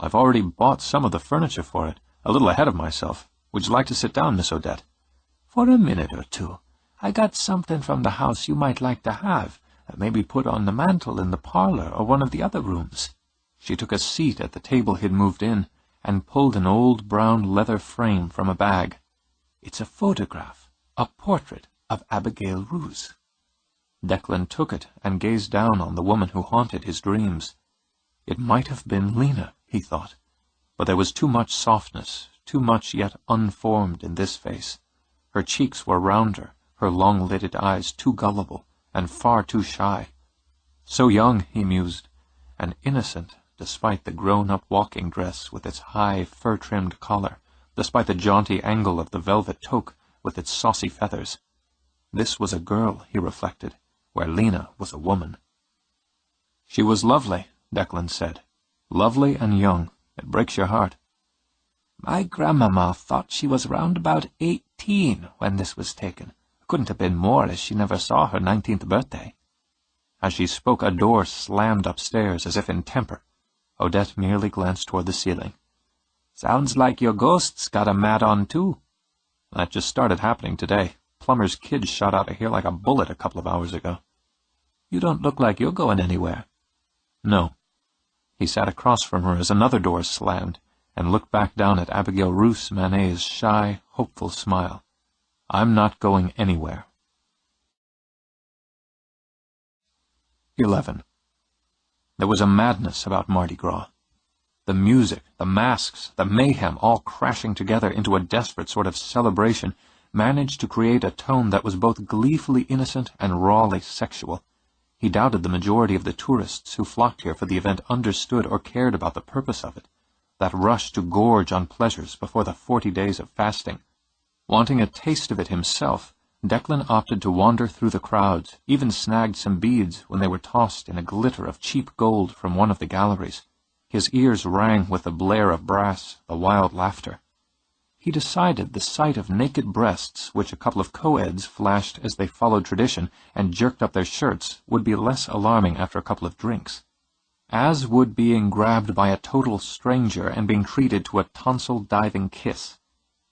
I've already bought some of the furniture for it, a little ahead of myself. Would you like to sit down, Miss Odette?" "For a minute or two. I got something from the house you might like to have, maybe put on the mantel in the parlor or one of the other rooms." She took a seat at the table he'd moved in, and pulled an old brown leather frame from a bag. "It's a photograph, a portrait of Abigail Roos." Declan took it and gazed down on the woman who haunted his dreams. It might have been Lena, he thought, but there was too much softness, too much yet unformed in this face. Her cheeks were rounder, her long-lidded eyes too gullible, and far too shy. So young, he mused, and innocent, despite the grown-up walking dress with its high, fur-trimmed collar, despite the jaunty angle of the velvet toque with its saucy feathers. This was a girl, he reflected, where Lena was a woman. She was lovely, Declan said. Lovely and young. It breaks your heart. "My grandmamma thought she was round about 18 when this was taken. Couldn't have been more, as she never saw her 19th birthday." As she spoke, a door slammed upstairs as if in temper. Odette merely glanced toward the ceiling. "Sounds like your ghost's got a mat on, too." "That just started happening today. Plumber's kid shot out of here like a bullet a couple of hours ago." "You don't look like you're going anywhere." "No." He sat across from her as another door slammed, and looked back down at Abigail Roos Manet's shy, hopeful smile. "I'm not going anywhere." 11. There was a madness about Mardi Gras. The music, the masks, the mayhem, all crashing together into a desperate sort of celebration, managed to create a tone that was both gleefully innocent and rawly sexual. He doubted the majority of the tourists who flocked here for the event understood or cared about the purpose of it, that rush to gorge on pleasures before the 40 days of fasting. Wanting a taste of it himself, Declan opted to wander through the crowds, even snagged some beads when they were tossed in a glitter of cheap gold from one of the galleries. His ears rang with the blare of brass, the wild laughter. He decided the sight of naked breasts, which a couple of co-eds flashed as they followed tradition and jerked up their shirts, would be less alarming after a couple of drinks. As would being grabbed by a total stranger and being treated to a tonsil-diving kiss.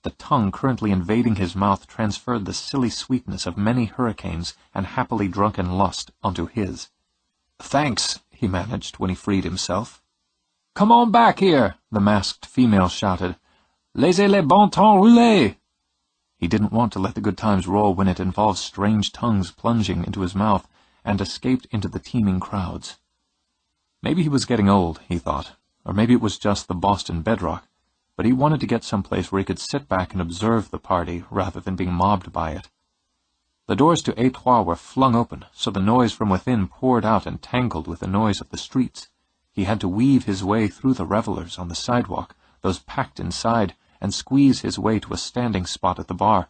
The tongue currently invading his mouth transferred the silly sweetness of many hurricanes and happily drunken lust onto his. "Thanks," he managed when he freed himself. "Come on back here," the masked female shouted. "Laissez les bon temps rouler." He didn't want to let the good times roll when it involved strange tongues plunging into his mouth, and escaped into the teeming crowds. Maybe he was getting old, he thought, or maybe it was just the Boston bedrock, but he wanted to get someplace where he could sit back and observe the party rather than being mobbed by it. The doors to A3 were flung open, so the noise from within poured out and tangled with the noise of the streets. He had to weave his way through the revelers on the sidewalk, those packed inside, and squeeze his way to a standing spot at the bar.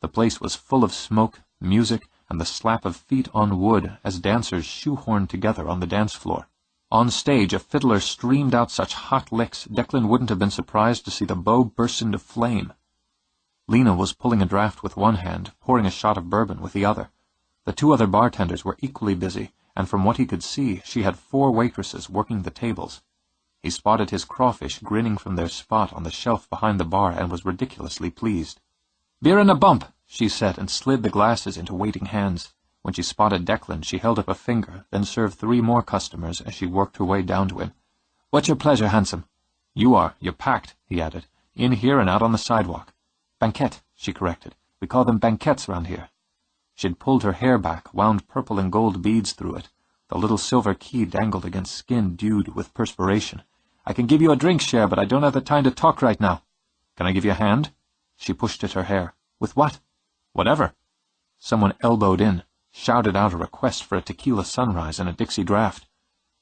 The place was full of smoke, music, and the slap of feet on wood as dancers shoehorned together on the dance floor. On stage, a fiddler streamed out such hot licks, Declan wouldn't have been surprised to see the bow burst into flame. Lena was pulling a draft with one hand, pouring a shot of bourbon with the other. The two other bartenders were equally busy, and from what he could see, she had 4 waitresses working the tables. He spotted his crawfish grinning from their spot on the shelf behind the bar and was ridiculously pleased. "Beer and a bump," she said, and slid the glasses into waiting hands. When she spotted Declan, she held up a finger, then served 3 more customers as she worked her way down to him. "What's your pleasure, handsome?" "You are. You're packed," he added. "In here and out on the sidewalk." "Banquette," she corrected. "We call them banquettes round here." She'd pulled her hair back, wound purple and gold beads through it. The little silver key dangled against skin dewed with perspiration. "I can give you a drink share, but I don't have the time to talk right now." "Can I give you a hand?" She pushed at her hair. "With what?" "Whatever." Someone elbowed in, shouted out a request for a tequila sunrise and a Dixie draft.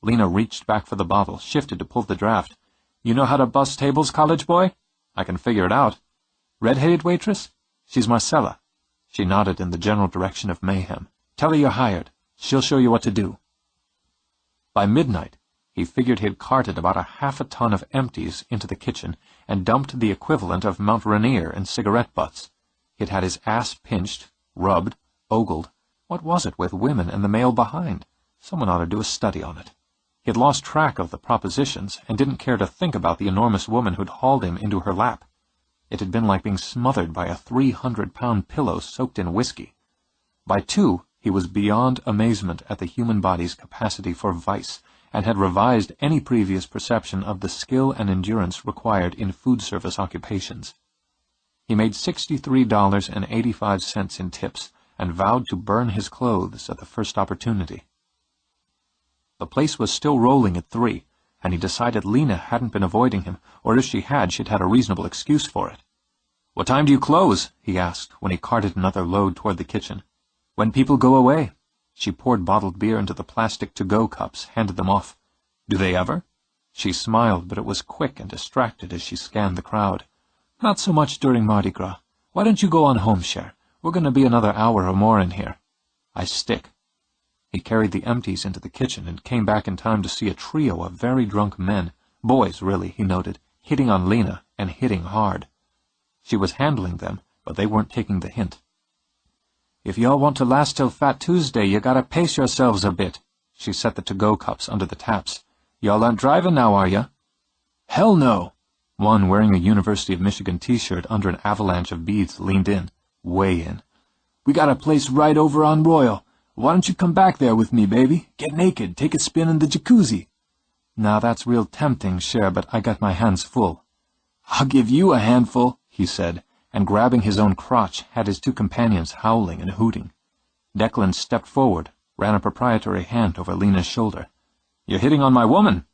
Lena reached back for the bottle, shifted to pull the draft. "You know how to bus tables, college boy?" "I can figure it out." "Red-headed waitress?" "She's Marcella." She nodded in the general direction of mayhem. "Tell her you're hired. She'll show you what to do." By midnight, he figured he'd carted about half a ton of empties into the kitchen and dumped the equivalent of Mount Rainier in cigarette butts. He'd had his ass pinched, rubbed, ogled. What was it with women and the male behind? Someone ought to do a study on it. He had lost track of the propositions and didn't care to think about the enormous woman who'd hauled him into her lap. It had been like being smothered by a 300-pound pillow soaked in whiskey. By 2, he was beyond amazement at the human body's capacity for vice, and had revised any previous perception of the skill and endurance required in food service occupations. He made $63.85 in tips, and vowed to burn his clothes at the first opportunity. The place was still rolling at 3, and he decided Lena hadn't been avoiding him, or if she had, she'd had a reasonable excuse for it. "What time do you close?" he asked, when he carted another load toward the kitchen. "When people go away." She poured bottled beer into the plastic to-go cups, handed them off. "Do they ever?" She smiled, but it was quick and distracted as she scanned the crowd. "Not so much during Mardi Gras. Why don't you go on home, Cher? We're going to be another hour or more in here." "I stick." He carried the empties into the kitchen and came back in time to see a trio of very drunk men, boys really, he noted, hitting on Lena, and hitting hard. She was handling them, but they weren't taking the hint. "If y'all want to last till Fat Tuesday, you gotta pace yourselves a bit." She set the to-go cups under the taps. "Y'all aren't driving now, are ya?" "Hell no!" One, wearing a University of Michigan t-shirt under an avalanche of beads, leaned in. Way in. "We got a place right over on Royal. Why don't you come back there with me, baby? Get naked, take a spin in the jacuzzi." "Now that's real tempting, Cher, but I got my hands full." "I'll give you a handful," he said, and grabbing his own crotch, had his 2 companions howling and hooting. Declan stepped forward, ran a proprietary hand over Lena's shoulder. "You're hitting on my woman."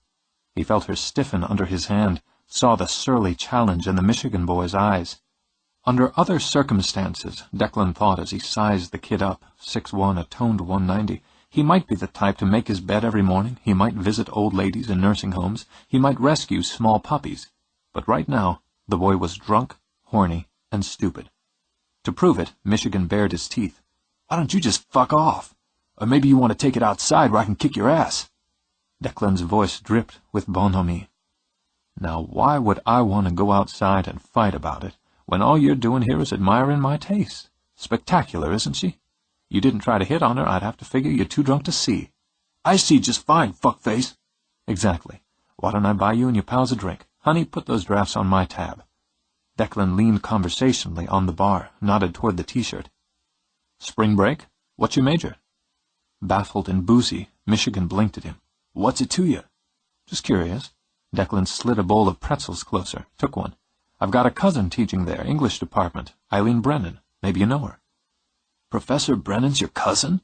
He felt her stiffen under his hand, saw the surly challenge in the Michigan boy's eyes. Under other circumstances, Declan thought as he sized the kid up, 6'1", a toned 190, he might be the type to make his bed every morning, he might visit old ladies in nursing homes, he might rescue small puppies. But right now, the boy was drunk, horny, and stupid. To prove it, Michigan bared his teeth. "Why don't you just fuck off? Or maybe you want to take it outside where I can kick your ass." Declan's voice dripped with bonhomie. "Now why would I want to go outside and fight about it, when all you're doing here is admiring my taste? Spectacular, isn't she? You didn't try to hit on her, I'd have to figure you're too drunk to see." "I see just fine, fuckface." "Exactly. Why don't I buy you and your pals a drink? Honey, put those drafts on my tab." Declan leaned conversationally on the bar, nodded toward the t-shirt. "Spring break? What's your major?" Baffled and boozy, Michigan blinked at him. "What's it to you?" "Just curious." Declan slid a bowl of pretzels closer, took one. "I've got a cousin teaching there, English department, Eileen Brennan. Maybe you know her." "Professor Brennan's your cousin?"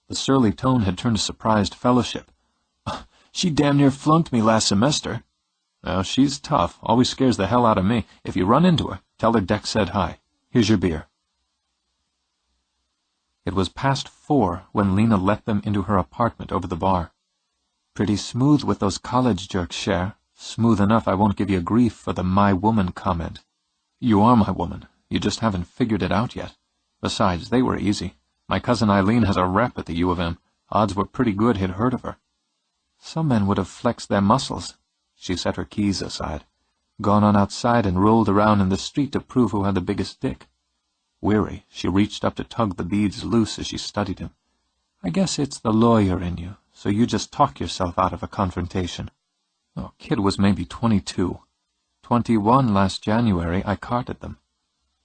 The surly tone had turned to surprised fellowship. "She damn near flunked me last semester." "Well, she's tough, always scares the hell out of me. If you run into her, tell her Dex said hi. Here's your beer." It was past 4 when Lena let them into her apartment over the bar. "Pretty smooth with those college jerks, Cher. Smooth enough I won't give you grief for the my woman comment." "You are my woman. You just haven't figured it out yet. Besides, they were easy. My cousin Eileen has a rep at the U of M. Odds were pretty good he'd heard of her." "Some men would have flexed their muscles." She set her keys aside. "Gone on outside and rolled around in the street to prove who had the biggest dick." Weary, she reached up to tug the beads loose as she studied him. "I guess it's the lawyer in you, so you just talk yourself out of a confrontation." "Oh, kid was maybe 22. 21 last January, I carted them."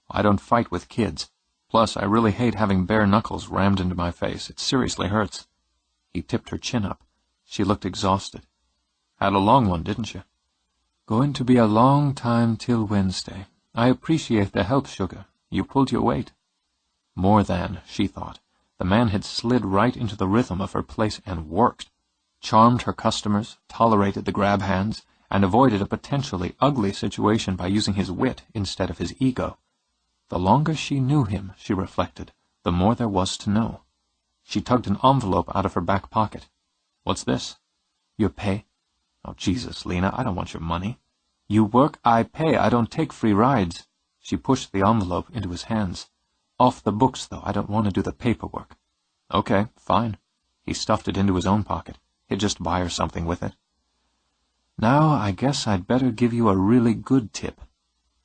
"I don't fight with kids. Plus, I really hate having bare knuckles rammed into my face. It seriously hurts." He tipped her chin up. She looked exhausted. "Had a long one, didn't you?" "Going to be a long time till Wednesday. I appreciate the help, sugar. You pulled your weight." More than, she thought. The man had slid right into the rhythm of her place and worked. Charmed her customers, tolerated the grab hands, and avoided a potentially ugly situation by using his wit instead of his ego. The longer she knew him, she reflected, the more there was to know. She tugged an envelope out of her back pocket. "What's this?" "Your pay." "Oh, Jesus, Lena, I don't want your money." "You work, I pay. I don't take free rides." She pushed the envelope into his hands. "Off the books, though. I don't want to do the paperwork." "Okay, fine." He stuffed it into his own pocket. He'd just buy her something with it. "Now, I guess I'd better give you a really good tip."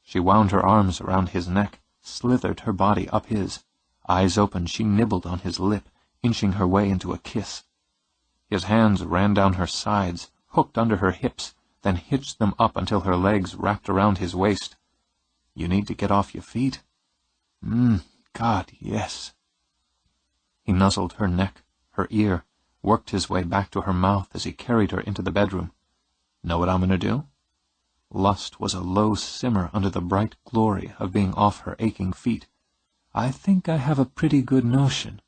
She wound her arms around his neck, slithered her body up his. Eyes open, she nibbled on his lip, inching her way into a kiss. His hands ran down her sides, hooked under her hips, then hitched them up until her legs wrapped around his waist. "You need to get off your feet." God, yes." He nuzzled her neck, her ear, worked his way back to her mouth as he carried her into the bedroom. "Know what I'm going to do?" Lust was a low simmer under the bright glory of being off her aching feet. "I think I have a pretty good notion."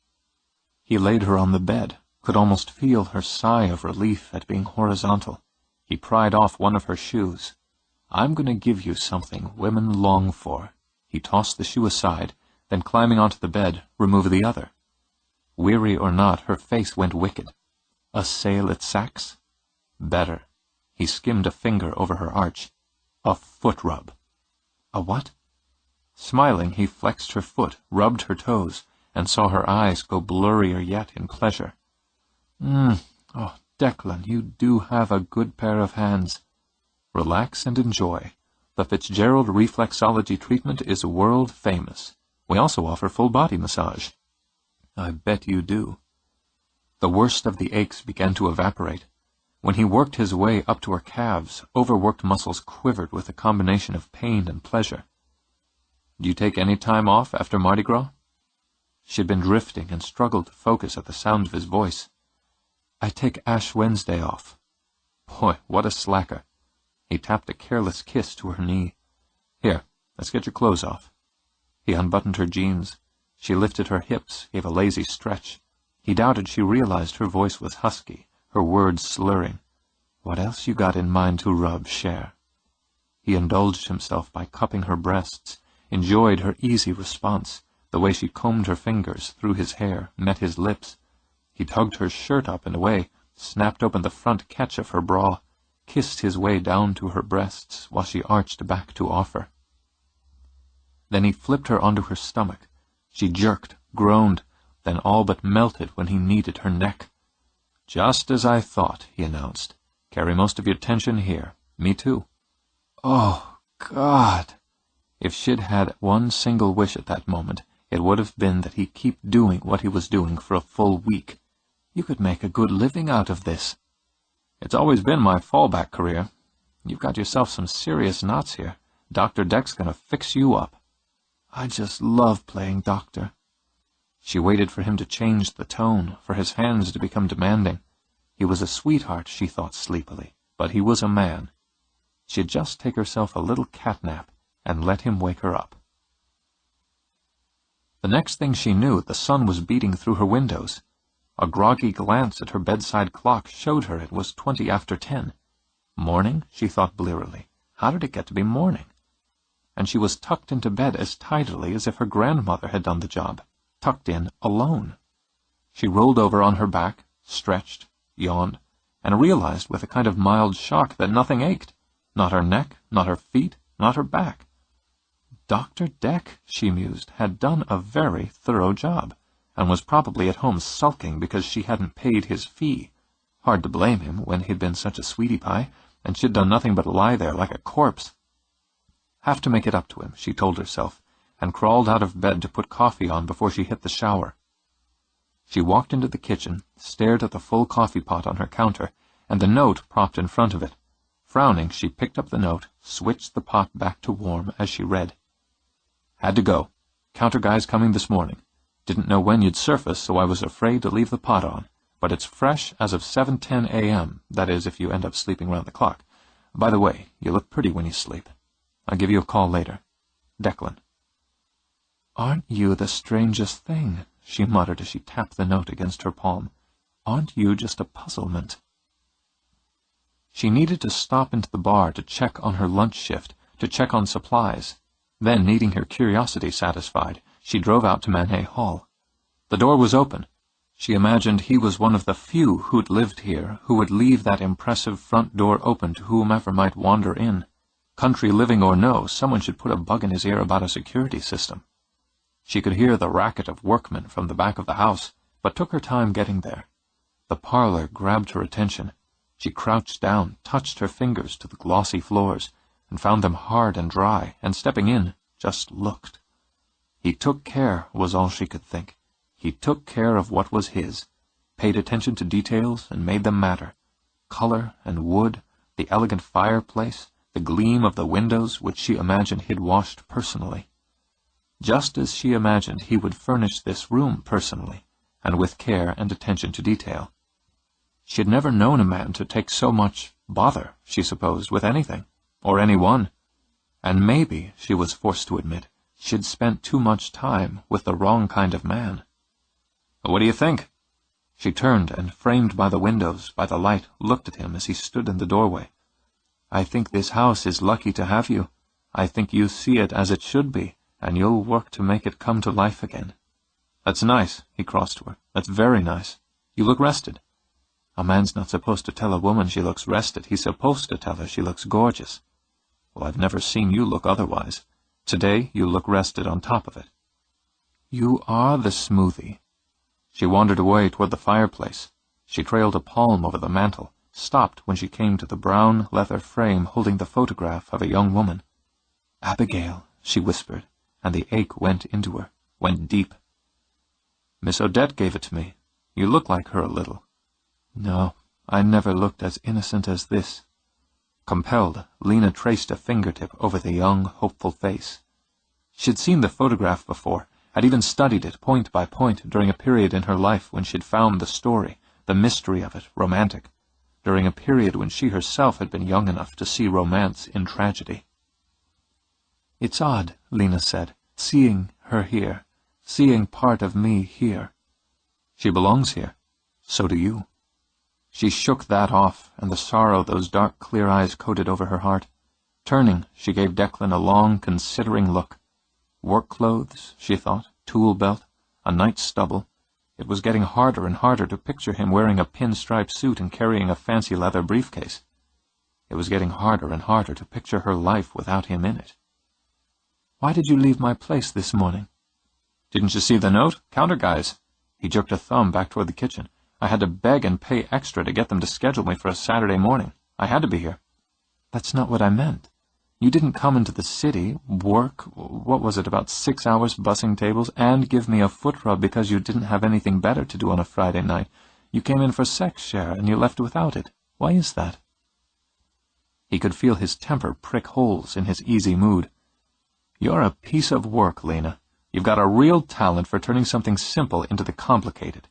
He laid her on the bed, could almost feel her sigh of relief at being horizontal. He pried off one of her shoes. "I'm going to give you something women long for." He tossed the shoe aside, then climbing onto the bed, removed the other. Weary or not, her face went wicked. A sail at Saks? Better. He skimmed a finger over her arch. A foot rub. A what? Smiling, he flexed her foot, rubbed her toes, and saw her eyes go blurrier yet in pleasure. Oh, Declan, you do have a good pair of hands. Relax and enjoy. The Fitzgerald reflexology treatment is world famous. We also offer full-body massage. I bet you do. The worst of the aches began to evaporate. When he worked his way up to her calves, overworked muscles quivered with a combination of pain and pleasure. "Do you take any time off after Mardi Gras?" She'd been drifting and struggled to focus at the sound of his voice. "I take Ash Wednesday off." Boy, what a slacker. He tapped a careless kiss to her knee. "Here, let's get your clothes off." He unbuttoned her jeans. She lifted her hips, gave a lazy stretch. He doubted she realized her voice was husky, her words slurring. "What else you got in mind to rub, Cher?" He indulged himself by cupping her breasts, enjoyed her easy response, the way she combed her fingers through his hair, met his lips. He tugged her shirt up and away, snapped open the front catch of her bra, kissed his way down to her breasts while she arched back to offer. Then he flipped her onto her stomach. She jerked, groaned, then all but melted when he kneaded her neck. "Just as I thought," he announced. "Carry most of your tension here. Me too." Oh, God! If she'd had one single wish at that moment, it would have been that he keep doing what he was doing for a full week. You could make a good living out of this. "It's always been my fallback career. You've got yourself some serious knots here. Dr. Deck's gonna fix you up." "I just love playing doctor." She waited for him to change the tone, for his hands to become demanding. He was a sweetheart, she thought sleepily, but he was a man. She'd just take herself a little catnap and let him wake her up. The next thing she knew, the sun was beating through her windows. A groggy glance at her bedside clock showed her it was 20 after 10. Morning, she thought blearily. How did it get to be morning? And she was tucked into bed as tidily as if her grandmother had done the job, tucked in alone. She rolled over on her back, stretched, yawned, and realized with a kind of mild shock that nothing ached. Not her neck, not her feet, not her back. Dr. Deck, she mused, had done a very thorough job, and was probably at home sulking because she hadn't paid his fee. Hard to blame him when he'd been such a sweetie pie, and she'd done nothing but lie there like a corpse. Have to make it up to him, she told herself, and crawled out of bed to put coffee on before she hit the shower. She walked into the kitchen, stared at the full coffee pot on her counter, and the note propped in front of it. Frowning, she picked up the note, switched the pot back to warm as she read. "Had to go. Counter guy's coming this morning. Didn't know when you'd surface, so I was afraid to leave the pot on. But it's fresh as of 7:10 a.m., that is, if you end up sleeping round the clock. By the way, you look pretty when you sleep. I'll give you a call later. Declan." "Aren't you the strangest thing?" she muttered as she tapped the note against her palm. "Aren't you just a puzzlement?" She needed to stop into the bar to check on her lunch shift, to check on supplies. Then, needing her curiosity satisfied, she drove out to Manet Hall. The door was open. She imagined he was one of the few who'd lived here who would leave that impressive front door open to whomever might wander in. Country living or no, someone should put a bug in his ear about a security system. She could hear the racket of workmen from the back of the house, but took her time getting there. The parlor grabbed her attention. She crouched down, touched her fingers to the glossy floors, and found them hard and dry, and stepping in, just looked. He took care, was all she could think. He took care of what was his. paid attention to details and made them matter. Color and wood, the elegant fireplace, the gleam of the windows which she imagined he'd washed personally. Just as she imagined he would furnish this room personally, and with care and attention to detail. She had never known a man to take so much bother, she supposed, with anything, or anyone, and maybe, she was forced to admit, she'd spent too much time with the wrong kind of man. "What do you think?" She turned and, framed by the windows, by the light, looked at him as he stood in the doorway. "I think this house is lucky to have you. I think you see it as it should be, and you'll work to make it come to life again." "That's nice," he crossed to her. "That's very nice. You look rested." "A man's not supposed to tell a woman she looks rested. He's supposed to tell her she looks gorgeous." "Well, I've never seen you look otherwise. Today you look rested on top of it." "You are the smoothie." She wandered away toward the fireplace. She trailed a palm over the mantel, stopped when she came to the brown leather frame holding the photograph of a young woman. "Abigail," she whispered, and the ache went into her, went deep. "Miss Odette gave it to me. You look like her a little." "No, I never looked as innocent as this." Compelled, Lena traced a fingertip over the young, hopeful face. She'd seen the photograph before, had even studied it point by point during a period in her life when she'd found the story, the mystery of it, romantic, during a period when she herself had been young enough to see romance in tragedy. "It's odd," Lena said, "seeing her here, seeing part of me here." "She belongs here. So do you." She shook that off, and the sorrow those dark, clear eyes coated over her heart. Turning, she gave Declan a long, considering look. Work clothes, she thought, tool belt, a night's stubble. It was getting harder and harder to picture him wearing a pinstripe suit and carrying a fancy leather briefcase. It was getting harder and harder to picture her life without him in it. "Why did you leave my place this morning?" "Didn't you see the note? Counter guys." He jerked a thumb back toward the kitchen. "I had to beg and pay extra to get them to schedule me for a Saturday morning. I had to be here." "That's not what I meant. You didn't come into the city, work, what was it, about 6 hours bussing tables, and give me a foot rub because you didn't have anything better to do on a Friday night. You came in for sex share, and you left without it. Why is that?" He could feel his temper prick holes in his easy mood. "You're a piece of work, Lena. You've got a real talent for turning something simple into the complicated."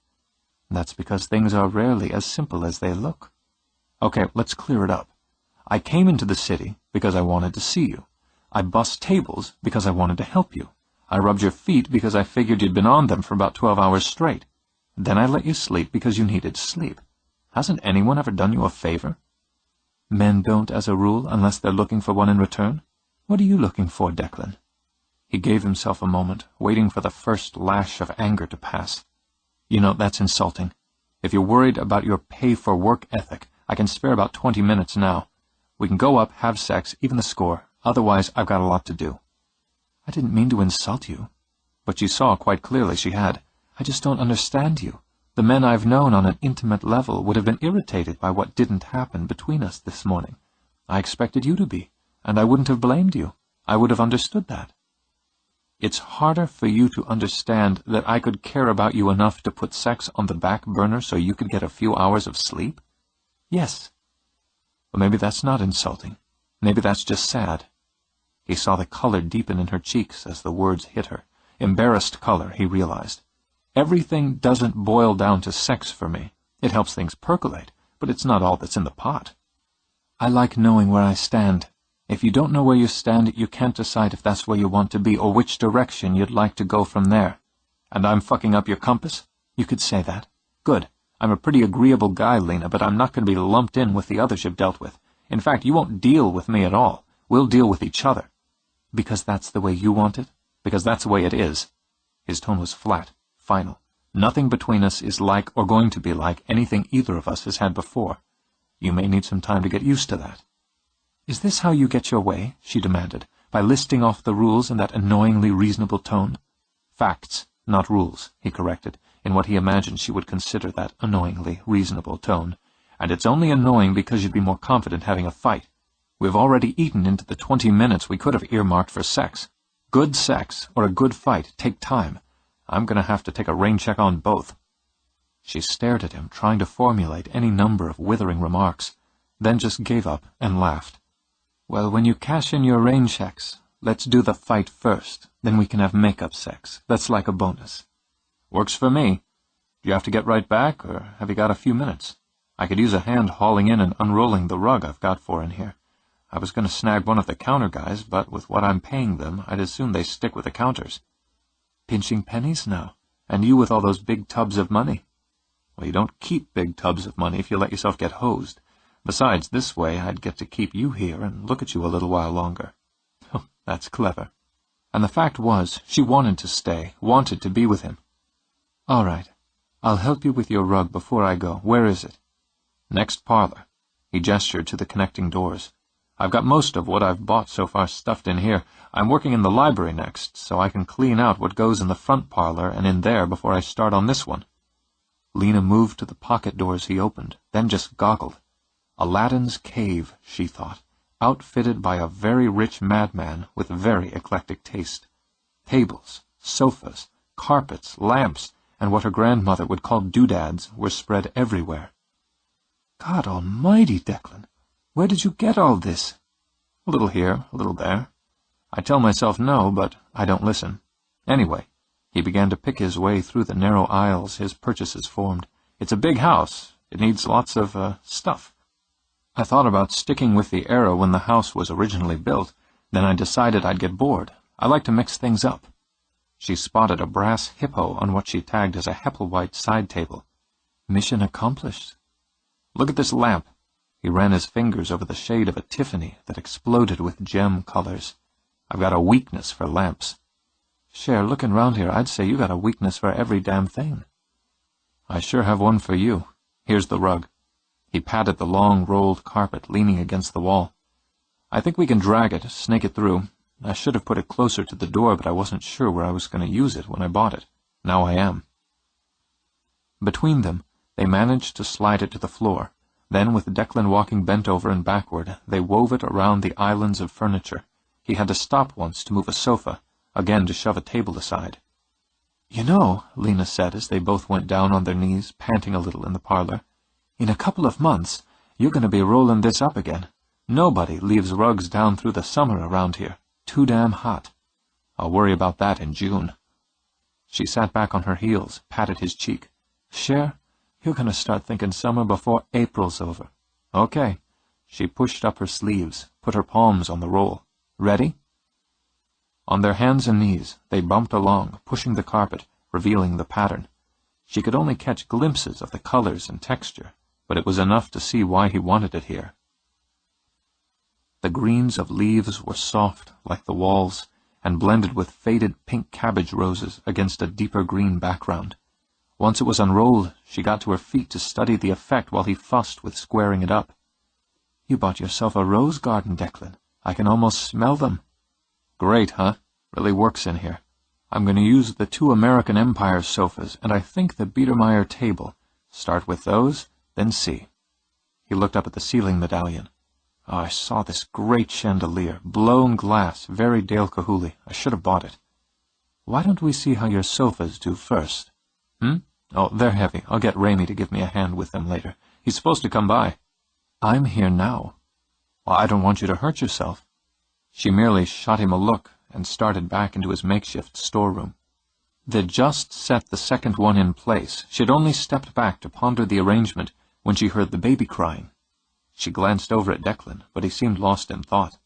"That's because things are rarely as simple as they look." "Okay, let's clear it up. I came into the city because I wanted to see you. I bussed tables because I wanted to help you. I rubbed your feet because I figured you'd been on them for about 12 hours straight. Then I let you sleep because you needed sleep. Hasn't anyone ever done you a favor?" "Men don't, as a rule, unless they're looking for one in return. What are you looking for, Declan?" He gave himself a moment, waiting for the first lash of anger to pass. "You know, that's insulting. If you're worried about your pay-for-work ethic, I can spare about 20 minutes now. We can go up, have sex, even the score. Otherwise, I've got a lot to do." "I didn't mean to insult you." But you saw quite clearly she had. "I just don't understand you. The men I've known on an intimate level would have been irritated by what didn't happen between us this morning. I expected you to be, and I wouldn't have blamed you. I would have understood that." "It's harder for you to understand that I could care about you enough to put sex on the back burner so you could get a few hours of sleep?" "Yes." "Well, maybe that's not insulting. Maybe that's just sad." He saw the color deepen in her cheeks as the words hit her. Embarrassed color, he realized. "Everything doesn't boil down to sex for me. It helps things percolate, but it's not all that's in the pot. I like knowing where I stand. If you don't know where you stand, you can't decide if that's where you want to be or which direction you'd like to go from there. And I'm fucking up your compass? You could say that. Good. I'm a pretty agreeable guy, Lena, but I'm not going to be lumped in with the others you've dealt with. In fact, you won't deal with me at all. We'll deal with each other." "Because that's the way you want it?" "Because that's the way it is." His tone was flat, final. "Nothing between us is like or going to be like anything either of us has had before. You may need some time to get used to that." "Is this how you get your way?" she demanded, by listing off the rules in that annoyingly reasonable tone. "Facts, not rules," he corrected, in what he imagined she would consider that annoyingly reasonable tone. "And it's only annoying because you'd be more confident having a fight. We've already eaten into the 20 minutes we could have earmarked for sex. Good sex or a good fight take time. I'm going to have to take a rain check on both." She stared at him, trying to formulate any number of withering remarks, then just gave up and laughed. Well, when you cash in your rain checks, let's do the fight first, then we can have make-up sex. That's like a bonus. Works for me. Do you have to get right back, or have you got a few minutes? I could use a hand hauling in and unrolling the rug I've got for in here. I was going to snag one of the counter guys, but with what I'm paying them, I'd as soon they stick with the counters. Pinching pennies now, and you with all those big tubs of money. Well, you don't keep big tubs of money if you let yourself get hosed. Besides, this way I'd get to keep you here and look at you a little while longer. Oh, that's clever. And the fact was, she wanted to stay, wanted to be with him. All right. I'll help you with your rug before I go. Where is it? Next parlor. He gestured to the connecting doors. I've got most of what I've bought so far stuffed in here. I'm working in the library next, so I can clean out what goes in the front parlor and in there before I start on this one. Lena moved to the pocket doors he opened, then just goggled. Aladdin's cave, she thought, outfitted by a very rich madman with very eclectic taste. Tables, sofas, carpets, lamps, and what her grandmother would call doodads were spread everywhere. God almighty, Declan, where did you get all this? A little here, a little there. I tell myself no, but I don't listen. Anyway, he began to pick his way through the narrow aisles his purchases formed. It's a big house. It needs lots of, stuff. I thought about sticking with the era when the house was originally built. Then I decided I'd get bored. I like to mix things up. She spotted a brass hippo on what she tagged as a Hepplewhite side table. Mission accomplished. Look at this lamp. He ran his fingers over the shade of a Tiffany that exploded with gem colors. I've got a weakness for lamps. Cher, looking round here, I'd say you got a weakness for every damn thing. I sure have one for you. Here's the rug. He patted the long, rolled carpet leaning against the wall. I think we can drag it, snake it through. I should have put it closer to the door, but I wasn't sure where I was going to use it when I bought it. Now I am. Between them, they managed to slide it to the floor. Then, with Declan walking bent over and backward, they wove it around the islands of furniture. He had to stop once to move a sofa, again to shove a table aside. You know, Lena said as they both went down on their knees, panting a little in the parlor, in a couple of months, you're going to be rolling this up again. Nobody leaves rugs down through the summer around here. Too damn hot. I'll worry about that in June. She sat back on her heels, patted his cheek. Cher, you're going to start thinking summer before April's over. Okay. She pushed up her sleeves, put her palms on the roll. Ready? On their hands and knees, they bumped along, pushing the carpet, revealing the pattern. She could only catch glimpses of the colors and texture, but it was enough to see why he wanted it here. The greens of leaves were soft, like the walls, and blended with faded pink cabbage roses against a deeper green background. Once it was unrolled, she got to her feet to study the effect while he fussed with squaring it up. You bought yourself a rose garden, Declan. I can almost smell them. Great, huh? Really works in here. I'm going to use the 2 American Empire sofas, and I think the Biedermeier table. Start with those, then see. He looked up at the ceiling medallion. Oh, I saw this great chandelier, blown glass, very Dale Kahuli. I should have bought it. Why don't we see how your sofas do first? Oh, they're heavy. I'll get Ramey to give me a hand with them later. He's supposed to come by. I'm here now. Well, I don't want you to hurt yourself. She merely shot him a look and started back into his makeshift storeroom. They'd just set the second one in place. She'd only stepped back to ponder the arrangement when she heard the baby crying. She glanced over at Declan, but he seemed lost in thought.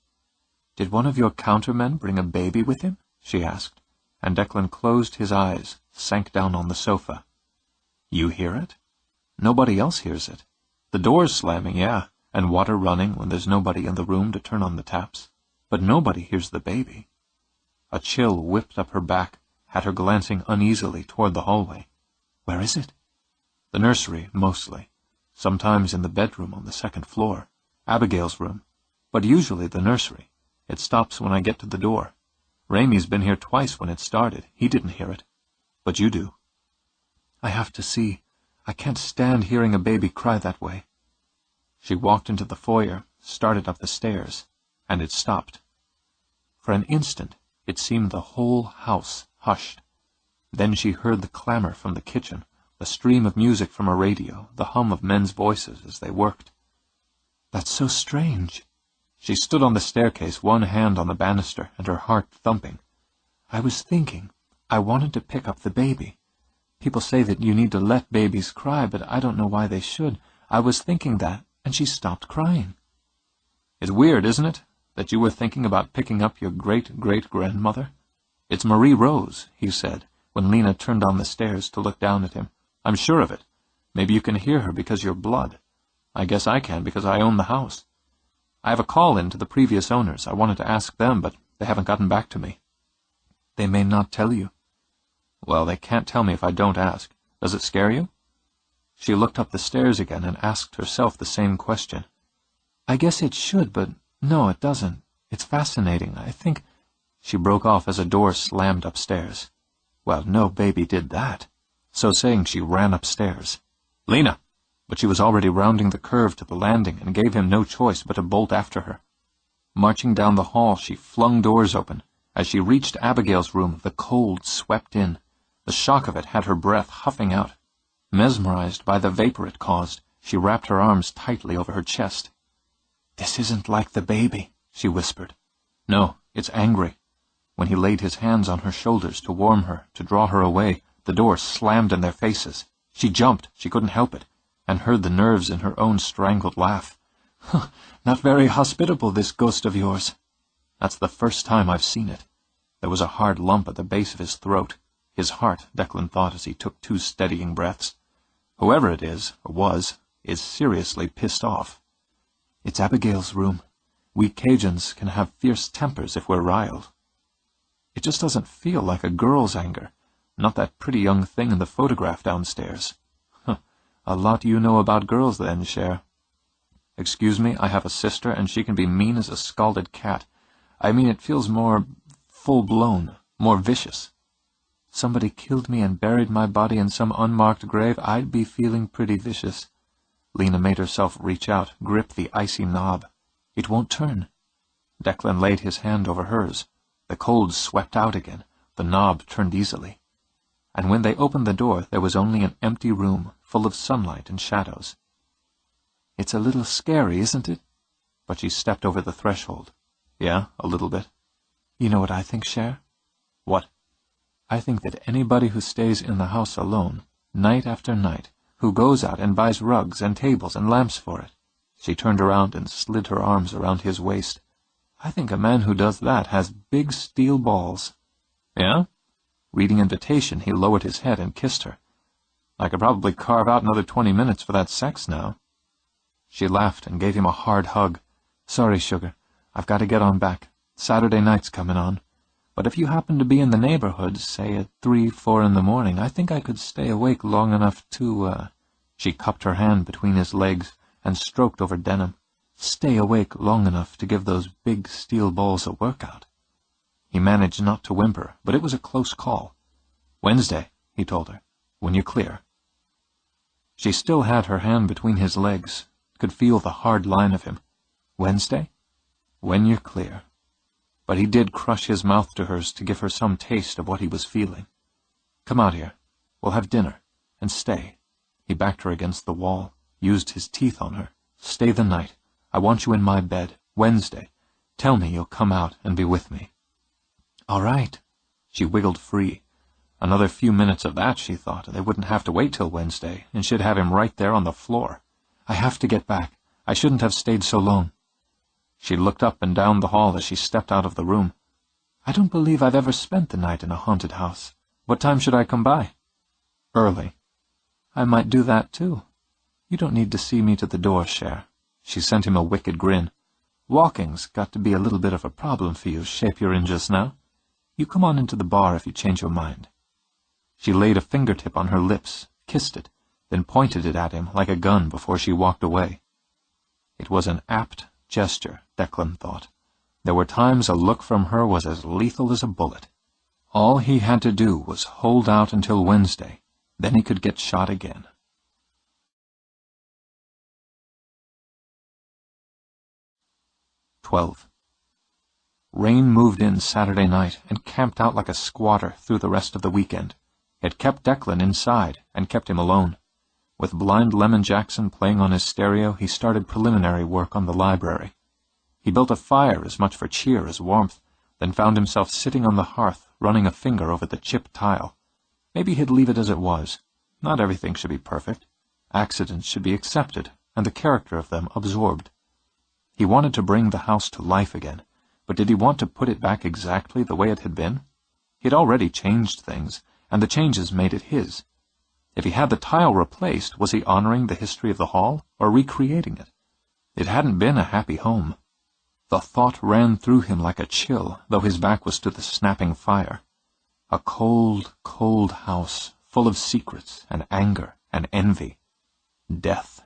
Did one of your countermen bring a baby with him? She asked, and Declan closed his eyes, sank down on the sofa. You hear it? Nobody else hears it. The door's slamming, yeah, and water running when there's nobody in the room to turn on the taps. But nobody hears the baby. A chill whipped up her back, had her glancing uneasily toward the hallway. Where is it? The nursery, mostly. Sometimes in the bedroom on the second floor. Abigail's room. But usually the nursery. It stops when I get to the door. Ramey's been here twice when it started. He didn't hear it. But you do. I have to see. I can't stand hearing a baby cry that way. She walked into the foyer, started up the stairs, and it stopped. For an instant, it seemed the whole house hushed. Then she heard the clamor from the kitchen, the stream of music from a radio, the hum of men's voices as they worked. "That's so strange." She stood on the staircase, one hand on the banister, and her heart thumping. "I was thinking, I wanted to pick up the baby. People say that you need to let babies cry, but I don't know why they should. I was thinking that, and she stopped crying." "It's weird, isn't it, that you were thinking about picking up your great-great-grandmother?" "It's Marie Rose," he said, when Lena turned on the stairs to look down at him. "I'm sure of it. Maybe you can hear her because you're blood. I guess I can because I own the house. I have a call in to the previous owners. I wanted to ask them, but they haven't gotten back to me." "They may not tell you." "Well, they can't tell me if I don't ask. Does it scare you?" She looked up the stairs again and asked herself the same question. "I guess it should, but no, it doesn't. It's fascinating. I think—" She broke off as a door slammed upstairs. Well, no baby did that. So saying, she ran upstairs. "Lena!" But she was already rounding the curve to the landing and gave him no choice but to bolt after her. Marching down the hall, she flung doors open. As she reached Abigail's room, the cold swept in. The shock of it had her breath huffing out. Mesmerized by the vapor it caused, she wrapped her arms tightly over her chest. "This isn't like the baby," she whispered. "No, it's angry." When he laid his hands on her shoulders to warm her, to draw her away, the door slammed in their faces. She jumped, she couldn't help it, and heard the nerves in her own strangled laugh. "Not very hospitable, this ghost of yours." "That's the first time I've seen it." There was a hard lump at the base of his throat. His heart, Declan thought as he took 2 steadying breaths. Whoever it is, or was, is seriously pissed off. "It's Abigail's room. We Cajuns can have fierce tempers if we're riled." "It just doesn't feel like a girl's anger. Not that pretty young thing in the photograph downstairs." "A lot you know about girls then, Cher." "Excuse me, I have a sister, and she can be mean as a scalded cat. I mean, it feels more full-blown, more vicious." "Somebody killed me and buried my body in some unmarked grave, I'd be feeling pretty vicious." Lena made herself reach out, grip the icy knob. "It won't turn." Declan laid his hand over hers. The cold swept out again. The knob turned easily. And when they opened the door, there was only an empty room, full of sunlight and shadows. "It's a little scary, isn't it?" But she stepped over the threshold. "Yeah, a little bit." "You know what I think, Cher?" "What?" "I think that anybody who stays in the house alone, night after night, who goes out and buys rugs and tables and lamps for it," she turned around and slid her arms around his waist, "I think a man who does that has big steel balls." "Yeah?" Reading invitation, he lowered his head and kissed her. "I could probably carve out another 20 minutes for that sex now." She laughed and gave him a hard hug. "Sorry, sugar. I've got to get on back. Saturday night's coming on. But if you happen to be in the neighborhood, say at 3, 4 in the morning, I think I could stay awake long enough to, She cupped her hand between his legs and stroked over denim. "Stay awake long enough to give those big steel balls a workout." He managed not to whimper, but it was a close call. "Wednesday," he told her, "when you're clear." She still had her hand between his legs, could feel the hard line of him. "Wednesday? When you're clear." But he did crush his mouth to hers to give her some taste of what he was feeling. "Come out here. We'll have dinner. And stay." He backed her against the wall, used his teeth on her. "Stay the night. I want you in my bed. Wednesday. Tell me you'll come out and be with me." "All right." She wiggled free. Another few minutes of that, she thought. They wouldn't have to wait till Wednesday, and she'd have him right there on the floor. "I have to get back. I shouldn't have stayed so long." She looked up and down the hall as she stepped out of the room. "I don't believe I've ever spent the night in a haunted house. What time should I come by?" "Early." "I might do that, too. You don't need to see me to the door, Cher." She sent him a wicked grin. "Walking's got to be a little bit of a problem for you, shape you're in just now. You come on into the bar if you change your mind." She laid a fingertip on her lips, kissed it, then pointed it at him like a gun before she walked away. It was an apt gesture, Declan thought. There were times a look from her was as lethal as a bullet. All he had to do was hold out until Wednesday, then he could get shot again. 12. Rain moved in Saturday night and camped out like a squatter through the rest of the weekend. It kept Declan inside and kept him alone. With Blind Lemon Jackson playing on his stereo, he started preliminary work on the library. He built a fire as much for cheer as warmth, then found himself sitting on the hearth, running a finger over the chipped tile. Maybe he'd leave it as it was. Not everything should be perfect. Accidents should be accepted, and the character of them absorbed. He wanted to bring the house to life again, but did he want to put it back exactly the way it had been? He'd already changed things, and the changes made it his. If he had the tile replaced, was he honoring the history of the hall, or recreating it? It hadn't been a happy home. The thought ran through him like a chill, though his back was to the snapping fire. A cold, cold house, full of secrets and anger and envy. Death.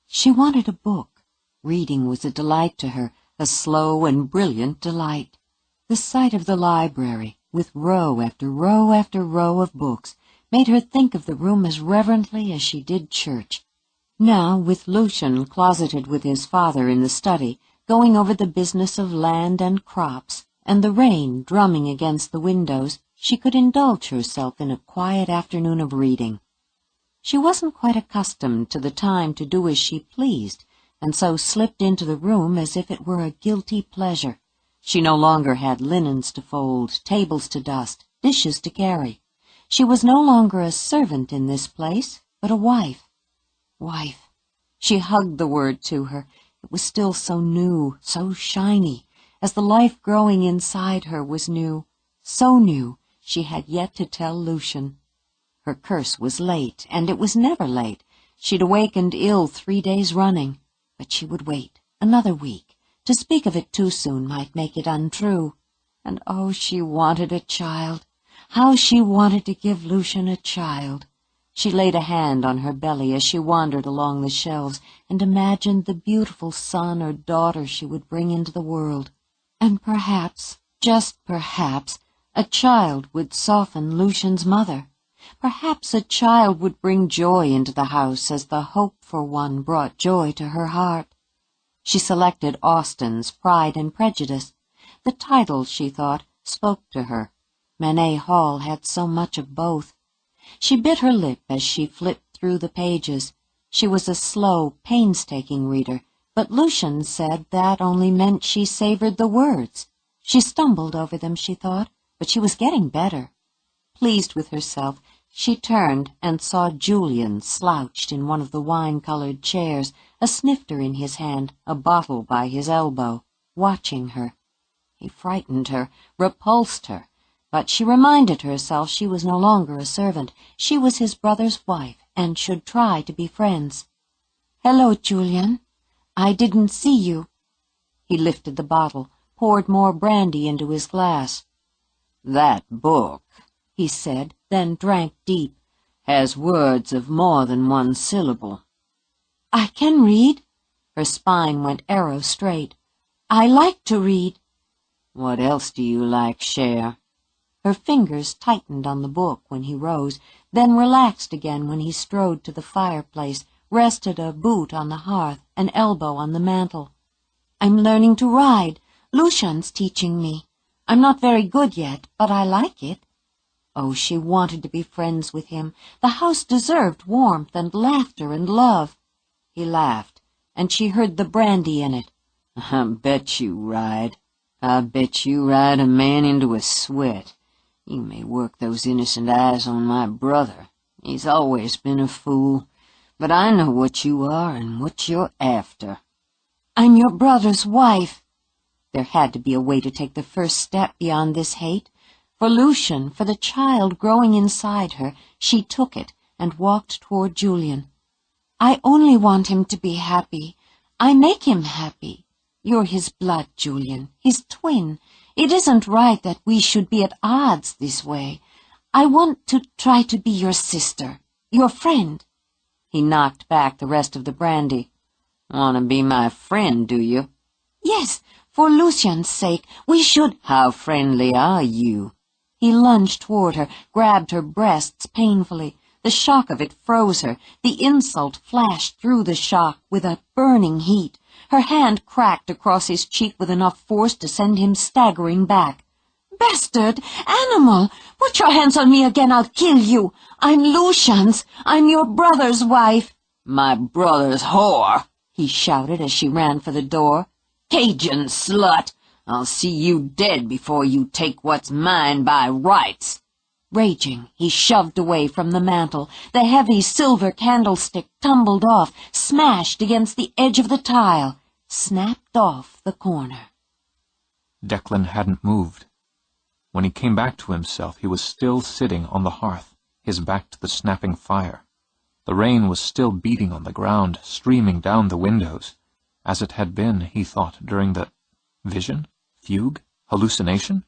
She wanted a book. Reading was a delight to her, a slow and brilliant delight. The sight of the library, with row after row after row of books, made her think of the room as reverently as she did church. Now, with Lucian closeted with his father in the study, going over the business of land and crops, and the rain drumming against the windows, she could indulge herself in a quiet afternoon of reading. She wasn't quite accustomed to the time to do as she pleased, and so slipped into the room as if it were a guilty pleasure. She no longer had linens to fold, tables to dust, dishes to carry. She was no longer a servant in this place, but a wife. Wife. She hugged the word to her. It was still so new, so shiny, as the life growing inside her was new. So new, she had yet to tell Lucian. Her curse was late, and it was never late. She'd awakened ill 3 days running. But she would wait another week. To speak of it too soon might make it untrue. And oh, she wanted a child. How she wanted to give Lucian a child. She laid a hand on her belly as she wandered along the shelves and imagined the beautiful son or daughter she would bring into the world. And perhaps, just perhaps, a child would soften Lucian's mother. Perhaps a child would bring joy into the house as the hope for one brought joy to her heart. She selected Austen's Pride and Prejudice. The title, she thought, spoke to her. Manet Hall had so much of both. She bit her lip as she flipped through the pages. She was a slow, painstaking reader, but Lucian said that only meant she savored the words. She stumbled over them, she thought, but she was getting better. Pleased with herself, she turned and saw Julian slouched in one of the wine-colored chairs, a snifter in his hand, a bottle by his elbow, watching her. He frightened her, repulsed her, but she reminded herself she was no longer a servant. She was his brother's wife, and should try to be friends. "Hello, Julian. I didn't see you." He lifted the bottle, poured more brandy into his glass. "That book," he said, then drank deep, "has words of more than one syllable." "I can read." Her spine went arrow straight. "I like to read." "What else do you like, Cher?" Her fingers tightened on the book when he rose, then relaxed again when he strode to the fireplace, rested a boot on the hearth, an elbow on the mantel. "I'm learning to ride. Lucian's teaching me. I'm not very good yet, but I like it." Oh, she wanted to be friends with him. The house deserved warmth and laughter and love. He laughed, and she heard the brandy in it. "I bet you ride. I bet you ride a man into a sweat. You may work those innocent eyes on my brother. He's always been a fool. But I know what you are and what you're after." "I'm your brother's wife." There had to be a way to take the first step beyond this hate. For Lucian, for the child growing inside her, she took it and walked toward Julian. "I only want him to be happy. I make him happy. You're his blood, Julian, his twin. It isn't right that we should be at odds this way. I want to try to be your sister, your friend." He knocked back the rest of the brandy. "Want to be my friend, do you?" "Yes, for Lucian's sake. We should—" "How friendly are you?" He lunged toward her, grabbed her breasts painfully. The shock of it froze her. The insult flashed through the shock with a burning heat. Her hand cracked across his cheek with enough force to send him staggering back. "Bastard! Animal! Put your hands on me again, I'll kill you. I'm Lucian's. I'm your brother's wife. My brother's whore, he shouted as she ran for the door. Cajun slut! I'll see you dead before you take what's mine by rights. Raging, he shoved away from the mantel. The heavy silver candlestick tumbled off, smashed against the edge of the tile, snapped off the corner. Declan hadn't moved. When he came back to himself, he was still sitting on the hearth, his back to the snapping fire. The rain was still beating on the ground, streaming down the windows, as it had been, he thought, during the vision, fugue, hallucination.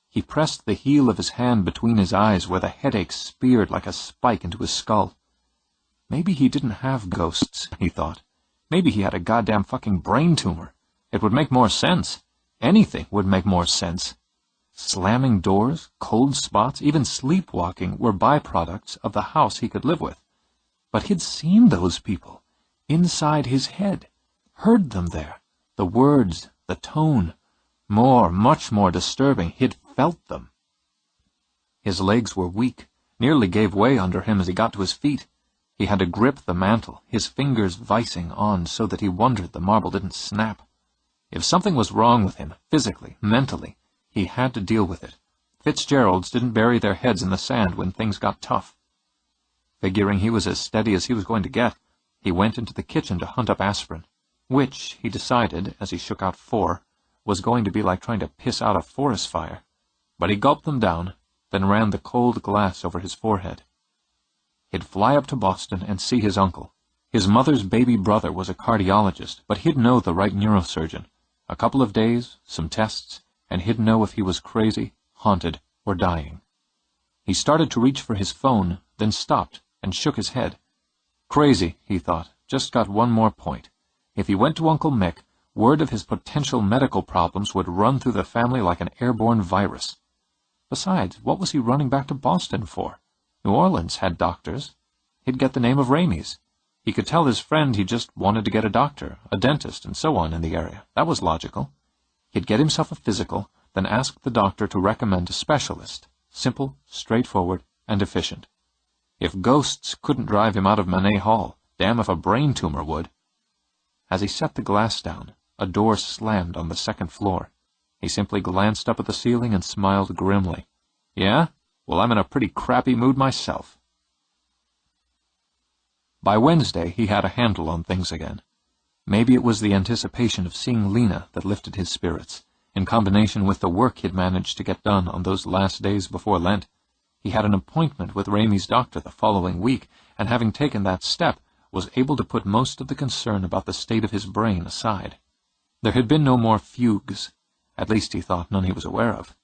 He pressed the heel of his hand between his eyes where the headache speared like a spike into his skull. Maybe he didn't have ghosts, he thought. Maybe he had a goddamn fucking brain tumor. It would make more sense. Anything would make more sense. Slamming doors, cold spots, even sleepwalking were byproducts of the house he could live with. But he'd seen those people, inside his head, heard them there, the words, the tone. More, much more disturbing, he'd felt them. His legs were weak, nearly gave way under him as he got to his feet. He had to grip the mantel, his fingers vicing on so that he wondered the marble didn't snap. If something was wrong with him, physically, mentally, he had to deal with it. Fitzgeralds didn't bury their heads in the sand when things got tough. Figuring he was as steady as he was going to get, he went into the kitchen to hunt up aspirin, which, he decided, as he shook out 4, was going to be like trying to piss out a forest fire. But he gulped them down, then ran the cold glass over his forehead. He'd fly up to Boston and see his uncle. His mother's baby brother was a cardiologist, but he'd know the right neurosurgeon. A couple of days, some tests, and he'd know if he was crazy, haunted, or dying. He started to reach for his phone, then stopped and shook his head. Crazy, he thought, just got one more point. If he went to Uncle Mick, word of his potential medical problems would run through the family like an airborne virus. Besides, what was he running back to Boston for? New Orleans had doctors. He'd get the name of Ramey's. He could tell his friend he just wanted to get a doctor, a dentist, and so on in the area. That was logical. He'd get himself a physical, then ask the doctor to recommend a specialist. Simple, straightforward, and efficient. If ghosts couldn't drive him out of Manet Hall, damn if a brain tumor would. As he set the glass down, a door slammed on the second floor. He simply glanced up at the ceiling and smiled grimly. Yeah? Well, I'm in a pretty crappy mood myself. By Wednesday, he had a handle on things again. Maybe it was the anticipation of seeing Lena that lifted his spirits, in combination with the work he'd managed to get done on those last days before Lent. He had an appointment with Ramey's doctor the following week, and having taken that step, was able to put most of the concern about the state of his brain aside. There had been no more fugues, at least he thought none he was aware of.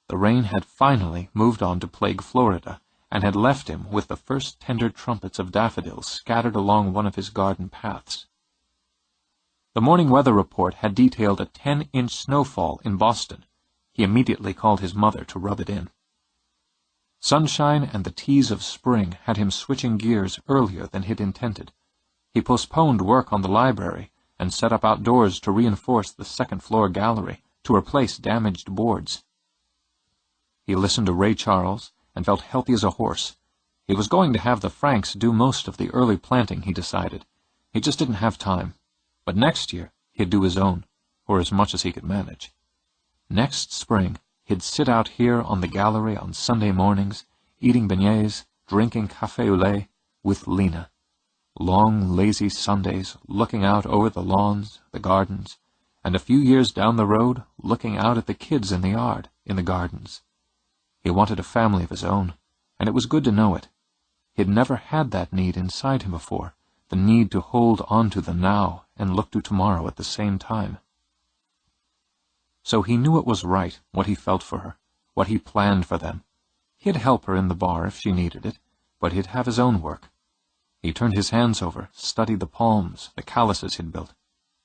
The rain had finally moved on to plague Florida, and had left him with the first tender trumpets of daffodils scattered along one of his garden paths. The morning weather report had detailed a 10-inch snowfall in Boston. He immediately called his mother to rub it in. Sunshine and the tease of spring had him switching gears earlier than he'd intended. He postponed work on the library and set up outdoors to reinforce the second-floor gallery, to replace damaged boards. He listened to Ray Charles and felt healthy as a horse. He was going to have the Franks do most of the early planting, he decided. He just didn't have time. But next year he'd do his own, or as much as he could manage. Next spring he'd sit out here on the gallery on Sunday mornings, eating beignets, drinking café au lait with Lena. Long, lazy Sundays, looking out over the lawns, the gardens, and a few years down the road, looking out at the kids in the yard, in the gardens. He wanted a family of his own, and it was good to know it. He'd never had that need inside him before, the need to hold on to the now and look to tomorrow at the same time. So he knew it was right, what he felt for her, what he planned for them. He'd help her in the bar if she needed it, but he'd have his own work. He turned his hands over, studied the palms, the calluses he'd built.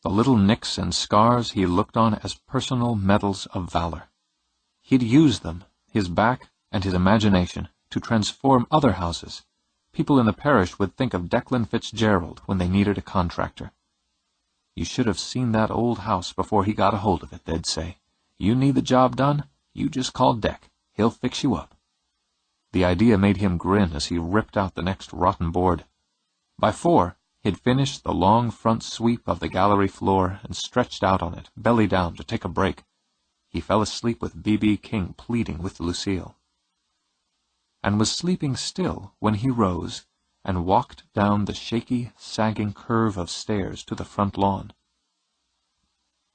The little nicks and scars he looked on as personal medals of valor. He'd use them, his back and his imagination, to transform other houses. People in the parish would think of Declan Fitzgerald when they needed a contractor. You should have seen that old house before he got a hold of it, they'd say. You need the job done? You just call Deck. He'll fix you up." The idea made him grin as he ripped out the next rotten board. By 4, he'd finished the long front sweep of the gallery floor and stretched out on it, belly down, to take a break. He fell asleep with B.B. King pleading with Lucille, and was sleeping still when he rose and walked down the shaky, sagging curve of stairs to the front lawn.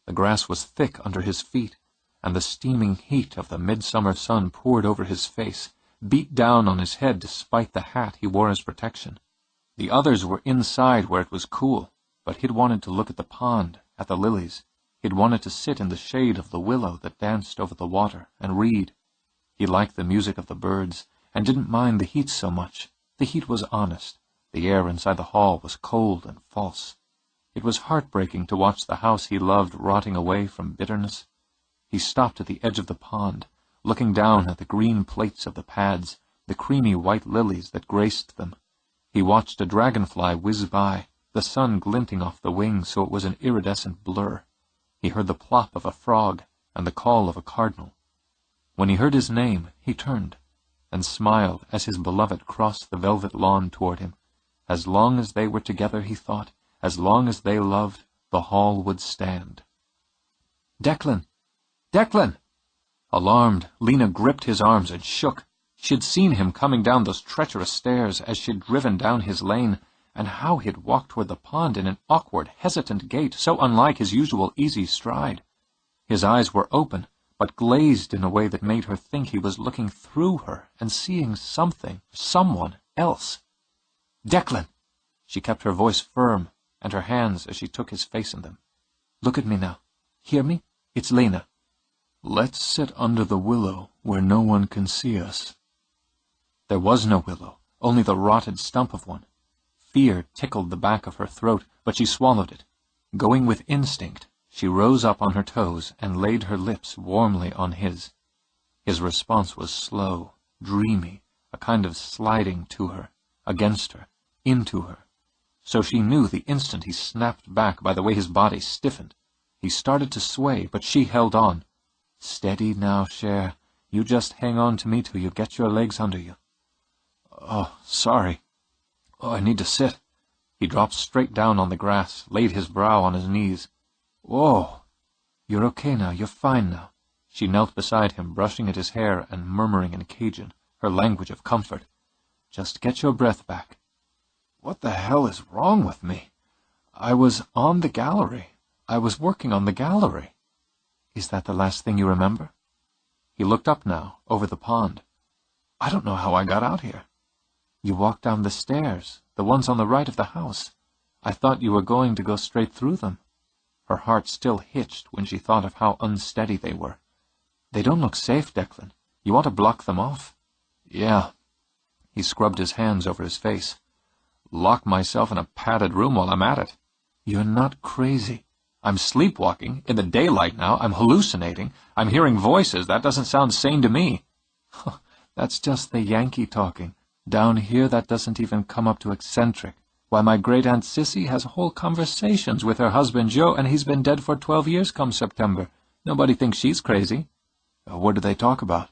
The grass was thick under his feet, and the steaming heat of the midsummer sun poured over his face, beat down on his head despite the hat he wore as protection. The others were inside where it was cool, but he'd wanted to look at the pond, at the lilies. He'd wanted to sit in the shade of the willow that danced over the water and read. He liked the music of the birds, and didn't mind the heat so much. The heat was honest. The air inside the hall was cold and false. It was heartbreaking to watch the house he loved rotting away from bitterness. He stopped at the edge of the pond, looking down at the green plates of the pads, the creamy white lilies that graced them. He watched a dragonfly whiz by, the sun glinting off the wings so it was an iridescent blur. He heard the plop of a frog and the call of a cardinal. When he heard his name, he turned and smiled as his beloved crossed the velvet lawn toward him. As long as they were together, he thought, as long as they loved, the hall would stand. "Declan! Declan!" Alarmed, Lena gripped his arms and shook. She'd seen him coming down those treacherous stairs as she'd driven down his lane, and how he'd walked toward the pond in an awkward, hesitant gait, so unlike his usual easy stride. His eyes were open, but glazed in a way that made her think he was looking through her and seeing something, someone else. "Declan!" She kept her voice firm, and her hands as she took his face in them. "Look at me now. Hear me? It's Lena. Let's sit under the willow where no one can see us." There was no willow, only the rotted stump of one. Fear tickled the back of her throat, but she swallowed it. Going with instinct, she rose up on her toes and laid her lips warmly on his. His response was slow, dreamy, a kind of sliding to her, against her, into her. So she knew the instant he snapped back by the way his body stiffened. He started to sway, but she held on. "Steady now, Cher. You just hang on to me till you get your legs under you." "Oh, sorry. Oh, I need to sit." He dropped straight down on the grass, laid his brow on his knees. "Whoa. You're okay now. You're fine now." She knelt beside him, brushing at his hair and murmuring in Cajun, her language of comfort. "Just get your breath back." "What the hell is wrong with me? I was on the gallery. I was working on the gallery." "Is that the last thing you remember?" He looked up now, over the pond. "I don't know how I got out here." "You walked down the stairs, the ones on the right of the house. I thought you were going to go straight through them." Her heart still hitched when she thought of how unsteady they were. "They don't look safe, Declan. You ought to block them off." "Yeah." He scrubbed his hands over his face. "Lock myself in a padded room while I'm at it." "You're not crazy." "I'm sleepwalking. In the daylight now. I'm hallucinating. I'm hearing voices. That doesn't sound sane to me." "That's just the Yankee talking. Down here that doesn't even come up to eccentric. Why, my great-aunt Cissy has whole conversations with her husband Joe, and he's been dead for 12 years come September. Nobody thinks she's crazy." "What do they talk about?"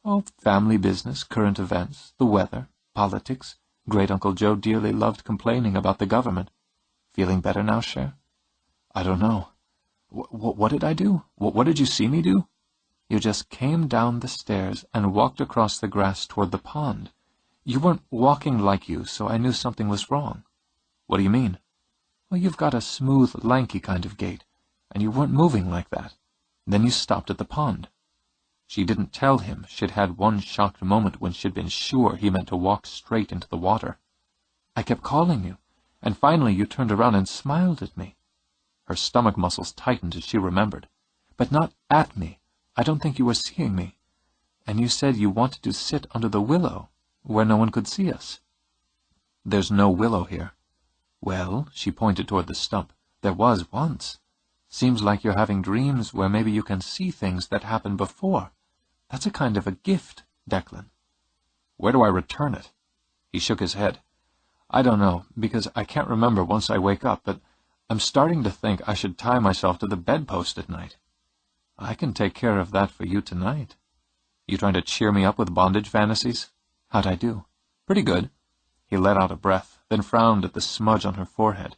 "Oh, family business, current events, the weather, politics. Great-Uncle Joe dearly loved complaining about the government. Feeling better now, Cher?" "I don't know. What did I do? What did you see me do?" "You just came down the stairs and walked across the grass toward the pond. You weren't walking like you, so I knew something was wrong." "What do you mean?" "Well, you've got a smooth, lanky kind of gait, and you weren't moving like that. Then you stopped at the pond." She didn't tell him she'd had one shocked moment when she'd been sure he meant to walk straight into the water. "I kept calling you, and finally you turned around and smiled at me." Her stomach muscles tightened as she remembered. "But not at me. I don't think you were seeing me. And you said you wanted to sit under the willow, where no one could see us." "There's no willow here." "Well," she pointed toward the stump, "there was once. Seems like you're having dreams where maybe you can see things that happened before. That's a kind of a gift, Declan." "Where do I return it?" He shook his head. "I don't know, because I can't remember once I wake up, but I'm starting to think I should tie myself to the bedpost at night." "I can take care of that for you tonight." You trying to cheer me up with bondage fantasies? How'd I do? Pretty good. He let out a breath, then frowned at the smudge on her forehead.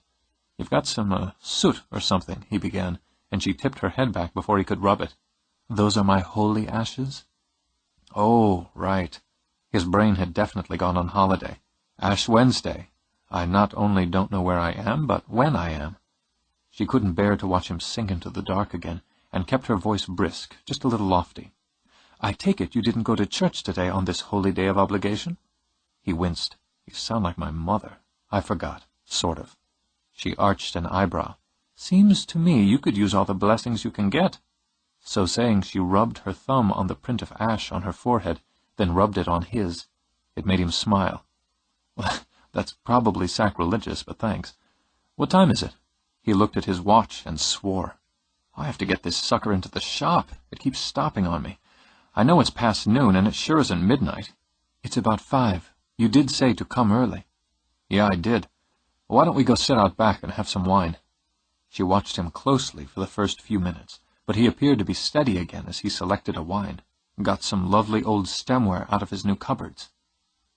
You've got some, soot or something, he began, and she tipped her head back before he could rub it. Those are my holy ashes? Oh, right. His brain had definitely gone on holiday. Ash Wednesday. I not only don't know where I am, but when I am. She couldn't bear to watch him sink into the dark again, and kept her voice brisk, just a little lofty. I take it you didn't go to church today on this holy day of obligation? He winced. You sound like my mother. I forgot. Sort of. She arched an eyebrow. Seems to me you could use all the blessings you can get. So saying, she rubbed her thumb on the print of ash on her forehead, then rubbed it on his. It made him smile. Well, that's probably sacrilegious, but thanks. What time is it? He looked at his watch and swore. I have to get this sucker into the shop. It keeps stopping on me. I know it's past noon, and it sure isn't midnight. It's about 5. You did say to come early. Yeah, I did. Why don't we go sit out back and have some wine? She watched him closely for the first few minutes, but he appeared to be steady again as he selected a wine, got some lovely old stemware out of his new cupboards.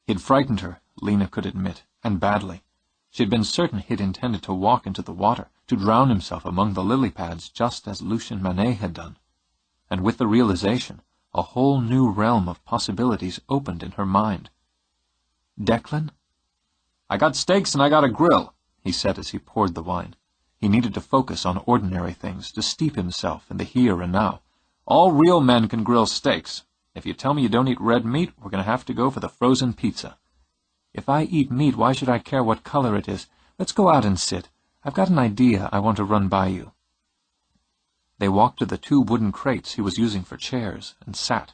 He'd frightened her, Lena could admit, and badly. She'd been certain he'd intended to walk into the water, to drown himself among the lily pads just as Lucien Manet had done. And with the realization, a whole new realm of possibilities opened in her mind. Declan? I got steaks and I got a grill, he said as he poured the wine. He needed to focus on ordinary things, to steep himself in the here and now. All real men can grill steaks. If you tell me you don't eat red meat, we're going to have to go for the frozen pizza. If I eat meat, why should I care what color it is? Let's go out and sit. I've got an idea I want to run by you. They walked to the 2 wooden crates he was using for chairs and sat.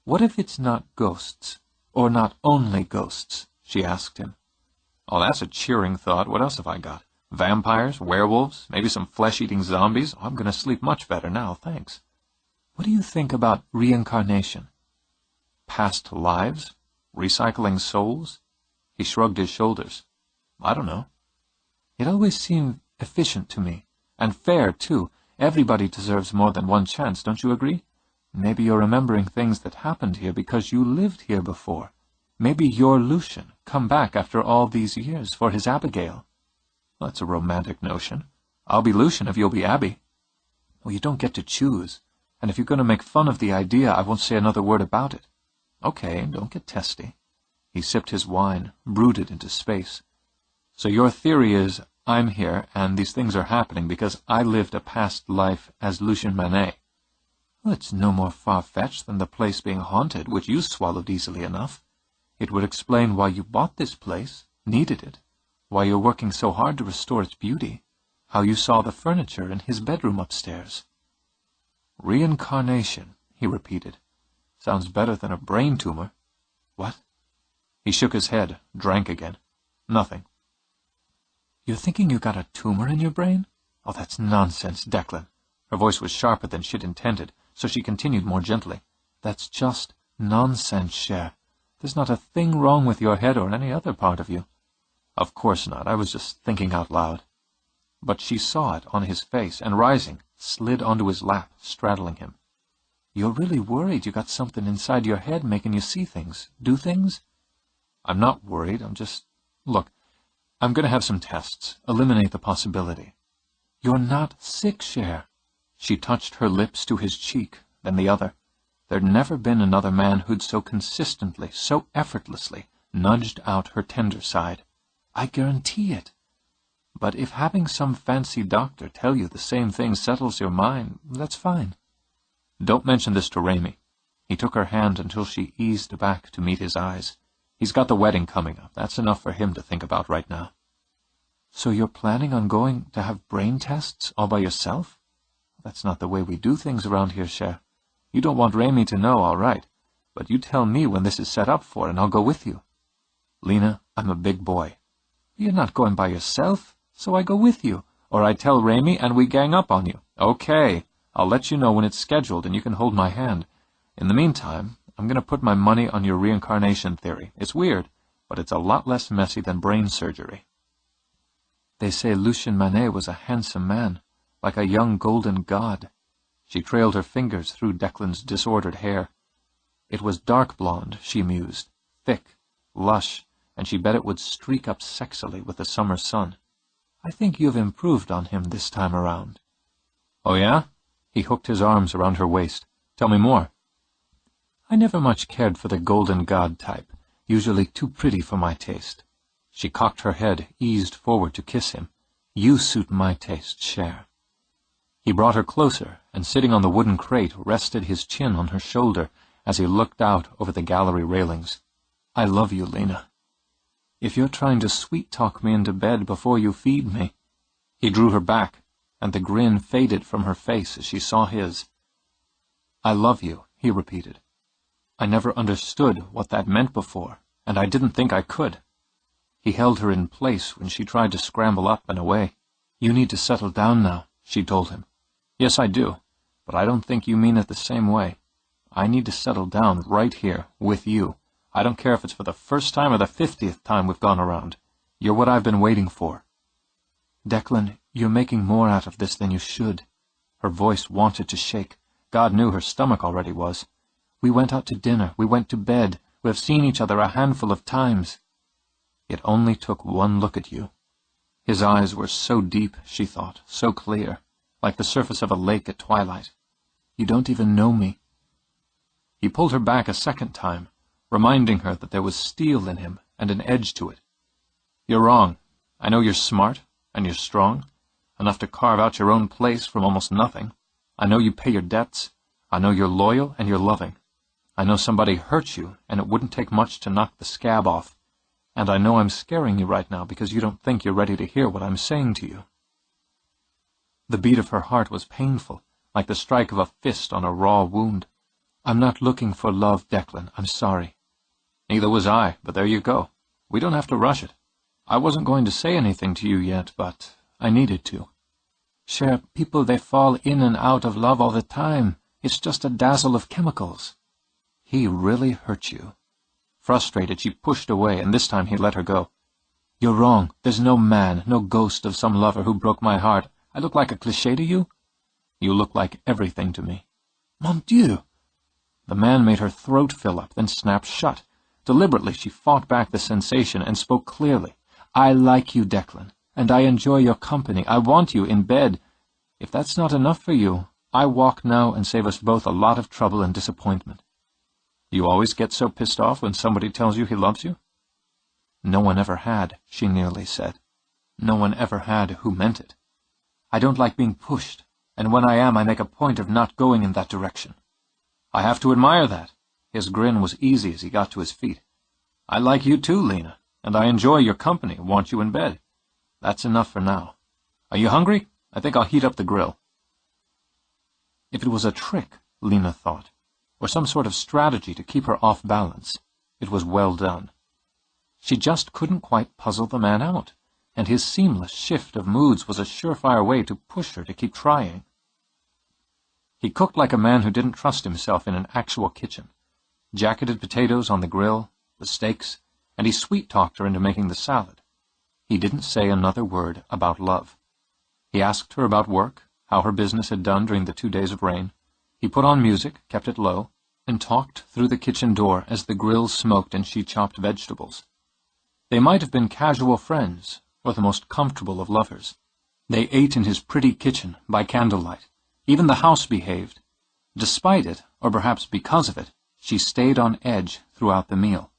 What if it's not ghosts, or not only ghosts? She asked him. Oh, that's a cheering thought. What else have I got? Vampires, werewolves, maybe some flesh-eating zombies. Oh, I'm going to sleep much better now, thanks. What do you think about reincarnation? Past lives? Recycling souls? He shrugged his shoulders. I don't know. It always seemed efficient to me, and fair, too. Everybody deserves more than one chance, don't you agree? Maybe you're remembering things that happened here because you lived here before. Maybe you're Lucien, come back after all these years for his Abigail. Well, that's a romantic notion. I'll be Lucien if you'll be Abby. Well, you don't get to choose, and if you're going to make fun of the idea, I won't say another word about it. Okay, don't get testy. He sipped his wine, brooded into space. So your theory is, I'm here, and these things are happening because I lived a past life as Lucien Manet. Well, it's no more far-fetched than the place being haunted, which you swallowed easily enough. It would explain why you bought this place, needed it, why you're working so hard to restore its beauty, how you saw the furniture in his bedroom upstairs. Reincarnation, he repeated. Sounds better than a brain tumor. What? He shook his head, drank again. Nothing. You're thinking you got a tumor in your brain? Oh, that's nonsense, Declan. Her voice was sharper than she'd intended, so she continued more gently. That's just nonsense, Cher. There's not a thing wrong with your head or any other part of you. Of course not. I was just thinking out loud. But she saw it on his face, and rising, slid onto his lap, straddling him. You're really worried you got something inside your head making you see things, do things? I'm not worried. I'm just... Look, I'm going to have some tests. Eliminate the possibility. You're not sick, Cher. She touched her lips to his cheek, then the other. There'd never been another man who'd so consistently, so effortlessly, nudged out her tender side. I guarantee it. But if having some fancy doctor tell you the same thing settles your mind, that's fine. Don't mention this to Raimi. He took her hand until she eased back to meet his eyes. He's got the wedding coming up. That's enough for him to think about right now. So you're planning on going to have brain tests all by yourself? That's not the way we do things around here, Cher. You don't want Raimi to know, all right. But you tell me when this is set up for, and I'll go with you. Lena, I'm a big boy. You're not going by yourself, so I go with you. Or I tell Raimi and we gang up on you. Okay, I'll let you know when it's scheduled and you can hold my hand. In the meantime, I'm going to put my money on your reincarnation theory. It's weird, but it's a lot less messy than brain surgery. They say Lucien Manet was a handsome man, like a young golden god. She trailed her fingers through Declan's disordered hair. It was dark blonde, she mused, thick, lush, and she bet it would streak up sexily with the summer sun. I think you've improved on him this time around. Oh, yeah? He hooked his arms around her waist. Tell me more. I never much cared for the golden god type, usually too pretty for my taste. She cocked her head, eased forward to kiss him. You suit my taste, Cher. He brought her closer, and sitting on the wooden crate, rested his chin on her shoulder as he looked out over the gallery railings. I love you, Lena. If you're trying to sweet-talk me into bed before you feed me. He drew her back, and the grin faded from her face as she saw his. I love you, he repeated. I never understood what that meant before, and I didn't think I could. He held her in place when she tried to scramble up and away. You need to settle down now, she told him. Yes, I do, but I don't think you mean it the same way. I need to settle down right here, with you. I don't care if it's for the first time or the 50th time we've gone around. You're what I've been waiting for. Declan, you're making more out of this than you should. Her voice wanted to shake. God knew her stomach already was. We went out to dinner. We went to bed. We have seen each other a handful of times. It only took one look at you. His eyes were so deep, she thought, so clear, like the surface of a lake at twilight. You don't even know me. He pulled her back a second time, reminding her that there was steel in him and an edge to it. You're wrong. I know you're smart, and you're strong, enough to carve out your own place from almost nothing. I know you pay your debts. I know you're loyal and you're loving. I know somebody hurt you, and it wouldn't take much to knock the scab off. And I know I'm scaring you right now because you don't think you're ready to hear what I'm saying to you. The beat of her heart was painful, like the strike of a fist on a raw wound. I'm not looking for love, Declan. I'm sorry. Neither was I, but there you go. We don't have to rush it. I wasn't going to say anything to you yet, but I needed to. Cher, people, they fall in and out of love all the time. It's just a dazzle of chemicals. He really hurt you. Frustrated, she pushed away, and this time he let her go. You're wrong. There's no man, no ghost of some lover who broke my heart. I look like a cliché to you? You look like everything to me. Mon Dieu! The man made her throat fill up, then snapped shut. Deliberately, she fought back the sensation and spoke clearly. I like you, Declan, and I enjoy your company. I want you in bed. If that's not enough for you, I walk now and save us both a lot of trouble and disappointment. You always get so pissed off when somebody tells you he loves you? No one ever had, she nearly said. No one ever had who meant it. I don't like being pushed, and when I am, I make a point of not going in that direction. I have to admire that. His grin was easy as he got to his feet. I like you too, Lena, and I enjoy your company, want you in bed. That's enough for now. Are you hungry? I think I'll heat up the grill. If it was a trick, Lena thought, or some sort of strategy to keep her off balance, it was well done. She just couldn't quite puzzle the man out, and his seamless shift of moods was a surefire way to push her to keep trying. He cooked like a man who didn't trust himself in an actual kitchen. Jacketed potatoes on the grill, the steaks, and he sweet-talked her into making the salad. He didn't say another word about love. He asked her about work, how her business had done during the 2 days of rain. He put on music, kept it low, and talked through the kitchen door as the grill smoked and she chopped vegetables. They might have been casual friends, or the most comfortable of lovers. They ate in his pretty kitchen by candlelight. Even the house behaved. Despite it, or perhaps because of it, she stayed on edge throughout the meal.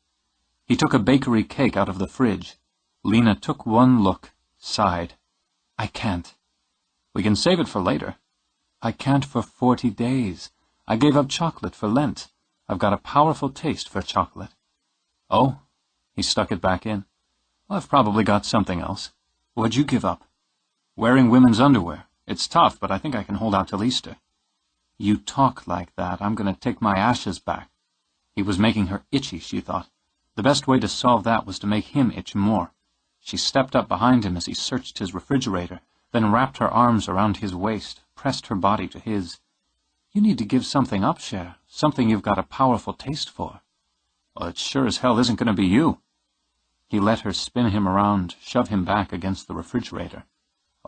He took a bakery cake out of the fridge. Lena took one look, sighed. I can't. We can save it for later. I can't for 40 days. I gave up chocolate for Lent. I've got a powerful taste for chocolate. Oh? He stuck it back in. Well, I've probably got something else. What'd you give up? Wearing women's underwear. It's tough, but I think I can hold out till Easter. You talk like that. I'm going to take my ashes back. He was making her itchy, she thought. The best way to solve that was to make him itch more. She stepped up behind him as he searched his refrigerator, then wrapped her arms around his waist, pressed her body to his. You need to give something up, Cher, something you've got a powerful taste for. Well, it sure as hell isn't going to be you. He let her spin him around, shove him back against the refrigerator.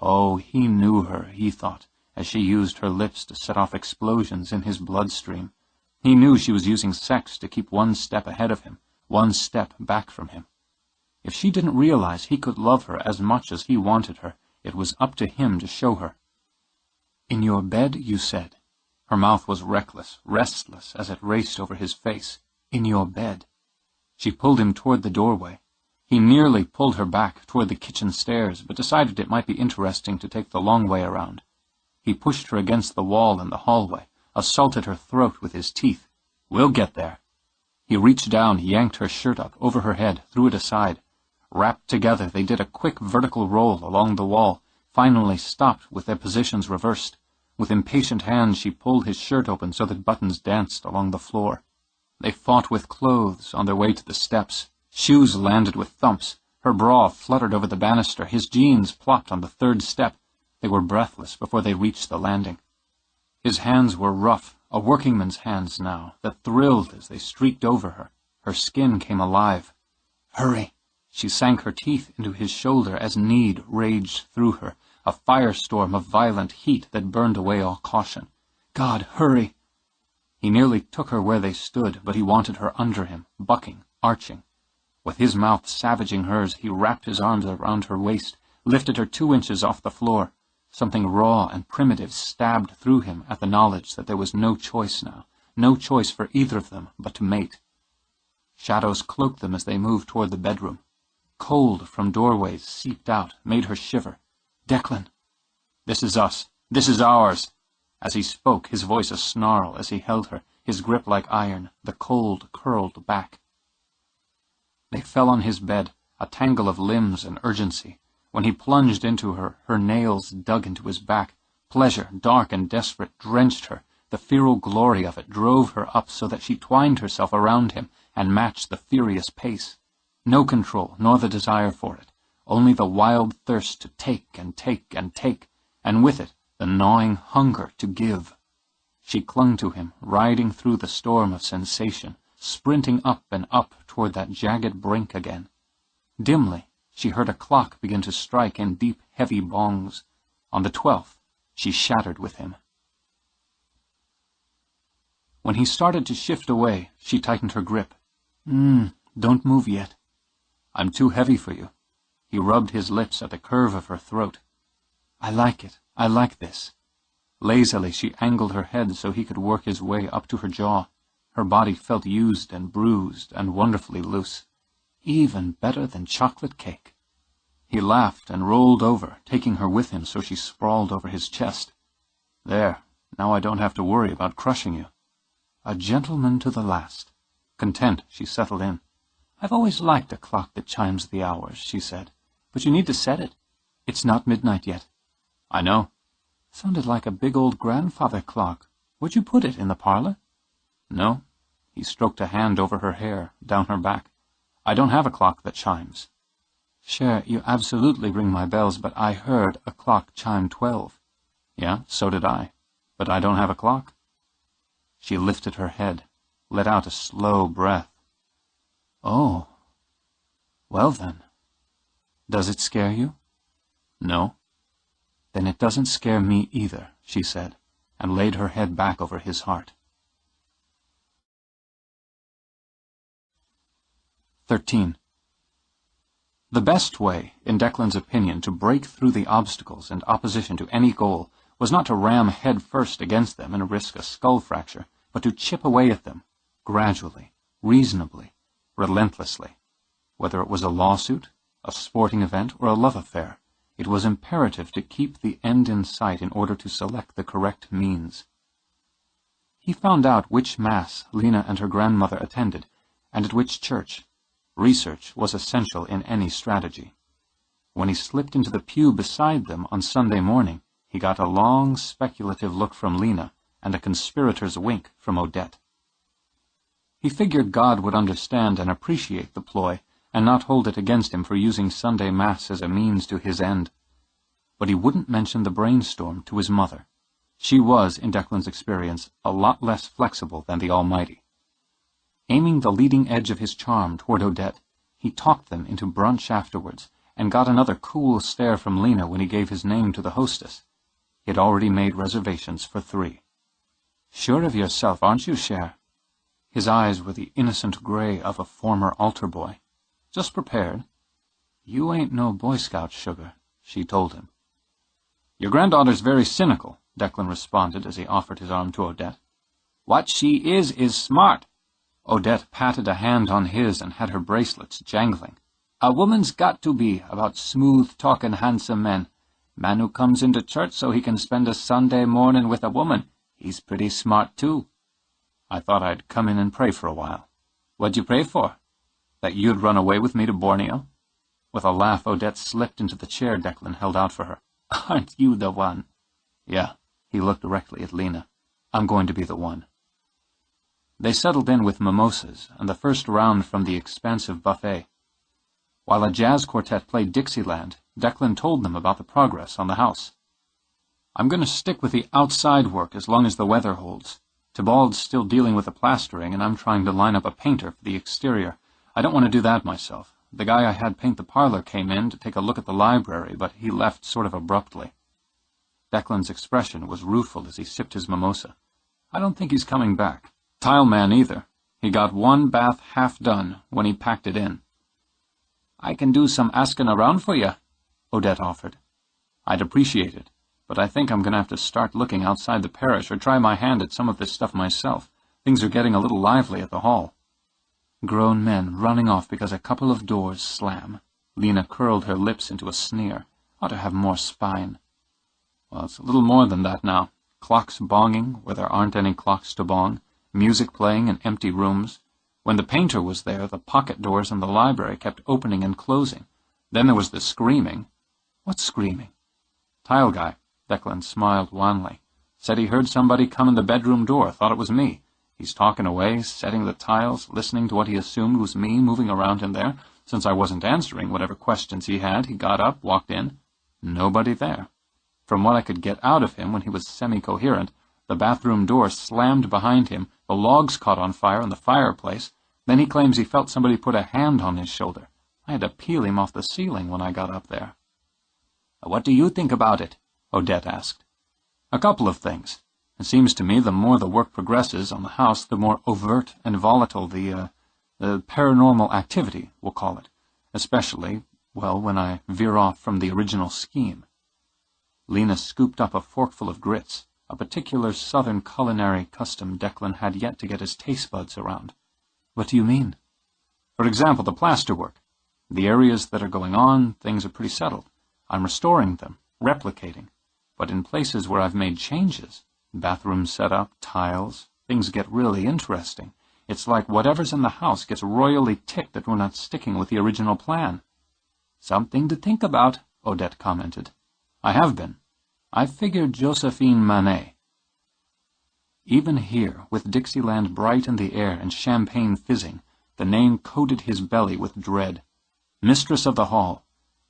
Oh, he knew her, he thought, as she used her lips to set off explosions in his bloodstream. He knew she was using sex to keep one step ahead of him, one step back from him. If she didn't realize he could love her as much as he wanted her, it was up to him to show her. "In your bed, you said." Her mouth was reckless, restless as it raced over his face. "In your bed." She pulled him toward the doorway. He nearly pulled her back toward the kitchen stairs, but decided it might be interesting to take the long way around. He pushed her against the wall in the hallway, assaulted her throat with his teeth. "We'll get there." He reached down, yanked her shirt up over her head, threw it aside. Wrapped together, they did a quick vertical roll along the wall, finally stopped with their positions reversed. With impatient hands, she pulled his shirt open so that buttons danced along the floor. They fought with clothes on their way to the steps. Shoes landed with thumps. Her bra fluttered over the banister. His jeans plopped on the third step. They were breathless before they reached the landing. His hands were rough, a workingman's hands now, that thrilled as they streaked over her. Her skin came alive. "Hurry!" She sank her teeth into his shoulder as need raged through her, a firestorm of violent heat that burned away all caution. "God, hurry!" He nearly took her where they stood, but he wanted her under him, bucking, arching. With his mouth savaging hers, he wrapped his arms around her waist, lifted her 2 inches off the floor. Something raw and primitive stabbed through him at the knowledge that there was no choice now, no choice for either of them but to mate. Shadows cloaked them as they moved toward the bedroom. Cold from doorways seeped out, made her shiver. "Declan." "This is us. This is ours." As he spoke, his voice a snarl as he held her, his grip like iron, the cold curled back. They fell on his bed, a tangle of limbs and urgency. When he plunged into her, her nails dug into his back. Pleasure, dark and desperate, drenched her. The feral glory of it drove her up so that she twined herself around him and matched the furious pace. No control, nor the desire for it, only the wild thirst to take and take and take, and with it the gnawing hunger to give. She clung to him, riding through the storm of sensation, sprinting up and up toward that jagged brink again. Dimly, she heard a clock begin to strike in deep, heavy bongs. On the 12th, she shattered with him. When he started to shift away, she tightened her grip. Don't move yet." "I'm too heavy for you." He rubbed his lips at the curve of her throat. "I like it. I like this." Lazily, she angled her head so he could work his way up to her jaw. Her body felt used and bruised and wonderfully loose. Even better than chocolate cake. He laughed and rolled over, taking her with him so she sprawled over his chest. "There, now I don't have to worry about crushing you." A gentleman to the last. Content, she settled in. "I've always liked a clock that chimes the hours," she said. "But you need to set it. It's not midnight yet." "I know." "Sounded like a big old grandfather clock. Where'd you put it, in the parlor?" "No." He stroked a hand over her hair, down her back. "I don't have a clock that chimes." "Cher, you absolutely ring my bells, but I heard a clock chime 12. "Yeah, so did I. But I don't have a clock." She lifted her head, let out a slow breath. "Oh. Well then. Does it scare you?" "No." "Then it doesn't scare me either," she said, and laid her head back over his heart. 13. The best way, in Declan's opinion, to break through the obstacles and opposition to any goal was not to ram head first against them and risk a skull fracture, but to chip away at them, gradually, reasonably, relentlessly. Whether it was a lawsuit, a sporting event, or a love affair, it was imperative to keep the end in sight in order to select the correct means. He found out which Mass Lena and her grandmother attended, and at which church. Research was essential in any strategy. When he slipped into the pew beside them on Sunday morning, he got a long, speculative look from Lena and a conspirator's wink from Odette. He figured God would understand and appreciate the ploy and not hold it against him for using Sunday Mass as a means to his end. But he wouldn't mention the brainstorm to his mother. She was, in Declan's experience, a lot less flexible than the Almighty. Aiming the leading edge of his charm toward Odette, he talked them into brunch afterwards, and got another cool stare from Lena when he gave his name to the hostess. He had already made reservations for 3. "Sure of yourself, aren't you, Cher?" His eyes were the innocent gray of a former altar boy. "Just prepared." "You ain't no Boy Scout, sugar," she told him. "Your granddaughter's very cynical," Declan responded as he offered his arm to Odette. "What she is smart." Odette patted a hand on his and had her bracelets jangling. "A woman's got to be about smooth-talking, handsome men. Man who comes into church so he can spend a Sunday morning with a woman, he's pretty smart, too." "I thought I'd come in and pray for a while." "What'd you pray for?" "That you'd run away with me to Borneo." With a laugh, Odette slipped into the chair Declan held out for her. "Aren't you the one?" "Yeah." He looked directly at Lena. "I'm going to be the one." They settled in with mimosas and the first round from the expansive buffet. While a jazz quartet played Dixieland, Declan told them about the progress on the house. "I'm going to stick with the outside work as long as the weather holds. Tybald's still dealing with the plastering, and I'm trying to line up a painter for the exterior. I don't want to do that myself. The guy I had paint the parlor came in to take a look at the library, but he left sort of abruptly." Declan's expression was rueful as he sipped his mimosa. "I don't think he's coming back. Tile man either. He got one bath half done when he packed it in." "I can do some asking around for you," Odette offered. "I'd appreciate it, but I think I'm going to have to start looking outside the parish or try my hand at some of this stuff myself. Things are getting a little lively at the hall." "Grown men running off because a couple of doors slam." Lena curled her lips into a sneer. "Ought to have more spine." "Well, it's a little more than that now. Clocks bonging where there aren't any clocks to bong, music playing in empty rooms. When the painter was there, the pocket doors in the library kept opening and closing. Then there was the screaming." "What screaming?" "Tile guy," Declan smiled wanly. "Said he heard somebody come in the bedroom door, thought it was me. He's talking away, setting the tiles, listening to what he assumed was me moving around in there. Since I wasn't answering whatever questions he had, he got up, walked in. Nobody there. From what I could get out of him when he was semi-coherent, the bathroom door slammed behind him, the logs caught on fire in the fireplace. Then he claims he felt somebody put a hand on his shoulder. I had to peel him off the ceiling when I got up there." "What do you think about it?" Odette asked. "A couple of things. It seems to me the more the work progresses on the house, the more overt and volatile the paranormal activity, we'll call it. Especially, well, when I veer off from the original scheme." Lena scooped up a forkful of grits, a particular southern culinary custom Declan had yet to get his taste buds around. "What do you mean?" "For example, the plasterwork. The areas that are going on, things are pretty settled. I'm restoring them, replicating. But in places where I've made changes, bathroom setup, tiles, things get really interesting. It's like whatever's in the house gets royally ticked that we're not sticking with the original plan." "Something to think about," Odette commented. "I have been. I figured Josephine Manet." Even here, with Dixieland bright in the air and champagne fizzing, the name coated his belly with dread. Mistress of the Hall.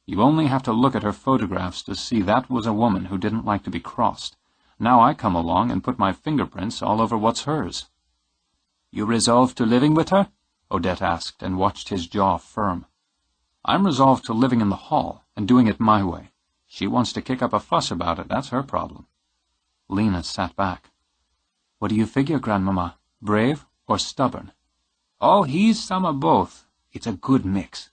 You only have to look at her photographs to see that was a woman who didn't like to be crossed. Now I come along and put my fingerprints all over what's hers." "You resolved to living with her?" Odette asked, and watched his jaw firm. "I'm resolved to living in the hall and doing it my way. She wants to kick up a fuss about it, that's her problem." Lena sat back. "What do you figure, Grandmama? Brave or stubborn?" "Oh, he's some of both. It's a good mix."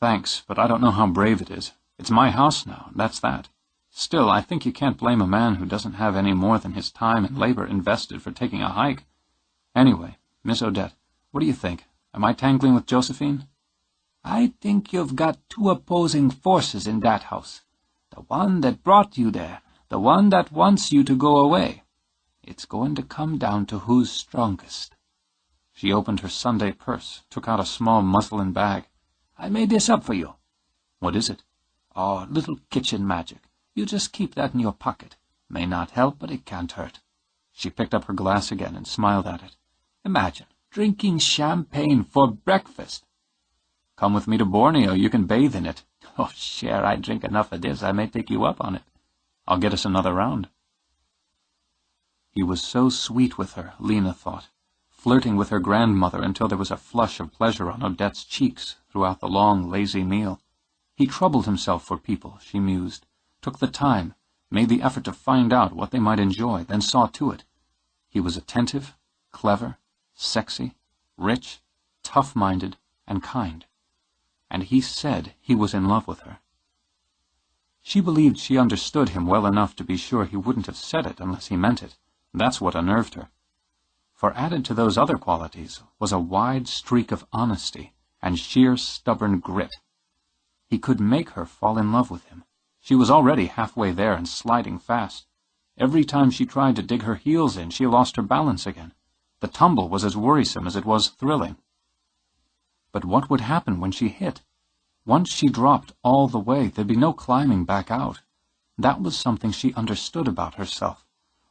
"Thanks, but I don't know how brave it is. It's my house now, that's that. Still, I think you can't blame a man who doesn't have any more than his time and labor invested for taking a hike. Anyway, Miss Odette, what do you think? Am I tangling with Josephine?" "I think you've got two opposing forces in that house. The one that brought you there, the one that wants you to go away. It's going to come down to who's strongest." She opened her Sunday purse, took out a small muslin bag. "I made this up for you." "What is it?" "Oh, little kitchen magic. You just keep that in your pocket. May not help, but it can't hurt." She picked up her glass again and smiled at it. "Imagine drinking champagne for breakfast." "Come with me to Borneo. You can bathe in it." "Oh, sure, I drink enough of this. I may take you up on it." "I'll get us another round." He was so sweet with her, Lena thought, flirting with her grandmother until there was a flush of pleasure on Odette's cheeks throughout the long, lazy meal. He troubled himself for people, she mused, took the time, made the effort to find out what they might enjoy, then saw to it. He was attentive, clever, sexy, rich, tough-minded, and kind. And he said he was in love with her. She believed she understood him well enough to be sure he wouldn't have said it unless he meant it. That's what unnerved her. For added to those other qualities was a wide streak of honesty and sheer stubborn grit. He could make her fall in love with him. She was already halfway there and sliding fast. Every time she tried to dig her heels in, she lost her balance again. The tumble was as worrisome as it was thrilling. But what would happen when she hit? Once she dropped all the way, there'd be no climbing back out. That was something she understood about herself.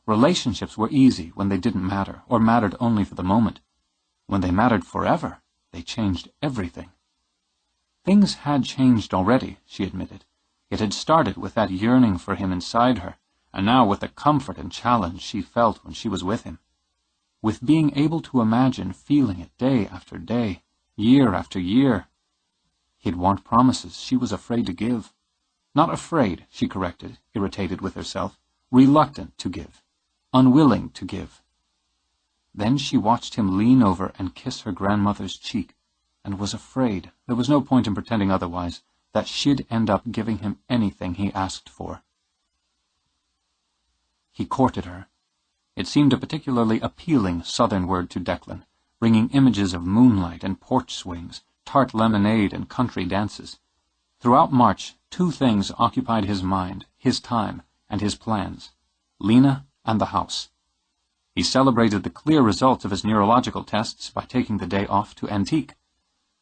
Relationships were easy when they didn't matter, or mattered only for the moment. When they mattered forever, they changed everything. Things had changed already, she admitted. It had started with that yearning for him inside her, and now with the comfort and challenge she felt when she was with him. With being able to imagine feeling it day after day, year after year. He'd want promises she was afraid to give. Not afraid, she corrected, irritated with herself. Reluctant to give. Unwilling to give. Then she watched him lean over and kiss her grandmother's cheek, and was afraid, there was no point in pretending otherwise, that she'd end up giving him anything he asked for. He courted her. It seemed a particularly appealing southern word to Declan, bringing images of moonlight and porch swings, tart lemonade and country dances. Throughout March, two things occupied his mind, his time, and his plans: Lena and the house. He celebrated the clear results of his neurological tests by taking the day off to Antique.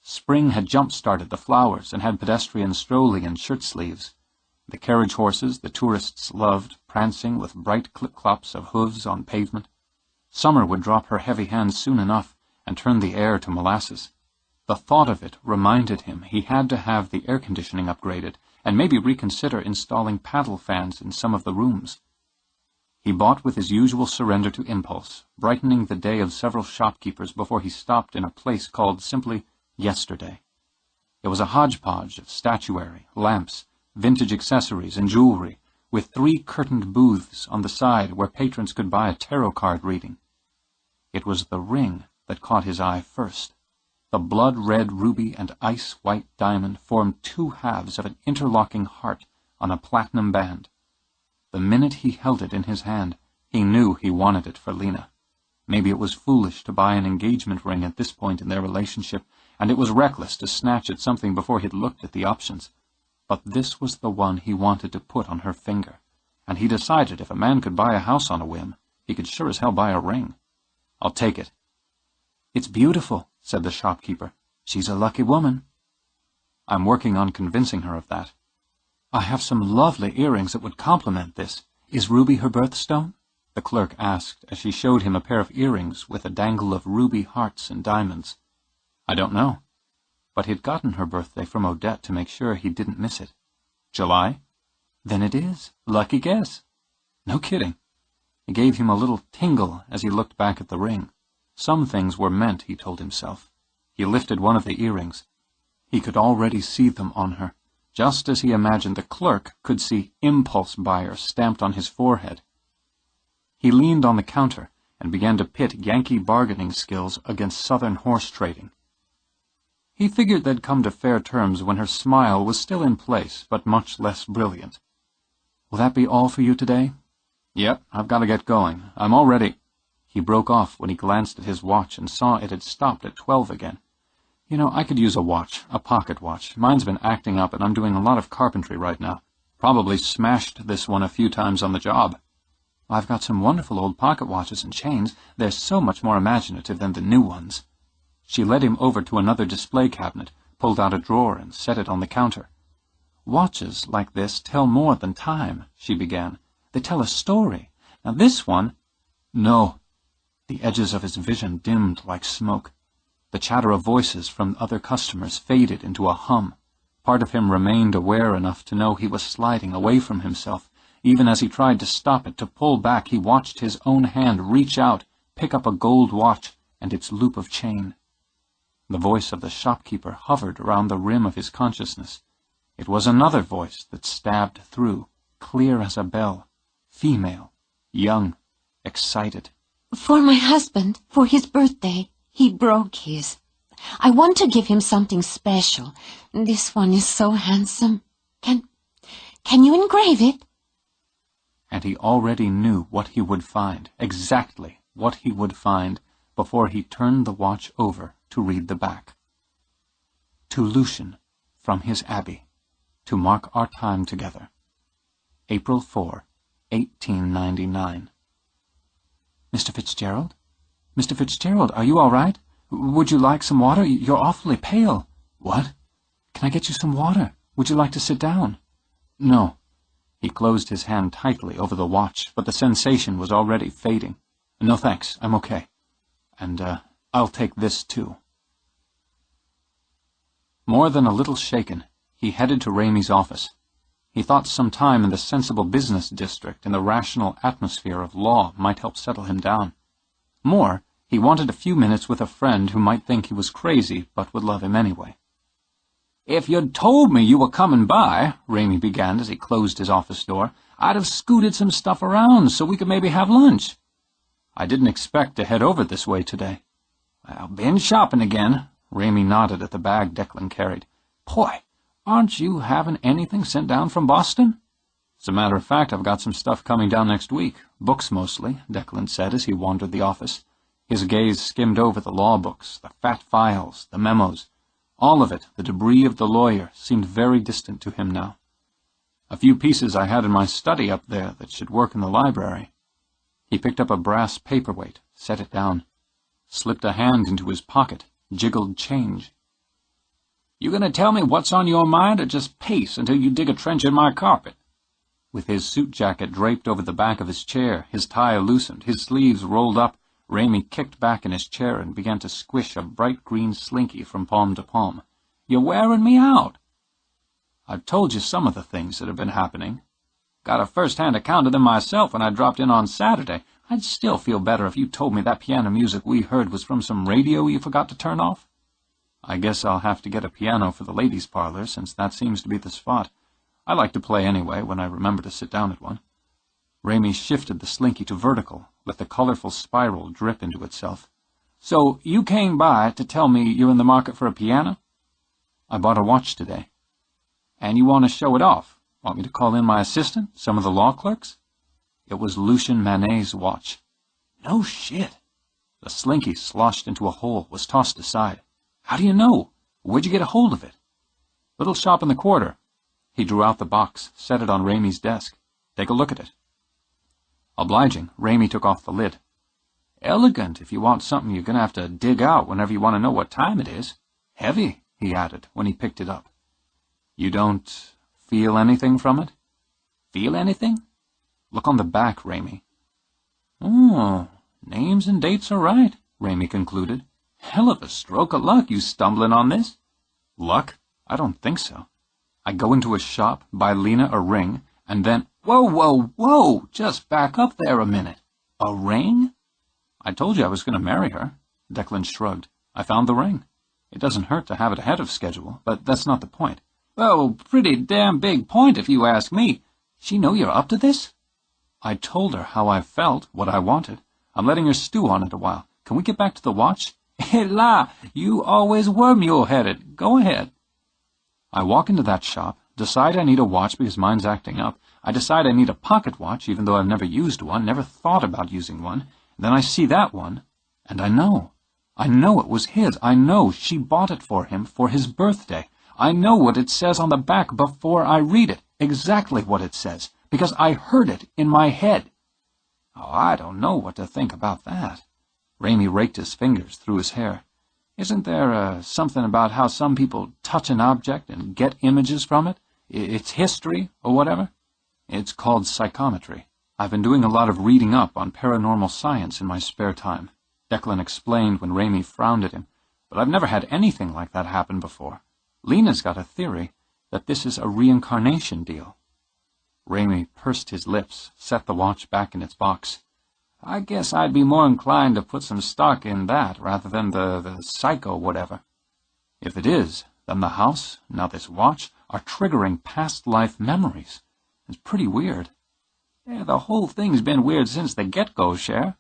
Spring had jump-started the flowers and had pedestrians strolling in shirt-sleeves. The carriage horses the tourists loved, prancing with bright clip-clops of hooves on pavement. Summer would drop her heavy hands soon enough and turn the air to molasses. The thought of it reminded him he had to have the air conditioning upgraded and maybe reconsider installing paddle fans in some of the rooms. He bought with his usual surrender to impulse, brightening the day of several shopkeepers before he stopped in a place called simply Yesterday. It was a hodgepodge of statuary, lamps, vintage accessories, and jewelry, with 3 curtained booths on the side where patrons could buy a tarot card reading. It was the ring that caught his eye first. The blood-red ruby and ice-white diamond formed 2 halves of an interlocking heart on a platinum band. The minute he held it in his hand, he knew he wanted it for Lena. Maybe it was foolish to buy an engagement ring at this point in their relationship, and it was reckless to snatch at something before he'd looked at the options. But this was the one he wanted to put on her finger, and he decided if a man could buy a house on a whim, he could sure as hell buy a ring. "I'll take it." "It's beautiful," said the shopkeeper. "She's a lucky woman." "I'm working on convincing her of that." "I have some lovely earrings that would complement this. Is ruby her birthstone?" the clerk asked as she showed him a pair of earrings with a dangle of ruby hearts and diamonds. "I don't know." But he'd gotten her birthday from Odette to make sure he didn't miss it. "July?" "Then it is. Lucky guess." "No kidding." It gave him a little tingle as he looked back at the ring. Some things were meant, he told himself. He lifted one of the earrings. He could already see them on her, just as he imagined the clerk could see impulse buyer stamped on his forehead. He leaned on the counter and began to pit Yankee bargaining skills against Southern horse trading. He figured they'd come to fair terms when her smile was still in place, but much less brilliant. "Will that be all for you today?" "Yep, I've got to get going. I'm all ready." He broke off when he glanced at his watch and saw it had stopped at 12 again. "You know, I could use a watch, a pocket watch. Mine's been acting up and I'm doing a lot of carpentry right now. Probably smashed this one a few times on the job." "I've got some wonderful old pocket watches and chains. They're so much more imaginative than the new ones." She led him over to another display cabinet, pulled out a drawer and set it on the counter. "Watches like this tell more than time," she began. "They tell a story. Now this one—" "No." The edges of his vision dimmed like smoke. The chatter of voices from other customers faded into a hum. Part of him remained aware enough to know he was sliding away from himself. Even as he tried to stop it, to pull back, he watched his own hand reach out, pick up a gold watch and its loop of chain. The voice of the shopkeeper hovered around the rim of his consciousness. It was another voice that stabbed through, clear as a bell, female, young, excited. "For my husband, for his birthday." He broke his. I want to give him something special. This one is so handsome. Can you engrave it? And he already knew what he would find, exactly what he would find, before he turned the watch over to read the back. To Lucian, from his abbey, to mark our time together. April 4, 1899. Mr. Fitzgerald? Mr. Fitzgerald, are you all right? Would you like some water? You're awfully pale. What? Can I get you some water? Would you like to sit down? No. He closed his hand tightly over the watch, but the sensation was already fading. No, thanks. I'm okay. And, I'll take this, too. More than a little shaken, he headed to Ramey's office. He thought some time in the sensible business district and the rational atmosphere of law might help settle him down. More, he wanted a few minutes with a friend who might think he was crazy but would love him anyway. "If you'd told me you were coming by," Ramey began as he closed his office door, "I'd have scooted some stuff around so we could maybe have lunch." "I didn't expect to head over this way today." "Well, been shopping again." Ramey nodded at the bag Declan carried. "Boy, aren't you having anything sent down from Boston?" "As a matter of fact, I've got some stuff coming down next week. Books mostly," Declan said as he wandered the office. His gaze skimmed over the law books, the fat files, the memos. All of it, the debris of the lawyer, seemed very distant to him now. "A few pieces I had in my study up there that should work in the library." He picked up a brass paperweight, set it down, slipped a hand into his pocket, jiggled change. "You gonna tell me what's on your mind, or just pace until you dig a trench in my carpet?" With his suit jacket draped over the back of his chair, his tie loosened, his sleeves rolled up, Ramey kicked back in his chair and began to squish a bright green slinky from palm to palm. "You're wearing me out." "I've told you some of the things that have been happening. Got a first-hand account of them myself when I dropped in on Saturday. I'd still feel better if you told me that piano music we heard was from some radio you forgot to turn off." "I guess I'll have to get a piano for the ladies' parlor, since that seems to be the spot. I like to play anyway, when I remember to sit down at one." Ramey shifted the slinky to vertical, let the colorful spiral drip into itself. "So you came by to tell me you're in the market for a piano?" "I bought a watch today." "And you want to show it off? Want me to call in my assistant, some of the law clerks?" It was Lucian Manet's watch. "No shit." The slinky sloshed into a hole, was tossed aside. "How do you know? Where'd you get a hold of it?" "Little shop in the quarter." He drew out the box, set it on Ramey's desk. "Take a look at it." Obliging, Ramey took off the lid. "Elegant if you want something you're going to have to dig out whenever you want to know what time it is. Heavy," he added when he picked it up. "You don't feel anything from it?" "Feel anything?" "Look on the back, Ramey." "Oh, names and dates are right," Ramey concluded. "Hell of a stroke of luck you stumbling on this." "Luck? I don't think so. I go into a shop, buy Lena a ring, and then—" "Whoa, whoa, whoa! Just back up there a minute. A ring?" "I told you I was going to marry her." Declan shrugged. "I found the ring. It doesn't hurt to have it ahead of schedule, but that's not the point." "Well, pretty damn big point if you ask me. She know you're up to this?" "I told her how I felt, what I wanted. I'm letting her stew on it a while. Can we get back to the watch?" "Hey, la! You always were mule-headed. Go ahead." "I walk into that shop, decide I need a watch because mine's acting up. I decide I need a pocket watch, even though I've never used one, never thought about using one. Then I see that one, and I know. I know it was his. I know she bought it for him for his birthday. I know what it says on the back before I read it, exactly what it says, because I heard it in my head." "Oh, I don't know what to think about that." Ramey raked his fingers through his hair. "Isn't there something about how some people touch an object and get images from it? It's history, or whatever?" "It's called psychometry. I've been doing a lot of reading up on paranormal science in my spare time," Declan explained when Ramey frowned at him. "But I've never had anything like that happen before. Lena's got a theory that this is a reincarnation deal." Ramey pursed his lips, set the watch back in its box. "I guess I'd be more inclined to put some stock in that rather than the psycho whatever." "If it is, then the house, now this watch, are triggering past life memories. It's pretty weird." "Yeah, the whole thing's been weird since the get-go, Cher."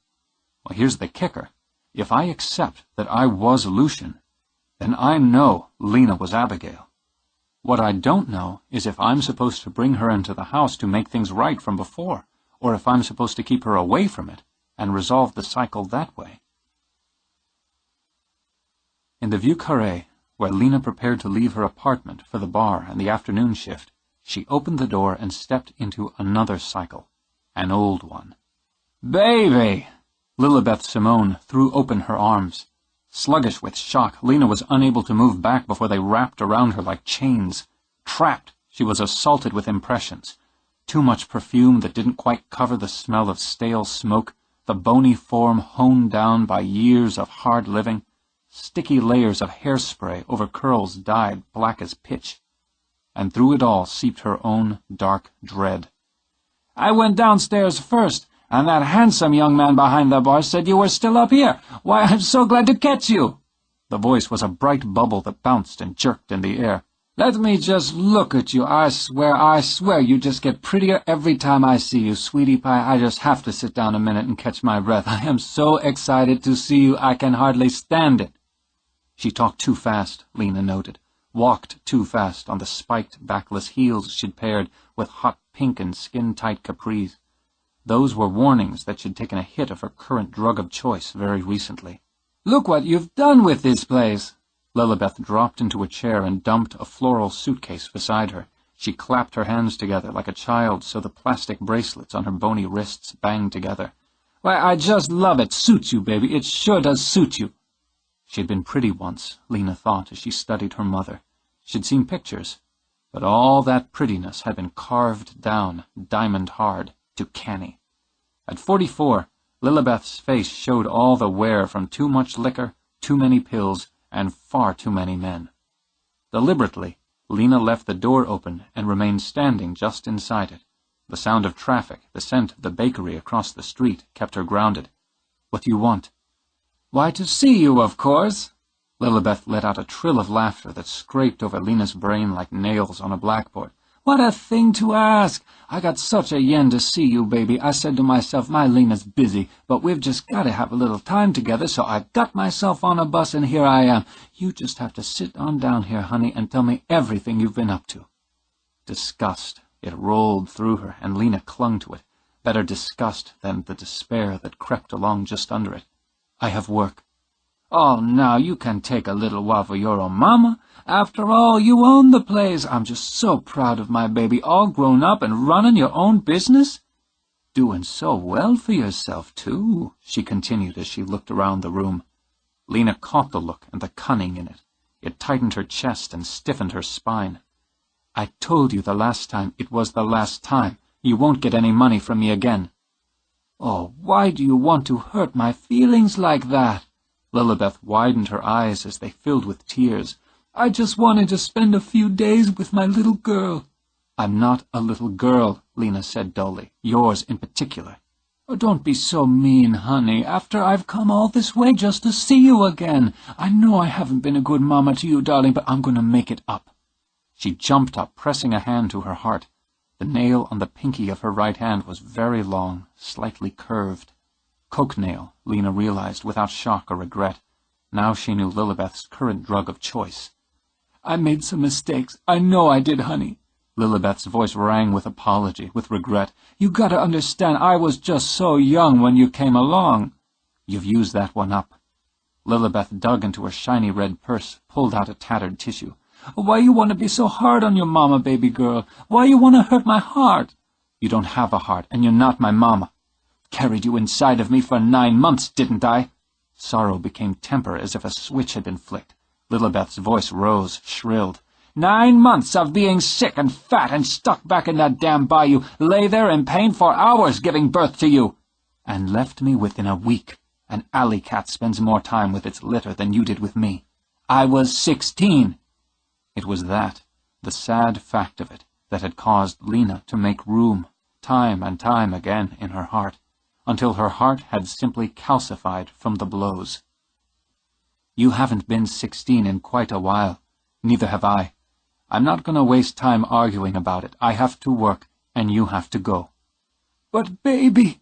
"Well, here's the kicker. If I accept that I was Lucian, then I know Lena was Abigail. What I don't know is if I'm supposed to bring her into the house to make things right from before, or if I'm supposed to keep her away from it and resolve the cycle that way. In the Vieux Carré, where Lena prepared to leave her apartment for the bar and the afternoon shift, she opened the door and stepped into another cycle, an old one. "Baby!" Lilibeth Simone threw open her arms. Sluggish with shock, Lena was unable to move back before they wrapped around her like chains. Trapped, she was assaulted with impressions. Too much perfume that didn't quite cover the smell of stale smoke, the bony form honed down by years of hard living, sticky layers of hairspray over curls dyed black as pitch. And through it all seeped her own dark dread. "I went downstairs first, and that handsome young man behind the bar said you were still up here. Why, I'm so glad to catch you." The voice was a bright bubble that bounced and jerked in the air. "Let me just look at you. I swear, you just get prettier every time I see you, sweetie pie. I just have to sit down a minute and catch my breath. I am so excited to see you, I can hardly stand it." She talked too fast, Lena noted, walked too fast on the spiked, backless heels she'd paired with hot pink and skin-tight capris. Those were warnings that she'd taken a hit of her current drug of choice very recently. "Look what you've done with this place." Lilibeth dropped into a chair and dumped a floral suitcase beside her. She clapped her hands together like a child so the plastic bracelets on her bony wrists banged together. "Why, I just love it. Suits you, baby. It sure does suit you." She'd been pretty once, Lena thought as she studied her mother. She'd seen pictures, but all that prettiness had been carved down, diamond-hard, to canny. At 44, Lilibeth's face showed all the wear from too much liquor, too many pills, and far too many men. Deliberately, Lena left the door open and remained standing just inside it. The sound of traffic, the scent of the bakery across the street, kept her grounded. "What do you want?" "Why, to see you, of course." Lilibeth let out a trill of laughter that scraped over Lena's brain like nails on a blackboard. "What a thing to ask! I got such a yen to see you, baby. I said to myself, my Lena's busy, but we've just got to have a little time together, so I got myself on a bus, and here I am. You just have to sit on down here, honey, and tell me everything you've been up to." Disgust. It rolled through her, and Lena clung to it. Better disgust than the despair that crept along just under it. "I have work." "Oh, now you can take a little while for your own mama. After all, you own the place. I'm just so proud of my baby, all grown up and running your own business. Doing so well for yourself, too," she continued as she looked around the room. Lena caught the look and the cunning in it. It tightened her chest and stiffened her spine. "I told you the last time it was the last time. You won't get any money from me again." "Oh, why do you want to hurt my feelings like that?" Lilibeth widened her eyes as they filled with tears. "I just wanted to spend a few days with my little girl." "I'm not a little girl," Lena said dully. "Yours in particular." "Oh, don't be so mean, honey, after I've come all this way just to see you again. I know I haven't been a good mama to you, darling, but I'm going to make it up." She jumped up, pressing a hand to her heart. The nail on the pinky of her right hand was very long, slightly curved. Coke nail, Lena realized without shock or regret. Now she knew Lilibeth's current drug of choice. "I made some mistakes. I know I did, honey." Lilibeth's voice rang with apology, with regret. "You gotta understand, I was just so young when you came along." "You've used that one up." Lilibeth dug into her shiny red purse, pulled out a tattered tissue. "Why you want to be so hard on your mama, baby girl? Why you want to hurt my heart?" "You don't have a heart, and you're not my mama." "Carried you inside of me for 9 months, didn't I?" Sorrow became temper as if a switch had been flicked. Lilibeth's voice rose, shrilled. 9 months of being sick and fat and stuck back in that damn bayou, lay there in pain for hours giving birth to you. And left me within a week. An alley cat spends more time with its litter than you did with me. I was 16. It was that, the sad fact of it, that had caused Lena to make room, time and time again, in her heart, until her heart had simply calcified from the blows. "You haven't been 16 in quite a while. Neither have I. I'm not going to waste time arguing about it. I have to work, and you have to go." "But, baby—"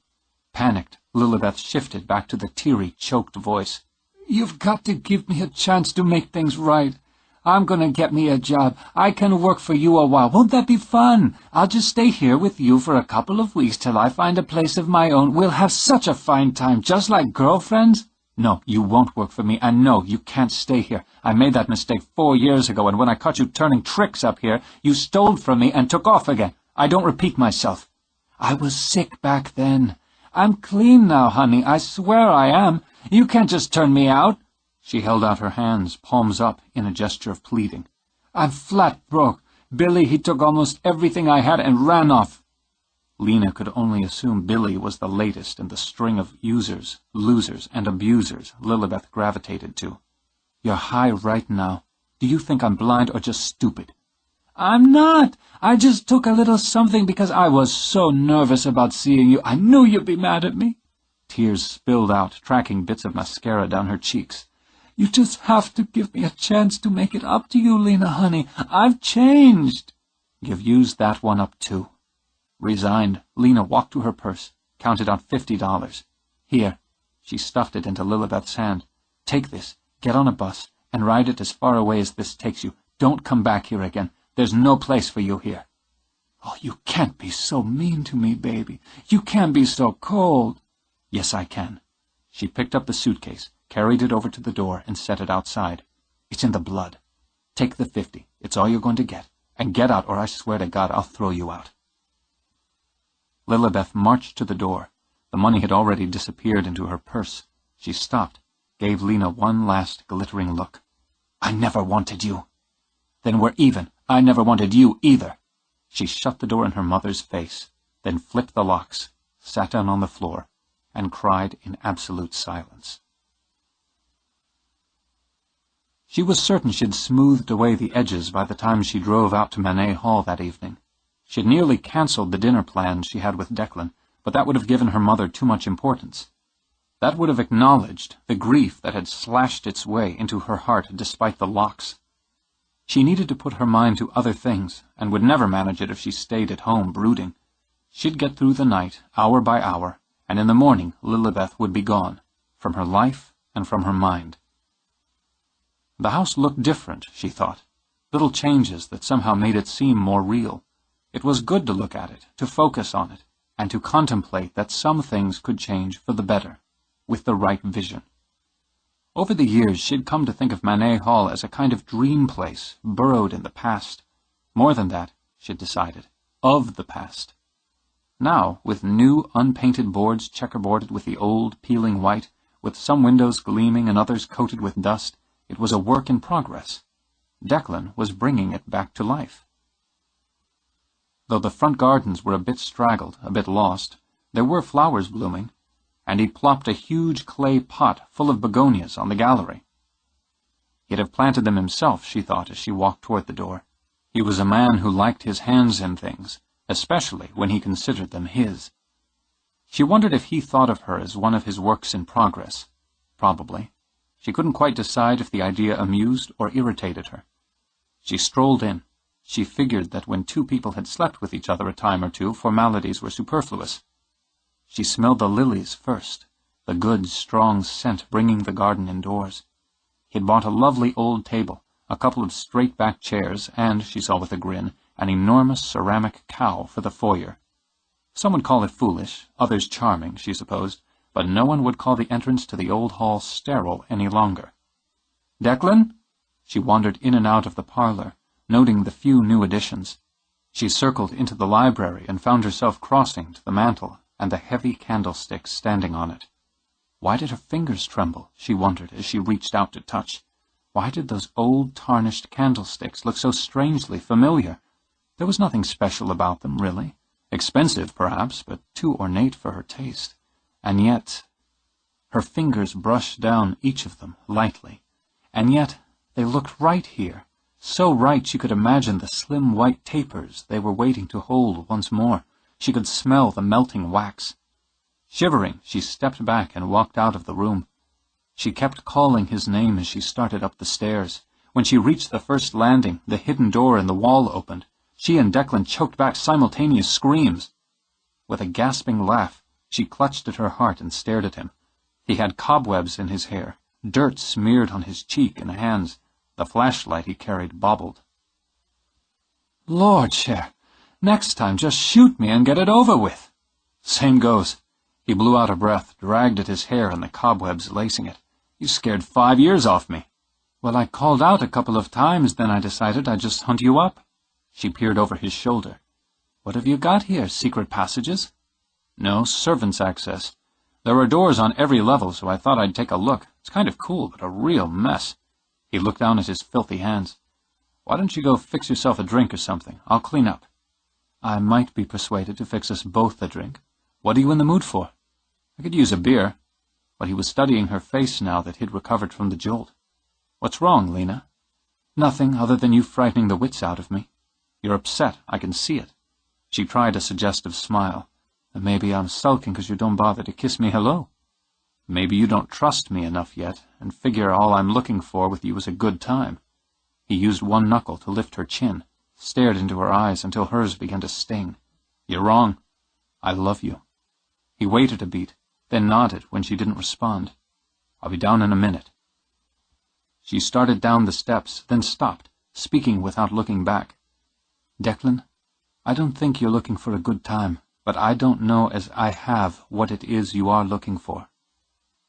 Panicked, Lilibeth shifted back to the teary, choked voice. "You've got to give me a chance to make things right. I'm going to get me a job. I can work for you a while. Won't that be fun? I'll just stay here with you for a couple of weeks till I find a place of my own. We'll have such a fine time, just like girlfriends." "No, you won't work for me, and no, you can't stay here. I made that mistake 4 years ago, and when I caught you turning tricks up here, you stole from me and took off again. I don't repeat myself." "I was sick back then. I'm clean now, honey. I swear I am. You can't just turn me out." She held out her hands, palms up, in a gesture of pleading. "I'm flat broke. Billy, he took almost everything I had and ran off." Lena could only assume Billy was the latest in the string of users, losers, and abusers Lilibeth gravitated to. "You're high right now. Do you think I'm blind or just stupid?" "I'm not. I just took a little something because I was so nervous about seeing you. I knew you'd be mad at me." Tears spilled out, tracking bits of mascara down her cheeks. "You just have to give me a chance to make it up to you, Lena, honey. I've changed." "You've used that one up, too." Resigned, Lena walked to her purse, counted out $50. "Here." She stuffed it into Lilibeth's hand. "Take this, get on a bus, and ride it as far away as this takes you. Don't come back here again. There's no place for you here." "Oh, you can't be so mean to me, baby. You can't be so cold." "Yes, I can." She picked up the suitcase, carried it over to the door, and set it outside. "It's in the blood. Take the 50. It's all you're going to get. And get out, or I swear to God I'll throw you out." Lilibeth marched to the door. The money had already disappeared into her purse. She stopped, gave Lena one last glittering look. "I never wanted you." "Then we're even. I never wanted you either." She shut the door in her mother's face, then flipped the locks, sat down on the floor, and cried in absolute silence. She was certain she'd smoothed away the edges by the time she drove out to Manet Hall that evening. She'd nearly cancelled the dinner plans she had with Declan, but that would have given her mother too much importance. That would have acknowledged the grief that had slashed its way into her heart despite the locks. She needed to put her mind to other things, and would never manage it if she stayed at home brooding. She'd get through the night, hour by hour, and in the morning Lilibeth would be gone, from her life and from her mind. The house looked different, she thought, little changes that somehow made it seem more real. It was good to look at it, to focus on it, and to contemplate that some things could change for the better, with the right vision. Over the years, she'd come to think of Manet Hall as a kind of dream place, burrowed in the past. More than that, she'd decided, of the past. Now, with new, unpainted boards checkerboarded with the old, peeling white, with some windows gleaming and others coated with dust, it was a work in progress. Declan was bringing it back to life. Though the front gardens were a bit straggled, a bit lost, there were flowers blooming, and he'd plopped a huge clay pot full of begonias on the gallery. He'd have planted them himself, she thought, as she walked toward the door. He was a man who liked his hands in things, especially when he considered them his. She wondered if he thought of her as one of his works in progress. Probably. She couldn't quite decide if the idea amused or irritated her. She strolled in. She figured that when two people had slept with each other a time or two, formalities were superfluous. She smelled the lilies first, the good, strong scent bringing the garden indoors. He'd bought a lovely old table, a couple of straight-back chairs, and, she saw with a grin, an enormous ceramic cow for the foyer. Some would call it foolish, others charming, she supposed, but no one would call the entrance to the old hall sterile any longer. "Declan?" She wandered in and out of the parlor, noting the few new additions. She circled into the library and found herself crossing to the mantel and the heavy candlestick standing on it. Why did her fingers tremble, she wondered as she reached out to touch. Why did those old tarnished candlesticks look so strangely familiar? There was nothing special about them, really. Expensive, perhaps, but too ornate for her taste. And yet, her fingers brushed down each of them lightly. And yet, they looked right here, so right she could imagine the slim white tapers they were waiting to hold once more. She could smell the melting wax. Shivering, she stepped back and walked out of the room. She kept calling his name as she started up the stairs. When she reached the first landing, the hidden door in the wall opened. She and Declan choked back simultaneous screams. With a gasping laugh, She clutched at her heart and stared at him. He had cobwebs in his hair, dirt smeared on his cheek and hands. The flashlight he carried bobbled. "Lord, Cher, next time just shoot me and get it over with." "Same goes." He blew out a breath, dragged at his hair and the cobwebs lacing it. "You scared 5 years off me." "Well, I called out a couple of times, then I decided I'd just hunt you up." She peered over his shoulder. "What have you got here, secret passages?" "No, servants' access. There are doors on every level, so I thought I'd take a look. It's kind of cool, but a real mess." He looked down at his filthy hands. "Why don't you go fix yourself a drink or something? I'll clean up." "I might be persuaded to fix us both a drink. What are you in the mood for?" "I could use a beer." But he was studying her face now that he'd recovered from the jolt. "What's wrong, Lena?" "Nothing other than you frightening the wits out of me." "You're upset. I can see it." She tried a suggestive smile. "Maybe I'm sulking because you don't bother to kiss me hello." "Maybe you don't trust me enough yet, and figure all I'm looking for with you is a good time." He used one knuckle to lift her chin, stared into her eyes until hers began to sting. "You're wrong. I love you." He waited a beat, then nodded when she didn't respond. "I'll be down in a minute." She started down the steps, then stopped, speaking without looking back. "Declan, I don't think you're looking for a good time, but I don't know as I have what it is you are looking for.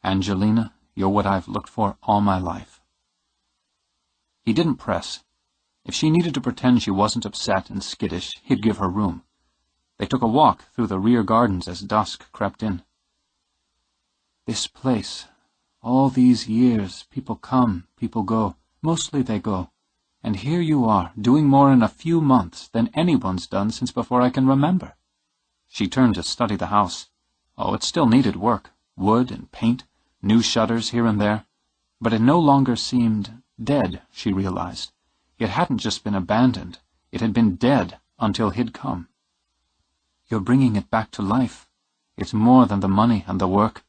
Angelina, you're what I've looked for all my life." He didn't press. If she needed to pretend she wasn't upset and skittish, he'd give her room. They took a walk through the rear gardens as dusk crept in. "This place, all these years, people come, people go. Mostly they go. And here you are, doing more in a few months than anyone's done since before I can remember." She turned to study the house. Oh, it still needed work, wood and paint, new shutters here and there. But it no longer seemed dead, she realized. It hadn't just been abandoned. It had been dead until he'd come. "You're bringing it back to life. It's more than the money and the work."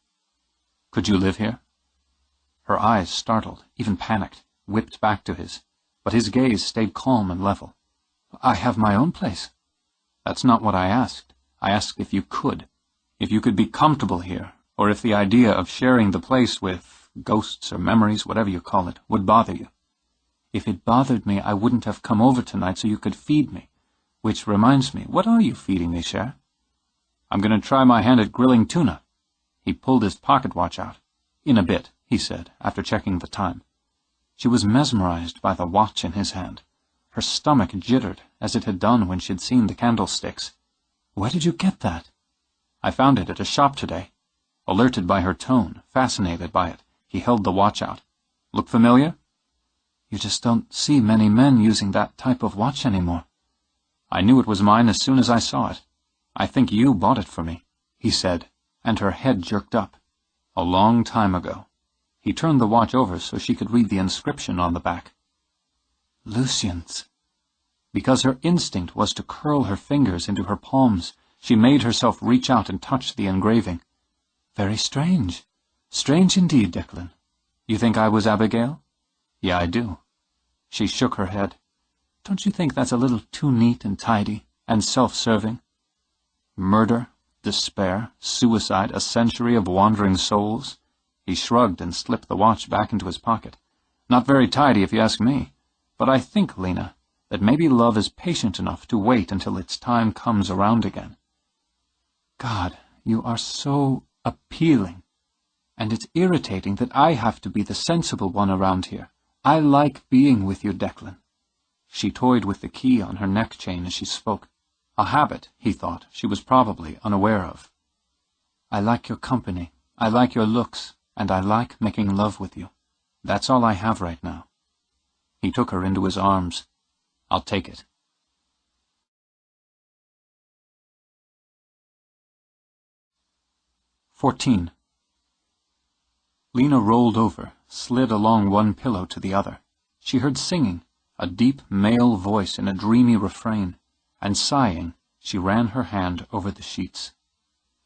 "Could you live here?" Her eyes, startled, even panicked, whipped back to his, but his gaze stayed calm and level. "I have my own place." "That's not what I asked. I asked if you could. If you could be comfortable here, or if the idea of sharing the place with ghosts or memories, whatever you call it, would bother you." "If it bothered me, I wouldn't have come over tonight so you could feed me. Which reminds me, what are you feeding me, Cher?" "I'm going to try my hand at grilling tuna." He pulled his pocket watch out. "In a bit," he said, after checking the time. She was mesmerized by the watch in his hand. Her stomach jittered, as it had done when she'd seen the candlesticks. "Where did you get that?" "I found it at a shop today." Alerted by her tone, fascinated by it, he held the watch out. "Look familiar?" "You just don't see many men using that type of watch anymore." "I knew it was mine as soon as I saw it. I think you bought it for me," he said, and her head jerked up. "A long time ago." He turned the watch over so she could read the inscription on the back. "Lucien's." Because her instinct was to curl her fingers into her palms, she made herself reach out and touch the engraving. "Very strange. Strange indeed, Declan. You think I was Abigail?" "Yeah, I do." She shook her head. "Don't you think that's a little too neat and tidy, and self-serving? Murder, despair, suicide, a century of wandering souls?" He shrugged and slipped the watch back into his pocket. "Not very tidy, if you ask me. But I think, Lena, that maybe love is patient enough to wait until its time comes around again." "God, you are so appealing. And it's irritating that I have to be the sensible one around here. I like being with you, Declan." She toyed with the key on her neck chain as she spoke. A habit, he thought, she was probably unaware of. "I like your company. I like your looks. And I like making love with you. That's all I have right now." He took her into his arms. "I'll take it." 14. Lena rolled over, slid along one pillow to the other. She heard singing, a deep male voice in a dreamy refrain, and sighing, she ran her hand over the sheets.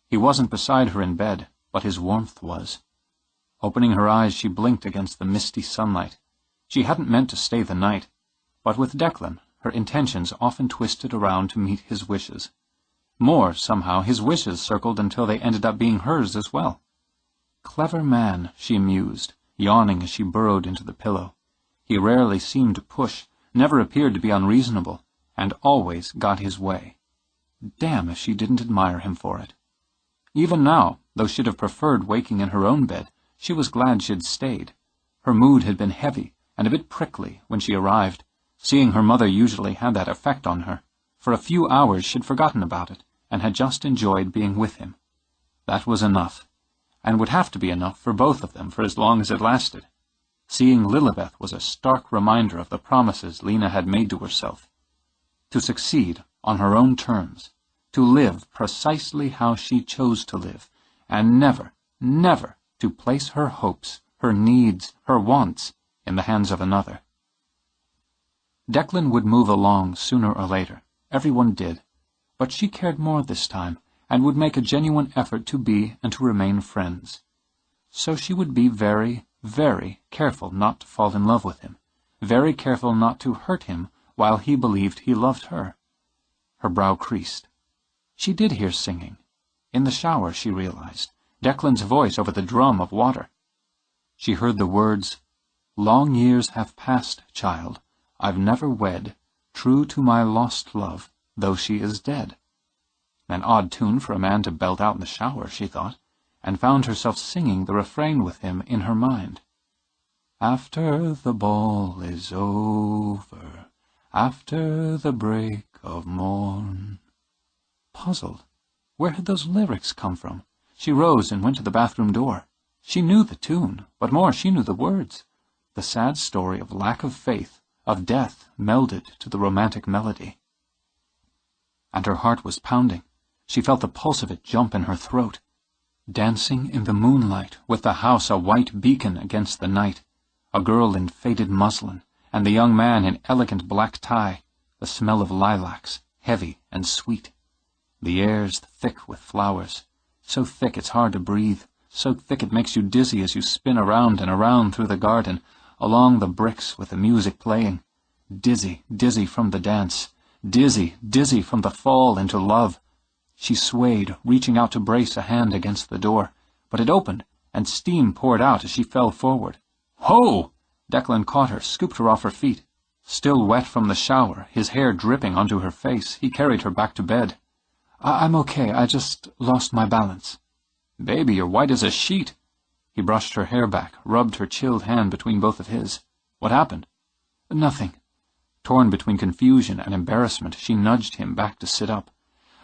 He wasn't beside her in bed, but his warmth was. Opening her eyes, she blinked against the misty sunlight. She hadn't meant to stay the night, but with Declan, her intentions often twisted around to meet his wishes. More, somehow, his wishes circled until they ended up being hers as well. Clever man, she mused, yawning as she burrowed into the pillow. He rarely seemed to push, never appeared to be unreasonable, and always got his way. Damn if she didn't admire him for it. Even now, though she'd have preferred waking in her own bed, she was glad she'd stayed. Her mood had been heavy and a bit prickly when she arrived. Seeing her mother usually had that effect on her. For a few hours she'd forgotten about it, and had just enjoyed being with him. That was enough, and would have to be enough for both of them for as long as it lasted. Seeing Lilibeth was a stark reminder of the promises Lena had made to herself. To succeed on her own terms, to live precisely how she chose to live, and never, never to place her hopes, her needs, her wants in the hands of another. Declan would move along sooner or later. Everyone did. But she cared more this time, and would make a genuine effort to be and to remain friends. So she would be very, very careful not to fall in love with him, very careful not to hurt him while he believed he loved her. Her brow creased. She did hear singing. In the shower, she realized, Declan's voice over the drum of water. She heard the words, "Long years have passed, child. I've never wed, true to my lost love, though she is dead." An odd tune for a man to belt out in the shower, she thought, and found herself singing the refrain with him in her mind. "After the ball is over, after the break of morn." Puzzled, where had those lyrics come from? She rose and went to the bathroom door. She knew the tune, but more, she knew the words. The sad story of lack of faith, of death, melded to the romantic melody. And her heart was pounding. She felt the pulse of it jump in her throat. Dancing in the moonlight, with the house a white beacon against the night, a girl in faded muslin, and the young man in elegant black tie, the smell of lilacs, heavy and sweet. The air's thick with flowers, so thick it's hard to breathe, so thick it makes you dizzy as you spin around and around through the garden, along the bricks with the music playing. Dizzy, dizzy from the dance, dizzy, dizzy from the fall into love. She swayed, reaching out to brace a hand against the door, but it opened, and steam poured out as she fell forward. "Ho!" Declan caught her, scooped her off her feet. Still wet from the shower, his hair dripping onto her face, he carried her back to bed. I'm okay, I just lost my balance." "Baby, you're white as a sheet." He brushed her hair back, rubbed her chilled hand between both of his. "What happened?" "Nothing." Torn between confusion and embarrassment, she nudged him back to sit up.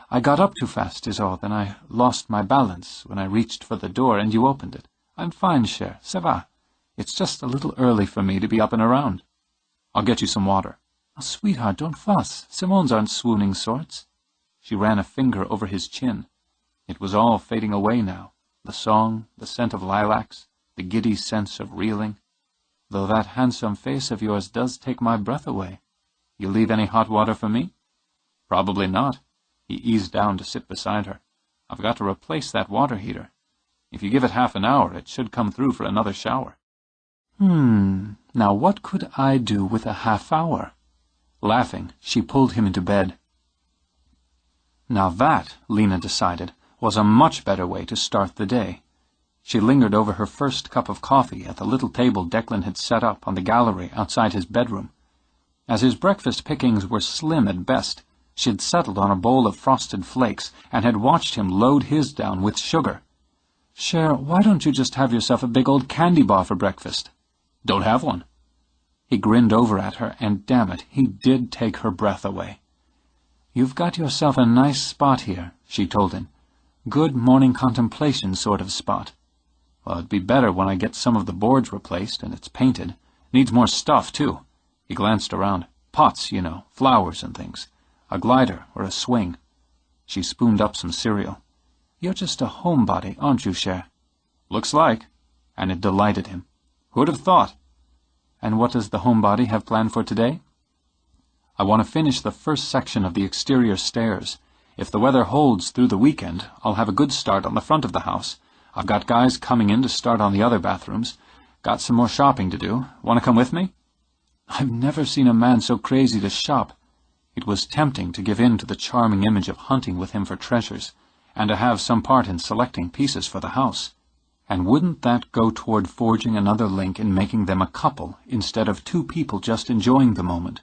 "I got up too fast is all, then I lost my balance when I reached for the door and you opened it. I'm fine, cher, ça va. It's just a little early for me to be up and around." "I'll get you some water." "Oh, sweetheart, don't fuss. Simone's aren't swooning sorts." She ran a finger over his chin. It was all fading away now, the song, the scent of lilacs, the giddy sense of reeling. "Though that handsome face of yours does take my breath away. You leave any hot water for me?" "Probably not." He eased down to sit beside her. "I've got to replace that water heater. If you give it half an hour, it should come through for another shower." Now what could I do with a half hour? Laughing, she pulled him into bed. Now that, Lena decided, was a much better way to start the day. She lingered over her first cup of coffee at the little table Declan had set up on the gallery outside his bedroom. As his breakfast pickings were slim at best, she had settled on a bowl of frosted flakes and had watched him load his down with sugar. "Cher, why don't you just have yourself a big old candy bar for breakfast?" "Don't have one." He grinned over at her, and damn it, he did take her breath away. "You've got yourself a nice spot here," she told him. "Good morning contemplation sort of spot." "Well, it'd be better when I get some of the boards replaced and it's painted. Needs more stuff, too." He glanced around. "Pots, you know, flowers and things. A glider or a swing." She spooned up some cereal. "You're just a homebody, aren't you, cher?" "Looks like." And it delighted him. "Who'd have thought?" "And what does the homebody have planned for today?" "I want to finish the first section of the exterior stairs. If the weather holds through the weekend, I'll have a good start on the front of the house. I've got guys coming in to start on the other bathrooms. Got some more shopping to do. Want to come with me?" "I've never seen a man so crazy to shop." It was tempting to give in to the charming image of hunting with him for treasures, and to have some part in selecting pieces for the house. And wouldn't that go toward forging another link in making them a couple, instead of two people just enjoying the moment?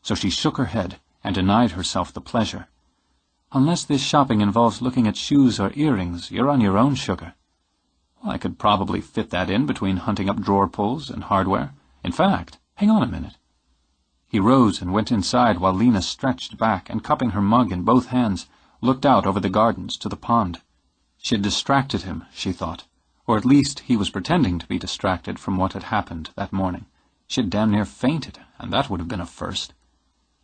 So she shook her head and denied herself the pleasure. "Unless this shopping involves looking at shoes or earrings, you're on your own, sugar." "Well, I could probably fit that in between hunting up drawer pulls and hardware. In fact, hang on a minute." He rose and went inside while Lena stretched back and, cupping her mug in both hands, looked out over the gardens to the pond. She had distracted him, she thought, or at least he was pretending to be distracted from what had happened that morning. She had damn near fainted, and that would have been a first.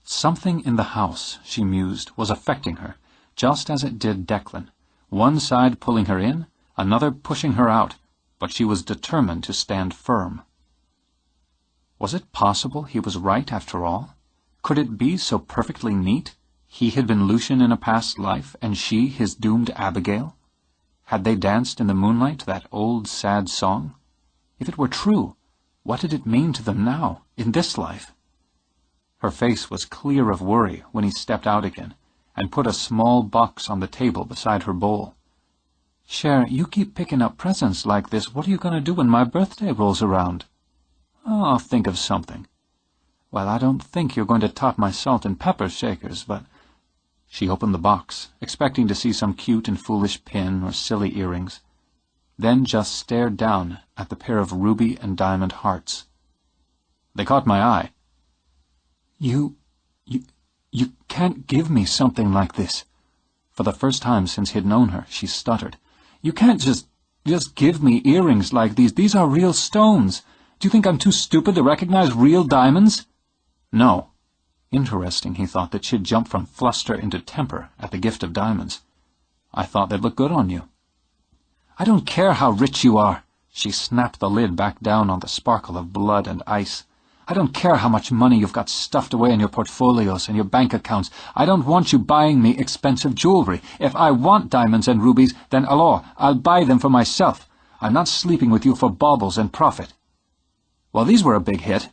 Something in the house, she mused, was affecting her, just as it did Declan, one side pulling her in, another pushing her out, but she was determined to stand firm. Was it possible he was right after all? Could it be so perfectly neat? He had been Lucian in a past life, and she his doomed Abigail? Had they danced in the moonlight to that old sad song? If it were true, what did it mean to them now, in this life? Her face was clear of worry when he stepped out again, and put a small box on the table beside her bowl. "Cher, you keep picking up presents like this. What are you going to do when my birthday rolls around?" "Oh, I'll think of something." "Well, I don't think you're going to top my salt and pepper shakers, but—" She opened the box, expecting to see some cute and foolish pin or silly earrings, then just stared down at the pair of ruby and diamond hearts. They caught my eye. You can't give me something like this." For the first time since he'd known her, she stuttered. "You can't just give me earrings like these. These are real stones. Do you think I'm too stupid to recognize real diamonds?" "No." Interesting, he thought, that she'd jumped from fluster into temper at the gift of diamonds. "I thought they'd look good on you." "I don't care how rich you are." She snapped the lid back down on the sparkle of blood and ice. "I don't care how much money you've got stuffed away in your portfolios and your bank accounts. I don't want you buying me expensive jewelry. If I want diamonds and rubies, then alors, I'll buy them for myself. I'm not sleeping with you for baubles and profit." "Well, these were a big hit."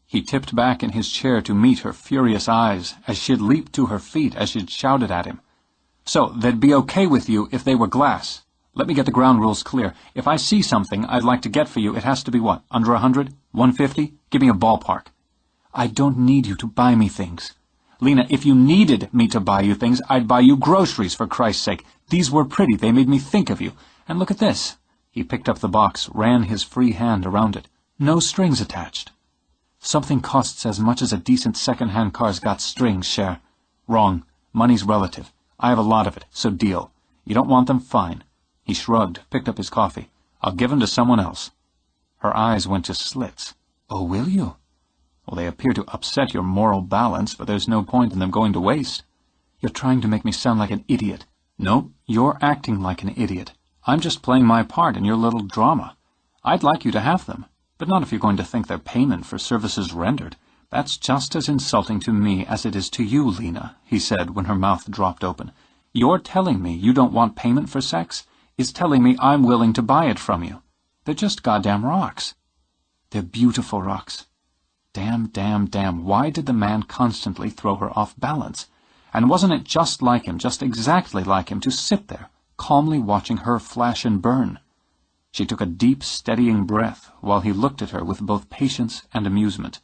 He tipped back in his chair to meet her furious eyes as she'd leaped to her feet as she'd shouted at him. "So they'd be okay with you if they were glass? Let me get the ground rules clear. If I see something I'd like to get for you, it has to be what, under 100? 150? Give me a ballpark." "I don't need you to buy me things." "Lena, if you needed me to buy you things, I'd buy you groceries, for Christ's sake. These were pretty. They made me think of you. And look at this." He picked up the box, ran his free hand around it. "No strings attached." "Something costs as much as a decent second-hand car's got strings, Cher." "Wrong. Money's relative. I have a lot of it, so deal. You don't want them? Fine." He shrugged, picked up his coffee. "I'll give them to someone else." Her eyes went to slits. "Oh, will you?" "Well, they appear to upset your moral balance, but there's no point in them going to waste." "You're trying to make me sound like an idiot." "No, you're acting like an idiot. I'm just playing my part in your little drama. I'd like you to have them, but not if you're going to think they're payment for services rendered. That's just as insulting to me as it is to you, Lena," he said when her mouth dropped open. "You're telling me you don't want payment for sex is telling me I'm willing to buy it from you. They're just goddamn rocks." "They're beautiful rocks." Damn, damn, damn. Why did the man constantly throw her off balance? And wasn't it just like him, just exactly like him, to sit there, calmly watching her flash and burn? She took a deep, steadying breath while he looked at her with both patience and amusement.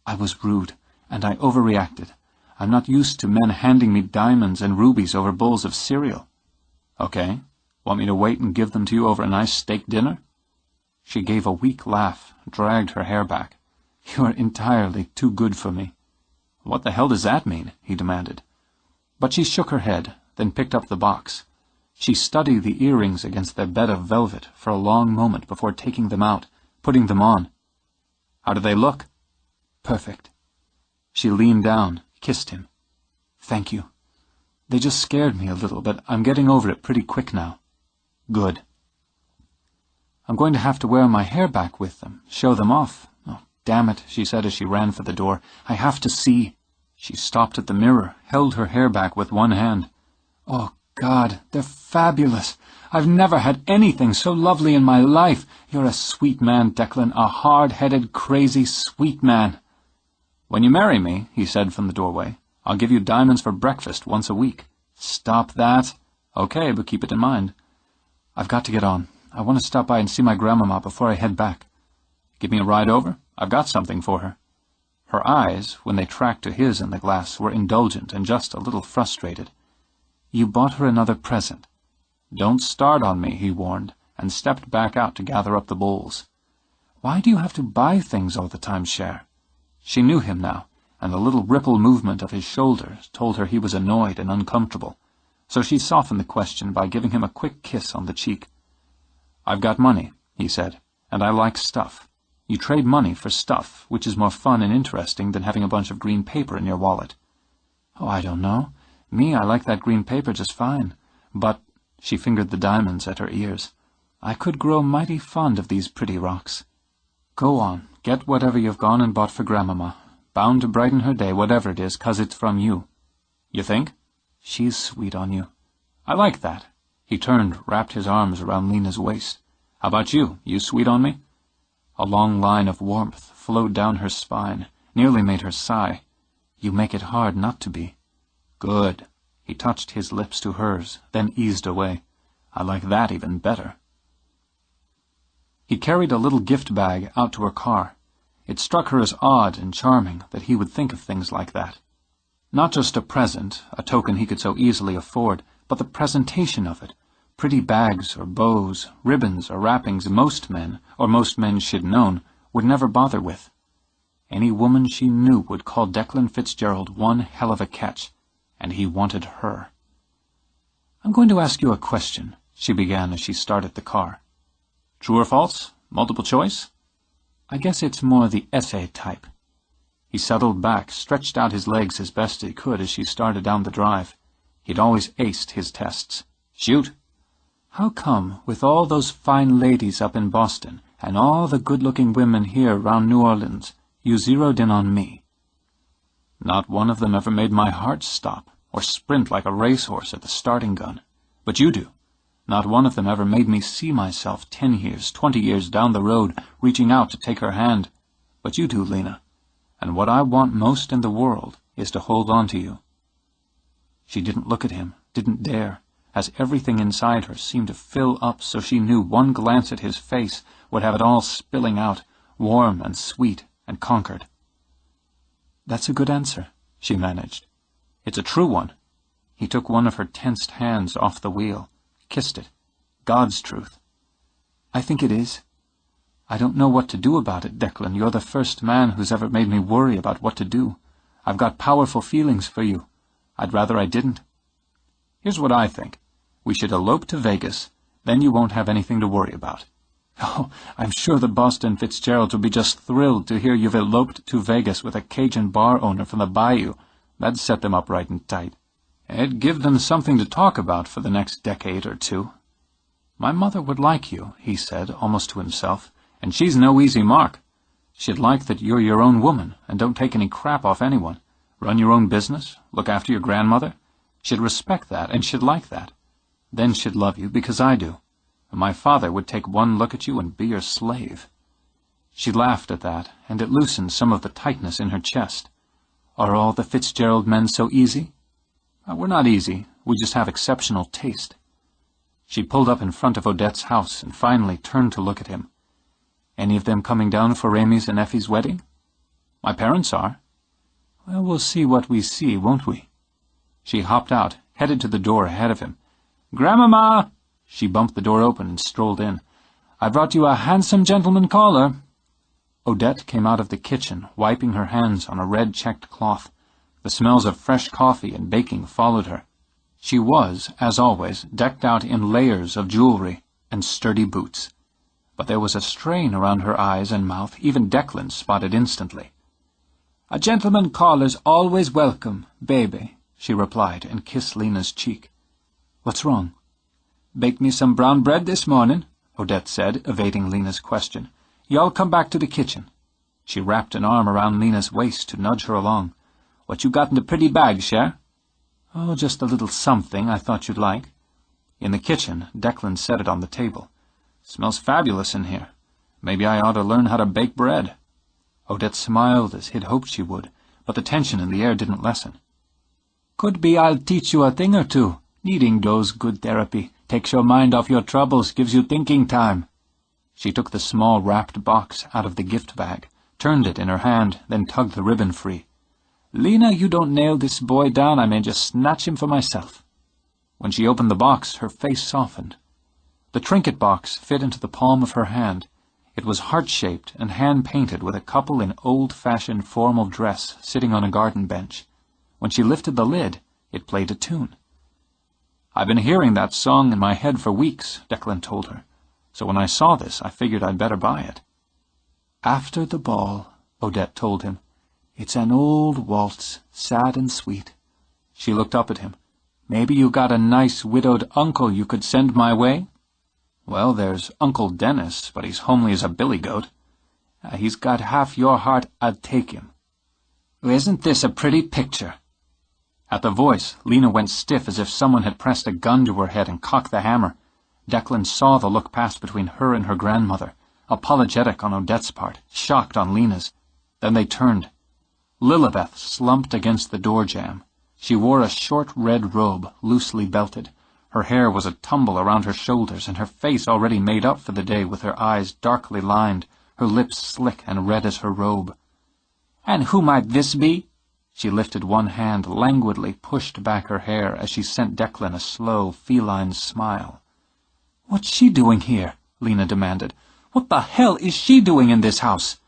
"I was rude, and I overreacted. I'm not used to men handing me diamonds and rubies over bowls of cereal." "Okay. Want me to wait and give them to you over a nice steak dinner?" She gave a weak laugh, dragged her hair back. "You're entirely too good for me." "What the hell does that mean?" he demanded. But she shook her head, then picked up the box. She studied the earrings against their bed of velvet for a long moment before taking them out, putting them on. "How do they look?" "Perfect." She leaned down, kissed him. "Thank you. They just scared me a little, but I'm getting over it pretty quick now." "Good." "I'm going to have to wear my hair back with them, show them off. Oh, damn it," she said as she ran for the door. "I have to see." She stopped at the mirror, held her hair back with one hand. "Oh, God, they're fabulous. I've never had anything so lovely in my life. You're a sweet man, Declan, a hard-headed, crazy, sweet man." "When you marry me," he said from the doorway, I'll give you diamonds for breakfast once a week. Stop that. Okay, but keep it in mind. I've got to get on. I want to stop by and see my grandmama before I head back. Give me a ride over? I've got something for her. Her eyes, when they tracked to his in the glass, were indulgent and just a little frustrated. You bought her another present. Don't start on me, he warned, and stepped back out to gather up the bowls. Why do you have to buy things all the time, Cher? She knew him now, and the little ripple movement of his shoulders told her he was annoyed and uncomfortable, so she softened the question by giving him a quick kiss on the cheek. I've got money, he said, and I like stuff. You trade money for stuff, which is more fun and interesting than having a bunch of green paper in your wallet. Oh, I don't know. Me, I like that green paper just fine. But, she fingered the diamonds at her ears, I could grow mighty fond of these pretty rocks. Go on, get whatever you've gone and bought for Grandmama. Bound to brighten her day, whatever it is, 'cause it's from you. You think? She's sweet on you. I like that. He turned, wrapped his arms around Lena's waist. How about you? You sweet on me? A long line of warmth flowed down her spine, nearly made her sigh. You make it hard not to be. Good. He touched his lips to hers, then eased away. I like that even better. He carried a little gift bag out to her car. It struck her as odd and charming that he would think of things like that. Not just a present, a token he could so easily afford, but the presentation of it. Pretty bags or bows, ribbons or wrappings most men, or most men she'd known, would never bother with. Any woman she knew would call Declan Fitzgerald one hell of a catch, and he wanted her. I'm going to ask you a question, she began as she started the car. True or false? Multiple choice? I guess it's more the essay type. He settled back, stretched out his legs as best he could as she started down the drive. He'd always aced his tests. Shoot. How come, with all those fine ladies up in Boston, and all the good-looking women here round New Orleans, you zeroed in on me? Not one of them ever made my heart stop, or sprint like a racehorse at the starting gun. But you do. Not one of them ever made me see myself 10 years, 20 years down the road, reaching out to take her hand. But you do, Lena. And what I want most in the world is to hold on to you. She didn't look at him, didn't dare, as everything inside her seemed to fill up so she knew one glance at his face would have it all spilling out, warm and sweet and conquered. That's a good answer, she managed. It's a true one. He took one of her tensed hands off the wheel, kissed it. God's truth. I think it is. I don't know what to do about it, Declan. You're the first man who's ever made me worry about what to do. I've got powerful feelings for you. I'd rather I didn't. Here's what I think. We should elope to Vegas, then you won't have anything to worry about. Oh, I'm sure the Boston Fitzgeralds will be just thrilled to hear you've eloped to Vegas with a Cajun bar owner from the Bayou. That'd set them up right and tight. It'd give them something to talk about for the next decade or two. My mother would like you, he said, almost to himself, and she's no easy mark. She'd like that you're your own woman and don't take any crap off anyone. Run your own business, look after your grandmother. She'd respect that, and she'd like that. Then she'd love you, because I do. And my father would take one look at you and be your slave. She laughed at that, and it loosened some of the tightness in her chest. Are all the Fitzgerald men so easy? We're not easy. We just have exceptional taste. She pulled up in front of Odette's house and finally turned to look at him. Any of them coming down for Amy's and Effie's wedding? My parents are. Well, we'll see what we see, won't we? She hopped out, headed to the door ahead of him. Grandmama! She bumped the door open and strolled in. I brought you a handsome gentleman caller. Odette came out of the kitchen, wiping her hands on a red-checked cloth. The smells of fresh coffee and baking followed her. She was, as always, decked out in layers of jewelry and sturdy boots. But there was a strain around her eyes and mouth even Declan spotted instantly. A gentleman caller's always welcome, baby, she replied and kissed Lena's cheek. What's wrong? Baked me some brown bread this morning, Odette said, evading Lena's question. Y'all come back to the kitchen. She wrapped an arm around Lena's waist to nudge her along. What you got in the pretty bag, Cher? Oh, just a little something I thought you'd like. In the kitchen, Declan set it on the table. Smells fabulous in here. Maybe I ought to learn how to bake bread. Odette smiled as he'd hoped she would, but the tension in the air didn't lessen. Could be I'll teach you a thing or two. Needing those good therapy. Takes your mind off your troubles, gives you thinking time. She took the small wrapped box out of the gift bag, turned it in her hand, then tugged the ribbon free. Lena, you don't nail this boy down, I may just snatch him for myself. When she opened the box, her face softened. The trinket box fit into the palm of her hand. It was heart-shaped and hand-painted with a couple in old-fashioned formal dress sitting on a garden bench. When she lifted the lid, it played a tune. "I've been hearing that song in my head for weeks," Declan told her. "So when I saw this, I figured I'd better buy it." "After the ball," Odette told him. "It's an old waltz, sad and sweet." She looked up at him. "Maybe you got a nice widowed uncle you could send my way?" "Well, there's Uncle Dennis, but he's homely as a billy goat." "He's got half your heart, I'd take him." "Isn't this a pretty picture?" At the voice, Lena went stiff as if someone had pressed a gun to her head and cocked the hammer. Declan saw the look pass between her and her grandmother, apologetic on Odette's part, shocked on Lena's. Then they turned. Lilibeth slumped against the door jamb. She wore a short red robe, loosely belted. Her hair was a tumble around her shoulders, and her face already made up for the day with her eyes darkly lined, her lips slick and red as her robe. "And who might this be?" She lifted one hand, languidly pushed back her hair as she sent Declan a slow, feline smile. "What's she doing here?" Lena demanded. "What the hell is she doing in this house?"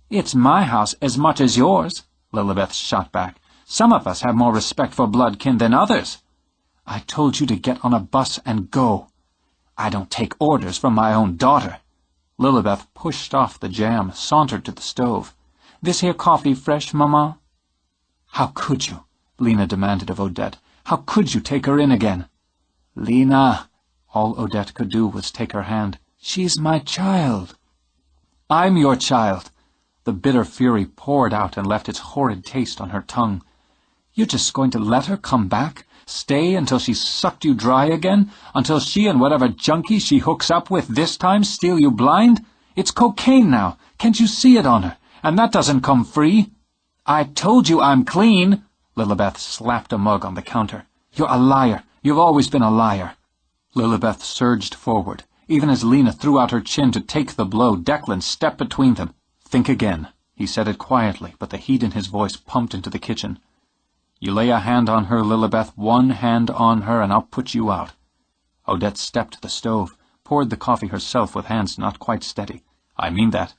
"It's my house as much as yours," Lilibeth shot back. "Some of us have more respect for blood kin than others." "I told you to get on a bus and go." "I don't take orders from my own daughter." Lilibeth pushed off the jam, sauntered to the stove. "This here coffee fresh, Mama?" "How could you?" Lena demanded of Odette. "How could you take her in again?" "Lena," all Odette could do was take her hand. "She's my child." "I'm your child." The bitter fury poured out and left its horrid taste on her tongue. "You're just going to let her come back? Stay until she's sucked you dry again? Until she and whatever junkie she hooks up with this time steal you blind? It's cocaine now. Can't you see it on her? And that doesn't come free." "I told you I'm clean." Lilibeth slapped a mug on the counter. "You're a liar. You've always been a liar." Lilibeth surged forward. Even as Lena threw out her chin to take the blow, Declan stepped between them. "Think again." He said it quietly, but the heat in his voice pumped into the kitchen. "You lay a hand on her, Lilibeth, one hand on her, and I'll put you out." Odette stepped to the stove, poured the coffee herself with hands not quite steady. "I mean that."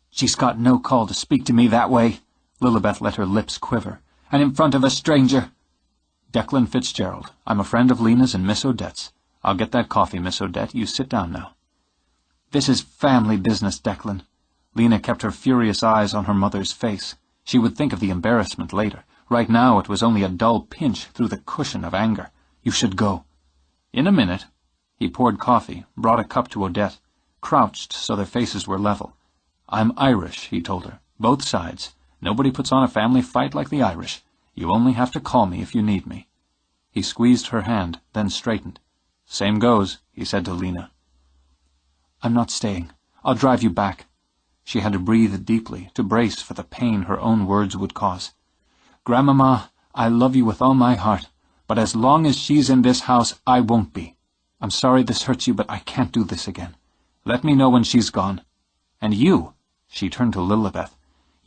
"She's got no call to speak to me that way." Lilibeth let her lips quiver. "And in front of a stranger." "Declan Fitzgerald. I'm a friend of Lena's and Miss Odette's. I'll get that coffee, Miss Odette. You sit down now." "This is family business, Declan." Lena kept her furious eyes on her mother's face. She would think of the embarrassment later. Right now it was only a dull pinch through the cushion of anger. "You should go." "In a minute." He poured coffee, brought a cup to Odette, crouched so their faces were level. "I'm Irish," he told her. "Both sides. Nobody puts on a family fight like the Irish. You only have to call me if you need me." He squeezed her hand, then straightened. "Same goes," he said to Lena. "I'm not staying. I'll drive you back." She had to breathe deeply, to brace for the pain her own words would cause. "Grandmama, I love you with all my heart, but as long as she's in this house, I won't be. I'm sorry this hurts you, but I can't do this again. Let me know when she's gone. And you," she turned to Lilibeth,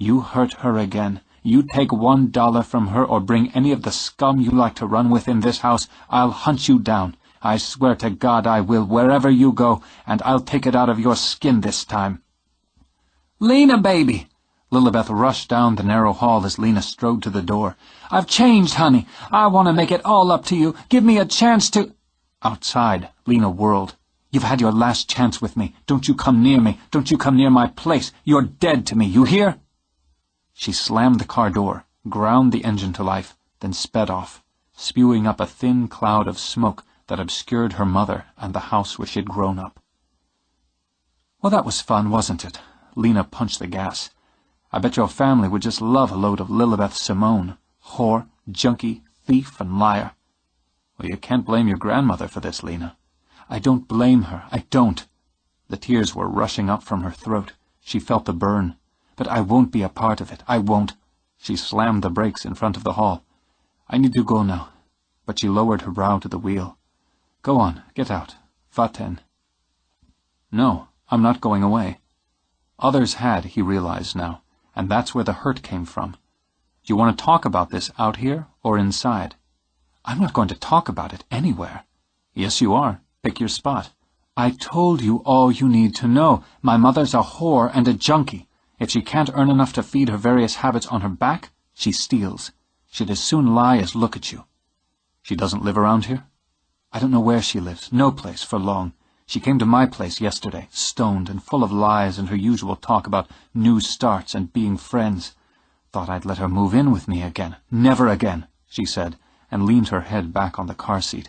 "you hurt her again. You take $1 from her or bring any of the scum you like to run with in this house, I'll hunt you down. I swear to God I will, wherever you go, and I'll take it out of your skin this time." "Lena, baby!" Lilibeth rushed down the narrow hall as Lena strode to the door. "I've changed, honey. I want to make it all up to you. Give me a chance to—" Outside, Lena whirled. "You've had your last chance with me. Don't you come near me. Don't you come near my place. You're dead to me, you hear?" She slammed the car door, ground the engine to life, then sped off, spewing up a thin cloud of smoke that obscured her mother and the house where she'd grown up. "Well, that was fun, wasn't it?" Lena punched the gas. "I bet your family would just love a load of Lilibeth Simone. Whore, junkie, thief, and liar." "Well, you can't blame your grandmother for this, Lena." "I don't blame her. I don't." The tears were rushing up from her throat. She felt the burn. "But I won't be a part of it. I won't." She slammed the brakes in front of the hall. I need to go now. But she lowered her brow to the wheel. Go on, get out. Va-t'en. No, I'm not going away. Others had, he realized now, and that's where the hurt came from. Do you want to talk about this out here or inside? I'm not going to talk about it anywhere. Yes, you are. Pick your spot. I told you all you need to know. My mother's a whore and a junkie. If she can't earn enough to feed her various habits on her back, she steals. She'd as soon lie as look at you. She doesn't live around here? I don't know where she lives. No place for long. She came to my place yesterday, stoned and full of lies and her usual talk about new starts and being friends. Thought I'd let her move in with me again. Never again, she said, and leaned her head back on the car seat.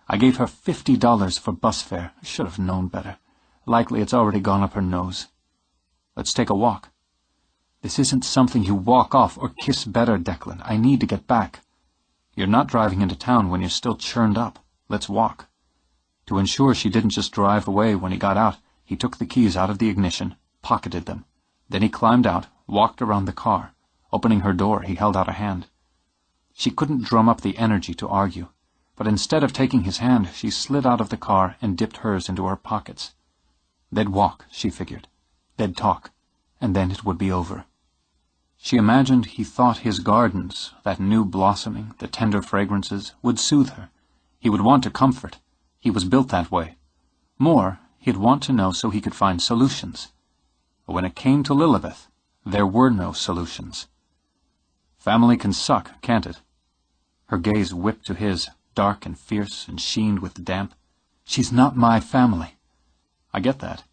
I gave her $50 for bus fare. I should have known better. Likely it's already gone up her nose. Let's take a walk. This isn't something you walk off or kiss better, Declan. I need to get back. You're not driving into town when you're still churned up. Let's walk. To ensure she didn't just drive away when he got out, he took the keys out of the ignition, pocketed them. Then he climbed out, walked around the car. Opening her door, he held out a hand. She couldn't drum up the energy to argue, but instead of taking his hand, she slid out of the car and dipped hers into her pockets. They'd walk, she figured. They'd talk, and then it would be over. She imagined he thought his gardens, that new blossoming, the tender fragrances, would soothe her. He would want to comfort. He was built that way. More, he'd want to know so he could find solutions. But when it came to Lilibeth, there were no solutions. Family can suck, can't it? Her gaze whipped to his, dark and fierce and sheened with damp. She's not my family. I get that,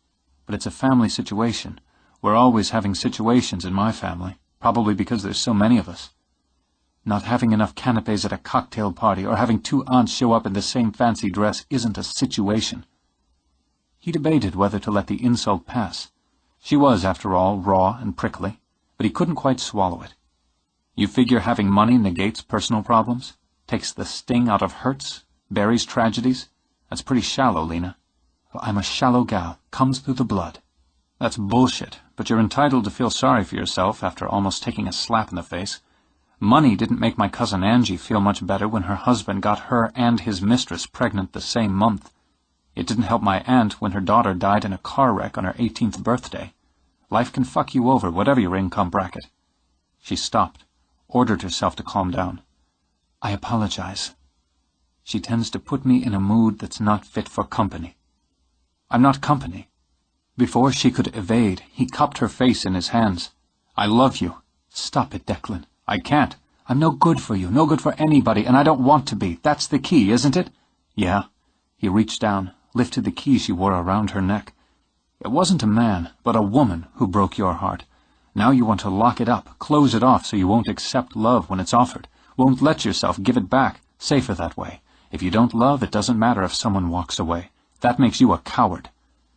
but it's a family situation. We're always having situations in my family, probably because there's so many of us. Not having enough canapes at a cocktail party or having two aunts show up in the same fancy dress isn't a situation. He debated whether to let the insult pass. She was, after all, raw and prickly, but he couldn't quite swallow it. You figure having money negates personal problems? Takes the sting out of hurts? Buries tragedies? That's pretty shallow, Lena. Well, I'm a shallow gal. Comes through the blood. That's bullshit, but you're entitled to feel sorry for yourself after almost taking a slap in the face. Money didn't make my cousin Angie feel much better when her husband got her and his mistress pregnant the same month. It didn't help my aunt when her daughter died in a car wreck on her 18th birthday. Life can fuck you over, whatever your income bracket. She stopped, ordered herself to calm down. I apologize. She tends to put me in a mood that's not fit for company. I'm not company. Before she could evade, he cupped her face in his hands. I love you. Stop it, Declan. I can't. I'm no good for you, no good for anybody, and I don't want to be. That's the key, isn't it? Yeah. He reached down, lifted the key she wore around her neck. It wasn't a man, but a woman who broke your heart. Now you want to lock it up, close it off so you won't accept love when it's offered. Won't let yourself give it back. Safer that way. If you don't love, it doesn't matter if someone walks away. That makes you a coward.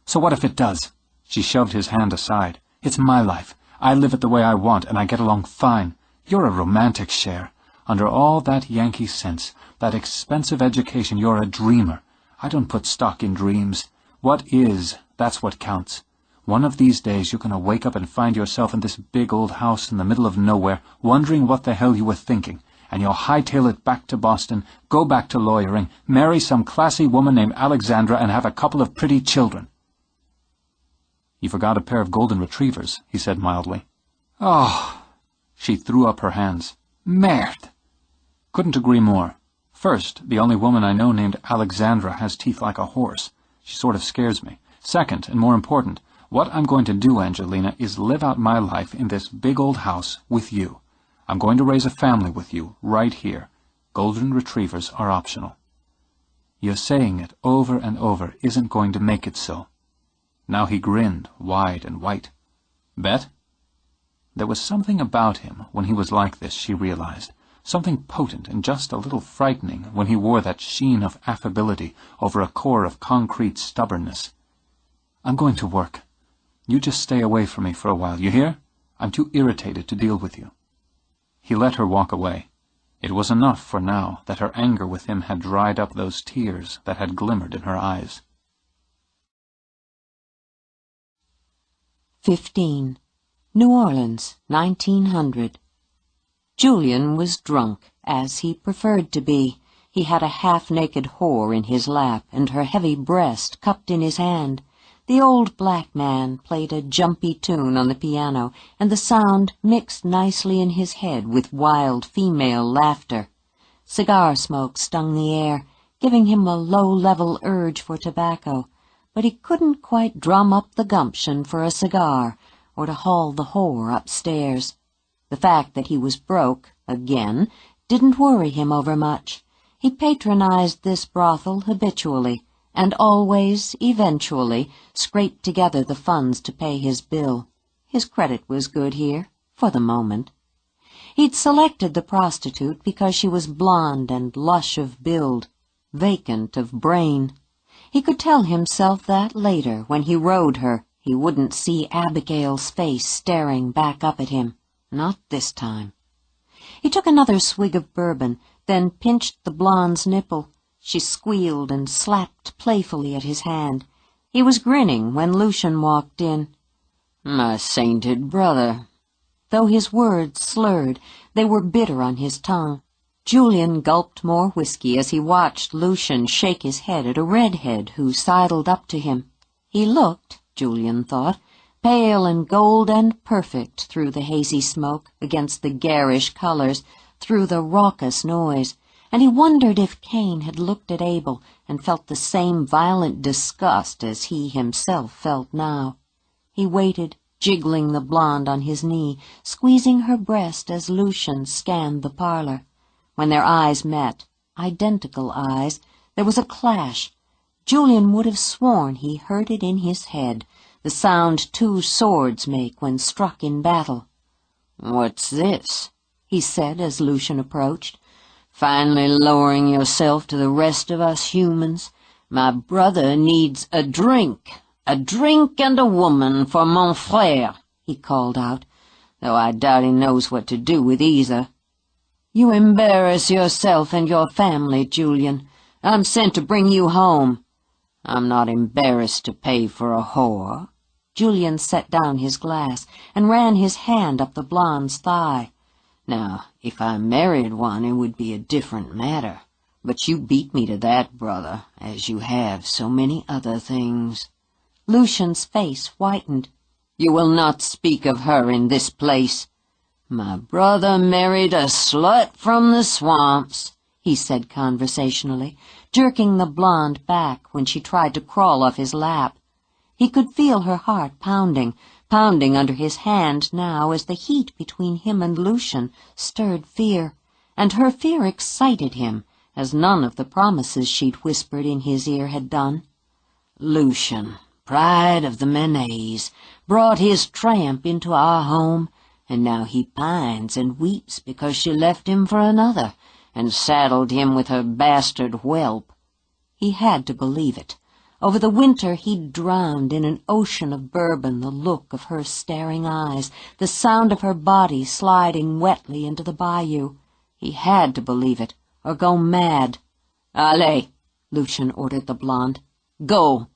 So what if it does? She shoved his hand aside. It's my life. I live it the way I want, and I get along fine. You're a romantic, Cher. Under all that Yankee sense, that expensive education, you're a dreamer. I don't put stock in dreams. What is, that's what counts. One of these days you're going to wake up and find yourself in this big old house in the middle of nowhere, wondering what the hell you were thinking, and you'll hightail it back to Boston, go back to lawyering, marry some classy woman named Alexandra, and have a couple of pretty children. You forgot a pair of golden retrievers, he said mildly. Oh! She threw up her hands. Merde! Couldn't agree more. First, the only woman I know named Alexandra has teeth like a horse. She sort of scares me. Second, and more important, what I'm going to do, Angelina, is live out my life in this big old house with you. I'm going to raise a family with you, right here. Golden retrievers are optional. Your saying it over and over isn't going to make it so. Now he grinned, wide and white. Bet? There was something about him when he was like this, she realized. Something potent and just a little frightening when he wore that sheen of affability over a core of concrete stubbornness. I'm going to work. You just stay away from me for a while, you hear? I'm too irritated to deal with you. He let her walk away. It was enough for now that her anger with him had dried up those tears that had glimmered in her eyes. 15. New Orleans, 1900. Julian was drunk, as he preferred to be. He had a half-naked whore in his lap, and her heavy breast cupped in his hand. The old black man played a jumpy tune on the piano, and the sound mixed nicely in his head with wild female laughter. Cigar smoke stung the air, giving him a low-level urge for tobacco, but he couldn't quite drum up the gumption for a cigar, or to haul the whore upstairs. The fact that he was broke, again, didn't worry him overmuch. He patronized this brothel habitually, and always, eventually, scraped together the funds to pay his bill. His credit was good here, for the moment. He'd selected the prostitute because she was blonde and lush of build, vacant of brain. He could tell himself that later, when he rode her, he wouldn't see Abigail's face staring back up at him. Not this time. He took another swig of bourbon, then pinched the blonde's nipple. She squealed and slapped playfully at his hand. He was grinning when Lucian walked in. "My sainted brother." Though his words slurred, they were bitter on his tongue. Julian gulped more whiskey as he watched Lucian shake his head at a redhead who sidled up to him. He looked, Julian thought, pale and gold and perfect through the hazy smoke, against the garish colors, through the raucous noise, and he wondered if Cain had looked at Abel and felt the same violent disgust as he himself felt now. He waited, jiggling the blonde on his knee, squeezing her breast as Lucian scanned the parlor. When their eyes met, identical eyes, there was a clash. Julian would have sworn he heard it in his head, the sound two swords make when struck in battle. "What's this?" he said as Lucian approached. "Finally lowering yourself to the rest of us humans? My brother needs a drink and a woman for mon frère," he called out, though I doubt he knows what to do with either. "You embarrass yourself and your family, Julian. I'm sent to bring you home." "I'm not embarrassed to pay for a whore." Julian set down his glass and ran his hand up the blonde's thigh. "Now, if I married one, it would be a different matter. But you beat me to that, brother, as you have so many other things." Lucian's face whitened. "You will not speak of her in this place." "My brother married a slut from the swamps," he said conversationally, jerking the blonde back when she tried to crawl off his lap. He could feel her heart pounding under his hand now as the heat between him and Lucian stirred fear, and her fear excited him, as none of the promises she'd whispered in his ear had done. Lucian, pride of the Menays, brought his tramp into our home, and now he pines and weeps because she left him for another, and saddled him with her bastard whelp. He had to believe it. Over the winter he'd drowned in an ocean of bourbon the look of her staring eyes, the sound of her body sliding wetly into the bayou. He had to believe it, or go mad. "Allez," Lucian ordered the blonde. "Go."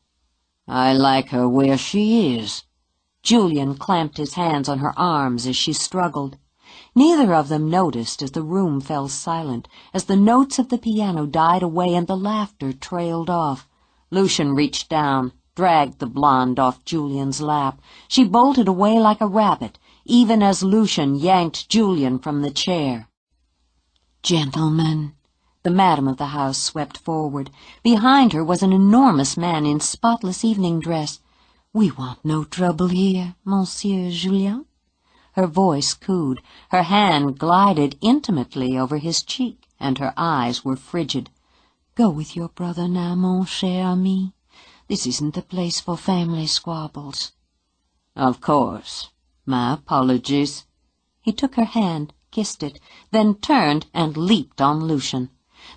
"I like her where she is." Julian clamped his hands on her arms as she struggled. Neither of them noticed as the room fell silent, as the notes of the piano died away and the laughter trailed off. Lucian reached down, dragged the blonde off Julian's lap. She bolted away like a rabbit, even as Lucian yanked Julian from the chair. "Gentlemen," the madam of the house swept forward. Behind her was an enormous man in spotless evening dress. "We want no trouble here, Monsieur Julien." Her voice cooed, her hand glided intimately over his cheek, and her eyes were frigid. "Go with your brother now, mon cher ami. This isn't the place for family squabbles." "Of course. My apologies." He took her hand, kissed it, then turned and leaped on Lucian.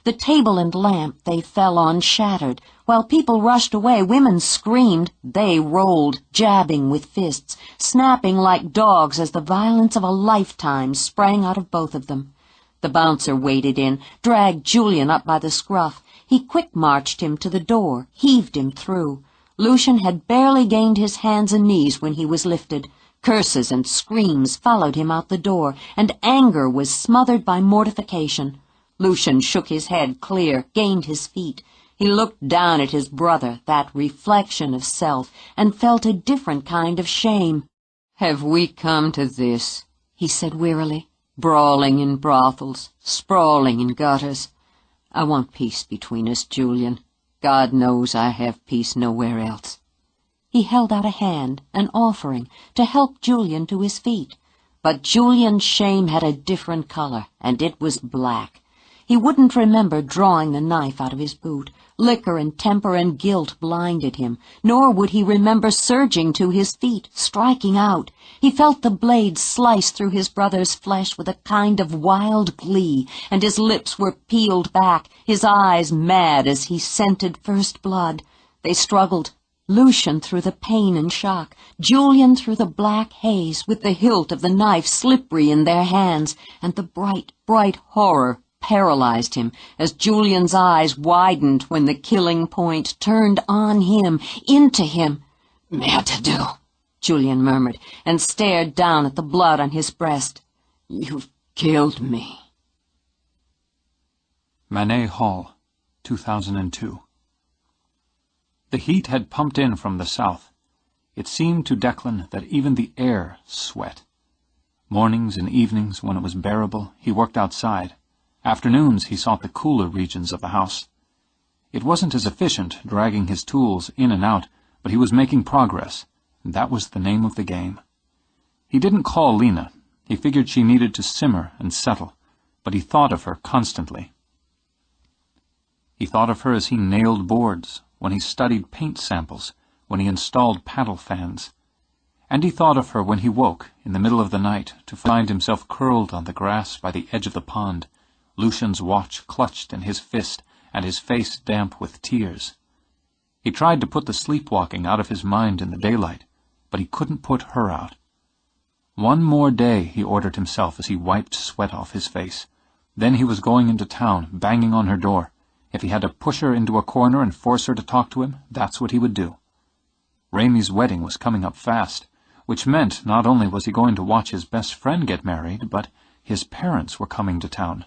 The table and lamp they fell on shattered. While people rushed away, women screamed. They rolled, jabbing with fists, snapping like dogs as the violence of a lifetime sprang out of both of them. The bouncer waded in, dragged Julian up by the scruff. He quick-marched him to the door, heaved him through. Lucian had barely gained his hands and knees when he was lifted. Curses and screams followed him out the door, and anger was smothered by mortification. Lucian shook his head clear, gained his feet. He looked down at his brother, that reflection of self, and felt a different kind of shame. "Have we come to this?" he said wearily. "Brawling in brothels, sprawling in gutters. I want peace between us, Julian. God knows I have peace nowhere else." He held out a hand, an offering, to help Julian to his feet. But Julian's shame had a different color, and it was black. He wouldn't remember drawing the knife out of his boot. Liquor and temper and guilt blinded him, nor would he remember surging to his feet, striking out. He felt the blade slice through his brother's flesh with a kind of wild glee, and his lips were peeled back, his eyes mad as he scented first blood. They struggled, Lucian through the pain and shock, Julian through the black haze, with the hilt of the knife slippery in their hands, and the bright, bright horror paralyzed him as Julian's eyes widened when the killing point turned on him, into him. "Mehr to do," Julian murmured, and stared down at the blood on his breast. "You've killed me." Manet Hall, 2002. The heat had pumped in from the south. It seemed to Declan that even the air sweat. Mornings and evenings, when it was bearable, he worked outside. Afternoons he sought the cooler regions of the house. It wasn't as efficient, dragging his tools in and out, but he was making progress, and that was the name of the game. He didn't call Lena. He figured she needed to simmer and settle, but he thought of her constantly. He thought of her as he nailed boards, when he studied paint samples, when he installed paddle fans. And he thought of her when he woke, in the middle of the night, to find himself curled on the grass by the edge of the pond, Lucian's watch clutched in his fist, and his face damp with tears. He tried to put the sleepwalking out of his mind in the daylight, but he couldn't put her out. One more day, he ordered himself as he wiped sweat off his face. Then he was going into town, banging on her door. If he had to push her into a corner and force her to talk to him, that's what he would do. Ramey's wedding was coming up fast, which meant not only was he going to watch his best friend get married, but his parents were coming to town.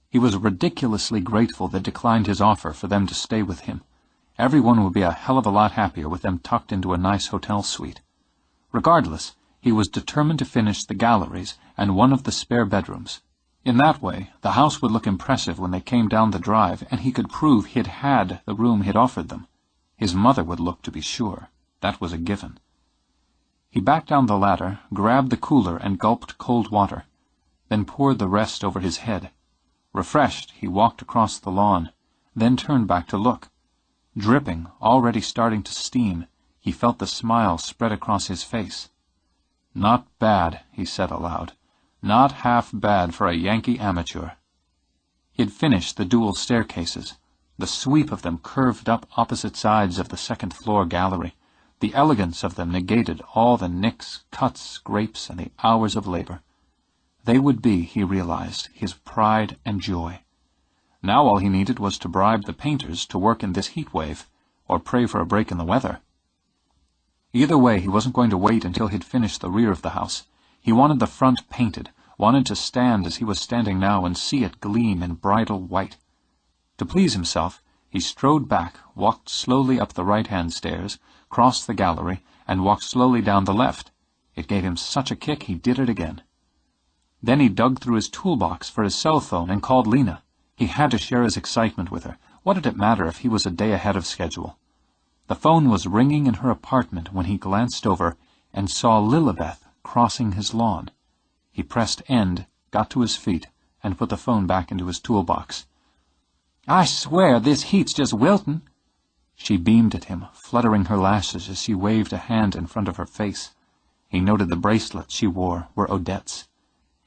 He was ridiculously grateful they declined his offer for them to stay with him. Everyone would be a hell of a lot happier with them tucked into a nice hotel suite. Regardless, he was determined to finish the galleries and one of the spare bedrooms. In that way, the house would look impressive when they came down the drive, and he could prove he'd had the room he'd offered them. His mother would look, to be sure. That was a given. He backed down the ladder, grabbed the cooler and gulped cold water, then poured the rest over his head. Refreshed, he walked across the lawn, then turned back to look. Dripping, already starting to steam, he felt the smile spread across his face. "Not bad," he said aloud. "Not half bad for a Yankee amateur." He had finished the dual staircases. The sweep of them curved up opposite sides of the second-floor gallery. The elegance of them negated all the nicks, cuts, scrapes, and the hours of labor. They would be, he realized, his pride and joy. Now all he needed was to bribe the painters to work in this heat wave, or pray for a break in the weather. Either way, he wasn't going to wait until he'd finished the rear of the house. He wanted the front painted, wanted to stand as he was standing now and see it gleam in bridal white. To please himself, he strode back, walked slowly up the right-hand stairs, crossed the gallery, and walked slowly down the left. It gave him such a kick he did it again. Then he dug through his toolbox for his cell phone and called Lena. He had to share his excitement with her. What did it matter if he was a day ahead of schedule? The phone was ringing in her apartment when he glanced over and saw Lilibeth crossing his lawn. He pressed end, got to his feet, and put the phone back into his toolbox. "I swear this heat's just wilting." She beamed at him, fluttering her lashes as she waved a hand in front of her face. He noted the bracelets she wore were Odette's.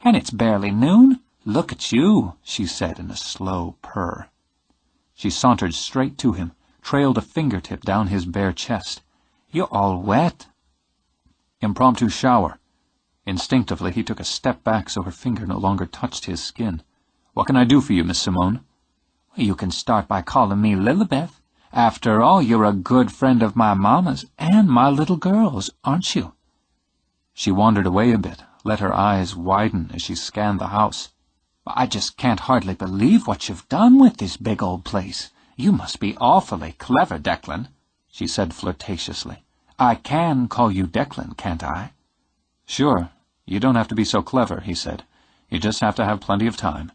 "And it's barely noon. Look at you," she said in a slow purr. She sauntered straight to him, trailed a fingertip down his bare chest. "You're all wet." Impromptu shower. Instinctively, he took a step back so her finger no longer touched his skin. "What can I do for you, Miss Simone?" "You can start by calling me Lilibeth. After all, you're a good friend of my mama's and my little girl's, aren't you?" She wandered away a bit, let her eyes widen as she scanned the house. I just can't hardly believe what you've done with this big old place. You must be awfully clever, Declan, she said flirtatiously. I can call you Declan, can't I? Sure. You don't have to be so clever, he said. You just have to have plenty of time.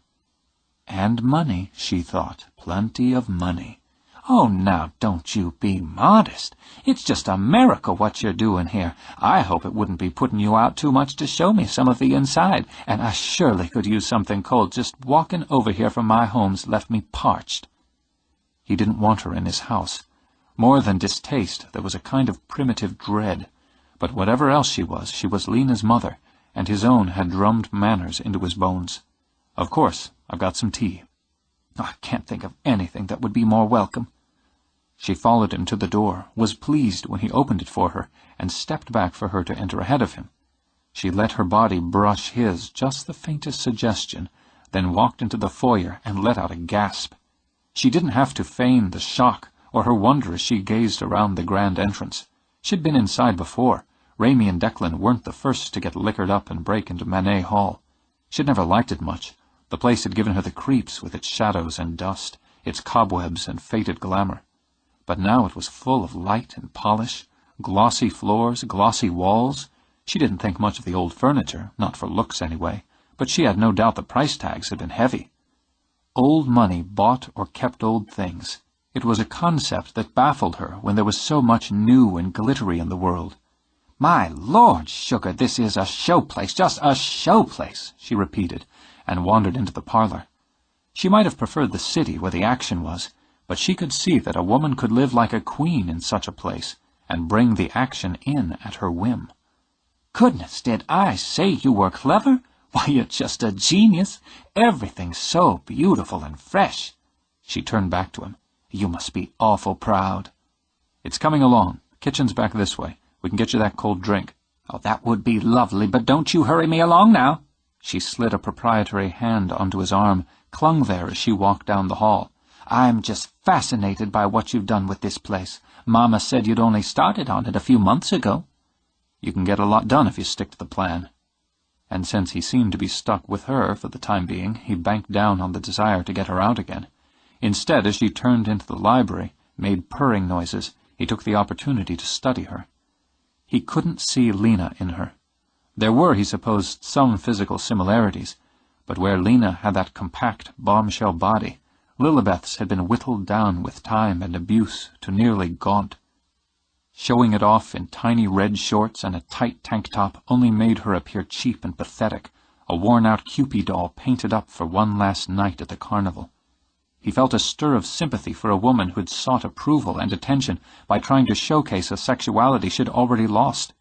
And money, she thought. Plenty of money. Oh, now, don't you be modest. It's just a miracle what you're doing here. I hope it wouldn't be putting you out too much to show me some of the inside, and I surely could use something cold. Just walking over here from my home's left me parched. He didn't want her in his house. More than distaste, there was a kind of primitive dread. But whatever else she was Lena's mother, and his own had drummed manners into his bones. Of course, I've got some tea. I can't think of anything that would be more welcome. She followed him to the door, was pleased when he opened it for her, and stepped back for her to enter ahead of him. She let her body brush his, just the faintest suggestion, then walked into the foyer and let out a gasp. She didn't have to feign the shock or her wonder as she gazed around the grand entrance. She'd been inside before. Raymie and Declan weren't the first to get liquored up and break into Manet Hall. She'd never liked it much. The place had given her the creeps with its shadows and dust, its cobwebs and faded glamour. But now it was full of light and polish, glossy floors, glossy walls. She didn't think much of the old furniture, not for looks anyway, but she had no doubt the price tags had been heavy. Old money bought or kept old things. It was a concept that baffled her when there was so much new and glittery in the world. My Lord, Sugar, this is a show place, just a show place, she repeated, and wandered into the parlor. She might have preferred the city where the action was, but she could see that a woman could live like a queen in such a place, and bring the action in at her whim. Goodness, did I say you were clever? Why, you're just a genius. Everything's so beautiful and fresh. She turned back to him. You must be awful proud. It's coming along. The kitchen's back this way. We can get you that cold drink. Oh, that would be lovely, but don't you hurry me along now. She slid a proprietary hand onto his arm, clung there as she walked down the hall. I'm just fascinated by what you've done with this place. Mama said you'd only started on it a few months ago. You can get a lot done if you stick to the plan. And since he seemed to be stuck with her for the time being, he banked down on the desire to get her out again. Instead, as she turned into the library, made purring noises, he took the opportunity to study her. He couldn't see Lena in her. There were, he supposed, some physical similarities, but where Lena had that compact, bombshell body, Lilibeth's had been whittled down with time and abuse to nearly gaunt. Showing it off in tiny red shorts and a tight tank top only made her appear cheap and pathetic, a worn-out Cupid doll painted up for one last night at the carnival. He felt a stir of sympathy for a woman who'd sought approval and attention by trying to showcase a sexuality she'd already lost.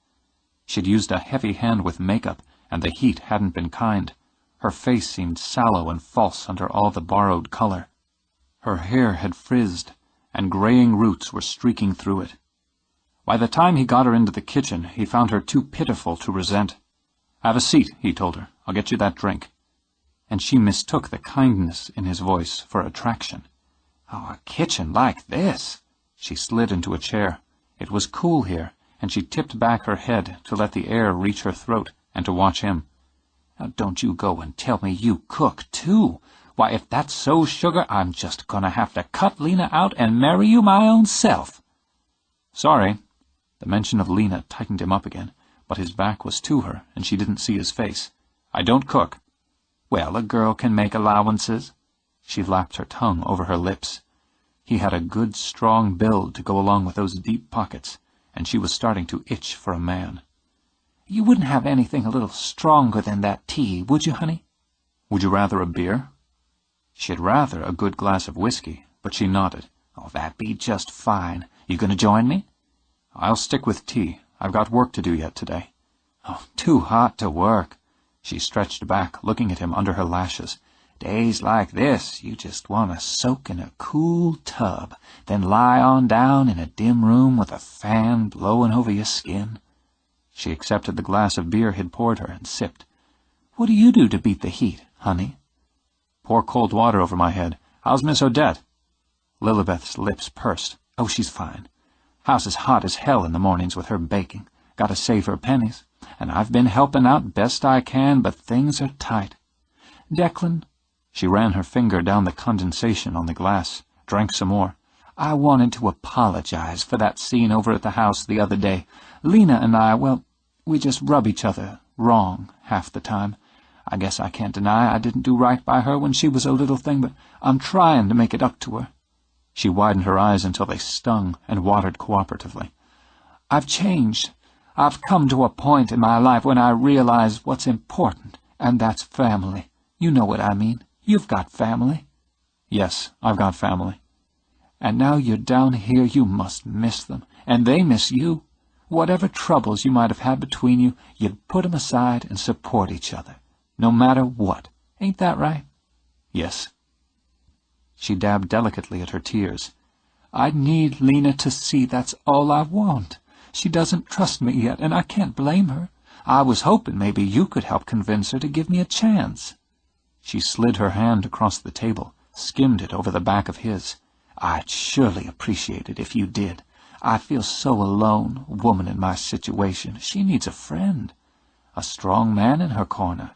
She'd used a heavy hand with makeup, and the heat hadn't been kind. Her face seemed sallow and false under all the borrowed color. Her hair had frizzed, and graying roots were streaking through it. By the time he got her into the kitchen, he found her too pitiful to resent. "Have a seat," he told her. "I'll get you that drink." And she mistook the kindness in his voice for attraction. Oh, a kitchen like this! She slid into a chair. It was cool here, and she tipped back her head to let the air reach her throat and to watch him. Now, don't you go and tell me you cook, too. Why, if that's so, Sugar, I'm just gonna have to cut Lena out and marry you my own self. Sorry. The mention of Lena tightened him up again, but his back was to her, and she didn't see his face. I don't cook. Well, a girl can make allowances. She lapped her tongue over her lips. He had a good, strong build to go along with those deep pockets, and she was starting to itch for a man. You wouldn't have anything a little stronger than that tea, would you, honey? Would you rather a beer? She'd rather a good glass of whiskey, but she nodded. Oh, that'd be just fine. You gonna join me? I'll stick with tea. I've got work to do yet today. Oh, too hot to work. She stretched back, looking at him under her lashes. Days like this, you just want to soak in a cool tub, then lie on down in a dim room with a fan blowing over your skin. She accepted the glass of beer he'd poured her and sipped. What do you do to beat the heat, honey? Pour cold water over my head. How's Miss Odette? Lilibeth's lips pursed. Oh, she's fine. House is hot as hell in the mornings with her baking. Gotta save her pennies. and I've been helping out best I can, but things are tight. Declan," she ran her finger down the condensation on the glass, drank some more, "I wanted to apologize for that scene over at the house the other day. Lena and I, well, we just rub each other wrong half the time. I guess I can't deny I didn't do right by her when she was a little thing, but I'm trying to make it up to her." She widened her eyes until they stung and watered cooperatively. "I've changed. I've come to a point in my life when I realize what's important, and that's family. You know what I mean. You've got family." "Yes, I've got family." "And now you're down here, you must miss them, and they miss you. Whatever troubles you might have had between you, you'd put 'em aside and support each other, no matter what. Ain't that right?" "Yes." She dabbed delicately at her tears. "I need Lena to see that's all I want. She doesn't trust me yet, and I can't blame her. I was hoping maybe you could help convince her to give me a chance." She slid her hand across the table, skimmed it over the back of his. "I'd surely appreciate it if you did. I feel so alone, a woman in my situation. She needs a friend, a strong man in her corner.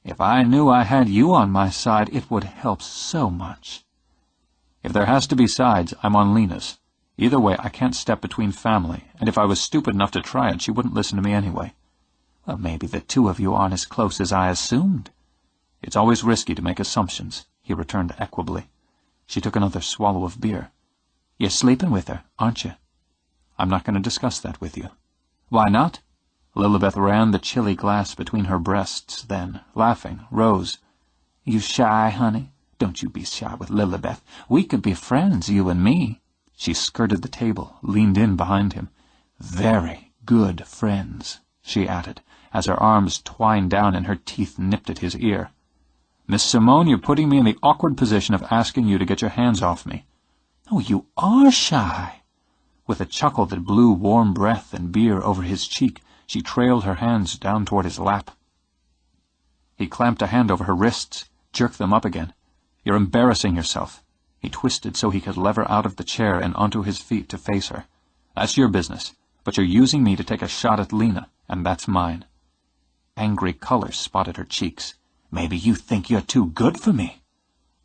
If I knew I had you on my side, it would help so much." "If there has to be sides, I'm on Lena's. Either way, I can't step between family, and if I was stupid enough to try it, she wouldn't listen to me anyway." "Well, maybe the two of you aren't as close as I assumed." "It's always risky to make assumptions," he returned equably. She took another swallow of beer. "You're sleeping with her, aren't you?" "I'm not going to discuss that with you." "Why not?" Lilibeth ran the chilly glass between her breasts, then, laughing, rose. "You shy, honey? Don't you be shy with Lilibeth. We could be friends, you and me." She skirted the table, leaned in behind him. "Very good friends," she added, as her arms twined down and her teeth nipped at his ear. "Miss Simone, you're putting me in the awkward position of asking you to get your hands off me." "Oh, you are shy." With a chuckle that blew warm breath and beer over his cheek, she trailed her hands down toward his lap. He clamped a hand over her wrists, jerked them up again. "You're embarrassing yourself." He twisted so he could lever out of the chair and onto his feet to face her. "That's your business, but you're using me to take a shot at Lena, and that's mine." Angry color spotted her cheeks. "Maybe you think you're too good for me."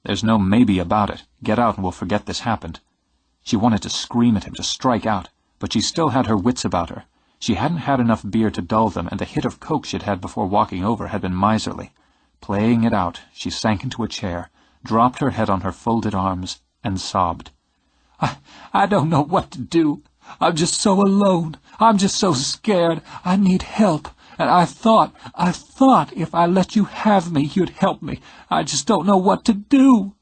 "There's no maybe about it. Get out and we'll forget this happened." She wanted to scream at him, to strike out, but she still had her wits about her. She hadn't had enough beer to dull them, and the hit of coke she'd had before walking over had been miserly. Playing it out, she sank into a chair, dropped her head on her folded arms, and sobbed. I don't know what to do. I'm just so alone. I'm just so scared. I need help. And I thought if I let you have me, you'd help me. I just don't know what to do."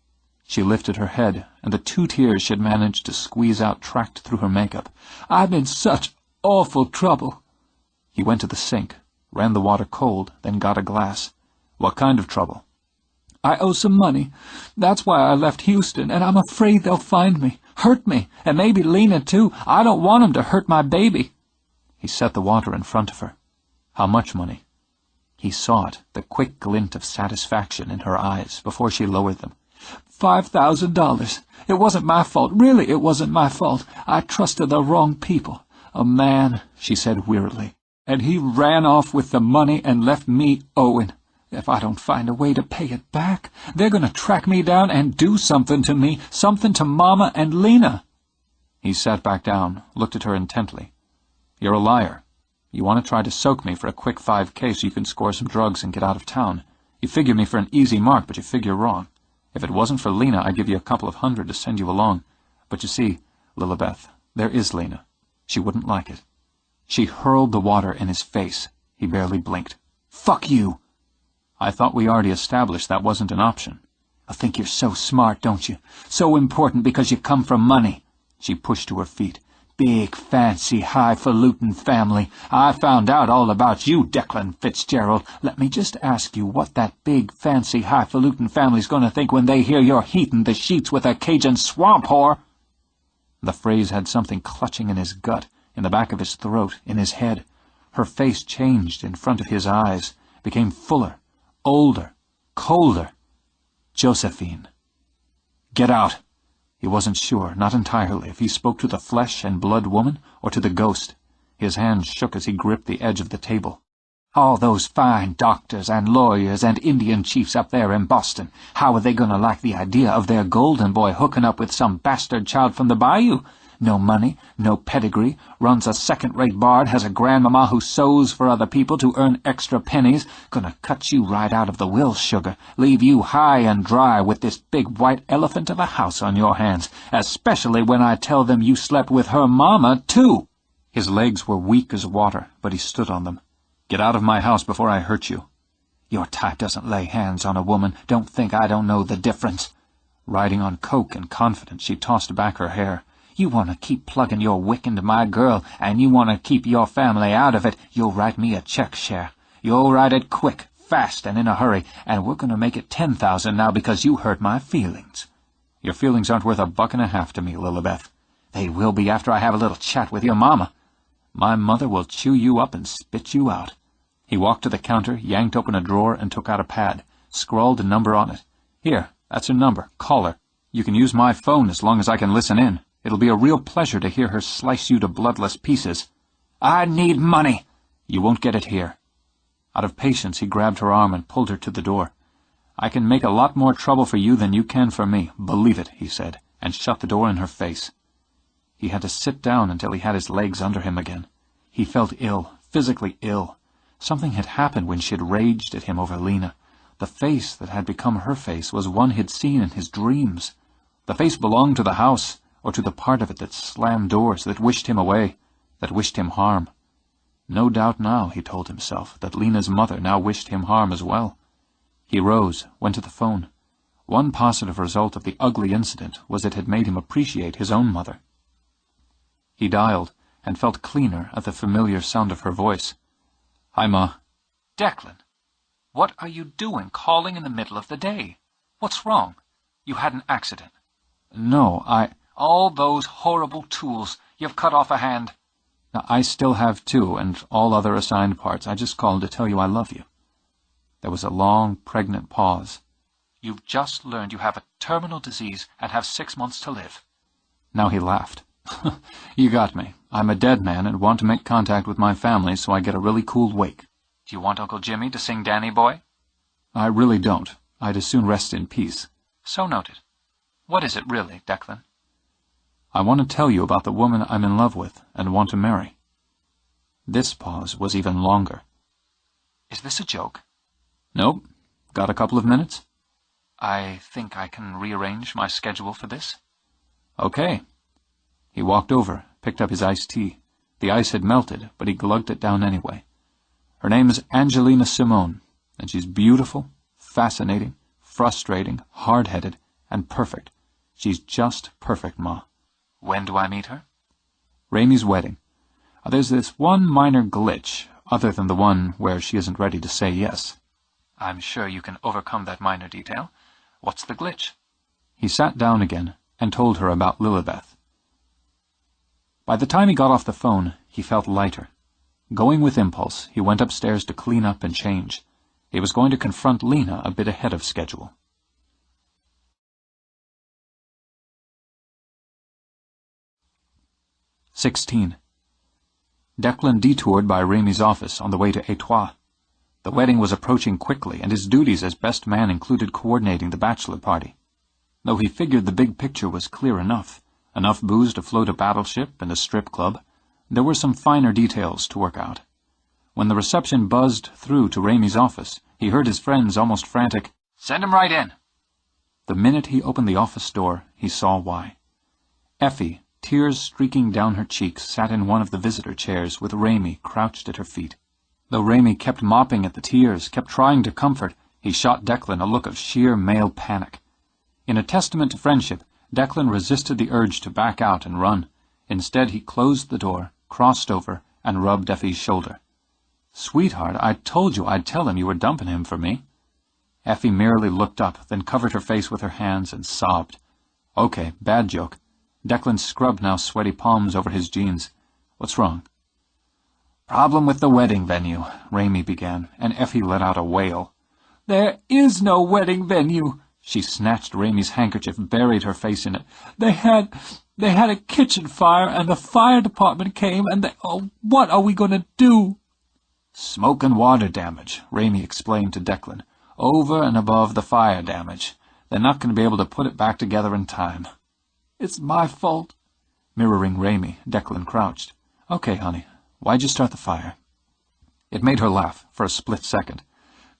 She lifted her head, and the 2 tears she'd managed to squeeze out tracked through her makeup. "I'm in such awful trouble." He went to the sink, ran the water cold, then got a glass. "What kind of trouble?" "I owe some money. That's why I left Houston, and I'm afraid they'll find me, hurt me, and maybe Lena, too. I don't want 'em to hurt my baby." He set the water in front of her. "How much money?" He saw it, the quick glint of satisfaction in her eyes, before she lowered them. $5,000. It wasn't my fault. Really, it wasn't my fault. I trusted the wrong people. A man," she said wearily, "and he ran off with the money and left me owing. If I don't find a way to pay it back, they're going to track me down and do something to me, something to Mama and Lena." He sat back down, looked at her intently. "You're a liar. You want to try to soak me for a quick 5K so you can score some drugs and get out of town. You figure me for an easy mark, but you figure wrong. If it wasn't for Lena, I'd give you a couple of $100 to send you along. But you see, Lilibeth, there is Lena. She wouldn't like it." She hurled the water in his face. He barely blinked. "Fuck you!" "I thought we already established that wasn't an option." "I think you're so smart, don't you? So important because you come from money." She pushed to her feet. "Big, fancy, highfalutin family. I found out all about you, Declan Fitzgerald. Let me just ask you what that big, fancy, highfalutin family's going to think when they hear you're heating the sheets with a Cajun swamp whore." The phrase had something clutching in his gut, in the back of his throat, in his head. Her face changed in front of his eyes, became fuller, older, colder. Josephine. "Get out!" He wasn't sure, not entirely, if he spoke to the flesh and blood woman or to the ghost. His hand shook as he gripped the edge of the table. All those fine doctors and lawyers and Indian chiefs up there in Boston, how are they going to like the idea of their golden boy hooking up with some bastard child from the Bayou? No money, no pedigree, runs a second-rate bar, has a grandmama who sews for other people to earn extra pennies, gonna cut you right out of the will, sugar, leave you high and dry with this big white elephant of a house on your hands, especially when I tell them you slept with her mama, too." His legs were weak as water, but he stood on them. "Get out of my house before I hurt you." "Your type doesn't lay hands on a woman. Don't think I don't know the difference." Riding on coke and confident, she tossed back her hair. "You want to keep plugging your wick into my girl, and you want to keep your family out of it, you'll write me a check, Cher. You'll write it quick, fast, and in a hurry, and we're going to make it 10,000 now because you hurt my feelings." "Your feelings aren't worth $1.50 to me, Lilibeth." "They will be after I have a little chat with your mama." "My mother will chew you up and spit you out." He walked to the counter, yanked open a drawer, and took out a pad, scrawled a number on it. "Here, that's her number. Call her. You can use my phone as long as I can listen in. It'll be a real pleasure to hear her slice you to bloodless pieces." "I need money." "You won't get it here." Out of patience, he grabbed her arm and pulled her to the door. "I can make a lot more trouble for you than you can for me, believe it," he said, and shut the door in her face. He had to sit down until he had his legs under him again. He felt ill, physically ill. Something had happened when she had raged at him over Lena. The face that had become her face was one he'd seen in his dreams. The face belonged to the house, or to the part of it that slammed doors, that wished him away, that wished him harm. No doubt now, he told himself, that Lena's mother now wished him harm as well. He rose, went to the phone. One positive result of the ugly incident was it had made him appreciate his own mother. He dialed, and felt cleaner at the familiar sound of her voice. "Hi, Ma." "Declan, what are you doing calling in the middle of the day? What's wrong? You had an accident." "No, All those horrible tools. You've cut off a hand." "I still have two, and all other assigned parts. I just called to tell you I love you." There was a long, pregnant pause. "You've just learned you have a terminal disease and have 6 months to live." Now he laughed. "You got me. I'm a dead man and want to make contact with my family, so I get a really cool wake." "Do you want Uncle Jimmy to sing Danny Boy?" "I really don't. I'd as soon rest in peace." "So noted. What is it really, Declan?" "I want to tell you about the woman I'm in love with and want to marry." This pause was even longer. "Is this a joke?" "Nope. Got a couple of minutes?" "I think I can rearrange my schedule for this." "Okay." He walked over, picked up his iced tea. The ice had melted, but he glugged it down anyway. "Her name's Angelina Simone, and she's beautiful, fascinating, frustrating, hard-headed, and perfect. She's just perfect, Ma." "When do I meet her?" "Ramey's wedding. There's this one minor glitch, other than the one where she isn't ready to say yes." "I'm sure you can overcome that minor detail. What's the glitch?" He sat down again and told her about Lilibeth. By the time he got off the phone, he felt lighter. Going with impulse, he went upstairs to clean up and change. He was going to confront Lena a bit ahead of schedule. 16. Declan detoured by Ramey's office on the way to Étoile. The wedding was approaching quickly, and his duties as best man included coordinating the bachelor party. Though he figured the big picture was clear enough booze to float a battleship and a strip club, there were some finer details to work out. When the reception buzzed through to Ramey's office, he heard his friend's almost frantic, "Send him right in." The minute he opened the office door, he saw why. Effie, tears streaking down her cheeks, sat in one of the visitor chairs with Ramey crouched at her feet. Though Ramey kept mopping at the tears, kept trying to comfort, he shot Declan a look of sheer male panic. In a testament to friendship, Declan resisted the urge to back out and run. Instead, he closed the door, crossed over, and rubbed Effie's shoulder. "Sweetheart, I told you I'd tell him you were dumping him for me." Effie merely looked up, then covered her face with her hands and sobbed. "Okay, bad joke." Declan scrubbed now sweaty palms over his jeans. "What's wrong?" "Problem with the wedding venue," Ramey began, and Effie let out a wail. "There is no wedding venue." She snatched Ramey's handkerchief, buried her face in it. They had a kitchen fire, and the fire department came, and what are we going to do?" "Smoke and water damage," Ramey explained to Declan. "Over and above the fire damage. They're not going to be able to put it back together in time." "It's my fault." Mirroring Ramey, Declan crouched. "Okay, honey. Why'd you start the fire?" It made her laugh for a split second.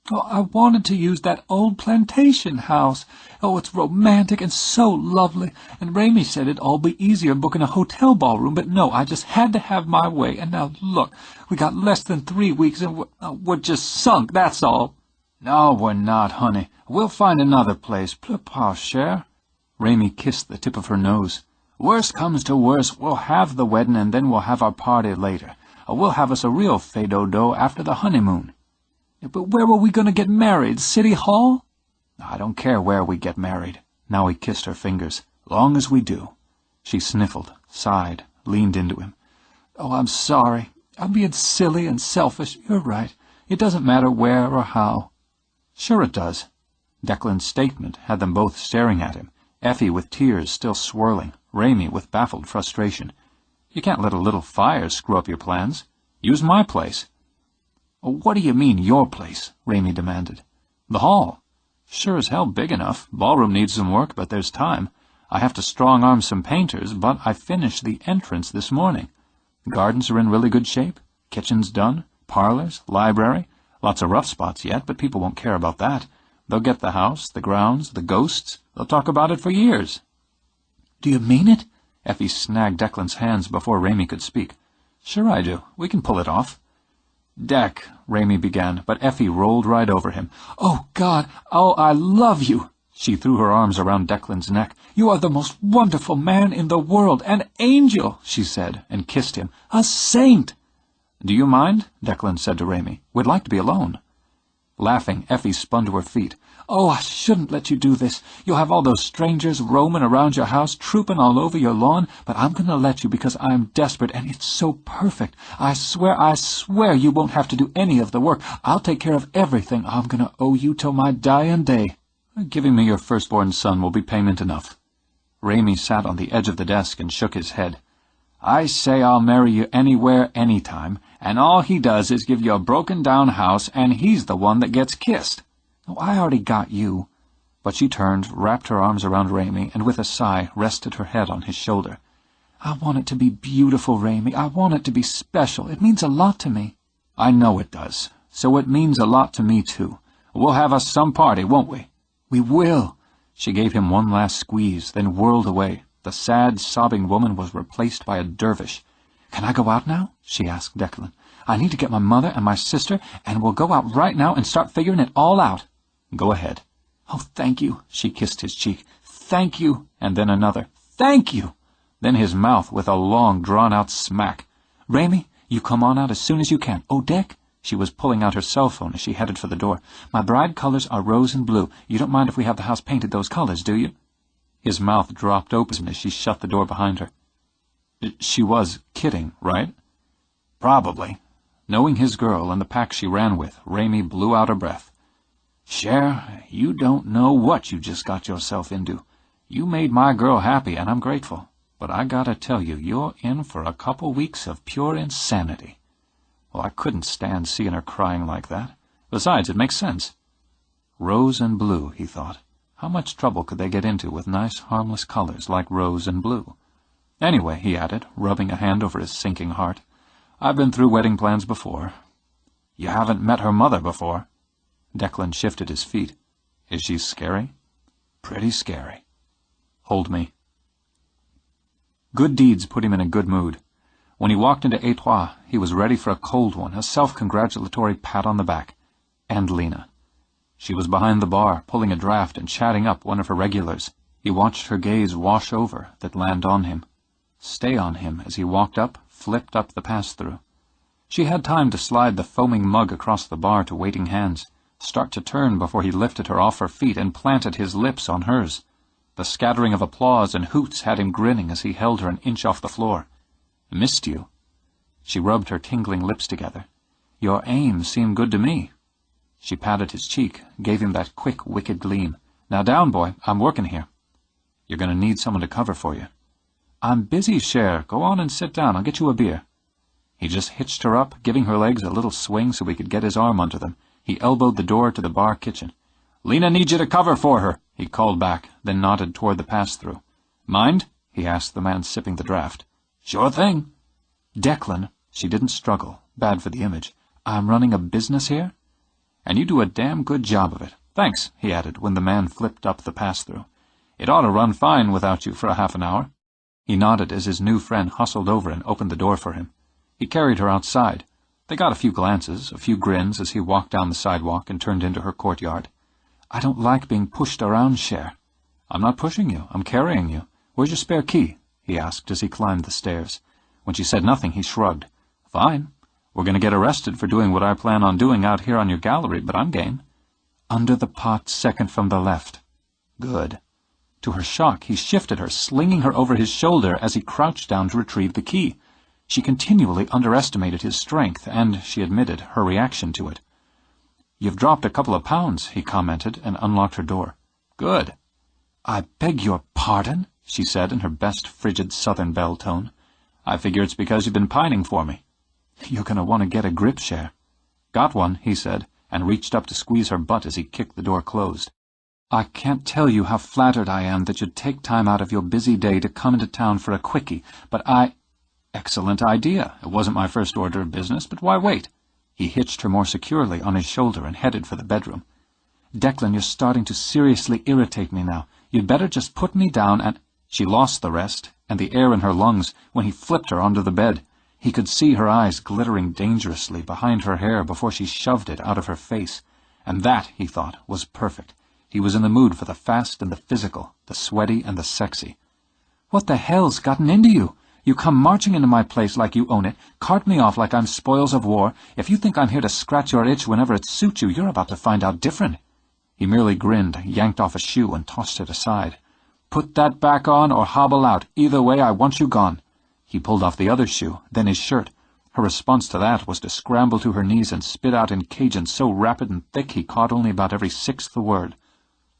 "Oh, I wanted to use that old plantation house. Oh, it's romantic and so lovely. And Ramey said it'd all be easier booking a hotel ballroom, but no, I just had to have my way. And now look, we got less than 3 weeks and we're just sunk, that's all." "No, we're not, honey. We'll find another place. Pas cher." Ramey kissed the tip of her nose. "Worst comes to worst, we'll have the wedding and then we'll have our party later. We'll have us a real fado-do after the honeymoon." "But where were we going to get married? City Hall?" "I don't care where we get married." Now he kissed her fingers. "Long as we do." She sniffled, sighed, leaned into him. "Oh, I'm sorry. I'm being silly and selfish. You're right. It doesn't matter where or how." "Sure it does." Declan's statement had them both staring at him, Effie with tears still swirling, Ramey with baffled frustration. "You can't let a little fire screw up your plans. Use my place." "What do you mean, your place?" Ramey demanded. "The hall. Sure as hell big enough. Ballroom needs some work, but there's time. I have to strong-arm some painters, but I finished the entrance this morning. The gardens are in really good shape. Kitchen's done. Parlors, library. Lots of rough spots yet, but people won't care about that. They'll get the house, the grounds, the ghosts. They'll talk about it for years." "Do you mean it?" Effie snagged Declan's hands before Ramey could speak. "Sure I do. We can pull it off." "Dec," Ramey began, but Effie rolled right over him. "Oh, God! Oh, I love you!" She threw her arms around Declan's neck. "You are the most wonderful man in the world. An angel," she said, and kissed him. "A saint." "Do you mind?" Declan said to Ramey. "We'd like to be alone." Laughing, Effie spun to her feet. "Oh, I shouldn't let you do this. You'll have all those strangers roaming around your house, trooping all over your lawn, but I'm going to let you because I'm desperate, and it's so perfect. I swear you won't have to do any of the work. I'll take care of everything. I'm going to owe you till my dying day." "Giving me your firstborn son will be payment enough." Ramey sat on the edge of the desk and shook his head. "I say I'll marry you anywhere, anytime, and all he does is give you a broken-down house, and he's the one that gets kissed." "Oh, I already got you." But she turned, wrapped her arms around Ramey, and with a sigh rested her head on his shoulder. "I want it to be beautiful, Ramey. I want it to be special. It means a lot to me." "I know it does. So it means a lot to me, too. We'll have us some party, won't we?" "We will." She gave him one last squeeze, then whirled away. The sad, sobbing woman was replaced by a dervish. "Can I go out now?" she asked Declan. "I need to get my mother and my sister, and we'll go out right now and start figuring it all out." "Go ahead." "Oh, thank you." She kissed his cheek. "Thank you." And then another. "Thank you." Then his mouth with a long, drawn-out smack. "Ramey, you come on out as soon as you can. Oh, Dec." She was pulling out her cell phone as she headed for the door. "My bride colors are rose and blue. You don't mind if we have the house painted those colors, do you?" His mouth dropped open as she shut the door behind her. She was kidding, right? Probably. Knowing his girl and the pack she ran with, Ramey blew out a breath. "Cher, you don't know what you just got yourself into. You made my girl happy, and I'm grateful. But I gotta tell you, you're in for a couple weeks of pure insanity." Well, I couldn't stand seeing her crying like that. Besides, it makes sense. Rose and blue, he thought. How much trouble could they get into with nice, harmless colors like rose and blue? Anyway, he added, rubbing a hand over his sinking heart, I've been through wedding plans before. You haven't met her mother before? Declan shifted his feet. Is she scary? Pretty scary. Hold me. Good deeds put him in a good mood. When he walked into Étroit, he was ready for a cold one, a self-congratulatory pat on the back. And Lena. She was behind the bar, pulling a draft and chatting up one of her regulars. He watched her gaze wash over, that land on him. Stay on him as he walked up, flipped up the pass-through. She had time to slide the foaming mug across the bar to waiting hands, start to turn before he lifted her off her feet and planted his lips on hers. The scattering of applause and hoots had him grinning as he held her an inch off the floor. Missed you. She rubbed her tingling lips together. Your aim seemed good to me. She patted his cheek, gave him that quick, wicked gleam. Now down, boy, I'm working here. You're going to need someone to cover for you. I'm busy, Cher. Go on and sit down. I'll get you a beer. He just hitched her up, giving her legs a little swing so he could get his arm under them. He elbowed the door to the bar kitchen. "Lena needs you to cover for her," he called back, then nodded toward the pass-through. "Mind?" he asked the man sipping the draft. "Sure thing." "Declan," she didn't struggle, bad for the image, "I'm running a business here?" "And you do a damn good job of it. Thanks," he added when the man flipped up the pass-through. "It ought to run fine without you for a half an hour." He nodded as his new friend hustled over and opened the door for him. He carried her outside. They got a few glances, a few grins as he walked down the sidewalk and turned into her courtyard. "I don't like being pushed around, Cher." "I'm not pushing you. I'm carrying you. Where's your spare key?" he asked as he climbed the stairs. When she said nothing, he shrugged. "Fine. We're going to get arrested for doing what I plan on doing out here on your gallery, but I'm game." "Under the pot, second from the left." "Good." To her shock, he shifted her, slinging her over his shoulder as he crouched down to retrieve the key. She continually underestimated his strength, and, she admitted, her reaction to it. "You've dropped a couple of pounds," he commented, and unlocked her door. "Good." "I beg your pardon?" she said in her best frigid Southern belle tone. "I figure it's because you've been pining for me." "You're going to want to get a grip, Cher." "Got one," he said, and reached up to squeeze her butt as he kicked the door closed. "I can't tell you how flattered I am that you'd take time out of your busy day to come into town for a quickie, but I—" "Excellent idea. It wasn't my first order of business, but why wait?" He hitched her more securely on his shoulder and headed for the bedroom. "Declan, you're starting to seriously irritate me now. You'd better just put me down and—" She lost the rest, and the air in her lungs, when he flipped her onto the bed. He could see her eyes glittering dangerously behind her hair before she shoved it out of her face. And that, he thought, was perfect. He was in the mood for the fast and the physical, the sweaty and the sexy. "What the hell's gotten into you? You come marching into my place like you own it, cart me off like I'm spoils of war. If you think I'm here to scratch your itch whenever it suits you, you're about to find out different." He merely grinned, yanked off a shoe, and tossed it aside. "Put that back on or hobble out. Either way, I want you gone." He pulled off the other shoe, then his shirt. Her response to that was to scramble to her knees and spit out in Cajun so rapid and thick he caught only about every sixth word.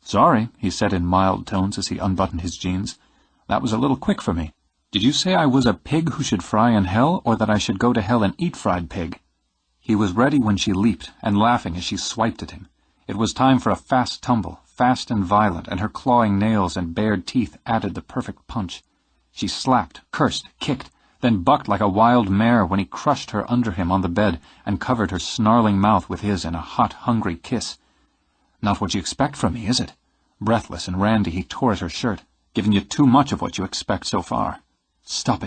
"Sorry," he said in mild tones as he unbuttoned his jeans. "That was a little quick for me. Did you say I was a pig who should fry in hell, or that I should go to hell and eat fried pig?" He was ready when she leaped, and laughing as she swiped at him. It was time for a fast tumble, fast and violent, and her clawing nails and bared teeth added the perfect punch. She slapped, cursed, kicked, then bucked like a wild mare when he crushed her under him on the bed and covered her snarling mouth with his in a hot, hungry kiss. "Not what you expect from me, is it?" Breathless and randy, he tore at her shirt. "Giving you too much of what you expect so far." Stop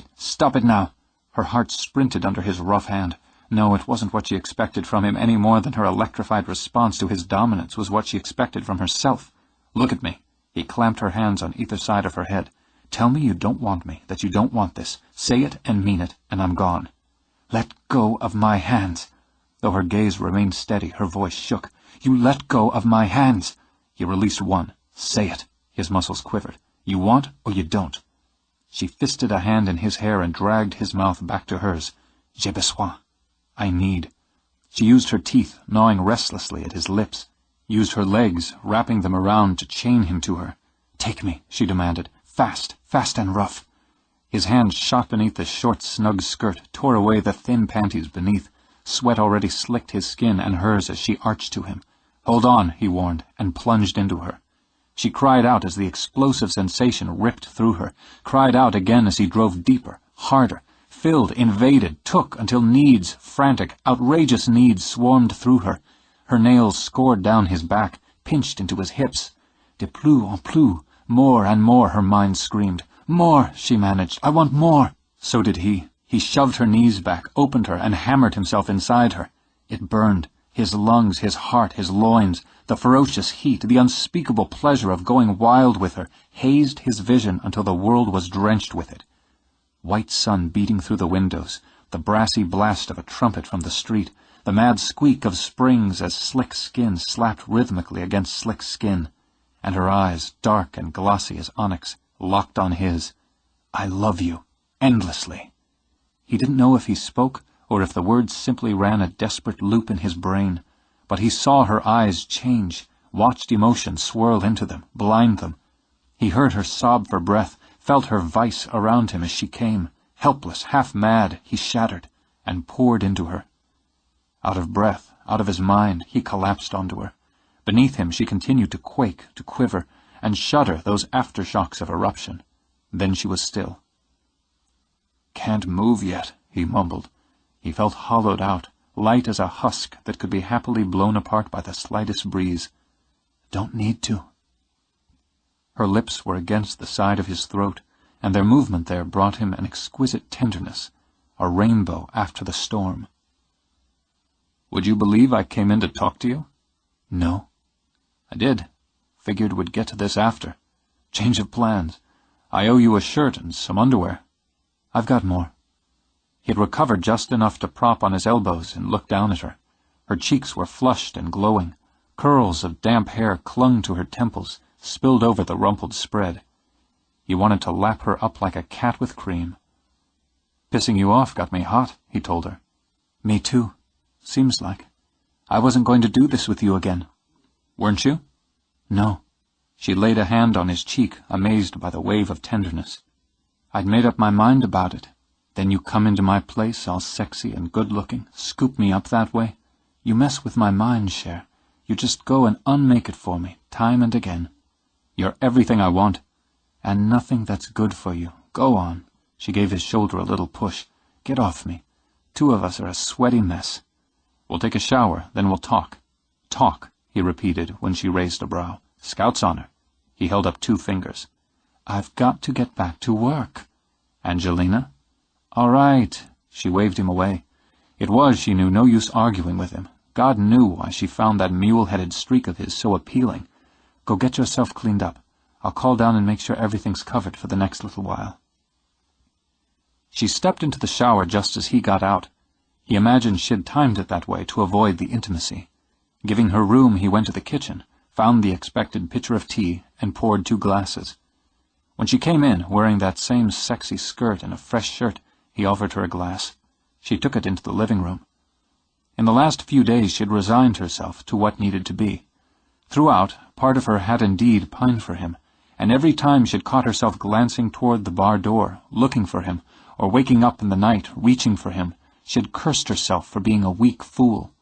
it now." Her heart sprinted under his rough hand. No, it wasn't what she expected from him any more than her electrified response to his dominance was what she expected from herself. "Look at me." He clamped her hands on either side of her head. "Tell me you don't want me, that you don't want this. Say it and mean it, and I'm gone." "Let go of my hands." Though her gaze remained steady, her voice shook. "You let go of my hands." He released one. "Say it." His muscles quivered. "You want or you don't." She fisted a hand in his hair and dragged his mouth back to hers. "J'ai besoin." "I need." She used her teeth, gnawing restlessly at his lips. Used her legs, wrapping them around to chain him to her. "Take me," she demanded. "Fast, fast and rough." His hand shot beneath the short, snug skirt, tore away the thin panties beneath. Sweat already slicked his skin and hers as she arched to him. "Hold on," he warned, and plunged into her. She cried out as the explosive sensation ripped through her, cried out again as he drove deeper, harder, filled, invaded, took, until needs, frantic, outrageous needs, swarmed through her. Her nails scored down his back, pinched into his hips. De plus en plus, more and more, her mind screamed. "More," she managed. "I want more." So did he. He shoved her knees back, opened her, and hammered himself inside her. It burned. His lungs, his heart, his loins, the ferocious heat, the unspeakable pleasure of going wild with her, hazed his vision until the world was drenched with it. White sun beating through the windows, the brassy blast of a trumpet from the street, the mad squeak of springs as slick skin slapped rhythmically against slick skin, and her eyes, dark and glossy as onyx, locked on his. "I love you, endlessly." He didn't know if he spoke, or if the words simply ran a desperate loop in his brain, but he saw her eyes change, watched emotion swirl into them, blind them. He heard her sob for breath, felt her vice around him as she came. Helpless, half mad, he shattered. and poured into her. Out of breath, out of his mind, he collapsed onto her. Beneath him she continued to quake, to quiver, and shudder those aftershocks of eruption. Then she was still. "Can't move yet," he mumbled. He felt hollowed out, light as a husk that could be happily blown apart by the slightest breeze. "Don't need to." Her lips were against the side of his throat, and their movement there brought him an exquisite tenderness, a rainbow after the storm. "Would you believe I came in to talk to you?" "No." "I did. Figured we'd get to this after. Change of plans. I owe you a shirt and some underwear." "I've got more." He had recovered just enough to prop on his elbows and look down at her. Her cheeks were flushed and glowing. Curls of damp hair clung to her temples, spilled over the rumpled spread. He wanted to lap her up like a cat with cream. "Pissing you off got me hot," he told her. "Me too. Seems like. I wasn't going to do this with you again." "Weren't you?" "No." She laid a hand on his cheek, amazed by the wave of tenderness. "I'd made up my mind about it. Then you come into my place all sexy and good-looking, scoop me up that way. You mess with my mind, Cher. You just go and unmake it for me, time and again." "You're everything I want." "And nothing that's good for you. Go on." She gave his shoulder a little push. "Get off me. Two of us are a sweaty mess." "We'll take a shower, then we'll talk." "Talk," he repeated when she raised a brow. "Scout's honor." He held up 2 fingers. "I've got to get back to work." "Angelina?" "All right." She waved him away. It was, she knew, no use arguing with him. God knew why she found that mule-headed streak of his so appealing. "Go get yourself cleaned up. I'll call down and make sure everything's covered for the next little while." She stepped into the shower just as he got out. He imagined she'd timed it that way to avoid the intimacy. Giving her room, he went to the kitchen, found the expected pitcher of tea, and poured 2 glasses. When she came in, wearing that same sexy skirt and a fresh shirt, he offered her a glass. She took it into the living room. In the last few days she had resigned herself to what needed to be. Throughout, part of her had indeed pined for him, and every time she had caught herself glancing toward the bar door, looking for him, or waking up in the night, reaching for him, she had cursed herself for being a weak fool.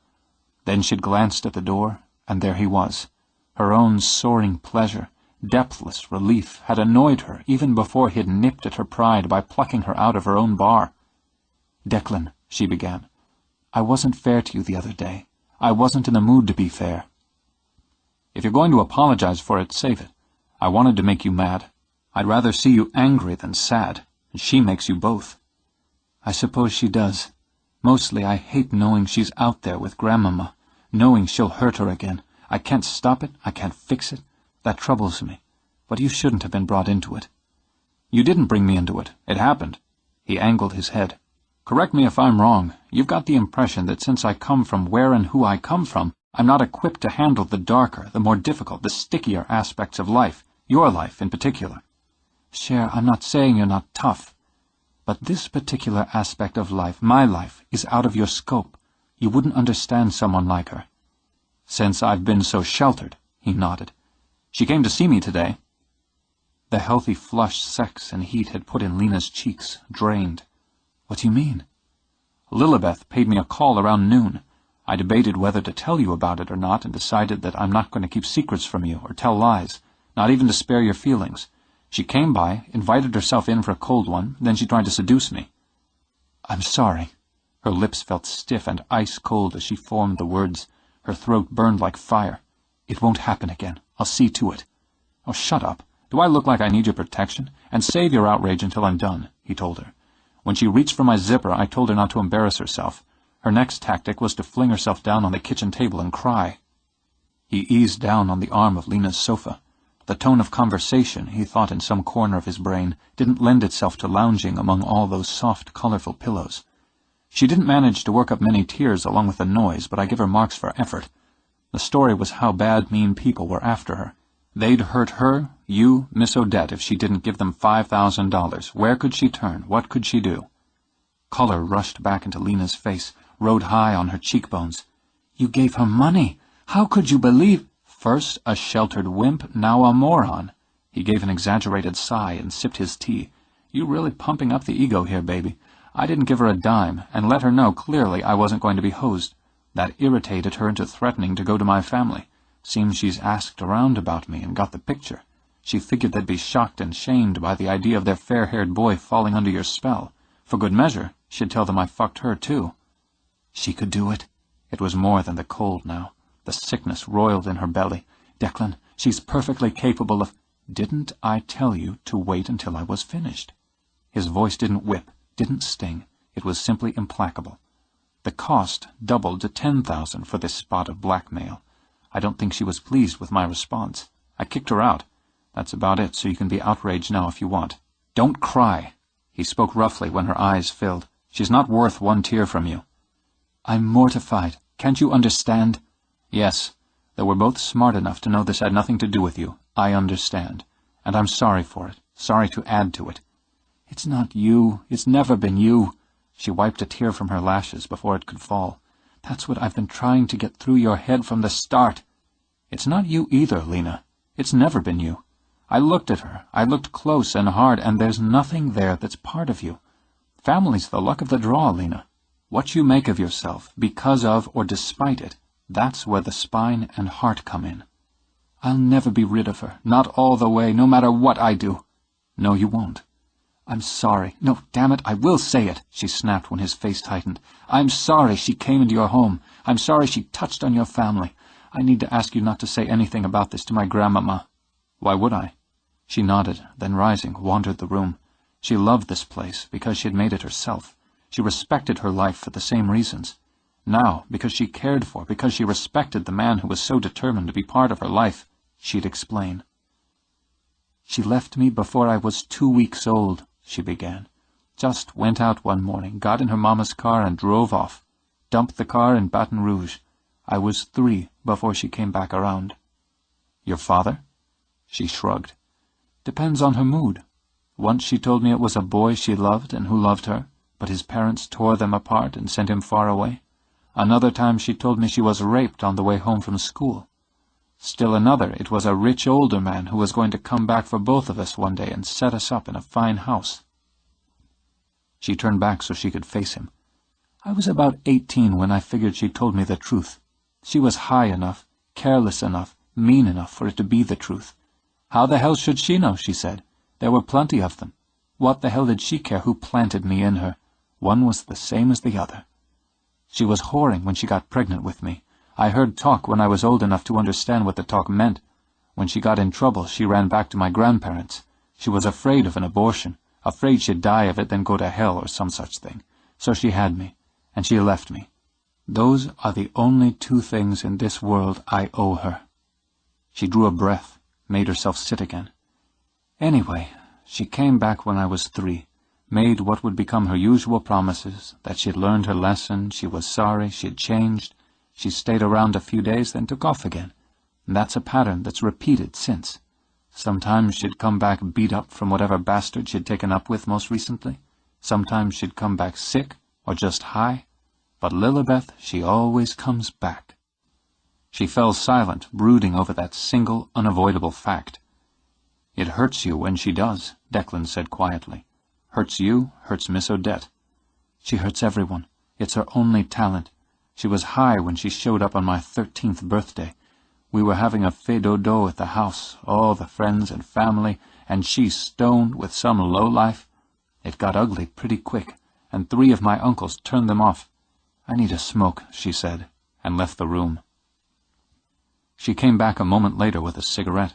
Then she had glanced at the door, and there he was. Her own soaring pleasure, depthless relief, had annoyed her even before he had nipped at her pride by plucking her out of her own bar. "Declan," she began, "I wasn't fair to you the other day. I wasn't in the mood to be fair." "If you're going to apologize for it, save it. I wanted to make you mad. I'd rather see you angry than sad, and she makes you both." "I suppose she does. Mostly I hate knowing she's out there with Grandmama, knowing she'll hurt her again. I can't stop it, I can't fix it. That troubles me. But you shouldn't have been brought into it." "You didn't bring me into it. It happened." He angled his head. "Correct me if I'm wrong. You've got the impression that since I come from where and who I come from, I'm not equipped to handle the darker, the more difficult, the stickier aspects of life, your life in particular." "Cher, I'm not saying you're not tough. But this particular aspect of life, my life, is out of your scope. You wouldn't understand someone like her." "Since I've been so sheltered," he nodded. "She came to see me today." The healthy flush sex and heat had put in Lena's cheeks, drained. "What do you mean?" "Lilibeth paid me a call around noon. I debated whether to tell you about it or not and decided that I'm not going to keep secrets from you or tell lies, not even to spare your feelings. She came by, invited herself in for a cold one, then she tried to seduce me." "I'm sorry." Her lips felt stiff and ice-cold as she formed the words. Her throat burned like fire. "It won't happen again. I'll see to it." "Oh, shut up. Do I look like I need your protection? And save your outrage until I'm done," he told her. When she reached for my zipper, I told her not to embarrass herself. Her next tactic was to fling herself down on the kitchen table and cry. He eased down on the arm of Lena's sofa. The tone of conversation, he thought in some corner of his brain, didn't lend itself to lounging among all those soft, colorful pillows. She didn't manage to work up many tears along with the noise, but I give her marks for effort. The story was how bad, mean people were after her. They'd hurt her, you, Miss Odette, if she didn't give them $5,000. Where could she turn? What could she do? Color rushed back into Lena's face, rode high on her cheekbones. "You gave her money! How could you believe—" "First a sheltered wimp, now a moron." He gave an exaggerated sigh and sipped his tea. "You really pumping up the ego here, baby. I didn't give her a dime, and let her know clearly I wasn't going to be hosed. That irritated her into threatening to go to my family. Seems she's asked around about me and got the picture. She figured they'd be shocked and shamed by the idea of their fair-haired boy falling under your spell. For good measure, she'd tell them I fucked her, too. She could do it. It was more than the cold now. The sickness roiled in her belly. Declan, she's perfectly capable of— Didn't I tell you to wait until I was finished? His voice didn't whip, didn't sting. It was simply implacable. The cost doubled to $10,000 for this spot of blackmail. I don't think she was pleased with my response. I kicked her out. That's about it, so you can be outraged now if you want. Don't cry. He spoke roughly when her eyes filled. She's not worth one tear from you. I'm mortified. Can't you understand? Yes, though we're both smart enough to know this had nothing to do with you. I understand. And I'm sorry for it. Sorry to add to it. It's not you. It's never been you. She wiped a tear from her lashes before it could fall. That's what I've been trying to get through your head from the start. It's not you either, Lena. It's never been you. I looked at her. I looked close and hard, and there's nothing there that's part of you. Family's the luck of the draw, Lena. What you make of yourself, because of or despite it, that's where the spine and heart come in. I'll never be rid of her, not all the way, no matter what I do. No, you won't. I'm sorry. No, damn it, I will say it, she snapped when his face tightened. I'm sorry she came into your home. I'm sorry she touched on your family. I need to ask you not to say anything about this to my grandmama. Why would I? She nodded, then rising, wandered the room. She loved this place because she had made it herself. She respected her life for the same reasons. Now, because she cared for, because she respected the man who was so determined to be part of her life, she'd explain. She left me before I was 2 weeks old, she began. Just went out one morning, got in her mama's car and drove off. Dumped the car in Baton Rouge. I was 3 before she came back around. Your father? She shrugged. Depends on her mood. Once she told me it was a boy she loved and who loved her, but his parents tore them apart and sent him far away. Another time she told me she was raped on the way home from school. Still another, it was a rich older man who was going to come back for both of us one day and set us up in a fine house. She turned back so she could face him. I was about 18 when I figured she'd told me the truth. She was high enough, careless enough, mean enough for it to be the truth. How the hell should she know, she said. There were plenty of them. What the hell did she care who planted me in her? One was the same as the other. She was whoring when she got pregnant with me. I heard talk when I was old enough to understand what the talk meant. When she got in trouble, she ran back to my grandparents. She was afraid of an abortion, afraid she'd die of it, then go to hell or some such thing. So she had me, and she left me. Those are the only 2 things in this world I owe her. She drew a breath, made herself sit again. Anyway, she came back when I was 3, made what would become her usual promises, that she'd learned her lesson, she was sorry, she'd changed. She stayed around a few days, then took off again. And that's a pattern that's repeated since. Sometimes she'd come back beat up from whatever bastard she'd taken up with most recently. Sometimes she'd come back sick or just high. But Lilibeth, she always comes back. She fell silent, brooding over that single, unavoidable fact. It hurts you when she does, Declan said quietly. Hurts you, hurts Miss Odette. She hurts everyone. It's her only talent. She was high when she showed up on my 13th birthday. We were having a fête dodo at the house, all the friends and family, and she stoned with some lowlife. It got ugly pretty quick, and 3 of my uncles turned them off. I need a smoke, she said, and left the room. She came back a moment later with a cigarette.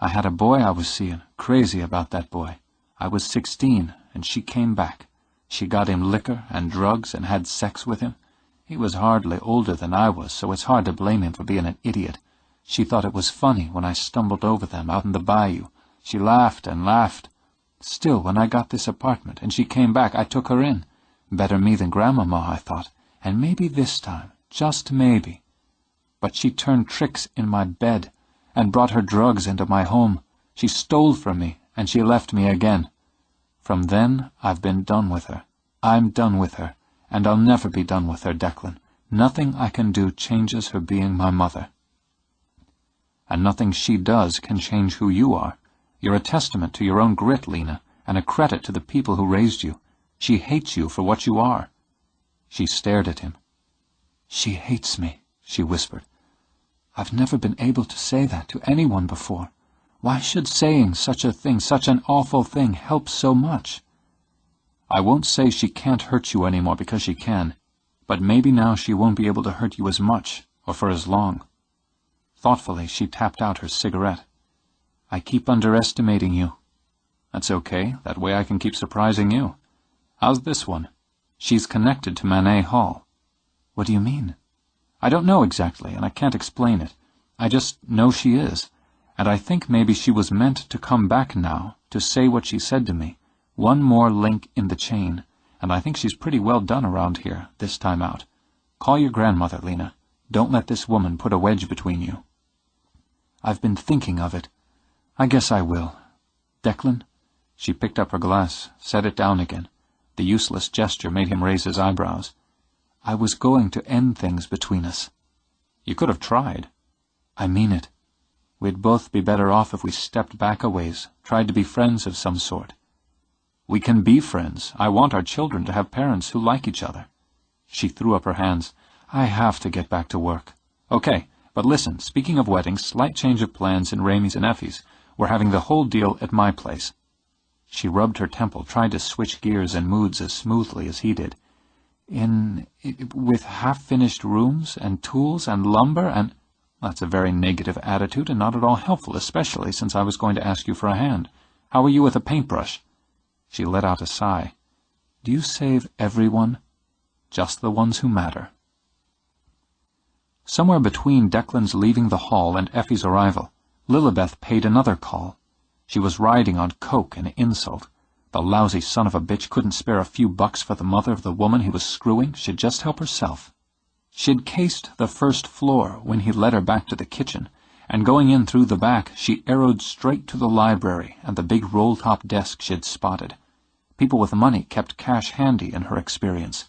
I had a boy I was seeing, crazy about that boy. I was 16, and she came back. She got him liquor and drugs and had sex with him. He was hardly older than I was, so it's hard to blame him for being an idiot. She thought it was funny when I stumbled over them out in the bayou. She laughed and laughed. Still, when I got this apartment and she came back, I took her in. Better me than Grandmama, I thought, and maybe this time, just maybe. But she turned tricks in my bed and brought her drugs into my home. She stole from me, and she left me again. From then, I've been done with her. I'm done with her. And I'll never be done with her, Declan. Nothing I can do changes her being my mother. And nothing she does can change who you are. You're a testament to your own grit, Lena, and a credit to the people who raised you. She hates you for what you are." She stared at him. "She hates me," she whispered. "I've never been able to say that to anyone before. Why should saying such a thing, such an awful thing, help so much?" "I won't say she can't hurt you anymore because she can, but maybe now she won't be able to hurt you as much, or for as long." Thoughtfully, she tapped out her cigarette. "I keep underestimating you." "That's okay. That way I can keep surprising you. How's this one? She's connected to Manet Hall." "What do you mean?" "I don't know exactly, and I can't explain it. I just know she is, and I think maybe she was meant to come back now, to say what she said to me. One more link in the chain, and I think she's pretty well done around here, this time out. Call your grandmother, Lena. Don't let this woman put a wedge between you." "I've been thinking of it. I guess I will. Declan?" She picked up her glass, set it down again. The useless gesture made him raise his eyebrows. "I was going to end things between us." "You could have tried." "I mean it. We'd both be better off if we stepped back a ways, tried to be friends of some sort." "We can be friends. I want our children to have parents who like each other." She threw up her hands. "I have to get back to work." "Okay, but listen, speaking of weddings, slight change of plans in Ramey's and Effie's. We're having the whole deal at my place." She rubbed her temple, tried to switch gears and moods as smoothly as he did. With half-finished rooms and tools and lumber and—" "That's a very negative attitude and not at all helpful, especially since I was going to ask you for a hand. How are you with a paintbrush?" She let out a sigh. "Do you save everyone?" "Just the ones who matter." Somewhere between Declan's leaving the hall and Effie's arrival, Lilibeth paid another call. She was riding on coke and insult. The lousy son of a bitch couldn't spare a few bucks for the mother of the woman he was screwing. She'd just help herself. She'd cased the first floor when he led her back to the kitchen, and going in through the back, she arrowed straight to the library and the big roll-top desk she'd spotted. People with money kept cash handy in her experience.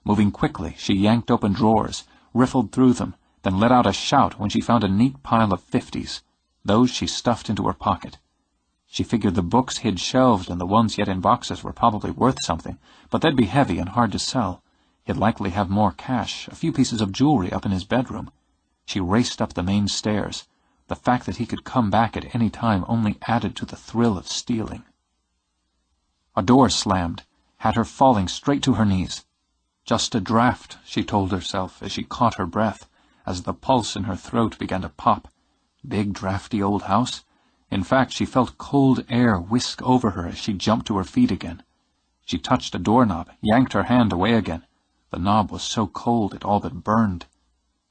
Moving quickly, she yanked open drawers, riffled through them, then let out a shout when she found a neat pile of 50s. Those she stuffed into her pocket. She figured the books he'd shelved and the ones yet in boxes were probably worth something, but they'd be heavy and hard to sell. He'd likely have more cash, a few pieces of jewelry up in his bedroom. She raced up the main stairs. The fact that he could come back at any time only added to the thrill of stealing. A door slammed, had her falling straight to her knees. Just a draft, she told herself as she caught her breath, as the pulse in her throat began to pop. Big, drafty old house. In fact, she felt cold air whisk over her as she jumped to her feet again. She touched a doorknob, yanked her hand away again. The knob was so cold it all but burned.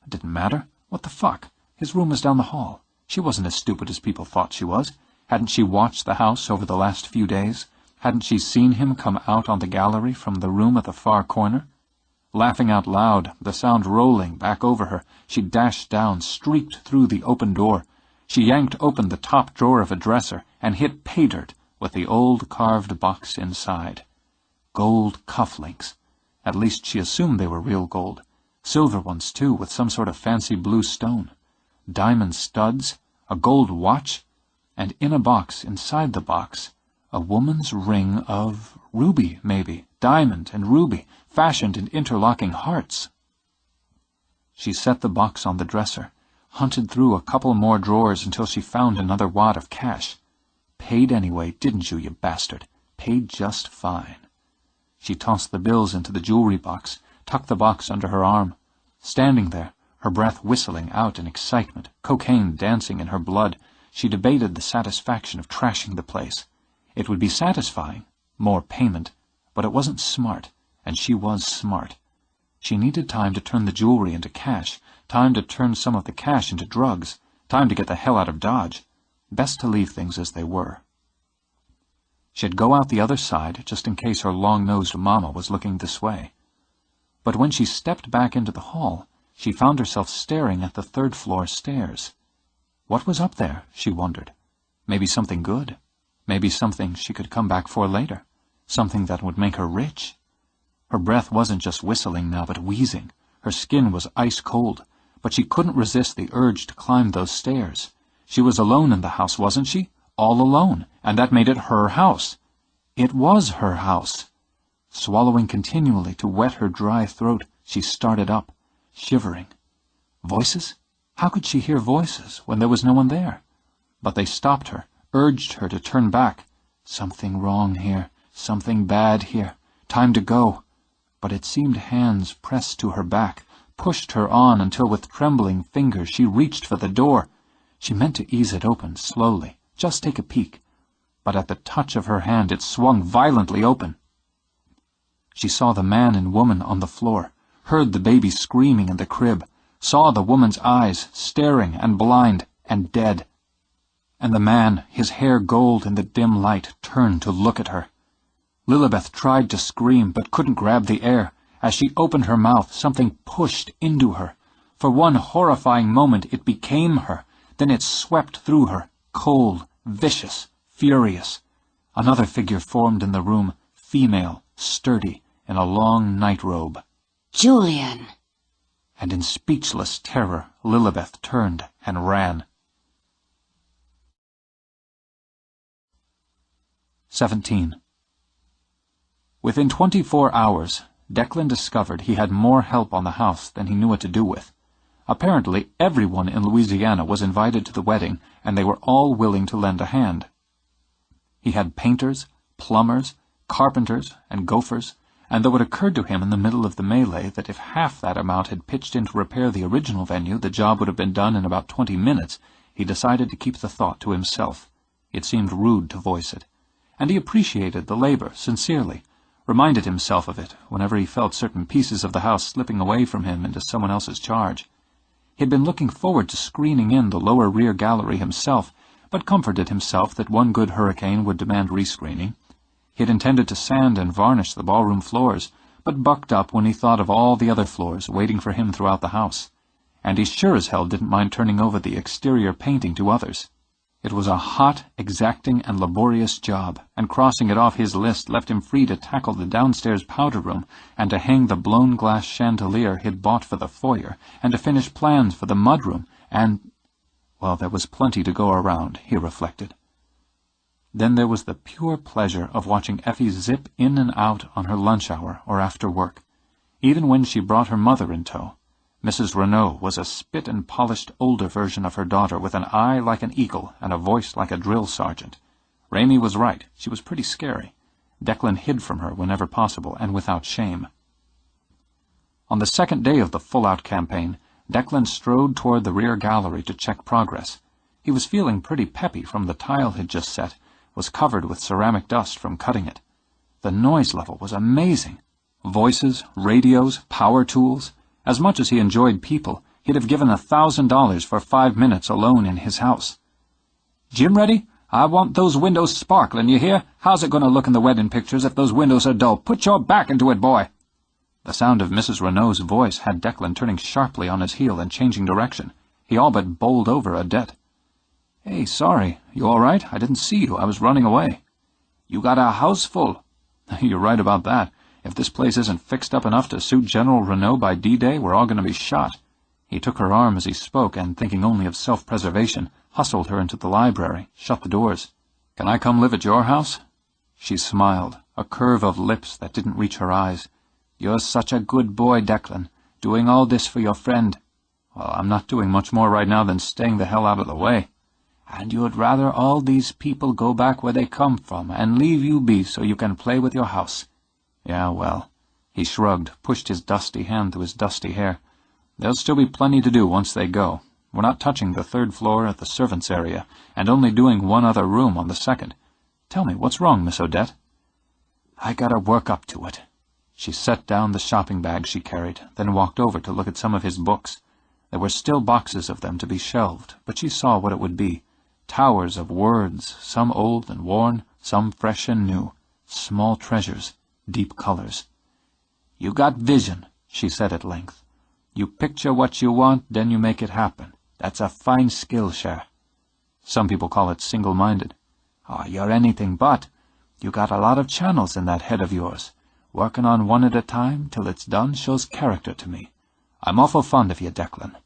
It didn't matter. What the fuck? His room was down the hall. She wasn't as stupid as people thought she was. Hadn't she watched the house over the last few days? Hadn't she seen him come out on the gallery from the room at the far corner? Laughing out loud, the sound rolling back over her, she dashed down, streaked through the open door. She yanked open the top drawer of a dresser and hit pay dirt with the old carved box inside. Gold cufflinks. At least she assumed they were real gold. Silver ones, too, with some sort of fancy blue stone. Diamond studs, a gold watch, and in a box, inside the box, a woman's ring of ruby, maybe, diamond and ruby, fashioned in interlocking hearts. She set the box on the dresser, hunted through a couple more drawers until she found another wad of cash. Paid anyway, didn't you, you bastard? Paid just fine. She tossed the bills into the jewelry box, tucked the box under her arm. Standing there, her breath whistling out in excitement, cocaine dancing in her blood, she debated the satisfaction of trashing the place. It would be satisfying, more payment, but it wasn't smart, and she was smart. She needed time to turn the jewelry into cash, time to turn some of the cash into drugs, time to get the hell out of Dodge. Best to leave things as they were. She'd go out the other side, just in case her long-nosed mama was looking this way. But when she stepped back into the hall, she found herself staring at the third-floor stairs. What was up there, she wondered? Maybe something good. Maybe something she could come back for later. Something that would make her rich. Her breath wasn't just whistling now, but wheezing. Her skin was ice-cold, but she couldn't resist the urge to climb those stairs. She was alone in the house, wasn't she? All alone, and that made it her house. It was her house. Swallowing continually to wet her dry throat, she started up, shivering. Voices? How could she hear voices when there was no one there? But they stopped her, urged her to turn back. Something wrong here, something bad here, time to go. But it seemed hands pressed to her back, pushed her on until with trembling fingers she reached for the door. She meant to ease it open slowly, just take a peek. But at the touch of her hand it swung violently open. She saw the man and woman on the floor, heard the baby screaming in the crib, saw the woman's eyes, staring and blind and dead. And the man, his hair gold in the dim light, turned to look at her. Lilibeth tried to scream, but couldn't grab the air. As she opened her mouth, something pushed into her. For one horrifying moment it became her, then it swept through her, cold, vicious, furious. Another figure formed in the room, female, sturdy, in a long night-robe. Julian! And in speechless terror, Lilibeth turned and ran. 17. Within 24 hours, Declan discovered he had more help on the house than he knew what to do with. Apparently, everyone in Louisiana was invited to the wedding, and they were all willing to lend a hand. He had painters, plumbers, carpenters, and gophers, and though it occurred to him in the middle of the melee that if half that amount had pitched in to repair the original venue, the job would have been done in about 20 minutes, he decided to keep the thought to himself. It seemed rude to voice it. And he appreciated the labor sincerely, reminded himself of it whenever he felt certain pieces of the house slipping away from him into someone else's charge. He had been looking forward to screening in the lower rear gallery himself, but comforted himself that one good hurricane would demand rescreening. He had intended to sand and varnish the ballroom floors, but bucked up when he thought of all the other floors waiting for him throughout the house. And he sure as hell didn't mind turning over the exterior painting to others. It was a hot, exacting, and laborious job, and crossing it off his list left him free to tackle the downstairs powder room, and to hang the blown glass chandelier he'd bought for the foyer, and to finish plans for the mudroom, and— well, there was plenty to go around, he reflected. Then there was the pure pleasure of watching Effie zip in and out on her lunch hour or after work. Even when she brought her mother in tow, Mrs. Renault was a spit-and-polished older version of her daughter with an eye like an eagle and a voice like a drill sergeant. Raymie was right. She was pretty scary. Declan hid from her whenever possible and without shame. On the second day of the full-out campaign, Declan strode toward the rear gallery to check progress. He was feeling pretty peppy from the tile he'd just set, was covered with ceramic dust from cutting it. The noise level was amazing. Voices, radios, power tools. As much as he enjoyed people, he'd have given $1,000 for 5 minutes alone in his house. "Jim ready? I want those windows sparkling, you hear? How's it going to look in the wedding pictures if those windows are dull? Put your back into it, boy!" The sound of Mrs. Renault's voice had Declan turning sharply on his heel and changing direction. He all but bowled over Odette. "Hey, sorry. You all right? I didn't see you. I was running away." "You got a house full." "You're right about that. If this place isn't fixed up enough to suit General Renault by D-Day, we're all going to be shot." He took her arm as he spoke and, thinking only of self-preservation, hustled her into the library, shut the doors. "Can I come live at your house?" She smiled, a curve of lips that didn't reach her eyes. "You're such a good boy, Declan, doing all this for your friend." "Well, I'm not doing much more right now than staying the hell out of the way." "And you'd rather all these people go back where they come from and leave you be so you can play with your house." "Yeah, well." He shrugged, pushed his dusty hand through his dusty hair. "There'll still be plenty to do once they go. We're not touching the 3rd floor at the servants' area, and only doing one other room on the 2nd. Tell me, what's wrong, Miss Odette?" "I gotta work up to it." She set down the shopping bag she carried, then walked over to look at some of his books. There were still boxes of them to be shelved, but she saw what it would be. Towers of words, some old and worn, some fresh and new. Small treasures, deep colors. "You got vision," she said at length. "You picture what you want, then you make it happen. That's a fine skill, Cher." "Some people call it single-minded." "Oh, you're anything but. You got a lot of channels in that head of yours. Working on one at a time till it's done shows character to me. I'm awful fond of you, Declan."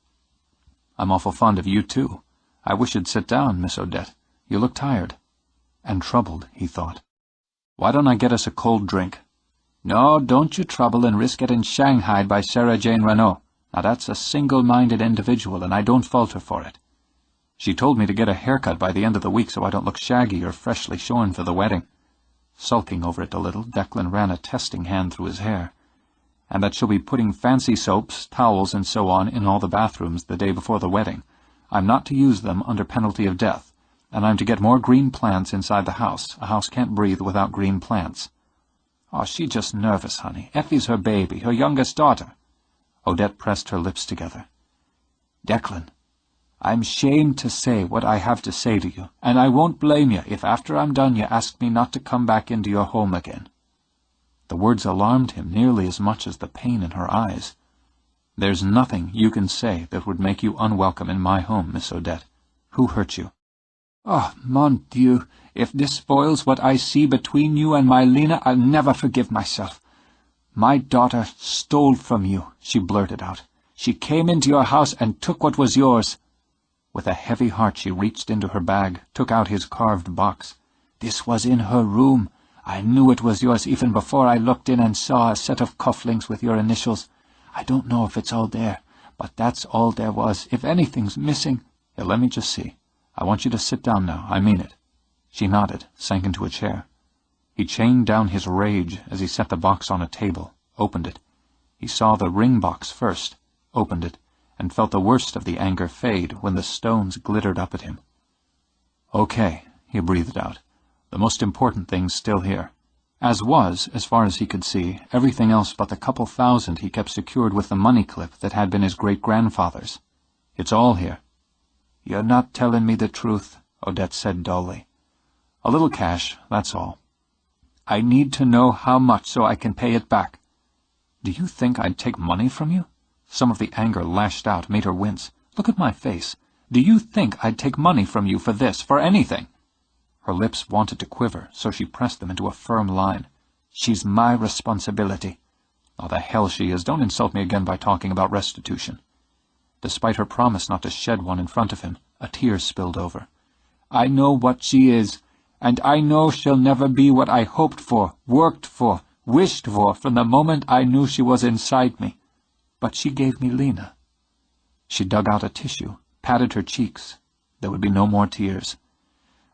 "I'm awful fond of you, too. I wish you'd sit down, Miss Odette. You look tired." And troubled, he thought. "Why don't I get us a cold drink?" No, don't you trouble and risk getting shanghaied by Sarah Jane Renaud. Now that's a single-minded individual, and I don't fault her for it. She told me to get a haircut by the end of the week so I don't look shaggy or freshly shorn for the wedding. Sulking over it a little, Declan ran a testing hand through his hair. And that she'll be putting fancy soaps, towels, and so on in all the bathrooms the day before the wedding. I'm not to use them under penalty of death, and I'm to get more green plants inside the house. A house can't breathe without green plants. Oh, she's just nervous, honey. Effie's her baby, her youngest daughter. Odette pressed her lips together. Declan, I'm shamed to say what I have to say to you, and I won't blame you if after I'm done you ask me not to come back into your home again. The words alarmed him nearly as much as the pain in her eyes. There's nothing you can say that would make you unwelcome in my home, Miss Odette. Who hurt you? Oh, mon Dieu, if this spoils what I see between you and my Lena, I'll never forgive myself. My daughter stole from you, she blurted out. She came into your house and took what was yours. With a heavy heart she reached into her bag, took out his carved box. This was in her room. I knew it was yours even before I looked in and saw a set of cufflinks with your initials. I don't know if it's all there, but that's all there was. If anything's missing— Here, let me just see. I want you to sit down now. I mean it. She nodded, sank into a chair. He chained down his rage as he set the box on a table, opened it. He saw the ring box first, opened it, and felt the worst of the anger fade when the stones glittered up at him. Okay, he breathed out. The most important thing's still here. As was, as far as he could see, everything else but the couple thousand he kept secured with the money clip that had been his great-grandfather's. It's all here. You're not telling me the truth, Odette said dully. A little cash, that's all. I need to know how much so I can pay it back. Do you think I'd take money from you? Some of the anger lashed out, made her wince. Look at my face. Do you think I'd take money from you for this, for anything? Her lips wanted to quiver, so she pressed them into a firm line. She's my responsibility. Oh, the hell she is. Don't insult me again by talking about restitution. Despite her promise not to shed one in front of him, a tear spilled over. I know what she is, and I know she'll never be what I hoped for, worked for, wished for from the moment I knew she was inside me. But she gave me Lena. She dug out a tissue, patted her cheeks. There would be no more tears.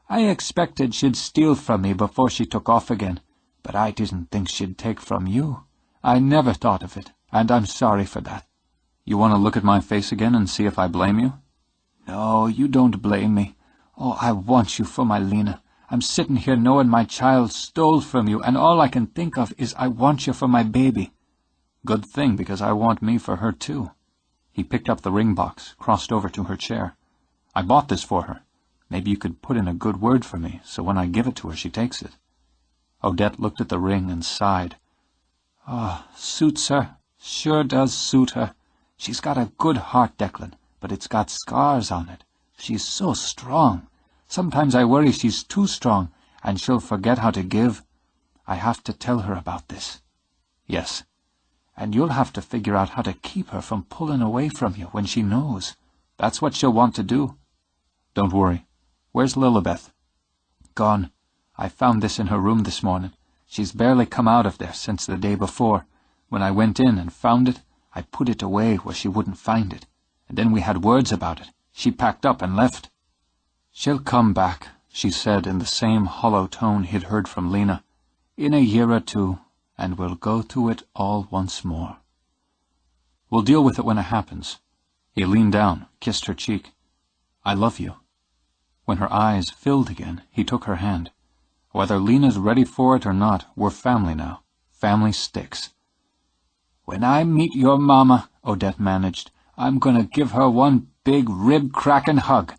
I expected she'd steal from me before she took off again, but I didn't think she'd take from you. I never thought of it, and I'm sorry for that. You want to look at my face again and see if I blame you? No, you don't blame me. Oh, I want you for my Lena. I'm sitting here knowing my child stole from you, and all I can think of is I want you for my baby. Good thing, because I want me for her, too. He picked up the ring box, crossed over to her chair. I bought this for her. Maybe you could put in a good word for me, so when I give it to her, she takes it. Odette looked at the ring and sighed. Ah, suits her. Sure does suit her. She's got a good heart, Declan, but it's got scars on it. She's so strong. Sometimes I worry she's too strong, and she'll forget how to give. I have to tell her about this. Yes. And you'll have to figure out how to keep her from pulling away from you when she knows. That's what she'll want to do. Don't worry. Where's Lilibeth? Gone. I found this in her room this morning. She's barely come out of there since the day before. When I went in and found it, I put it away where she wouldn't find it. And then we had words about it. She packed up and left. She'll come back, she said in the same hollow tone he'd heard from Lena. In a year or two, and we'll go through it all once more. We'll deal with it when it happens. He leaned down, kissed her cheek. I love you. When her eyes filled again, he took her hand. Whether Lena's ready for it or not, we're family now. Family sticks. When I meet your mama, Odette managed, I'm going to give her one big rib-cracking hug.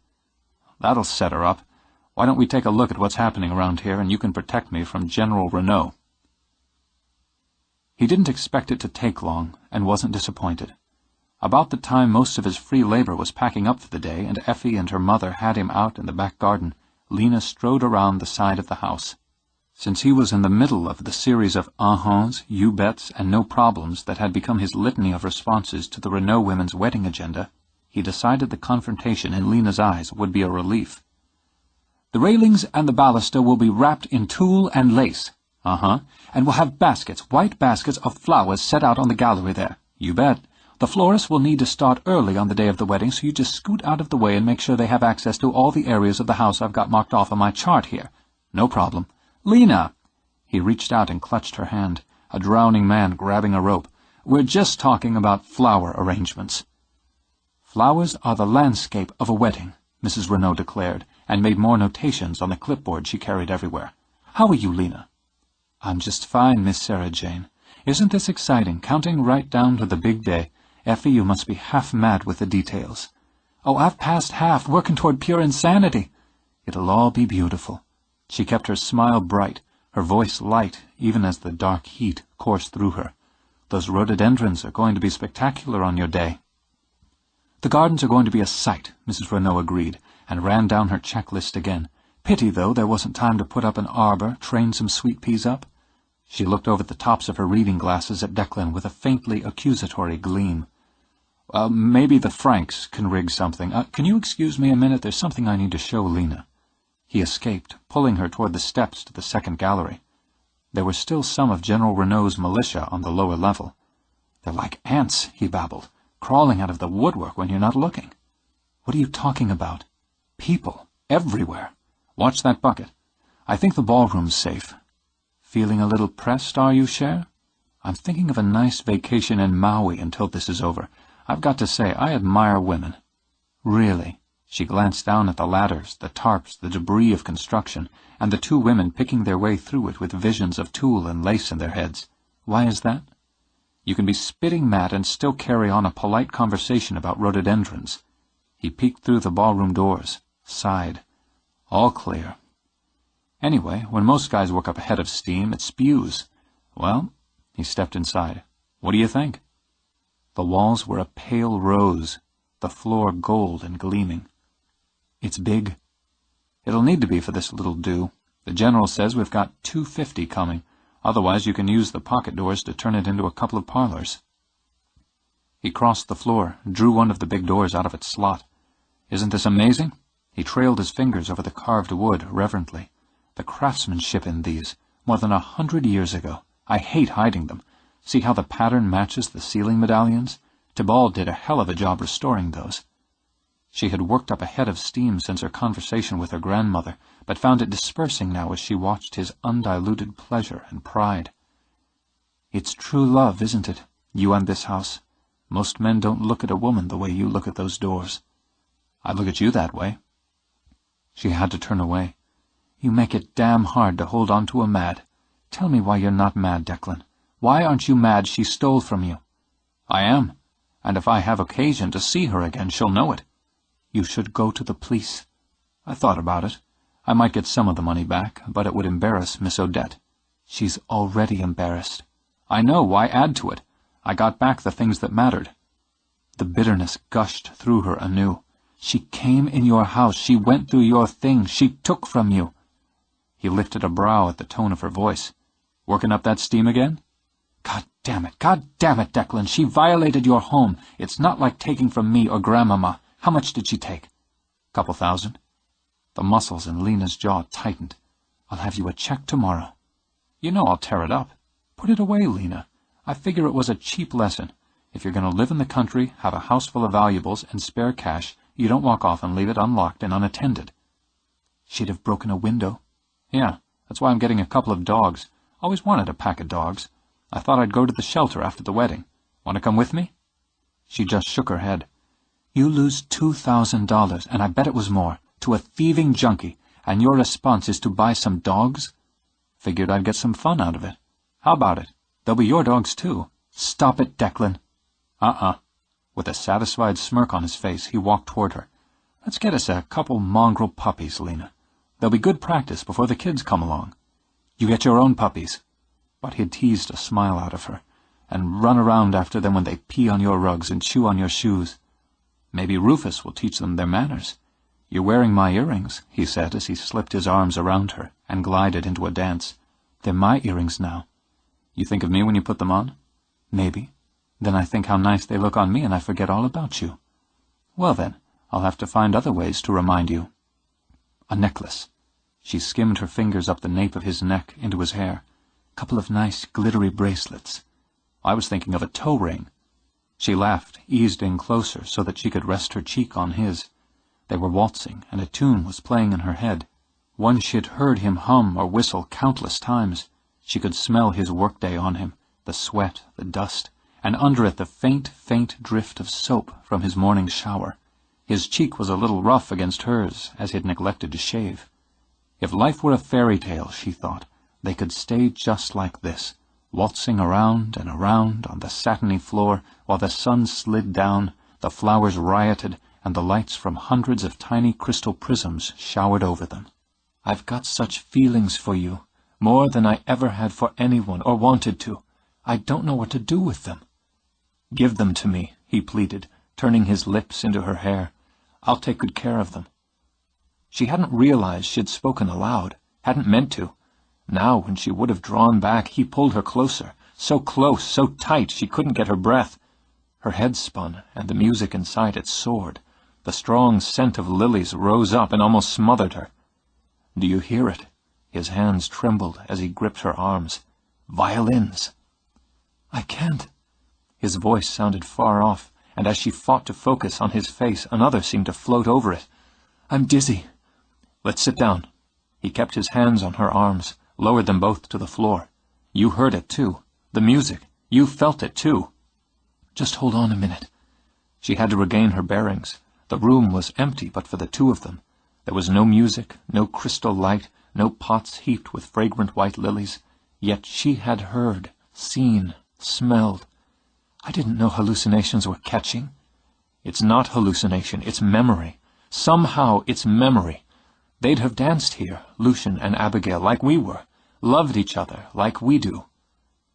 That'll set her up. Why don't we take a look at what's happening around here, and you can protect me from General Renaud. He didn't expect it to take long, and wasn't disappointed. About the time most of his free labor was packing up for the day, and Effie and her mother had him out in the back garden, Lena strode around the side of the house. Since he was in the middle of the series of uh-huhs, you-bets, and no problems that had become his litany of responses to the Renaud women's wedding agenda, he decided the confrontation in Lena's eyes would be a relief. The railings and the baluster will be wrapped in tulle and lace. Uh-huh. And we'll have baskets, white baskets of flowers set out on the gallery there. You bet. The florist will need to start early on the day of the wedding, so you just scoot out of the way and make sure they have access to all the areas of the house I've got marked off on my chart here. No problem. Lena! He reached out and clutched her hand, a drowning man grabbing a rope. We're just talking about flower arrangements. Flowers are the landscape of a wedding, Mrs. Renaud declared, and made more notations on the clipboard she carried everywhere. How are you, Lena? I'm just fine, Miss Sarah Jane. Isn't this exciting, counting right down to the big day? Effie, you must be half mad with the details. Oh, I've passed half, working toward pure insanity. It'll all be beautiful. She kept her smile bright, her voice light, even as the dark heat coursed through her. Those rhododendrons are going to be spectacular on your day. The gardens are going to be a sight, Mrs. Renaud agreed, and ran down her checklist again. Pity, though, there wasn't time to put up an arbor, train some sweet peas up. She looked over the tops of her reading glasses at Declan with a faintly accusatory gleam. Maybe the Franks can rig something. Can you excuse me a minute? There's something I need to show Lena. He escaped, pulling her toward the steps to the second gallery. There were still some of General Renaud's militia on the lower level. They're like ants, he babbled, crawling out of the woodwork when you're not looking. What are you talking about? People, everywhere. Watch that bucket. I think the ballroom's safe. Feeling a little pressed, are you, Cher? I'm thinking of a nice vacation in Maui until this is over. I've got to say, I admire women. Really? She glanced down at the ladders, the tarps, the debris of construction, and the two women picking their way through it with visions of tulle and lace in their heads. Why is that? You can be spitting mad and still carry on a polite conversation about rhododendrons. He peeked through the ballroom doors, sighed. All clear. Anyway, when most guys work up a head of steam, it spews. Well, he stepped inside. What do you think? The walls were a pale rose, the floor gold and gleaming. It's big. It'll need to be for this little do. The general says we've got 250 coming. Otherwise you can use the pocket doors to turn it into a couple of parlors. He crossed the floor, drew one of the big doors out of its slot. Isn't this amazing? He trailed his fingers over the carved wood reverently. The craftsmanship in these, more than 100 years ago. I hate hiding them. See how the pattern matches the ceiling medallions? Tybalt did a hell of a job restoring those. She had worked up a head of steam since her conversation with her grandmother, but found it dispersing now as she watched his undiluted pleasure and pride. It's true love, isn't it, you and this house? Most men don't look at a woman the way you look at those doors. I look at you that way. She had to turn away. You make it damn hard to hold on to a mad. Tell me why you're not mad, Declan. Why aren't you mad she stole from you? I am, and if I have occasion to see her again, she'll know it. You should go to the police. I thought about it. I might get some of the money back, but it would embarrass Miss Odette. She's already embarrassed. I know, why add to it? I got back the things that mattered. The bitterness gushed through her anew. She came in your house. She went through your things. She took from you. He lifted a brow at the tone of her voice. Working up that steam again? God damn it, Declan. She violated your home. It's not like taking from me or Grandmama. How much did she take? Couple thousand. The muscles in Lena's jaw tightened. I'll have you a check tomorrow. You know I'll tear it up. Put it away, Lena. I figure it was a cheap lesson. If you're going to live in the country, have a house full of valuables, and spare cash, you don't walk off and leave it unlocked and unattended. She'd have broken a window. Yeah, that's why I'm getting a couple of dogs. Always wanted a pack of dogs. I thought I'd go to the shelter after the wedding. Want to come with me? She just shook her head. You lose $2,000, and I bet it was more, to a thieving junkie, and your response is to buy some dogs? Figured I'd get some fun out of it. How about it? They'll be your dogs, too. Stop it, Declan. With a satisfied smirk on his face, he walked toward her. Let's get us a couple mongrel puppies, Lena. They'll be good practice before the kids come along. You get your own puppies. But he'd teased a smile out of her, and run around after them when they pee on your rugs and chew on your shoes. Maybe Rufus will teach them their manners. You're wearing my earrings, he said as he slipped his arms around her and glided into a dance. They're my earrings now. You think of me when you put them on? Maybe. Then I think how nice they look on me and I forget all about you. Well then, I'll have to find other ways to remind you. A necklace. She skimmed her fingers up the nape of his neck into his hair. Couple of nice, glittery bracelets. I was thinking of a toe ring. She laughed, eased in closer so that she could rest her cheek on his. They were waltzing, and a tune was playing in her head. One she'd heard him hum or whistle countless times. She could smell his workday on him, the sweat, the dust, and under it the faint, faint drift of soap from his morning shower. His cheek was a little rough against hers, as he had neglected to shave. If life were a fairy tale, she thought, they could stay just like this, waltzing around and around on the satiny floor while the sun slid down, the flowers rioted, and the lights from hundreds of tiny crystal prisms showered over them. I've got such feelings for you, more than I ever had for anyone or wanted to. I don't know what to do with them. Give them to me, he pleaded, turning his lips into her hair. I'll take good care of them. She hadn't realized she'd spoken aloud, hadn't meant to. Now, when she would have drawn back, he pulled her closer, so close, so tight she couldn't get her breath. Her head spun, and the music inside it soared. The strong scent of lilies rose up and almost smothered her. Do you hear it? His hands trembled as he gripped her arms. Violins. I can't. His voice sounded far off, and as she fought to focus on his face, another seemed to float over it. I'm dizzy. Let's sit down. He kept his hands on her arms, lowered them both to the floor. You heard it, too. The music. You felt it, too. Just hold on a minute. She had to regain her bearings. The room was empty but for the two of them. There was no music, no crystal light, no pots heaped with fragrant white lilies. Yet she had heard, seen, smelled. I didn't know hallucinations were catching. It's not hallucination, it's memory. Somehow it's memory. They'd have danced here, Lucian and Abigail, like we were, loved each other like we do.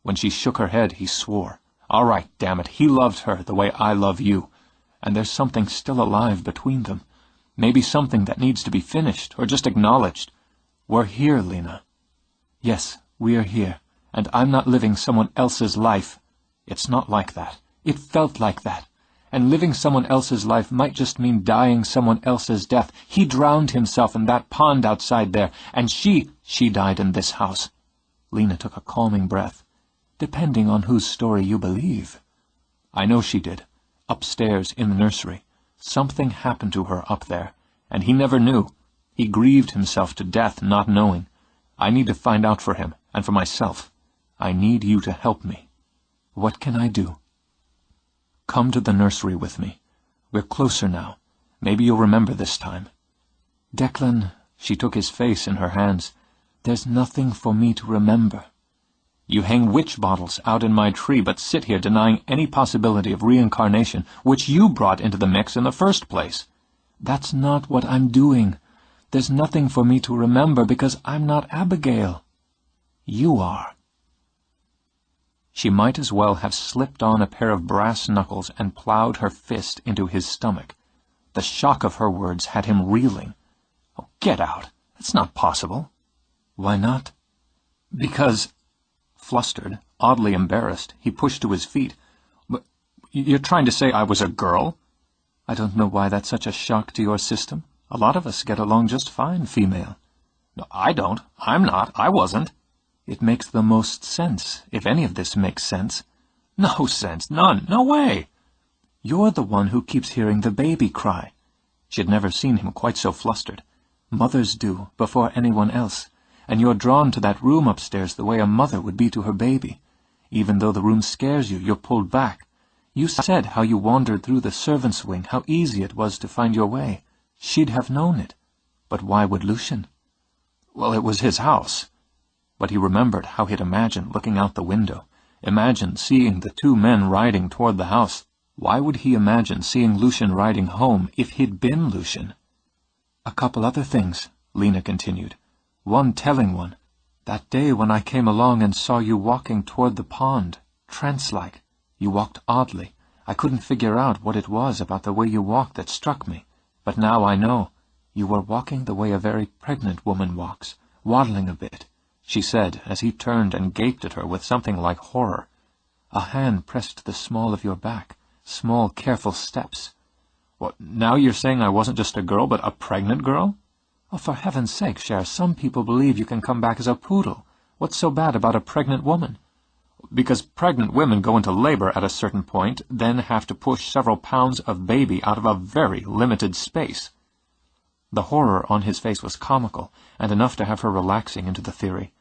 When she shook her head, he swore. All right, damn it, he loved her the way I love you. And there's something still alive between them. Maybe something that needs to be finished, or just acknowledged. We're here, Lena. Yes, we are here, and I'm not living someone else's life. It's not like that. It felt like that. And living someone else's life might just mean dying someone else's death. He drowned himself in that pond outside there, and she died in this house. Lena took a calming breath. Depending on whose story you believe. I know she did. Upstairs in the nursery. Something happened to her up there, and he never knew. He grieved himself to death not knowing. I need to find out for him, and for myself. I need you to help me. What can I do? Come to the nursery with me. We're closer now. Maybe you'll remember this time. Declan, she took his face in her hands. There's nothing for me to remember. You hang witch bottles out in my tree, but sit here denying any possibility of reincarnation, which you brought into the mix in the first place. That's not what I'm doing. There's nothing for me to remember because I'm not Abigail. You are. She might as well have slipped on a pair of brass knuckles and plowed her fist into his stomach. The shock of her words had him reeling. Oh, get out. That's not possible. Why not? Because... Flustered, oddly embarrassed, he pushed to his feet. But you're trying to say I was a girl? I don't know why that's such a shock to your system. A lot of us get along just fine, female. No, I don't. I'm not. I wasn't. It makes the most sense, if any of this makes sense. No sense. None. No way. You're the one who keeps hearing the baby cry. She had never seen him quite so flustered. Mothers do, before anyone else. And you're drawn to that room upstairs the way a mother would be to her baby. Even though the room scares you, you're pulled back. You said how you wandered through the servants' wing, how easy it was to find your way. She'd have known it. But why would Lucian? Well, it was his house. But he remembered how he'd imagined looking out the window, imagined seeing the two men riding toward the house. Why would he imagine seeing Lucian riding home if he'd been Lucian? A couple other things, Lena continued. One telling one. That day when I came along and saw you walking toward the pond, trance-like. You walked oddly. I couldn't figure out what it was about the way you walked that struck me. But now I know. You were walking the way a very pregnant woman walks, waddling a bit, she said as he turned and gaped at her with something like horror. A hand pressed the small of your back, small, careful steps. What, now you're saying I wasn't just a girl, but a pregnant girl? Oh, for heaven's sake, Cher, some people believe you can come back as a poodle. What's so bad about a pregnant woman? Because pregnant women go into labor at a certain point, then have to push several pounds of baby out of a very limited space. The horror on his face was comical, and enough to have her relaxing into the theory.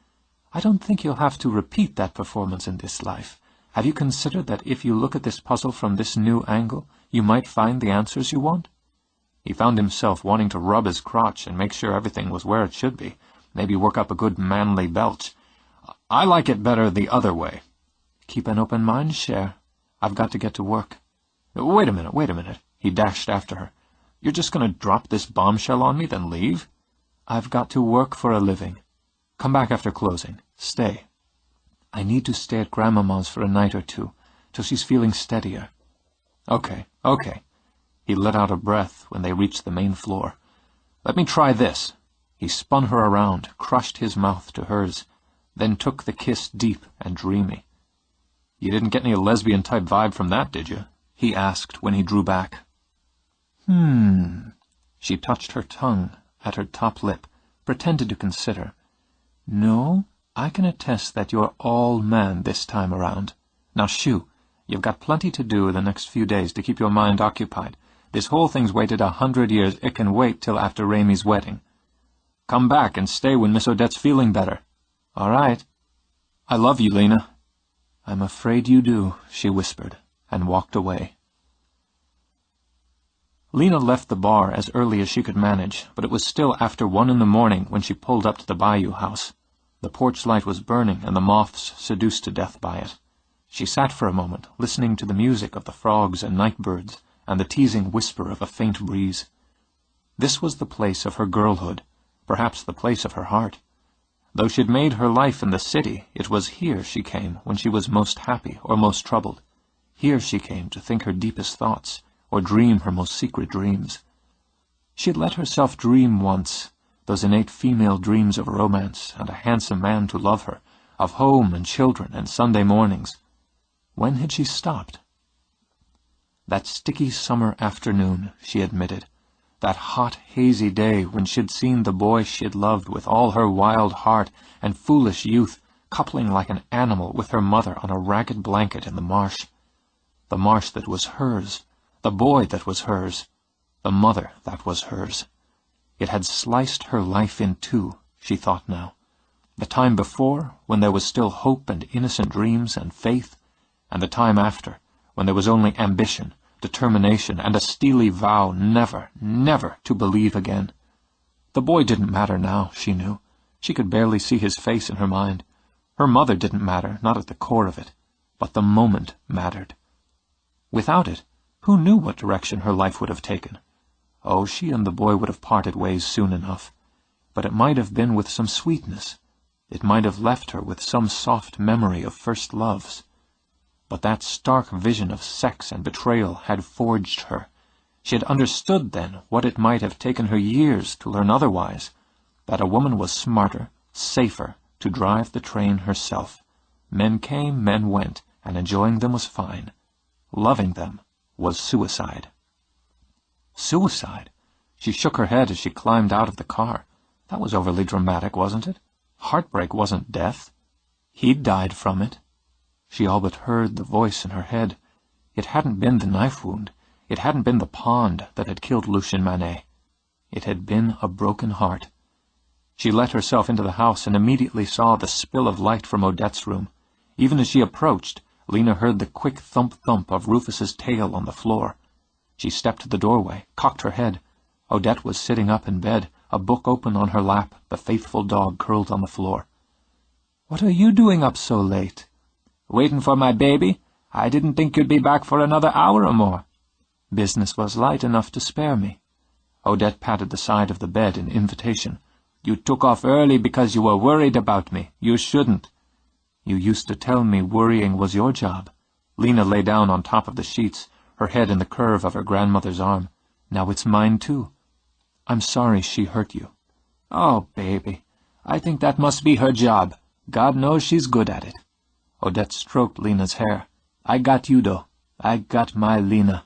I don't think you'll have to repeat that performance in this life. Have you considered that if you look at this puzzle from this new angle, you might find the answers you want? He found himself wanting to rub his crotch and make sure everything was where it should be, maybe work up a good manly belch. I like it better the other way. Keep an open mind, Cher. I've got to get to work. Wait a minute. He dashed after her. You're just going to drop this bombshell on me, then leave? I've got to work for a living. Come back after closing. Stay. I need to stay at Grandmama's for a night or two, till she's feeling steadier. Okay. He let out a breath when they reached the main floor. Let me try this. He spun her around, crushed his mouth to hers, then took the kiss deep and dreamy. You didn't get any lesbian-type vibe from that, did you? He asked when he drew back. She touched her tongue at her top lip, pretended to consider. No, I can attest that you're all man this time around. Now shoo, you've got plenty to do the next few days to keep your mind occupied. This whole thing's waited 100 years. It can wait till after Ramey's wedding. Come back and stay when Miss Odette's feeling better. All right. I love you, Lena. I'm afraid you do, she whispered, and walked away. Lena left the bar as early as she could manage, but it was still after 1 in the morning when she pulled up to the Bayou house. The porch light was burning, and the moths seduced to death by it. She sat for a moment, listening to the music of the frogs and night birds, and the teasing whisper of a faint breeze. This was the place of her girlhood, perhaps the place of her heart. Though she'd made her life in the city, it was here she came when she was most happy or most troubled. Here she came to think her deepest thoughts, or dream her most secret dreams. She had let herself dream once, those innate female dreams of romance and a handsome man to love her, of home and children and Sunday mornings. When had she stopped? That sticky summer afternoon, she admitted, that hot, hazy day when she'd seen the boy she'd loved with all her wild heart and foolish youth coupling like an animal with her mother on a ragged blanket in the marsh that was hers, the boy that was hers, the mother that was hers. It had sliced her life in two, she thought now. The time before, when there was still hope and innocent dreams and faith, and the time after, when there was only ambition, determination, and a steely vow never, never to believe again. The boy didn't matter now, she knew. She could barely see his face in her mind. Her mother didn't matter, not at the core of it, but the moment mattered. Without it, who knew what direction her life would have taken? Oh, she and the boy would have parted ways soon enough, but it might have been with some sweetness. It might have left her with some soft memory of first loves. But that stark vision of sex and betrayal had forged her. She had understood then what it might have taken her years to learn otherwise, that a woman was smarter, safer, to drive the train herself. Men came, men went, and enjoying them was fine. Loving them was suicide. Suicide? She shook her head as she climbed out of the car. That was overly dramatic, wasn't it? Heartbreak wasn't death. He'd died from it. She all but heard the voice in her head. It hadn't been the knife wound. It hadn't been the pond that had killed Lucien Manet. It had been a broken heart. She let herself into the house and immediately saw the spill of light from Odette's room. Even as she approached, Lena heard the quick thump-thump of Rufus's tail on the floor. She stepped to the doorway, cocked her head. Odette was sitting up in bed, a book open on her lap, the faithful dog curled on the floor. "What are you doing up so late?" "Waiting for my baby. I didn't think you'd be back for another hour or more." "Business was light enough to spare me." Odette patted the side of the bed in invitation. "You took off early because you were worried about me. You shouldn't." "You used to tell me worrying was your job." Lena lay down on top of the sheets, her head in the curve of her grandmother's arm. "Now it's mine, too. I'm sorry she hurt you." "Oh, baby. I think that must be her job. God knows she's good at it." Odette stroked Lena's hair. "I got you, though. I got my Lena."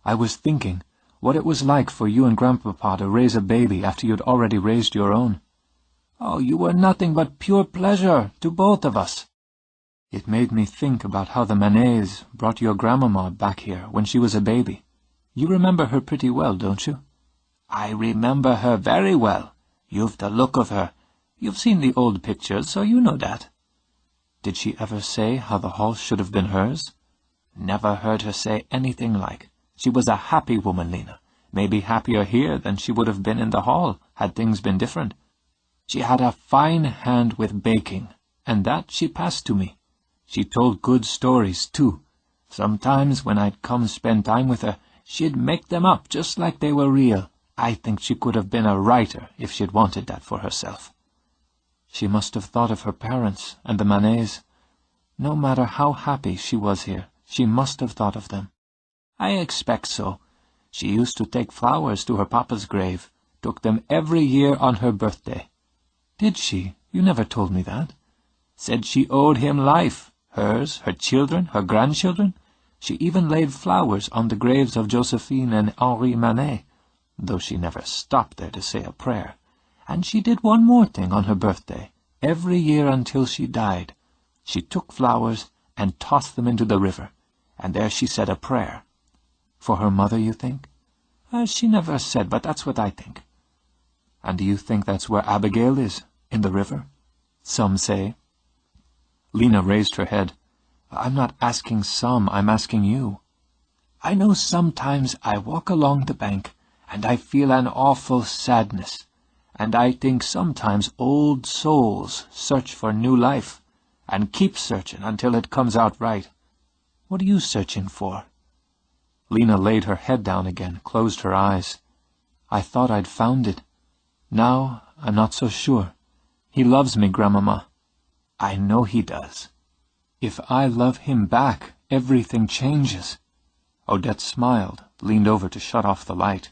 "I was thinking what it was like for you and Grandpapa to raise a baby after you'd already raised your own." Oh, you were nothing but pure pleasure to both of us. It made me think about how the Manets brought your grandmama back here when she was a baby. You remember her pretty well, don't you? I remember her very well. You've the look of her. You've seen the old pictures, so you know that. Did she ever say how the hall should have been hers? Never heard her say anything like. She was a happy woman, Lena. Maybe happier here than she would have been in the hall, had things been different. She had a fine hand with baking, and that she passed to me. She told good stories, too. Sometimes when I'd come spend time with her, she'd make them up just like they were real. I think she could have been a writer if she'd wanted that for herself. She must have thought of her parents and the Manets. No matter how happy she was here, she must have thought of them. I expect so. She used to take flowers to her papa's grave, took them every year on her birthday. Did she? You never told me that. Said she owed him life, hers, her children, her grandchildren. She even laid flowers on the graves of Josephine and Henri Manet, though she never stopped there to say a prayer. And she did one more thing on her birthday, every year until she died. She took flowers and tossed them into the river, and there she said a prayer. For her mother, you think? She never said, but that's what I think. And do you think that's where Abigail is, in the river? Some say. Lena raised her head. I'm not asking some, I'm asking you. I know sometimes I walk along the bank, and I feel an awful sadness, and I think sometimes old souls search for new life, and keep searching until it comes out right. What are you searching for? Lena laid her head down again, closed her eyes. I thought I'd found it. Now I'm not so sure. He loves me, Grandmama. I know he does. If I love him back, everything changes. Odette smiled, leaned over to shut off the light.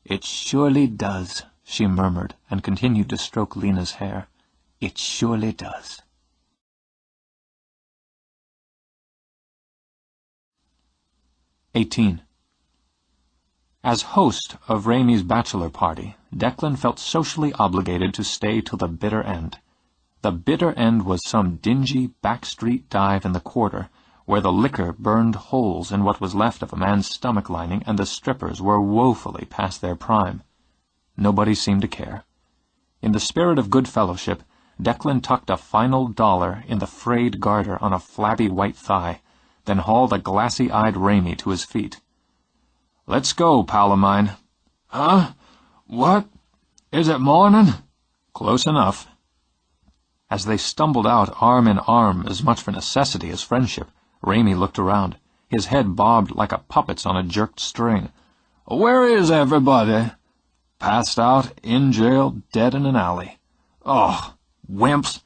It surely does, she murmured, and continued to stroke Lena's hair. It surely does. As host of Ramey's bachelor party, Declan felt socially obligated to stay till the bitter end. The bitter end was some dingy back-street dive in the quarter, where the liquor burned holes in what was left of a man's stomach lining and the strippers were woefully past their prime. Nobody seemed to care. In the spirit of good fellowship, Declan tucked a final dollar in the frayed garter on a flabby white thigh, then hauled a glassy-eyed Ramey to his feet. "Let's go, pal of mine." "Huh? What? Is it morning?" "Close enough." As they stumbled out arm in arm, as much for necessity as friendship, Ramey looked around. His head bobbed like a puppet's on a jerked string. "Where is everybody?" "Passed out, in jail, dead in an alley." "Oh, wimps."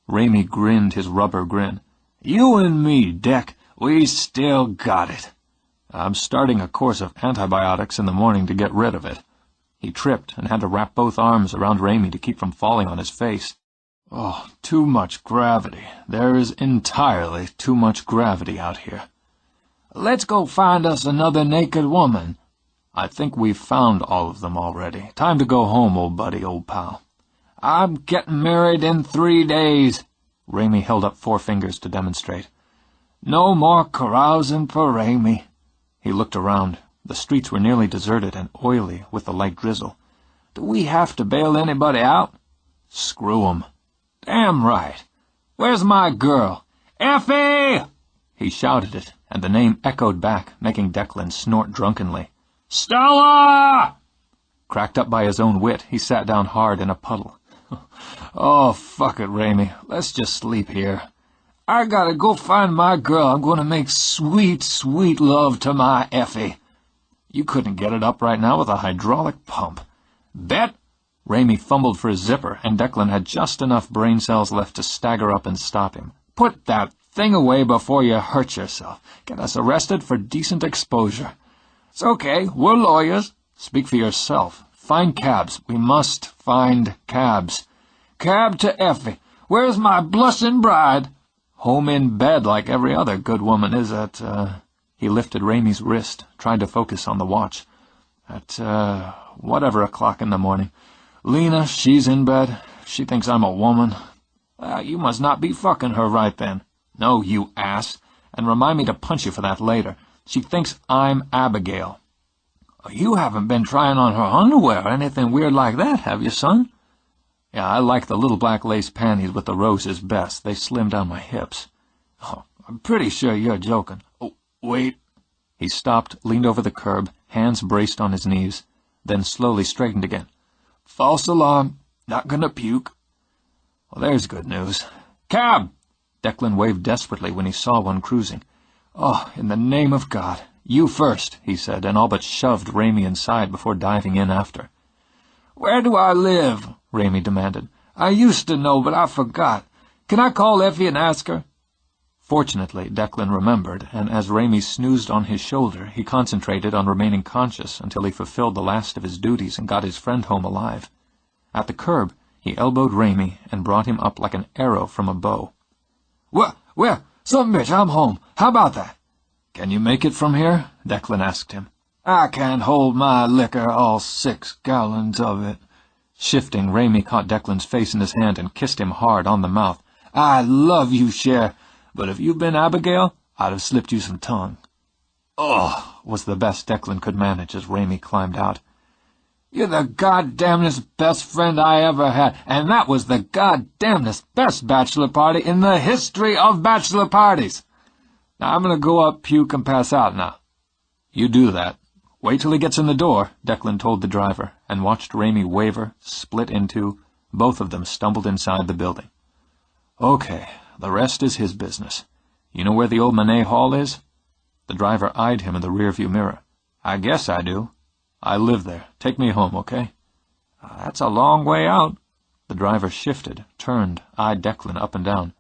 Ramey grinned his rubber grin. "You and me, Deck, we still got it." "I'm starting a course of antibiotics in the morning to get rid of it." He tripped and had to wrap both arms around Ramey to keep from falling on his face. "Oh, too much gravity. There is entirely too much gravity out here." "Let's go find us another naked woman." "I think we've found all of them already. Time to go home, old buddy, old pal." "I'm getting married in 3 days." Ramey held up 4 fingers to demonstrate. "No more carousing for Ramey." He looked around. The streets were nearly deserted and oily with the light drizzle. "Do we have to bail anybody out?" "Screw 'em." "Damn right. Where's my girl? Effie!" He shouted it, and the name echoed back, making Declan snort drunkenly. "Stella!" Cracked up by his own wit, he sat down hard in a puddle. "Oh, fuck it, Ramey. Let's just sleep here. I gotta go find my girl. I'm gonna make sweet, sweet love to my Effie." "You couldn't get it up right now with a hydraulic pump." "Bet." Ramey fumbled for his zipper, and Declan had just enough brain cells left to stagger up and stop him. "Put that thing away before you hurt yourself. Get us arrested for decent exposure." "It's okay. We're lawyers." "Speak for yourself. Find cabs. We must find cabs." "Cab to Effie. Where's my blushin' bride?" "Home in bed like every other good woman is at, He lifted Ramey's wrist, tried to focus on the watch. "At, whatever o'clock in the morning. Lena, she's in bed. she thinks I'm a woman. You must not be fucking her right then. No, you ass. And remind me to punch you for that later. She thinks I'm Abigail. You haven't been trying on her underwear or anything weird like that, have you, son? Yeah, I like the little black lace panties with the roses best. They slim down my hips. Oh, I'm pretty sure you're joking. Oh, wait. He stopped, leaned over the curb, hands braced on his knees, then slowly straightened again. False alarm. Not gonna puke. Well, there's good news. Cab! Declan waved desperately when he saw one cruising. Oh, in the name of God. You first, he said, and all but shoved Raimi inside before diving in after. Where do I live? Raimi demanded. I used to know, but I forgot. Can I call Effie and ask her? Fortunately, Declan remembered, and as Raimi snoozed on his shoulder, he concentrated on remaining conscious until he fulfilled the last of his duties and got his friend home alive. At the curb, he elbowed Raimi and brought him up like an arrow from a bow. Where? Some bitch, I'm home. How about that? Can you make it from here? Declan asked him. I can't hold my liquor, all 6 gallons of it. Shifting, Raimi caught Declan's face in his hand and kissed him hard on the mouth. I love you, Cher, but if you'd been Abigail, I'd have slipped you some tongue. Ugh, was the best Declan could manage as Raimi climbed out. You're the goddamnedest best friend I ever had, and that was the goddamnedest best bachelor party in the history of bachelor parties. Now I'm gonna go up, puke, and pass out now. You do that. Wait till he gets in the door, Declan told the driver, and watched Raimi waver, split in two. Both of them stumbled inside the building. Okay, the rest is his business. You know where the old Manet Hall is? The driver eyed him in the rearview mirror. I guess I do. I live there. Take me home, okay? That's a long way out. The driver shifted, turned, eyed Declan up and down.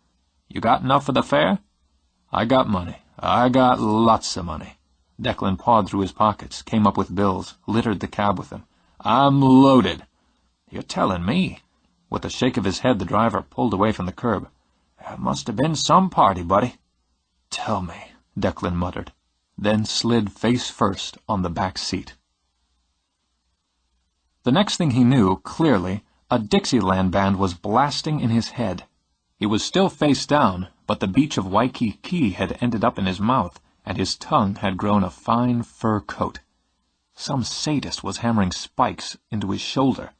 You got enough for the fare? I got money. I got lots of money. Declan pawed through his pockets, came up with bills, littered the cab with them. I'm loaded. You're telling me. With a shake of his head, the driver pulled away from the curb. It must have been some party, buddy. Tell me, Declan muttered, then slid face first on the back seat. The next thing he knew, clearly, a Dixieland band was blasting in his head. He was still face down, but the beach of Waikiki had ended up in his mouth, and his tongue had grown a fine fur coat. Some sadist was hammering spikes into his shoulder.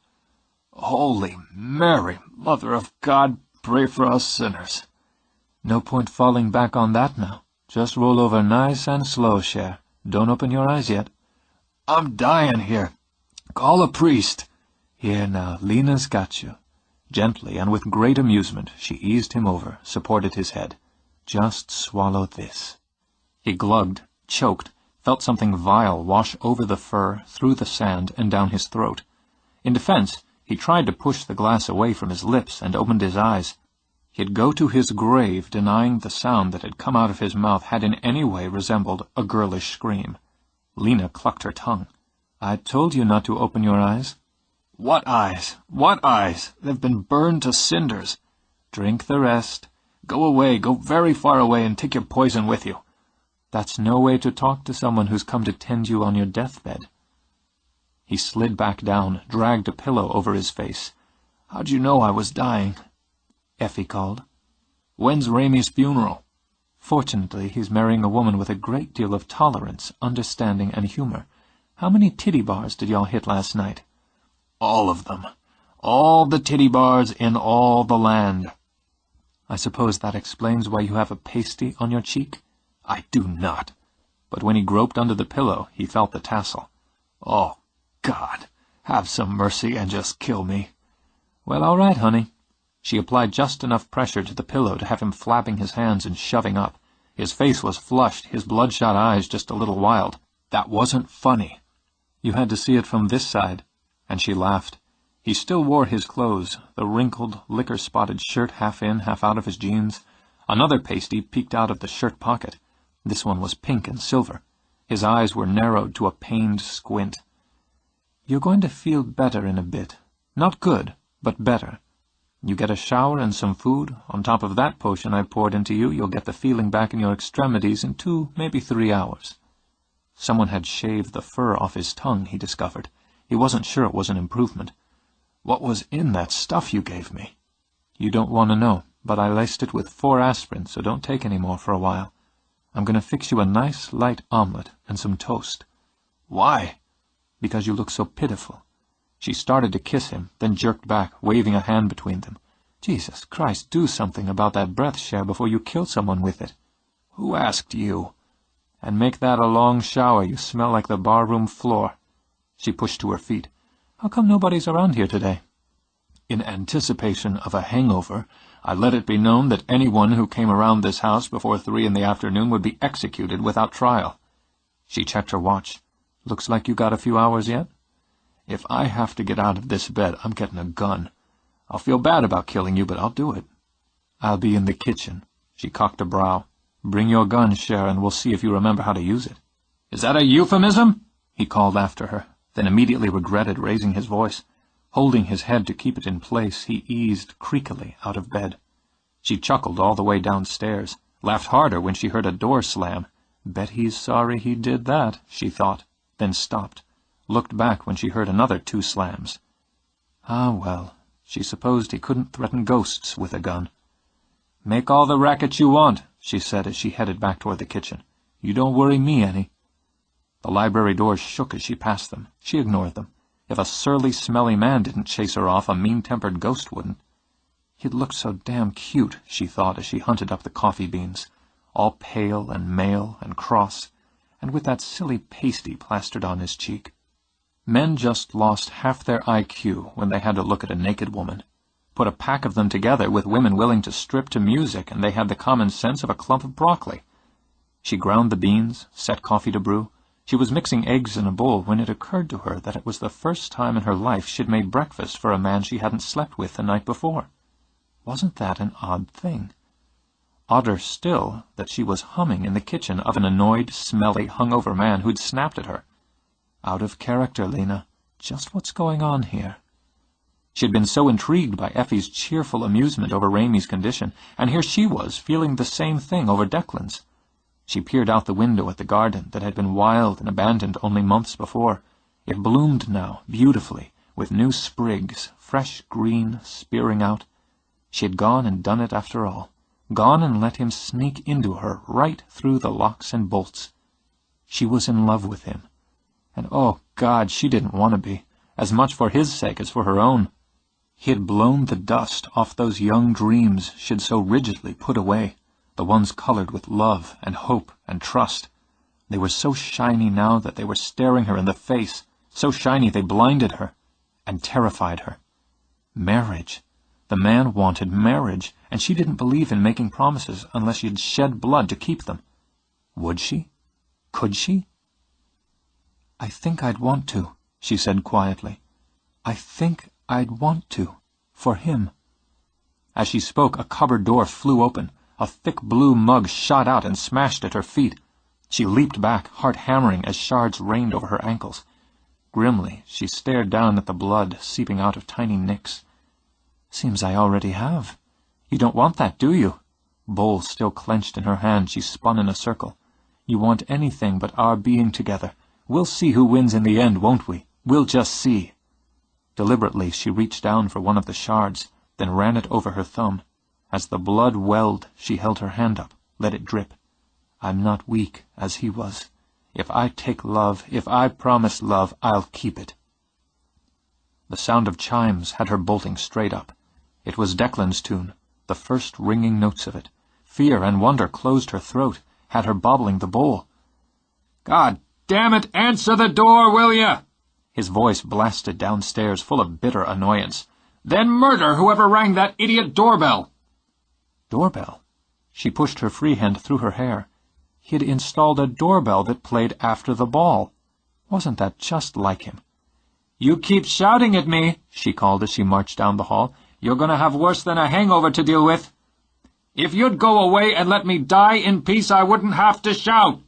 Holy Mary, Mother of God, pray for us sinners. No point falling back on that now. Just roll over nice and slow, Cher. Don't open your eyes yet. I'm dying here. Call a priest. Here now, Lena's got you. Gently and with great amusement, she eased him over, supported his head. Just swallow this. He glugged, choked, felt something vile wash over the fur, through the sand, and down his throat. In defense, he tried to push the glass away from his lips and opened his eyes. He'd go to his grave denying the sound that had come out of his mouth had in any way resembled a girlish scream. Lena clucked her tongue. I told you not to open your eyes. What eyes? What eyes? They've been burned to cinders. Drink the rest. Go away, go very far away, and take your poison with you. That's no way to talk to someone who's come to tend you on your deathbed. He slid back down, dragged a pillow over his face. How'd you know I was dying? Effie called. When's Raimi's funeral? Fortunately, he's marrying a woman with a great deal of tolerance, understanding, and humor. How many titty bars did y'all hit last night? All of them. All the titty bars in all the land. I suppose that explains why you have a pasty on your cheek? I do not. But when he groped under the pillow, he felt the tassel. Oh, God, have some mercy and just kill me. Well, all right, honey. She applied just enough pressure to the pillow to have him flapping his hands and shoving up. His face was flushed, his bloodshot eyes just a little wild. That wasn't funny. You had to see it from this side. And she laughed. He still wore his clothes, the wrinkled, liquor-spotted shirt half in, half out of his jeans. Another pasty peeked out of the shirt pocket. This one was pink and silver. His eyes were narrowed to a pained squint. You're going to feel better in a bit. Not good, but better. You get a shower and some food. On top of that potion I poured into you, you'll get the feeling back in your extremities in 2, maybe 3 hours. Someone had shaved the fur off his tongue, he discovered. He wasn't sure it was an improvement. What was in that stuff you gave me? You don't want to know, but I laced it with 4 aspirin, so don't take any more for a while. I'm going to fix you a nice, light omelet and some toast. Why? Because you look so pitiful. She started to kiss him, then jerked back, waving a hand between them. Jesus Christ, do something about that breath, Cher, before you kill someone with it. Who asked you? And make that a long shower. You smell like the barroom floor. She pushed to her feet. How come nobody's around here today? In anticipation of a hangover, I let it be known that anyone who came around this house before 3 in the afternoon would be executed without trial. She checked her watch. Looks like you got a few hours yet? If I have to get out of this bed, I'm getting a gun. I'll feel bad about killing you, but I'll do it. I'll be in the kitchen. She cocked a brow. Bring your gun, Cher, and we'll see if you remember how to use it. Is that a euphemism? He called after her, then immediately regretted raising his voice. Holding his head to keep it in place, he eased creakily out of bed. She chuckled all the way downstairs, laughed harder when she heard a door slam. Bet he's sorry he did that, she thought, then stopped, looked back when she heard another 2 slams. Ah, well, she supposed he couldn't threaten ghosts with a gun. Make all the racket you want, she said as she headed back toward the kitchen. You don't worry me any. The library doors shook as she passed them. She ignored them. If a surly, smelly man didn't chase her off, a mean-tempered ghost wouldn't. He'd looked so damn cute, she thought as she hunted up the coffee beans, all pale and male and cross, and with that silly pasty plastered on his cheek. Men just lost half their IQ when they had to look at a naked woman. Put a pack of them together with women willing to strip to music, and they had the common sense of a clump of broccoli. She ground the beans, set coffee to brew. She was mixing eggs in a bowl when it occurred to her that it was the first time in her life she'd made breakfast for a man she hadn't slept with the night before. Wasn't that an odd thing? Odder still that she was humming in the kitchen of an annoyed, smelly, hungover man who'd snapped at her. Out of character, Lena. Just what's going on here? She had been so intrigued by Effie's cheerful amusement over Ramey's condition, and here she was, feeling the same thing over Declan's. She peered out the window at the garden that had been wild and abandoned only months before. It bloomed now, beautifully, with new sprigs, fresh green, spearing out. She had gone and done it after all. Gone and let him sneak into her right through the locks and bolts. She was in love with him. And, oh, God, she didn't want to be, as much for his sake as for her own. He had blown the dust off those young dreams she'd so rigidly put away, the ones colored with love and hope and trust. They were so shiny now that they were staring her in the face, so shiny they blinded her and terrified her. Marriage. The man wanted marriage, and she didn't believe in making promises unless she'd shed blood to keep them. Would she? Could she? I think I'd want to, she said quietly. I think I'd want to, for him. As she spoke, a cupboard door flew open. A thick blue mug shot out and smashed at her feet. She leaped back, heart hammering as shards rained over her ankles. Grimly, she stared down at the blood seeping out of tiny nicks. Seems I already have. You don't want that, do you? Bowl still clenched in her hand, she spun in a circle. You want anything but our being together. We'll see who wins in the end, won't we? We'll just see. Deliberately, she reached down for one of the shards, then ran it over her thumb. As the blood welled, she held her hand up, let it drip. I'm not weak, as he was. If I take love, if I promise love, I'll keep it. The sound of chimes had her bolting straight up. It was Declan's tune, the first ringing notes of it. Fear and wonder closed her throat, had her bobbling the bowl. God damn it, answer the door, will ya? His voice blasted downstairs, full of bitter annoyance. Then murder whoever rang that idiot doorbell. Doorbell? She pushed her free hand through her hair. He had installed a doorbell that played after the ball. Wasn't that just like him? You keep shouting at me, she called as she marched down the hall. You're going to have worse than a hangover to deal with. If you'd go away and let me die in peace, I wouldn't have to shout.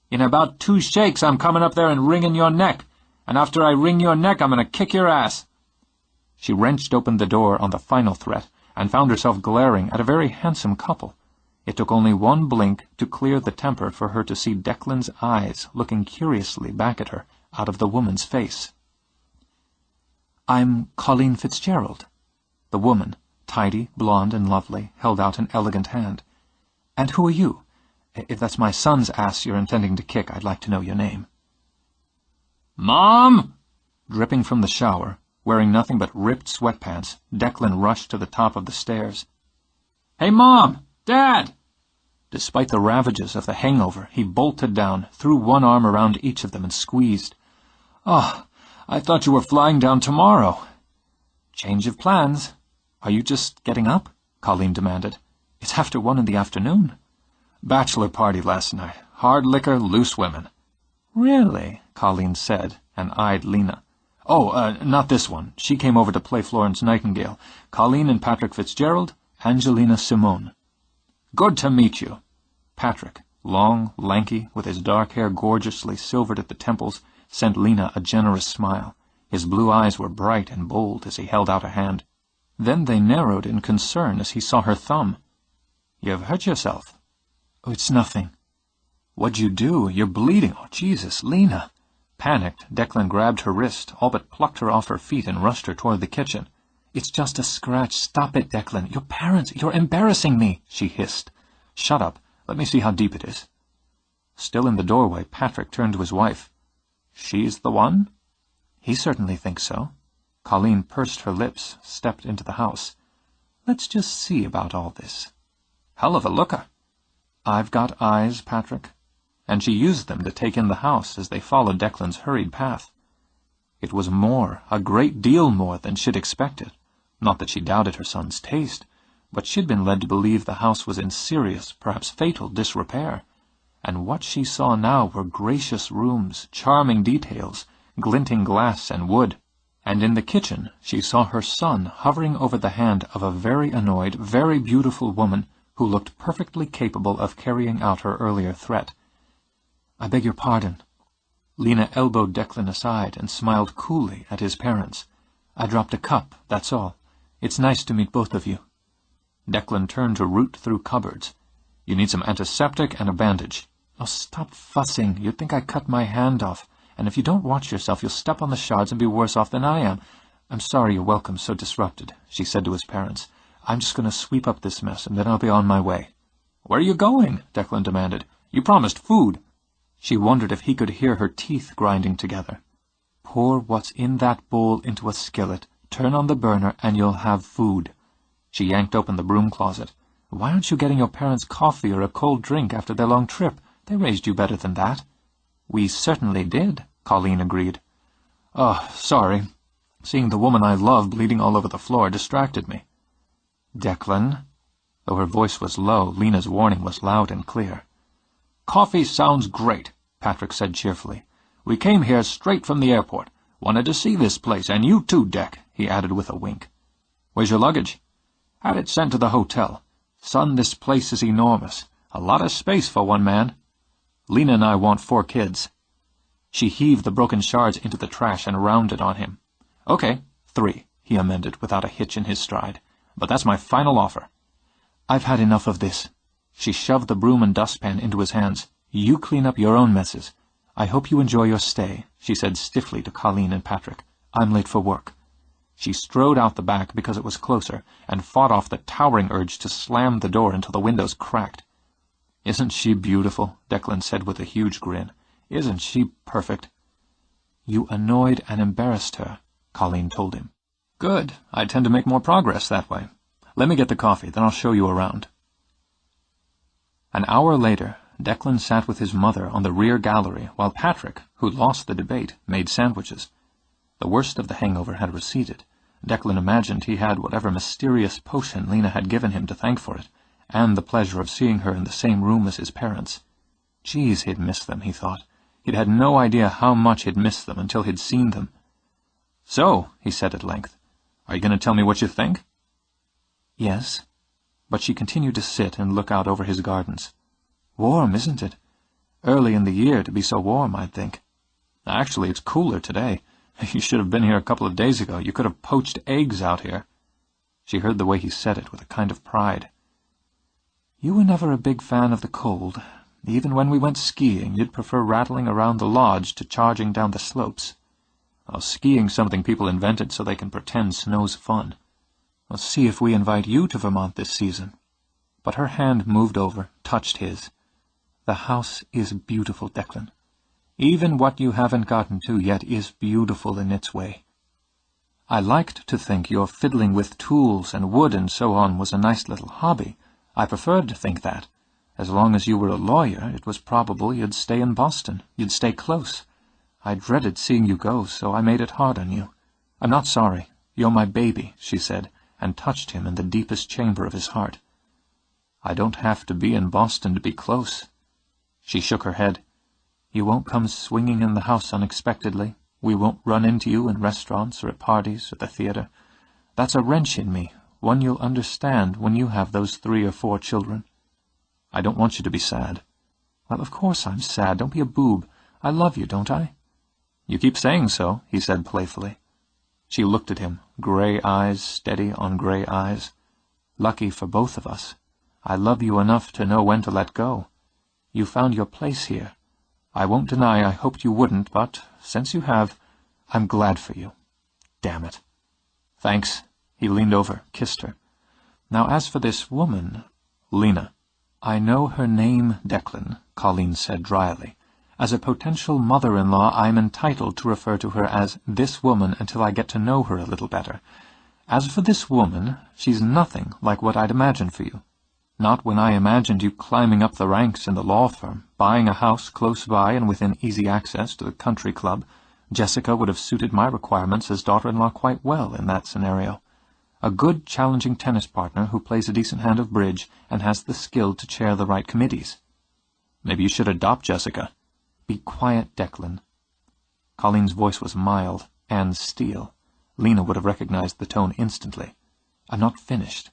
In about 2 shakes, I'm coming up there and wringing your neck. And after I wring your neck, I'm going to kick your ass. She wrenched open the door on the final threat, and found herself glaring at a very handsome couple. It took only one blink to clear the temper for her to see Declan's eyes looking curiously back at her out of the woman's face. I'm Colleen Fitzgerald. The woman, tidy, blonde, and lovely, held out an elegant hand. And who are you? If that's my son's ass you're intending to kick, I'd like to know your name. Mom! Dripping from the shower, wearing nothing but ripped sweatpants, Declan rushed to the top of the stairs. Hey, Mom! Dad! Despite the ravages of the hangover, he bolted down, threw one arm around each of them and squeezed. Oh, I thought you were flying down tomorrow. Change of plans. Are you just getting up? Colleen demanded. It's after 1 in the afternoon. Bachelor party last night. Hard liquor, loose women. Really? Colleen said, and eyed Lena. Oh, not this one. She came over to play Florence Nightingale. Colleen and Patrick Fitzgerald, Angelina Simone. Good to meet you. Patrick, long, lanky, with his dark hair gorgeously silvered at the temples, sent Lena a generous smile. His blue eyes were bright and bold as he held out a hand. Then they narrowed in concern as he saw her thumb. You've hurt yourself. Oh, it's nothing. What'd you do? You're bleeding. Oh, Jesus, Lena. Panicked, Declan grabbed her wrist, all but plucked her off her feet and rushed her toward the kitchen. It's just a scratch. Stop it, Declan. Your parents, you're embarrassing me, she hissed. Shut up. Let me see how deep it is. Still in the doorway, Patrick turned to his wife. She's the one? He certainly thinks so. Colleen pursed her lips, stepped into the house. Let's just see about all this. Hell of a looker. I've got eyes, Patrick. And she used them to take in the house as they followed Declan's hurried path. It was more, a great deal more than she'd expected. Not that she doubted her son's taste, but she'd been led to believe the house was in serious, perhaps fatal, disrepair. And what she saw now were gracious rooms, charming details, glinting glass and wood. And in the kitchen she saw her son hovering over the hand of a very annoyed, very beautiful woman who looked perfectly capable of carrying out her earlier threat. I beg your pardon. Lena elbowed Declan aside and smiled coolly at his parents. I dropped a cup, that's all. It's nice to meet both of you. Declan turned to root through cupboards. You need some antiseptic and a bandage. Oh, stop fussing. You'd think I cut my hand off. And if you don't watch yourself, you'll step on the shards and be worse off than I am. I'm sorry your welcome's so disrupted, she said to his parents. I'm just going to sweep up this mess, and then I'll be on my way. Where are you going? Declan demanded. You promised food. She wondered if he could hear her teeth grinding together. Pour what's in that bowl into a skillet, turn on the burner, and you'll have food. She yanked open the broom closet. Why aren't you getting your parents coffee or a cold drink after their long trip? They raised you better than that. We certainly did, Colleen agreed. Oh, sorry. Seeing the woman I love bleeding all over the floor distracted me. Declan? Though her voice was low, Lena's warning was loud and clear. Coffee sounds great, Patrick said cheerfully. We came here straight from the airport. Wanted to see this place, and you too, Dec, he added with a wink. Where's your luggage? Had it sent to the hotel. Son, this place is enormous. A lot of space for one man. Lena and I want 4 kids. She heaved the broken shards into the trash and rounded on him. Okay, 3, he amended without a hitch in his stride. But that's my final offer. I've had enough of this. She shoved the broom and dustpan into his hands. You clean up your own messes. I hope you enjoy your stay, she said stiffly to Colleen and Patrick. I'm late for work. She strode out the back because it was closer, and fought off the towering urge to slam the door until the windows cracked. Isn't she beautiful? Declan said with a huge grin. Isn't she perfect? You annoyed and embarrassed her, Colleen told him. Good. I tend to make more progress that way. Let me get the coffee, then I'll show you around. An hour later, Declan sat with his mother on the rear gallery while Patrick, who'd lost the debate, made sandwiches. The worst of the hangover had receded. Declan imagined he had whatever mysterious potion Lena had given him to thank for it, and the pleasure of seeing her in the same room as his parents. Geez, he'd missed them, he thought. He'd had no idea how much he'd missed them until he'd seen them. So, he said at length, are you going to tell me what you think? Yes. But she continued to sit and look out over his gardens. Warm, isn't it? Early in the year to be so warm, I'd think. Actually, it's cooler today. You should have been here a couple of days ago. You could have poached eggs out here. She heard the way he said it with a kind of pride. You were never a big fan of the cold. Even when we went skiing, you'd prefer rattling around the lodge to charging down the slopes. Oh, skiing's something people invented so they can pretend snow's fun. We'll see if we invite you to Vermont this season. But her hand moved over, touched his. The house is beautiful, Declan. Even what you haven't gotten to yet is beautiful in its way. I liked to think your fiddling with tools and wood and so on was a nice little hobby. I preferred to think that. As long as you were a lawyer, it was probable you'd stay in Boston. You'd stay close. I dreaded seeing you go, so I made it hard on you. I'm not sorry. You're my baby, she said, and touched him in the deepest chamber of his heart. I don't have to be in Boston to be close. She shook her head. You won't come swinging in the house unexpectedly. We won't run into you in restaurants or at parties or the theater. That's a wrench in me, one you'll understand when you have those 3 or 4 children. I don't want you to be sad. Well, of course I'm sad. Don't be a boob. I love you, don't I? You keep saying so, he said playfully. She looked at him, gray eyes steady on gray eyes. Lucky for both of us. I love you enough to know when to let go. You found your place here. I won't deny I hoped you wouldn't, but since you have, I'm glad for you. Damn it. Thanks. He leaned over, kissed her. Now as for this woman, Lena. I know her name, Declan, Colleen said dryly. As a potential mother-in-law, I'm entitled to refer to her as this woman until I get to know her a little better. As for this woman, she's nothing like what I'd imagined for you. Not when I imagined you climbing up the ranks in the law firm, buying a house close by and within easy access to the country club. Jessica would have suited my requirements as daughter-in-law quite well in that scenario. A good, challenging tennis partner who plays a decent hand of bridge and has the skill to chair the right committees. Maybe you should adopt Jessica. Be quiet, Declan. Colleen's voice was mild and steel. Lena would have recognized the tone instantly. I'm not finished.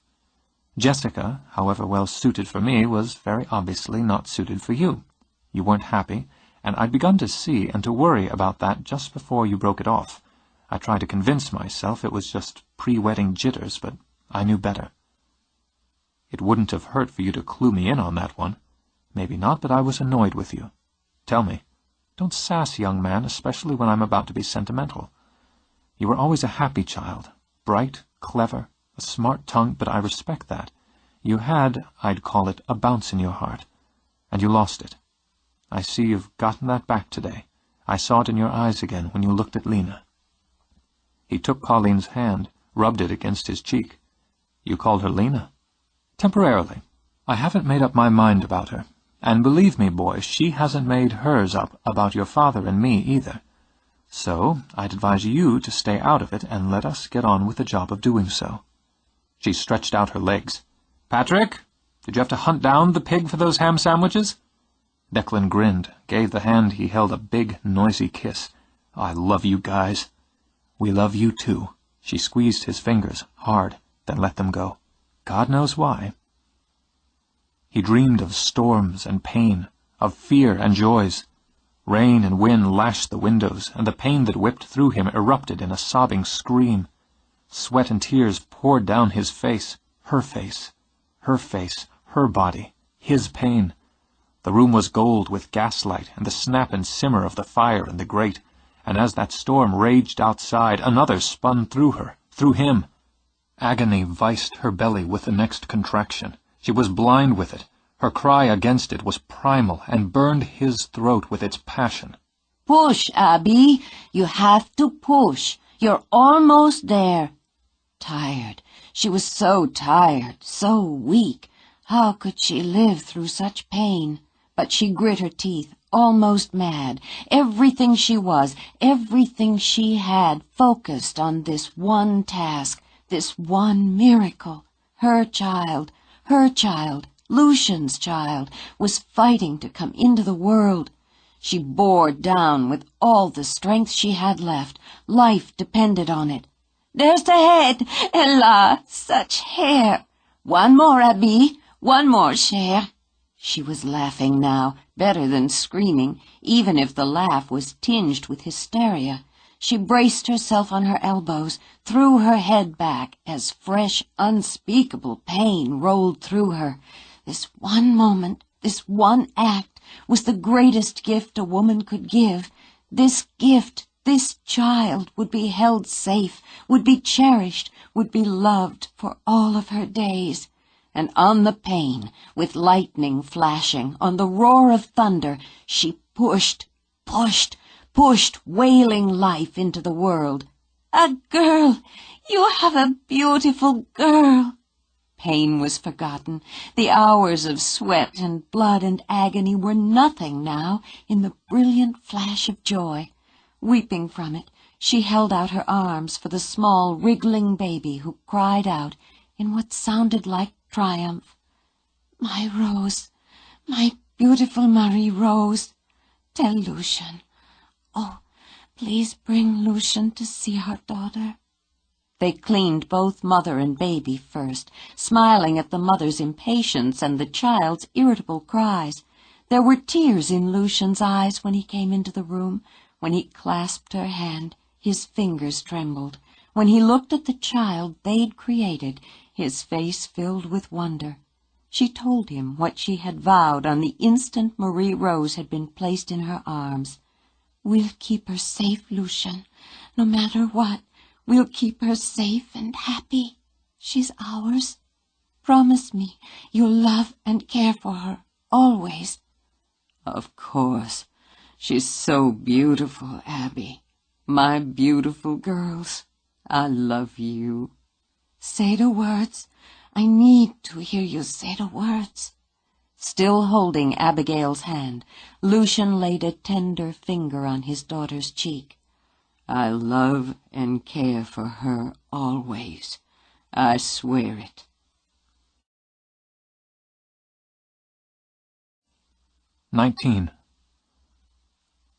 Jessica, however well suited for me, was very obviously not suited for you. You weren't happy, and I'd begun to see and to worry about that just before you broke it off. I tried to convince myself it was just pre-wedding jitters, but I knew better. It wouldn't have hurt for you to clue me in on that one. Maybe not, but I was annoyed with you. Tell me. Don't sass, young man, especially when I'm about to be sentimental. You were always a happy child, bright, clever, a smart tongue, but I respect that. You had, I'd call it, a bounce in your heart, and you lost it. I see you've gotten that back today. I saw it in your eyes again when you looked at Lena. He took Colleen's hand, rubbed it against his cheek. You called her Lena? Temporarily. I haven't made up my mind about her, and believe me, boy, she hasn't made hers up about your father and me either. So I'd advise you to stay out of it and let us get on with the job of doing so. She stretched out her legs. Patrick, did you have to hunt down the pig for those ham sandwiches? Declan grinned, gave the hand he held a big, noisy kiss. I love you guys. We love you too. She squeezed his fingers hard, then let them go. God knows why. He dreamed of storms and pain, of fear and joys. Rain and wind lashed the windows, and the pain that whipped through him erupted in a sobbing scream. Sweat and tears poured down his face, her body, his pain. The room was gold with gaslight and the snap and simmer of the fire in the grate, and as that storm raged outside, another spun through her, through him. Agony viced her belly with the next contraction. She was blind with it. Her cry against it was primal and burned his throat with its passion. Push, Abby. You have to push. You're almost there. Tired. She was so tired, so weak. How could she live through such pain? But she grit her teeth, almost mad. Everything she was, everything she had, focused on this one task, this one miracle. Her child, Lucian's child, was fighting to come into the world. She bore down with all the strength she had left. Life depended on it. There's the head! Ella, such hair! One more, Abby. One more, cher. She was laughing now, better than screaming, even if the laugh was tinged with hysteria. She braced herself on her elbows, threw her head back as fresh, unspeakable pain rolled through her. This one moment, this one act, was the greatest gift a woman could give. This gift This child would be held safe, would be cherished, would be loved for all of her days. And on the pane, with lightning flashing, on the roar of thunder, she pushed, wailing life into the world. A girl! You have a beautiful girl! Pain was forgotten. The hours of sweat and blood and agony were nothing now in the brilliant flash of joy. Weeping from it, she held out her arms for the small, wriggling baby who cried out in what sounded like triumph, "My Rose, my beautiful Marie-Rose, tell Lucien. Oh, please bring Lucien to see our daughter." They cleaned both mother and baby first, smiling at the mother's impatience and the child's irritable cries. There were tears in Lucien's eyes when he came into the room. When he clasped her hand, his fingers trembled. When he looked at the child they'd created, his face filled with wonder. She told him what she had vowed on the instant Marie-Rose had been placed in her arms. "We'll keep her safe, Lucien, no matter what. We'll keep her safe and happy. She's ours. Promise me you'll love and care for her, always." "Of course. She's so beautiful, Abby. My beautiful girls, I love you." "Say the words. I need to hear you say the words." Still holding Abigail's hand, Lucien laid a tender finger on his daughter's cheek. "I love and care for her always. I swear it." 19.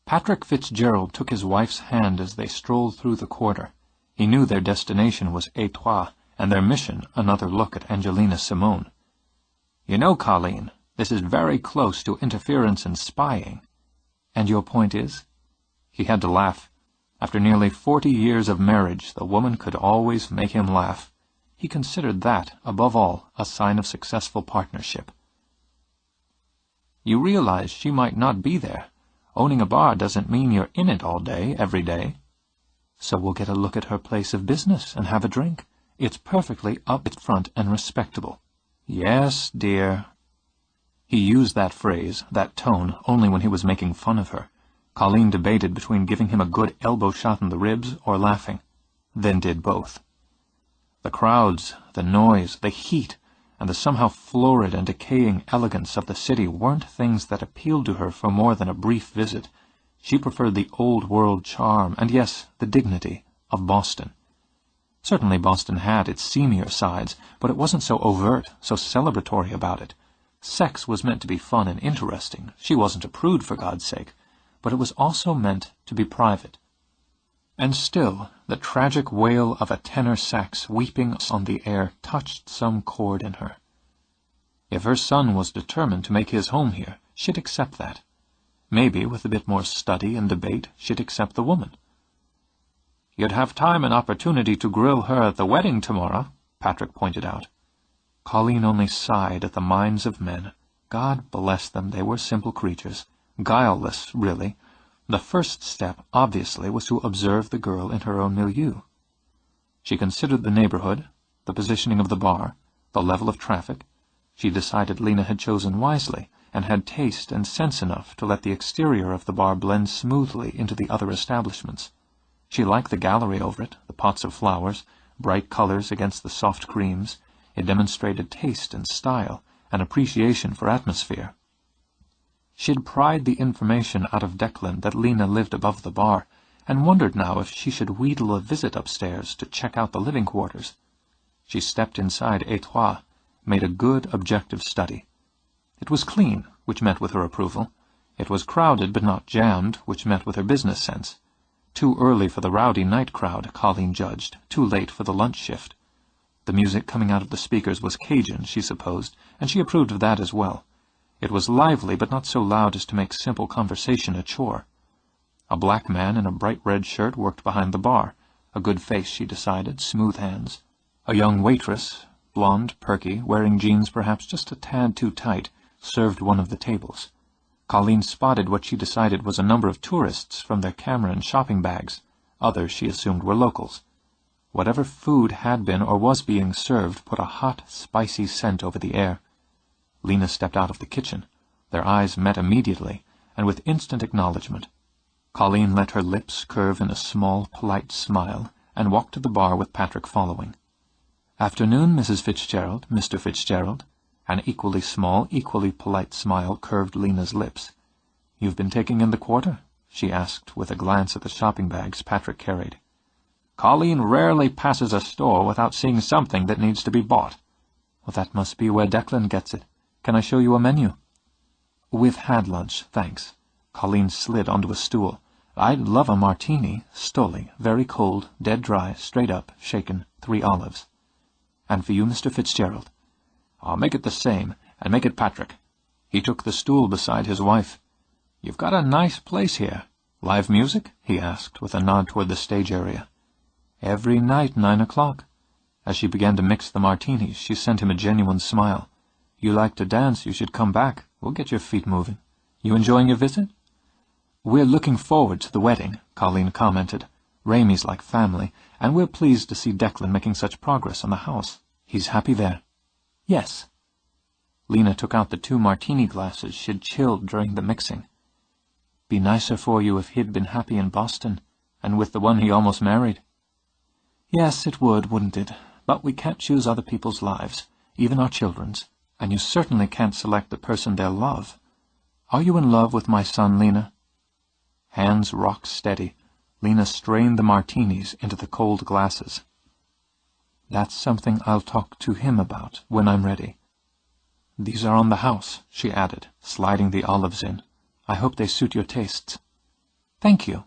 Patrick Fitzgerald took his wife's hand as they strolled through the quarter. He knew their destination was Étroit, and their mission another look at Angelina Simone. "You know, Colleen, this is very close to interference and spying." "And your point is?" He had to laugh. After nearly 40 years of marriage, the woman could always make him laugh. He considered that, above all, a sign of successful partnership. "You realize she might not be there. Owning a bar doesn't mean you're in it all day, every day." "So we'll get a look at her place of business and have a drink. It's perfectly up front and respectable." "Yes, dear." He used that phrase, that tone, only when he was making fun of her. Colleen debated between giving him a good elbow shot in the ribs or laughing, then did both. The crowds, the noise, the heat, and the somehow florid and decaying elegance of the city weren't things that appealed to her for more than a brief visit. She preferred the old-world charm, and yes, the dignity, of Boston. Certainly Boston had its seamier sides, but it wasn't so overt, so celebratory about it. Sex was meant to be fun and interesting. She wasn't a prude, for God's sake, but it was also meant to be private. And still, the tragic wail of a tenor sax weeping on the air touched some chord in her. If her son was determined to make his home here, she'd accept that. Maybe, with a bit more study and debate, she'd accept the woman. "You'd have time and opportunity to grill her at the wedding tomorrow," Patrick pointed out. Colleen only sighed at the minds of men. God bless them, they were simple creatures. Guileless, really. The first step, obviously, was to observe the girl in her own milieu. She considered the neighborhood, the positioning of the bar, the level of traffic. She decided Lena had chosen wisely, and had taste and sense enough to let the exterior of the bar blend smoothly into the other establishments. She liked the gallery over it, the pots of flowers, bright colors against the soft creams. It demonstrated taste and style, an appreciation for atmosphere. She'd pried the information out of Declan that Lena lived above the bar, and wondered now if she should wheedle a visit upstairs to check out the living quarters. She stepped inside Étroit, made a good objective study. It was clean, which met with her approval. It was crowded but not jammed, which met with her business sense. Too early for the rowdy night crowd, Colleen judged, too late for the lunch shift. The music coming out of the speakers was Cajun, she supposed, and she approved of that as well. It was lively, but not so loud as to make simple conversation a chore. A black man in a bright red shirt worked behind the bar. A good face, she decided, smooth hands. A young waitress, blonde, perky, wearing jeans perhaps just a tad too tight, served one of the tables. Colleen spotted what she decided was a number of tourists from their camera and shopping bags. Others she assumed were locals. Whatever food had been or was being served put a hot, spicy scent over the air. Lena stepped out of the kitchen. Their eyes met immediately, and with instant acknowledgement. Colleen let her lips curve in a small, polite smile, and walked to the bar with Patrick following. "Afternoon, Mrs. Fitzgerald, Mr. Fitzgerald." An equally small, equally polite smile curved Lena's lips. "You've been taking in the quarter?" she asked, with a glance at the shopping bags Patrick carried. "Colleen rarely passes a store without seeing something that needs to be bought." "Well, that must be where Declan gets it. Can I show you a menu?" "We've had lunch, thanks." Colleen slid onto a stool. "I'd love a martini, Stoli, very cold, dead dry, straight up, shaken, 3 olives. And for you, Mr. Fitzgerald?" "I'll make it the same, and make it Patrick." He took the stool beside his wife. "You've got a nice place here. "Live music?" he asked, with a nod toward the stage area. "Every night, 9 o'clock. As she began to mix the martinis, she sent him a genuine smile. "You like to dance, you should come back. We'll get your feet moving. You enjoying your visit?" "We're looking forward to the wedding," Colleen commented. "Ramey's like family, and we're pleased to see Declan making such progress on the house. He's happy there." "Yes." Lena took out the 2 martini glasses she'd chilled during the mixing. "Be nicer for you if he'd been happy in Boston, and with the one he almost married." "Yes, it would, wouldn't it? But we can't choose other people's lives, even our children's, and you certainly can't select the person they'll love. Are you in love with my son, Lena?" Hands rock steady, Lena strained the martinis into the cold glasses. "That's something I'll talk to him about when I'm ready. These are on the house," she added, sliding the olives in. "I hope they suit your tastes." "Thank you."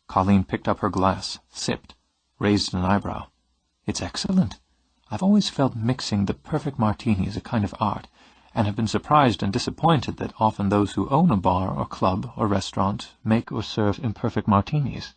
Colleen picked up her glass, sipped, raised an eyebrow. "It's excellent. I've always felt mixing the perfect martini is a kind of art, and have been surprised and disappointed that often those who own a bar or club or restaurant make or serve imperfect martinis."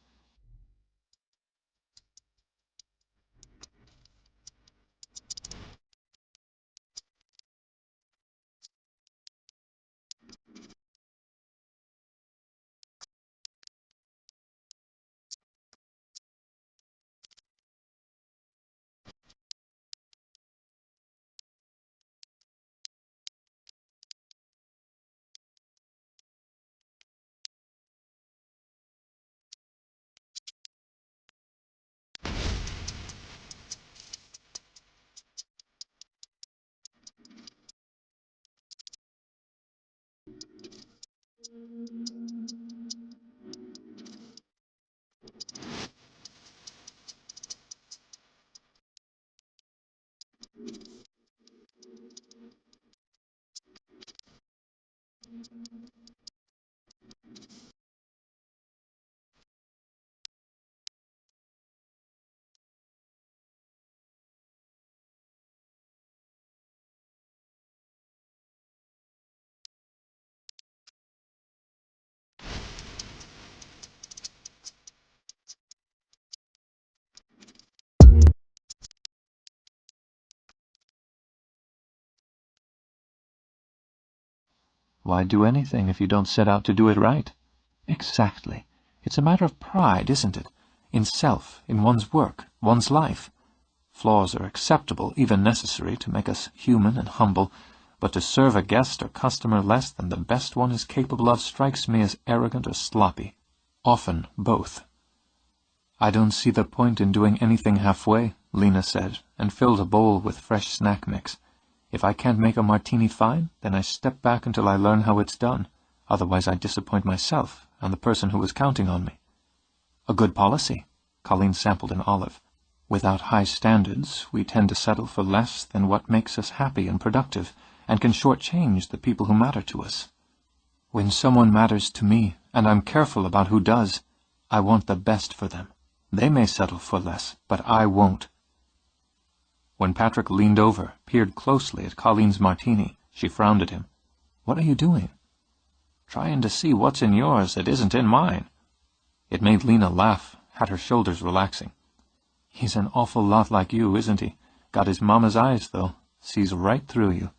"Why do anything if you don't set out to do it right?" "Exactly. It's a matter of pride, isn't it? In self, in one's work, one's life. Flaws are acceptable, even necessary, to make us human and humble, but to serve a guest or customer less than the best one is capable of strikes me as arrogant or sloppy. Often both." "I don't see the point in doing anything halfway," Lena said, and filled a bowl with fresh snack mix. "If I can't make a martini fine, then I step back until I learn how it's done. Otherwise I disappoint myself and the person who was counting on me." "A good policy." Colleen sampled an olive. "Without high standards, we tend to settle for less than what makes us happy and productive, and can shortchange the people who matter to us. When someone matters to me, and I'm careful about who does, I want the best for them. They may settle for less, but I won't." When Patrick leaned over, peered closely at Colleen's martini, she frowned at him. "What are you doing?" "Trying to see what's in yours that isn't in mine." It made Lena laugh, had her shoulders relaxing. "He's an awful lot like you, isn't he? Got his mama's eyes, though. Sees right through you,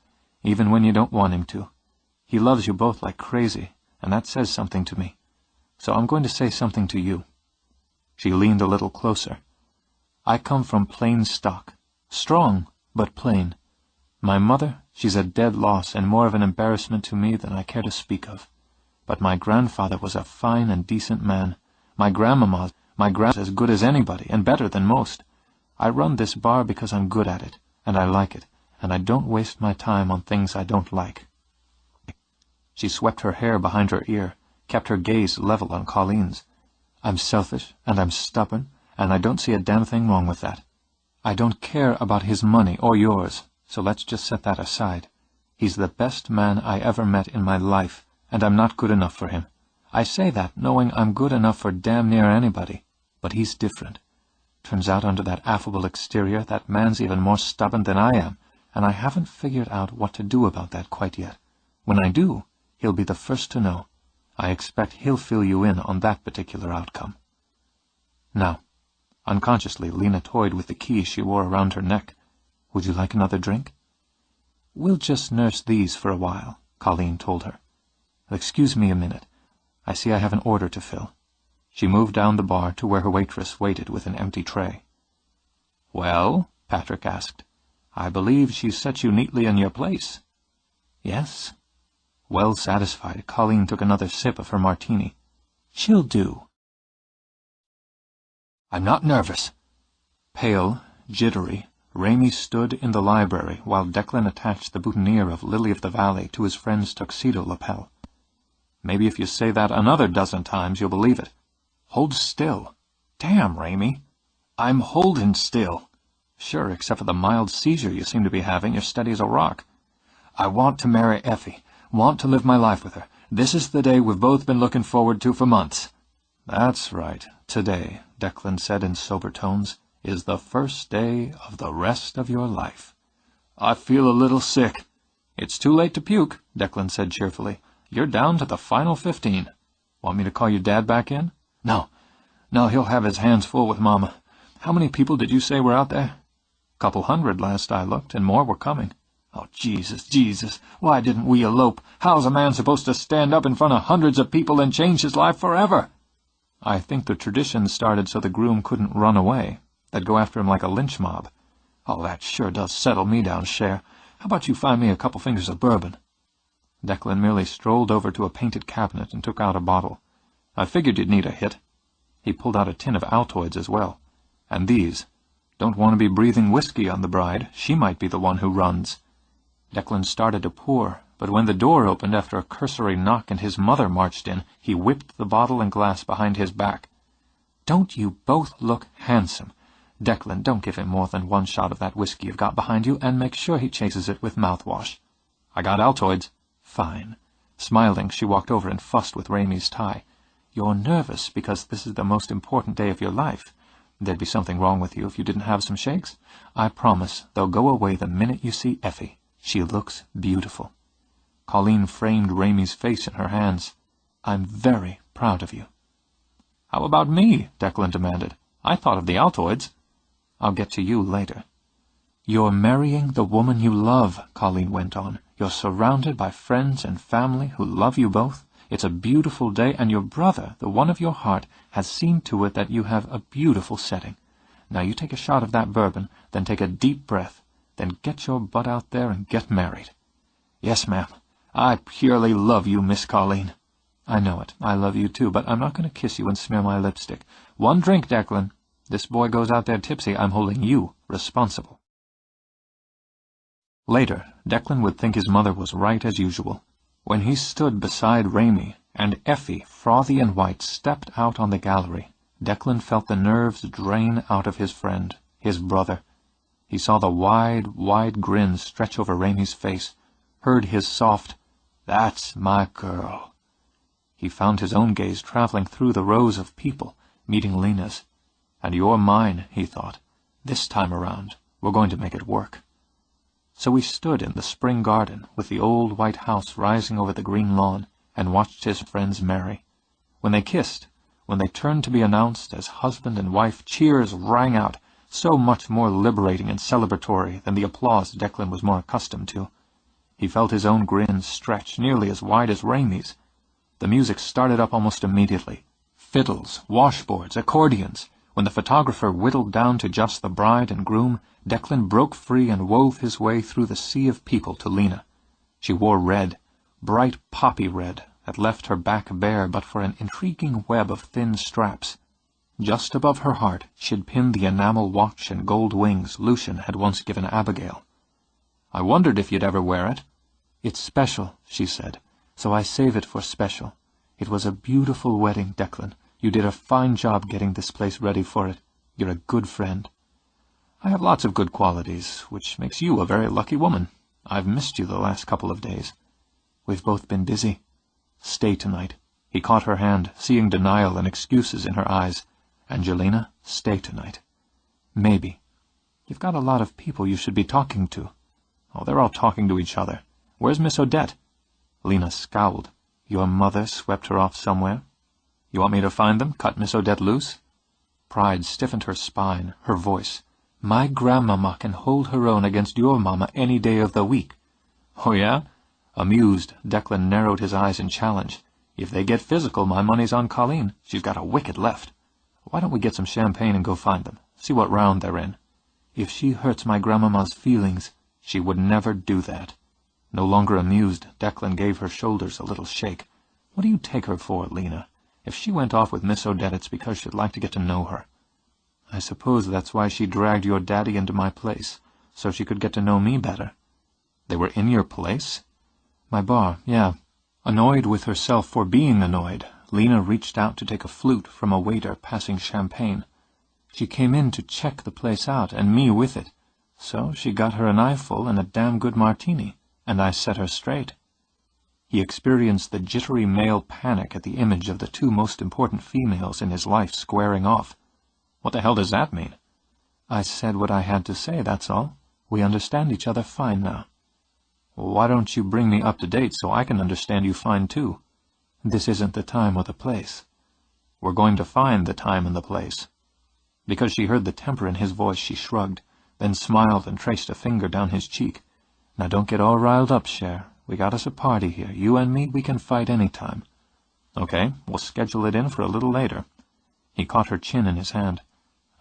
even when you don't want him to. He loves you both like crazy, and that says something to me. So I'm going to say something to you." She leaned a little closer. "I come from plain stock. Strong, but plain. My mother, she's a dead loss and more of an embarrassment to me than I care to speak of. But my grandfather was a fine and decent man. My grandma's as good as anybody, and better than most. I run this bar because I'm good at it, and I like it, and I don't waste my time on things I don't like." She swept her hair behind her ear, kept her gaze level on Colleen's. "I'm selfish, and I'm stubborn, and I don't see a damn thing wrong with that. I don't care about his money or yours, so let's just set that aside. He's the best man I ever met in my life, and I'm not good enough for him. I say that knowing I'm good enough for damn near anybody, but he's different. Turns out under that affable exterior that man's even more stubborn than I am, and I haven't figured out what to do about that quite yet. When I do, he'll be the first to know. I expect he'll fill you in on that particular outcome." Now, unconsciously, Lena toyed with the key she wore around her neck. "Would you like another drink?" "We'll just nurse these for a while," Colleen told her. "Excuse me a minute. I see I have an order to fill." She moved down the bar to where her waitress waited with an empty tray. "Well?" Patrick asked. "I believe she set you neatly in your place." "Yes." Well satisfied, Colleen took another sip of her martini. "She'll do." "I'm not nervous." Pale, jittery, Raimi stood in the library while Declan attached the boutonniere of Lily of the Valley to his friend's tuxedo lapel. "Maybe if you say that another dozen times you'll believe it. Hold still." "Damn, Raimi." "I'm holding still." "Sure, except for the mild seizure you seem to be having, you're steady as a rock." "I want to marry Effie. Want to live my life with her. This is the day we've both been looking forward to for months." "That's right. Today," Declan said in sober tones, "is the first day of the rest of your life." "I feel a little sick." "It's too late to puke," Declan said cheerfully. "You're down to the final 15. Want me to call your dad back in?" No, he'll have his hands full with Mama. How many people did you say were out there?" "Couple hundred last I looked, and more were coming." "Oh, Jesus, why didn't we elope? How's a man supposed to stand up in front of hundreds of people and change his life forever?" "I think the tradition started so the groom couldn't run away. They'd go after him like a lynch mob." "Oh, that sure does settle me down, Cher. How about you find me a couple fingers of bourbon?" Declan merely strolled over to a painted cabinet and took out a bottle. "I figured you'd need a hit." He pulled out a tin of Altoids as well. "And these. Don't want to be breathing whiskey on the bride. She might be the one who runs." Declan started to pour, but when the door opened after a cursory knock and his mother marched in, he whipped the bottle and glass behind his back. "Don't you both look handsome? Declan, don't give him more than one shot of that whiskey you've got behind you, and make sure he chases it with mouthwash." "I got Altoids." "Fine." Smiling, she walked over and fussed with Raimi's tie. "You're nervous because this is the most important day of your life. There'd be something wrong with you if you didn't have some shakes. I promise they'll go away the minute you see Effie. She looks beautiful." Colleen framed Raimi's face in her hands. "I'm very proud of you." "How about me?" Declan demanded. "I thought of the Altoids." "I'll get to you later." "You're marrying the woman you love," Colleen went on. "You're surrounded by friends and family who love you both. It's a beautiful day, and your brother, the one of your heart, has seen to it that you have a beautiful setting. Now you take a shot of that bourbon, then take a deep breath, then get your butt out there and get married." "Yes, ma'am. I purely love you, Miss Colleen." "I know it. I love you too, but I'm not going to kiss you and smear my lipstick. One drink, Declan. This boy goes out there tipsy, I'm holding you responsible." Later, Declan would think his mother was right as usual. When he stood beside Raimi, and Effie, frothy and white, stepped out on the gallery, Declan felt the nerves drain out of his friend, his brother. He saw the wide grin stretch over Raimi's face, heard his soft, "That's my girl." He found his own gaze traveling through the rows of people, meeting Lena's. "And you're mine," he thought. "This time around, we're going to make it work." So he stood in the spring garden, with the old white house rising over the green lawn, and watched his friends marry. When they kissed, when they turned to be announced as husband and wife, cheers rang out, so much more liberating and celebratory than the applause Declan was more accustomed to. He felt his own grin stretch nearly as wide as Raimi's. The music started up almost immediately. Fiddles, washboards, accordions. When the photographer whittled down to just the bride and groom, Declan broke free and wove his way through the sea of people to Lena. She wore red, bright poppy red, that left her back bare but for an intriguing web of thin straps. Just above her heart she'd pinned the enamel watch and gold wings Lucian had once given Abigail. "I wondered if you'd ever wear it." "It's special," she said, "so I save it for special. It was a beautiful wedding, Declan. You did a fine job getting this place ready for it. You're a good friend." "I have lots of good qualities, which makes you a very lucky woman. I've missed you the last couple of days." "We've both been busy." "Stay tonight." He caught her hand, seeing denial and excuses in her eyes. "Angelina, stay tonight." "Maybe. You've got a lot of people you should be talking to." "Oh, they're all talking to each other. Where's Miss Odette?" Lena scowled. "Your mother swept her off somewhere?" "You want me to find them, cut Miss Odette loose?" Pride stiffened her spine, her voice. "My grandmamma can hold her own against your mamma any day of the week." "Oh, yeah?" Amused, Declan narrowed his eyes in challenge. "If they get physical, my money's on Colleen. She's got a wicked left. Why don't we get some champagne and go find them? See what round they're in." "If she hurts my grandmamma's feelings—" "She would never do that." No longer amused, Declan gave her shoulders a little shake. "What do you take her for, Lena? If she went off with Miss Odette, it's because she'd like to get to know her." "I suppose that's why she dragged your daddy into my place, so she could get to know me better." "They were in your place?" "My bar, yeah." Annoyed with herself for being annoyed, Lena reached out to take a flute from a waiter passing champagne. "She came in to check the place out, and me with it. So she got her an eyeful and a damn good martini, and I set her straight." He experienced the jittery male panic at the image of the two most important females in his life squaring off. "What the hell does that mean?" "I said what I had to say, that's all. We understand each other fine now." "Why don't you bring me up to date so I can understand you fine, too?" "This isn't the time or the place." "We're going to find the time and the place." Because she heard the temper in his voice, she shrugged, then smiled and traced a finger down his cheek. "Now don't get all riled up, Cher. We got us a party here. You and me, we can fight any time." "Okay, we'll schedule it in for a little later." He caught her chin in his hand.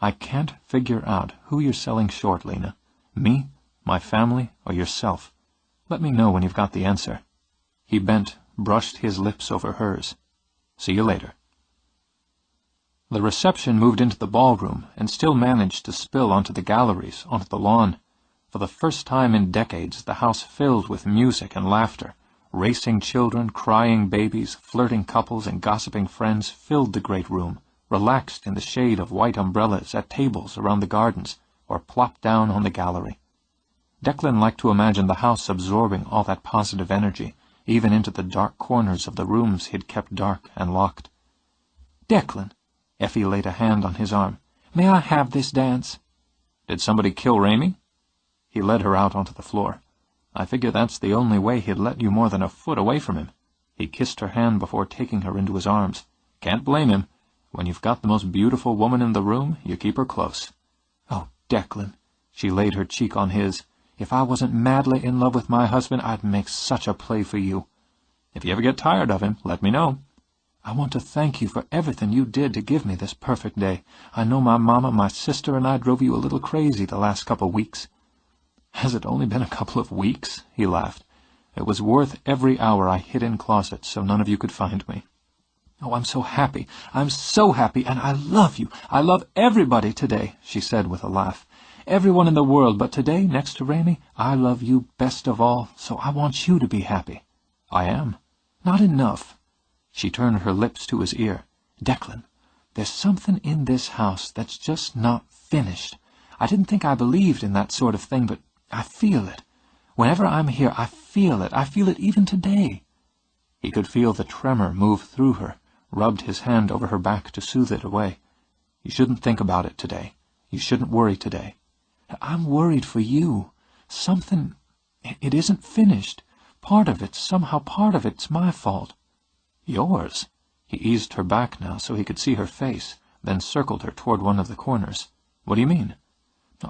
"I can't figure out who you're selling short, Lena. Me, my family, or yourself. Let me know when you've got the answer." He bent, brushed his lips over hers. "See you later." The reception moved into the ballroom and still managed to spill onto the galleries, onto the lawn. For the first time in decades, the house filled with music and laughter. Racing children, crying babies, flirting couples, and gossiping friends filled the great room, relaxed in the shade of white umbrellas at tables around the gardens, or plopped down on the gallery. Declan liked to imagine the house absorbing all that positive energy, even into the dark corners of the rooms he'd kept dark and locked. "Declan," Effie laid a hand on his arm, "may I have this dance?" "Did somebody kill Ramey?" He led her out onto the floor. "I figure that's the only way he'd let you more than a foot away from him." He kissed her hand before taking her into his arms. "Can't blame him. When you've got the most beautiful woman in the room, you keep her close." "Oh, Declan." She laid her cheek on his. "If I wasn't madly in love with my husband, I'd make such a play for you." "If you ever get tired of him, let me know." "I want to thank you for everything you did to give me this perfect day. I know my mama, my sister, and I drove you a little crazy the last couple weeks." "Has it only been a couple of weeks?" he laughed. "It was worth every hour I hid in closets so none of you could find me." "Oh, I'm so happy. I'm so happy, and I love you. I love everybody today," she said with a laugh. "Everyone in the world, but today, next to Ramey, I love you best of all, so I want you to be happy." "I am." "Not enough." She turned her lips to his ear. "Declan, there's something in this house that's just not finished. I didn't think I believed in that sort of thing, but I feel it. Whenever I'm here, I feel it. I feel it even today." He could feel the tremor move through her, rubbed his hand over her back to soothe it away. "You shouldn't think about it today. You shouldn't worry today." "I'm worried for you. Something... It isn't finished. Part of it's my fault." "Yours?" He eased her back now so he could see her face, then circled her toward one of the corners. "What do you mean?"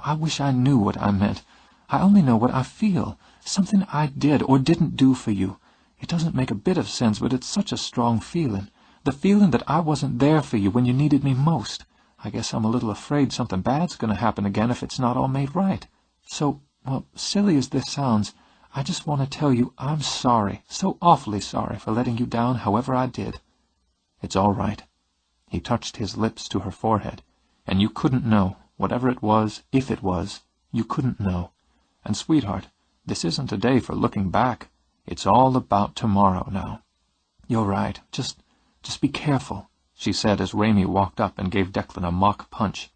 "I wish I knew what I meant. I only know what I feel. Something I did or didn't do for you. It doesn't make a bit of sense, but it's such a strong feeling. The feeling that I wasn't there for you when you needed me most. I guess I'm a little afraid something bad's going to happen again if it's not all made right. So, well, silly as this sounds, I just want to tell you I'm sorry, so awfully sorry for letting you down however I did." "It's all right." He touched his lips to her forehead. "And you couldn't know, whatever it was, if it was, you couldn't know. And, sweetheart, this isn't a day for looking back. It's all about tomorrow now." "You're right. Just be careful," she said as Raimi walked up and gave Declan a mock punch.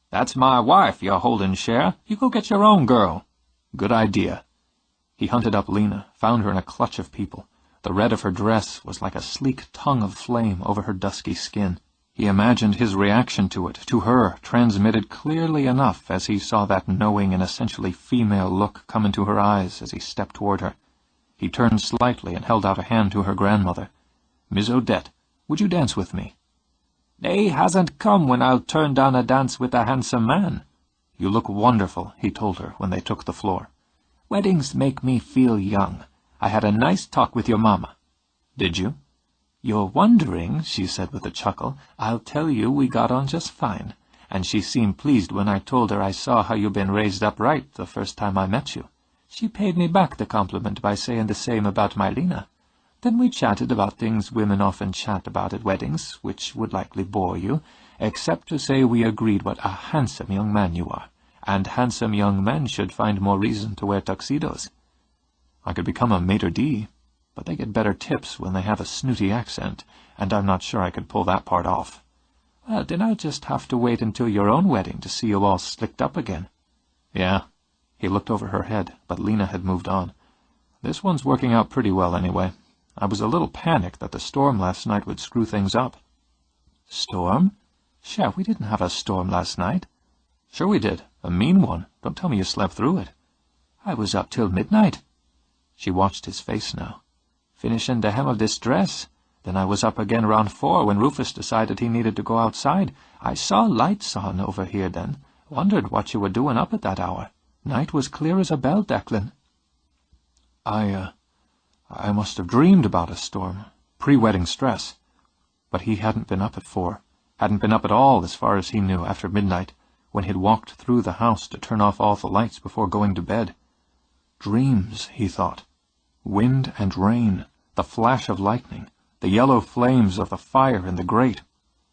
"That's my wife you're holding, Cher. You go get your own girl." "Good idea." He hunted up Lena, found her in a clutch of people. The red of her dress was like a sleek tongue of flame over her dusky skin. He imagined his reaction to it, to her, transmitted clearly enough as he saw that knowing and essentially female look come into her eyes as he stepped toward her. He turned slightly and held out a hand to her grandmother. "Miss Odette, would you dance with me?" "Day hasn't come when I'll turn down a dance with a handsome man." "You look wonderful," he told her when they took the floor. "Weddings make me feel young. I had a nice talk with your mamma." "Did you?" "You're wondering," she said with a chuckle. "I'll tell you we got on just fine. And she seemed pleased when I told her I saw how you'd been raised up right the first time I met you. She paid me back the compliment by saying the same about my Lena. Then we chatted about things women often chat about at weddings, which would likely bore you, except to say we agreed what a handsome young man you are, and handsome young men should find more reason to wear tuxedos. I could become a maitre d', but they get better tips when they have a snooty accent, and I'm not sure I could pull that part off." "Well, then I'll just have to wait until your own wedding to see you all slicked up again." "Yeah." He looked over her head, but Lena had moved on. "This one's working out pretty well anyway. I was a little panicked that the storm last night would screw things up." "Storm? Cher, we didn't have a storm last night." "Sure we did. A mean one. Don't tell me you slept through it." "I was up till midnight." She watched his face now. "Finishing the hem of this dress. Then I was up again around 4 when Rufus decided he needed to go outside. I saw lights on over here then. Wondered what you were doing up at that hour. Night was clear as a bell, Declan." I must have dreamed about a storm. Pre-wedding stress. But he hadn't been up at 4. Hadn't been up at all, as far as he knew, after midnight, when he'd walked through the house to turn off all the lights before going to bed. Dreams, he thought. Wind and rain, the flash of lightning, the yellow flames of the fire in the grate.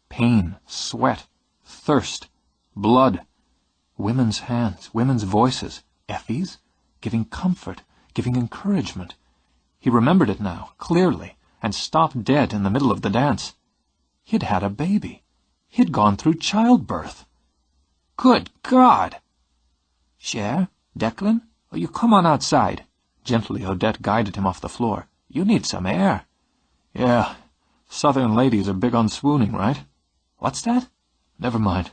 Pain, sweat, thirst, blood. Women's hands, women's voices. Effie's? Giving comfort, giving encouragement. He remembered it now, clearly, and stopped dead in the middle of the dance. He'd had a baby. He'd gone through childbirth. Good God! "Cher? Declan? Oh, you come on outside." Gently, Odette guided him off the floor. "You need some air." "Yeah, Southern ladies are big on swooning, right?" "What's that?" "Never mind."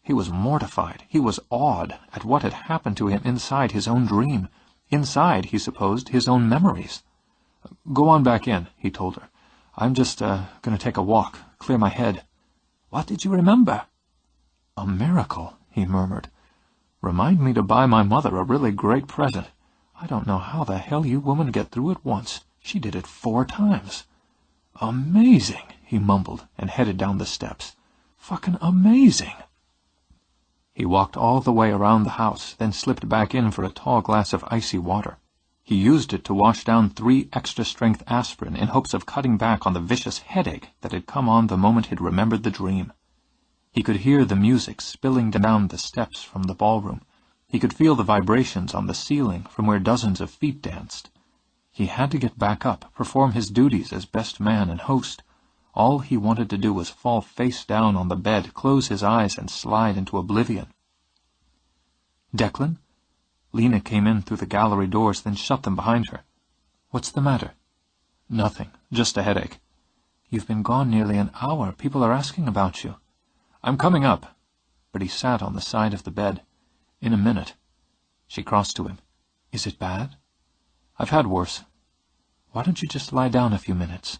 He was mortified. He was awed at what had happened to him inside his own dream. Inside, he supposed, his own memories. "Go on back in," he told her. "I'm just going to take a walk, clear my head." "What did you remember?" "A miracle," he murmured. "Remind me to buy my mother a really great present. I don't know how the hell you women get through it once. She did it 4 times. "Amazing," he mumbled and headed down the steps. "Fucking amazing." He walked all the way around the house, then slipped back in for a tall glass of icy water. He used it to wash down 3 extra-strength aspirin in hopes of cutting back on the vicious headache that had come on the moment he'd remembered the dream. He could hear the music spilling down the steps from the ballroom. He could feel the vibrations on the ceiling from where dozens of feet danced. He had to get back up, perform his duties as best man and host. All he wanted to do was fall face down on the bed, close his eyes, and slide into oblivion. "Declan?" Lena came in through the gallery doors, then shut them behind her. "What's the matter?" "Nothing. Just a headache." "You've been gone nearly an hour. People are asking about you." "I'm coming up." But he sat on the side of the bed. "In a minute." She crossed to him. "Is it bad?" "I've had worse." "Why don't you just lie down a few minutes?"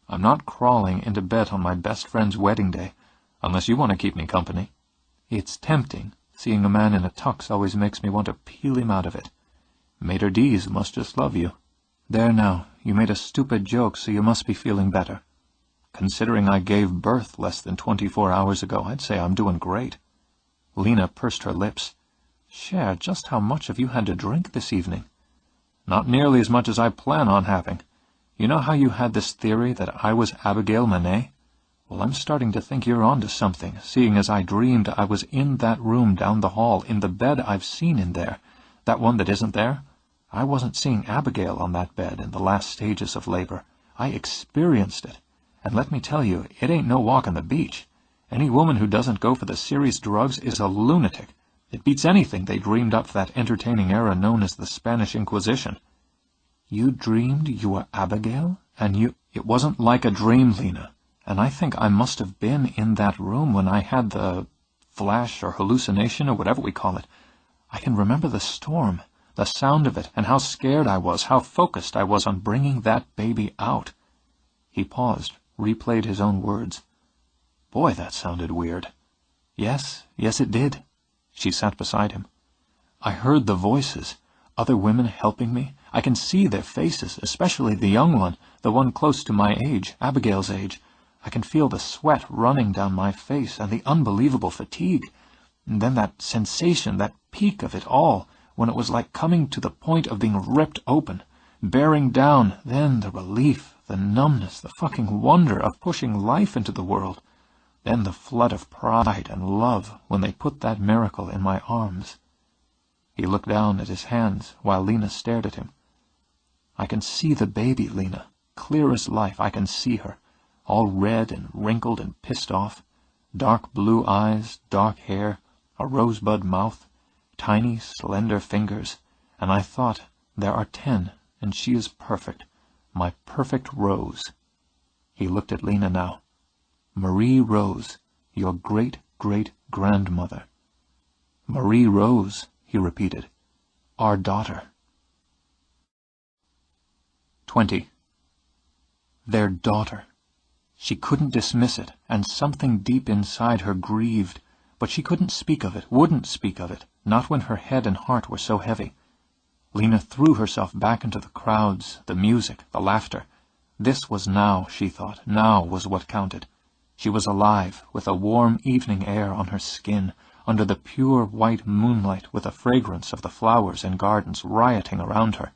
"I'm not crawling into bed on my best friend's wedding day, unless you want to keep me company." "It's tempting. Seeing a man in a tux always makes me want to peel him out of it." "Maitre d's must just love you." There now, you made a stupid joke, so you must be feeling better. Considering I gave birth less than 24 hours ago, I'd say I'm doing great. Lena pursed her lips. Cher, just how much have you had to drink this evening? Not nearly as much as I plan on having. You know how you had this theory that I was Abigail Manet? Well, I'm starting to think you're onto something, seeing as I dreamed I was in that room down the hall, in the bed I've seen in there. That one that isn't there? I wasn't seeing Abigail on that bed in the last stages of labor. I experienced it. And let me tell you, it ain't no walk on the beach. Any woman who doesn't go for the serious drugs is a lunatic. It beats anything they dreamed up for that entertaining era known as the Spanish Inquisition. You dreamed you were Abigail? And you— It wasn't like a dream, Lena. And I think I must have been in that room when I had the flash or hallucination or whatever we call it. I can remember the storm, the sound of it, and how scared I was, how focused I was on bringing that baby out. He paused, replayed his own words. Boy, that sounded weird. Yes, it did. She sat beside him. I heard the voices, other women helping me. I can see their faces, especially the young one, the one close to my age, Abigail's age. I can feel the sweat running down my face and the unbelievable fatigue. And then that sensation, that peak of it all, when it was like coming to the point of being ripped open, bearing down, then the relief, the numbness, the fucking wonder of pushing life into the world. Then the flood of pride and love when they put that miracle in my arms. He looked down at his hands while Lena stared at him. I can see the baby, Lena, clear as life. I can see her, all red and wrinkled and pissed off, dark blue eyes, dark hair, a rosebud mouth, tiny, slender fingers, and I thought, there are 10, and she is perfect, my perfect Rose. He looked at Lena now. Marie Rose, your great-great-grandmother. Marie Rose, he repeated, our daughter. 20. Their daughter. She couldn't dismiss it, and something deep inside her grieved, but she couldn't speak of it, wouldn't speak of it, not when her head and heart were so heavy. Lena threw herself back into the crowds, the music, the laughter. This was now, she thought, now was what counted. She was alive, with a warm evening air on her skin, under the pure white moonlight with the fragrance of the flowers and gardens rioting around her.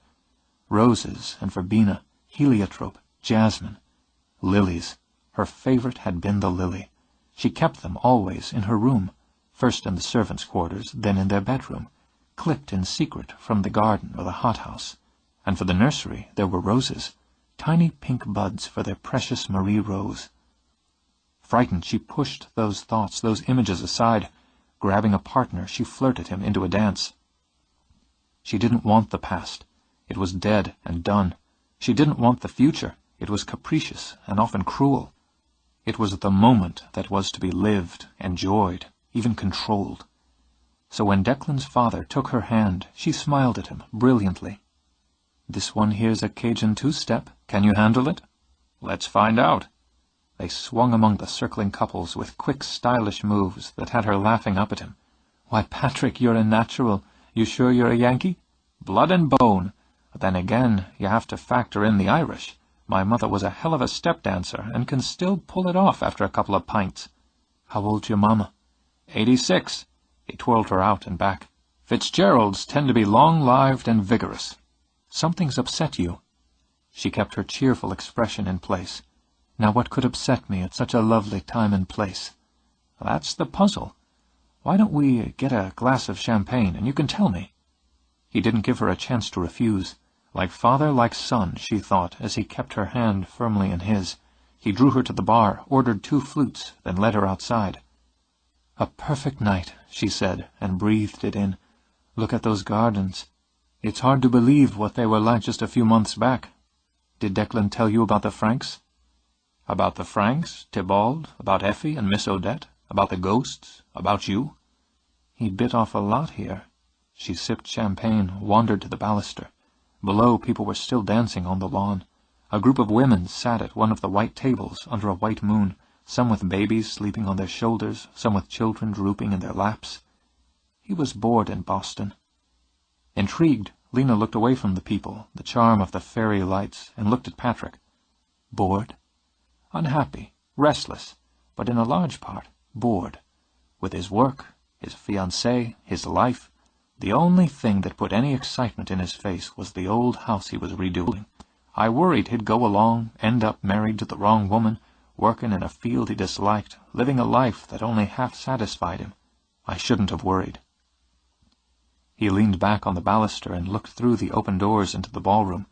Roses and verbena, heliotrope, jasmine, lilies. Her favorite had been the lily. She kept them always in her room, first in the servants' quarters, then in their bedroom, clipped in secret from the garden or the hothouse. And for the nursery there were roses, tiny pink buds for their precious Marie Rose. Frightened, she pushed those thoughts, those images aside. Grabbing a partner, she flirted him into a dance. She didn't want the past. It was dead and done. She didn't want the future. It was capricious and often cruel. It was the moment that was to be lived, enjoyed, even controlled. So when Declan's father took her hand, she smiled at him brilliantly. "This one here's a Cajun two-step. Can you handle it?" "Let's find out." They swung among the circling couples with quick, stylish moves that had her laughing up at him. "Why, Patrick, you're a natural. You sure you're a Yankee?" "Blood and bone. But then again, you have to factor in the Irish. My mother was a hell of a step dancer and can still pull it off after a couple of pints." "How old's your mama?" 86. He twirled her out and back. "Fitzgeralds tend to be long-lived and vigorous." "Something's upset you." She kept her cheerful expression in place. "Now what could upset me at such a lovely time and place?" "That's the puzzle. Why don't we get a glass of champagne, and you can tell me?" He didn't give her a chance to refuse. Like father, like son, she thought, as he kept her hand firmly in his. He drew her to the bar, ordered 2 flutes, then led her outside. "A perfect night," she said, and breathed it in. "Look at those gardens. It's hard to believe what they were like just a few months back. Did Declan tell you about the Franks?" "About the Franks, Tybalt, about Effie and Miss Odette, about the ghosts, about you?" "He bit off a lot here." She sipped champagne, wandered to the baluster. Below, people were still dancing on the lawn. A group of women sat at one of the white tables under a white moon, some with babies sleeping on their shoulders, some with children drooping in their laps. He was bored in Boston. Intrigued, Lena looked away from the people, the charm of the fairy lights, and looked at Patrick. Bored? Unhappy, restless, but in a large part, bored. With his work, his fiancée, his life, the only thing that put any excitement in his face was the old house he was redoing. I worried he'd go along, end up married to the wrong woman, working in a field he disliked, living a life that only half satisfied him. I shouldn't have worried. He leaned back on the baluster and looked through the open doors into the ballroom.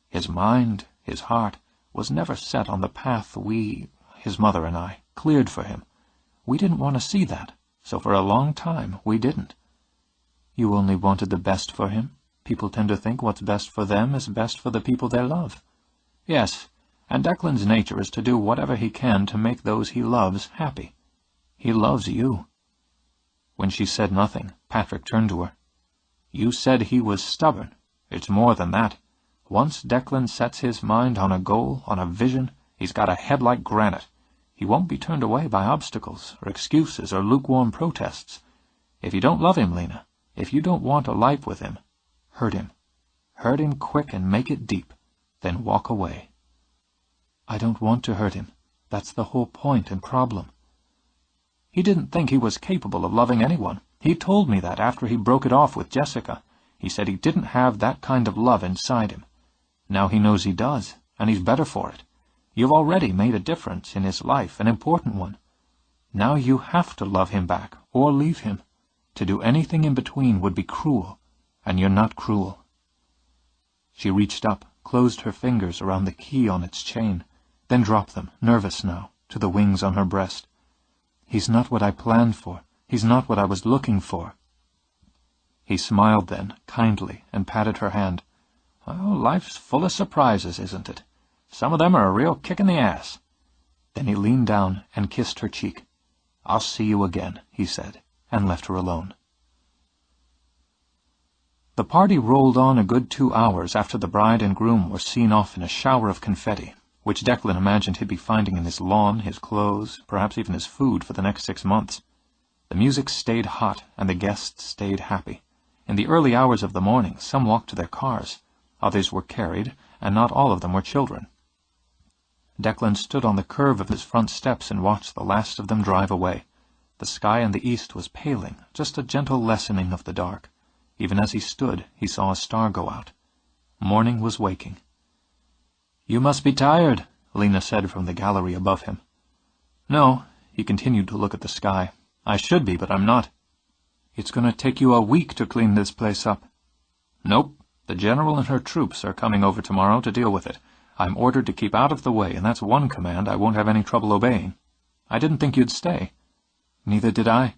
His mind, his heart, was never set on the path we, his mother and I, cleared for him. We didn't want to see that, so for a long time we didn't. You only wanted the best for him? People tend to think what's best for them is best for the people they love. Yes, and Declan's nature is to do whatever he can to make those he loves happy. He loves you. When she said nothing, Patrick turned to her. You said he was stubborn. It's more than that. Once Declan sets his mind on a goal, on a vision, he's got a head like granite. He won't be turned away by obstacles, or excuses, or lukewarm protests. If you don't love him, Lena, if you don't want a life with him, hurt him. Hurt him quick and make it deep. Then walk away. I don't want to hurt him. That's the whole point and problem. He didn't think he was capable of loving anyone. He told me that after he broke it off with Jessica. He said he didn't have that kind of love inside him. Now he knows he does, and he's better for it. You've already made a difference in his life, an important one. Now you have to love him back, or leave him. To do anything in between would be cruel, and you're not cruel. She reached up, closed her fingers around the key on its chain, then dropped them, nervous now, to the wings on her breast. He's not what I planned for. He's not what I was looking for. He smiled then, kindly, and patted her hand. Well, life's full of surprises, isn't it? Some of them are a real kick in the ass. Then he leaned down and kissed her cheek. I'll see you again, he said, and left her alone. The party rolled on a good 2 hours after the bride and groom were seen off in a shower of confetti, which Declan imagined he'd be finding in his lawn, his clothes, perhaps even his food for the next 6 months. The music stayed hot, and the guests stayed happy. In the early hours of the morning, some walked to their cars. Others were carried, and not all of them were children. Declan stood on the curve of his front steps and watched the last of them drive away. The sky in the east was paling, just a gentle lessening of the dark. Even as he stood, he saw a star go out. Morning was waking. You must be tired, Lena said from the gallery above him. No, he continued to look at the sky. I should be, but I'm not. It's going to take you a week to clean this place up. Nope. The general and her troops are coming over tomorrow to deal with it. I'm ordered to keep out of the way, and that's one command I won't have any trouble obeying. I didn't think you'd stay. Neither did I.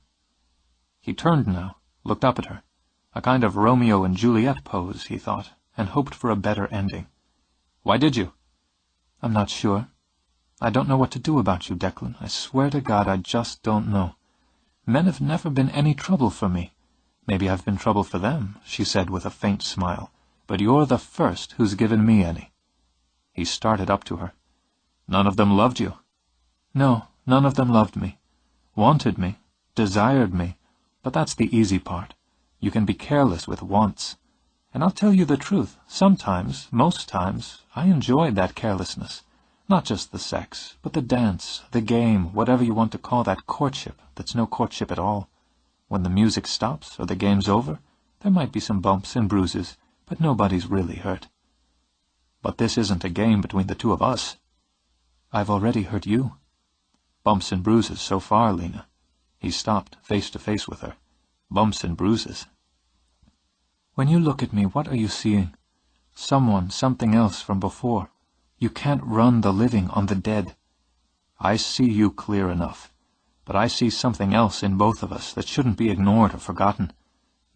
He turned now, looked up at her. A kind of Romeo and Juliet pose, he thought, and hoped for a better ending. Why did you? I'm not sure. I don't know what to do about you, Declan. I swear to God I just don't know. Men have never been any trouble for me. Maybe I've been trouble for them, she said with a faint smile, but you're the first who's given me any. He started up to her. None of them loved you? No, none of them loved me. Wanted me, desired me, but that's the easy part. You can be careless with wants. And I'll tell you the truth, sometimes, most times, I enjoyed that carelessness. Not just the sex, but the dance, the game, whatever you want to call that courtship that's no courtship at all. When the music stops or the game's over, there might be some bumps and bruises, but nobody's really hurt. But this isn't a game between the two of us. I've already hurt you. Bumps and bruises so far, Lena. He stopped, face to face with her. Bumps and bruises. When you look at me, what are you seeing? Someone, something else from before. You can't run the living on the dead. I see you clear enough, but I see something else in both of us that shouldn't be ignored or forgotten.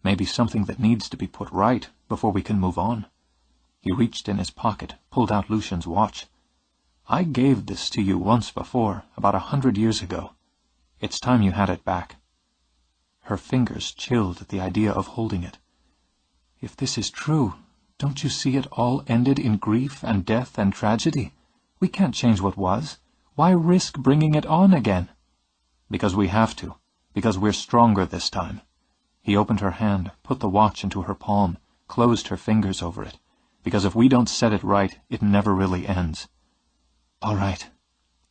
Maybe something that needs to be put right before we can move on. He reached in his pocket, pulled out Lucian's watch. I gave this to you once before, about 100 years ago. It's time you had it back. Her fingers chilled at the idea of holding it. If this is true, don't you see it all ended in grief and death and tragedy? We can't change what was. Why risk bringing it on again? Because we have to. Because we're stronger this time. He opened her hand, put the watch into her palm, closed her fingers over it, because if we don't set it right, it never really ends. "All right."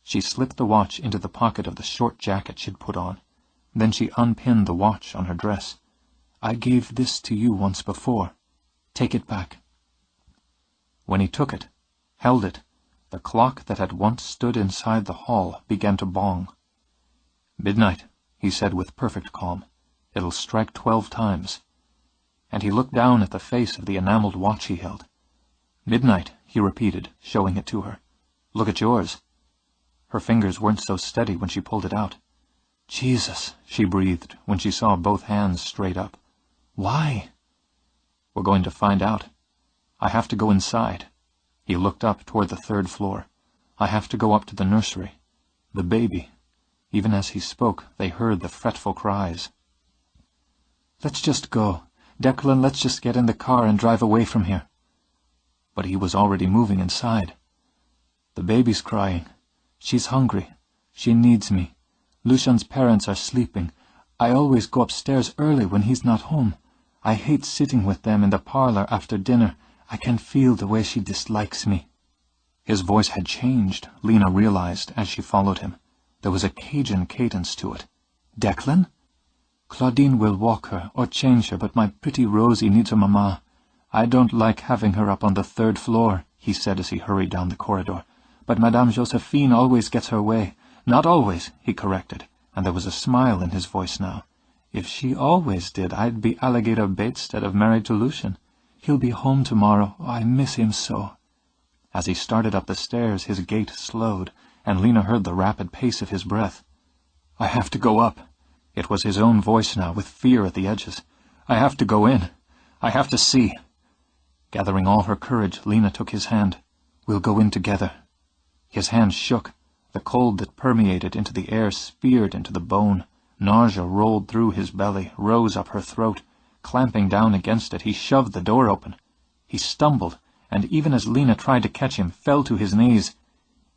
She slipped the watch into the pocket of the short jacket she'd put on. Then she unpinned the watch on her dress. "I gave this to you once before. Take it back." When he took it, held it, the clock that had once stood inside the hall began to bong. "Midnight," he said with perfect calm. "It'll strike 12 times." And he looked down at the face of the enameled watch he held. "Midnight," he repeated, showing it to her. "Look at yours." Her fingers weren't so steady when she pulled it out. "Jesus," she breathed when she saw both hands straight up. "Why?" "We're going to find out. I have to go inside." He looked up toward the 3rd floor. "I have to go up to the nursery. The baby." Even as he spoke, they heard the fretful cries. "Let's just go. Declan, let's just get in the car and drive away from here." But he was already moving inside. "The baby's crying. She's hungry. She needs me. Lucian's parents are sleeping. I always go upstairs early when he's not home. I hate sitting with them in the parlor after dinner. I can feel the way she dislikes me." His voice had changed, Lena realized as she followed him. There was a Cajun cadence to it. "Declan?" "Claudine will walk her or change her, but my pretty Rosie needs a mamma. I don't like having her up on the 3rd floor," he said as he hurried down the corridor. "But Madame Josephine always gets her way." "Not always," he corrected, and there was a smile in his voice now. "If she always did, I'd be Alligator Batesstead of Married to Lucian. He'll be home tomorrow. Oh, I miss him so." As he started up the stairs, his gait slowed, and Lena heard the rapid pace of his breath. "I have to go up." It was his own voice now, with fear at the edges. "I have to go in. I have to see." Gathering all her courage, Lena took his hand. "We'll go in together." His hand shook. The cold that permeated into the air speared into the bone. Nausea rolled through his belly, rose up her throat. Clamping down against it, he shoved the door open. He stumbled, and even as Lena tried to catch him, fell to his knees.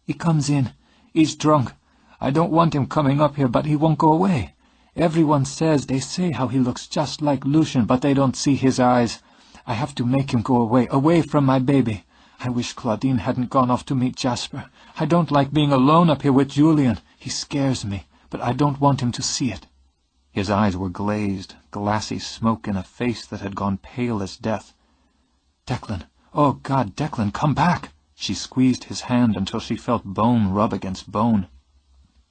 "He comes in. He's drunk. I don't want him coming up here, but he won't go away. Everyone says they say how he looks just like Lucian, but they don't see his eyes. I have to make him go away from my baby. I wish Claudine hadn't gone off to meet Jasper. I don't like being alone up here with Julian. He scares me, but I don't want him to see it." His eyes were glazed, glassy smoke in a face that had gone pale as death. "Declan, oh God, Declan, come back!" She squeezed his hand until she felt bone rub against bone.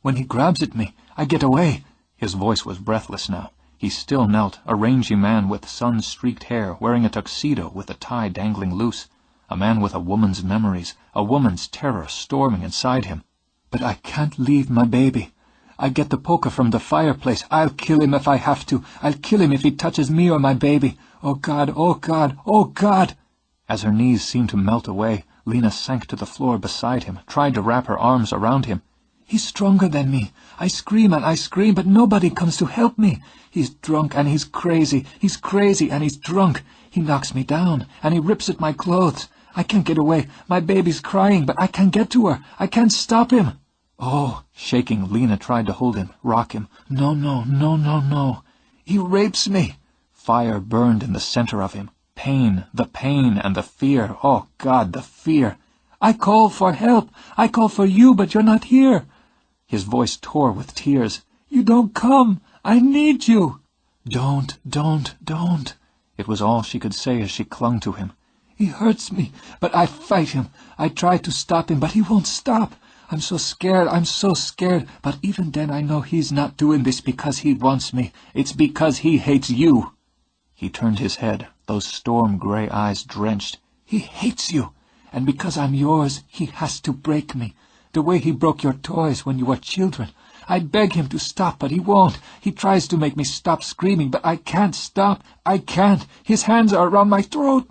"When he grabs at me, I get away." His voice was breathless now. He still knelt, a rangy man with sun-streaked hair, wearing a tuxedo with the tie dangling loose. A man with a woman's memories, a woman's terror storming inside him. "But I can't leave my baby. I get the poker from the fireplace. I'll kill him if I have to. I'll kill him if he touches me or my baby. Oh God, oh God, oh God!" As her knees seemed to melt away, Lena sank to the floor beside him, tried to wrap her arms around him. "He's stronger than me. I scream and I scream, but nobody comes to help me. He's drunk and he's crazy. He's crazy and he's drunk. He knocks me down and he rips at my clothes. I can't get away. My baby's crying, but I can't get to her. I can't stop him." "Oh," shaking, Lena tried to hold him, rock him. "No, no, no, no, no. He rapes me." Fire burned in the center of him. Pain and the fear. Oh, God, the fear. "I call for help. I call for you, but you're not here." His voice tore with tears. "You don't come. I need you." Don't. It was all she could say as she clung to him. "He hurts me, but I fight him. I try to stop him, but he won't stop. I'm so scared, but even then I know he's not doing this because he wants me. It's because he hates you." He turned his head, those storm-gray eyes drenched. "He hates you, and because I'm yours, he has to break me, the way he broke your toys when you were children. I beg him to stop, but he won't. He tries to make me stop screaming, but I can't stop. I can't. His hands are around my throat."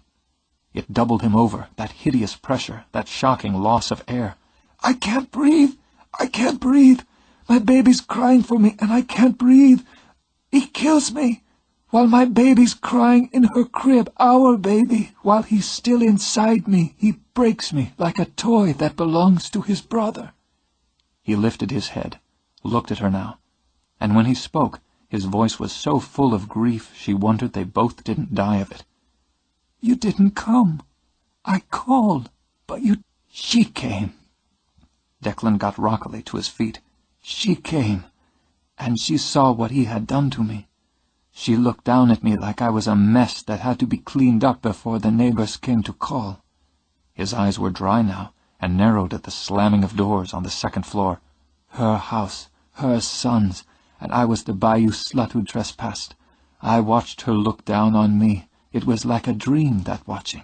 It doubled him over, that hideous pressure, that shocking loss of air. "I can't breathe. I can't breathe. My baby's crying for me, and I can't breathe. He kills me. While my baby's crying in her crib, our baby, while he's still inside me, he breaks me like a toy that belongs to his brother." He lifted his head, looked at her now, and when he spoke, his voice was so full of grief she wondered they both didn't die of it. You didn't come. I called, but she came." Declan got rockily to his feet. "She came, and she saw what he had done to me. She looked down at me like I was a mess that had to be cleaned up before the neighbors came to call." His eyes were dry now, and narrowed at the slamming of doors on the second floor. Her house, her sons, and I was the Bayou slut who trespassed. I watched her look down on me. It was like a dream, that watching.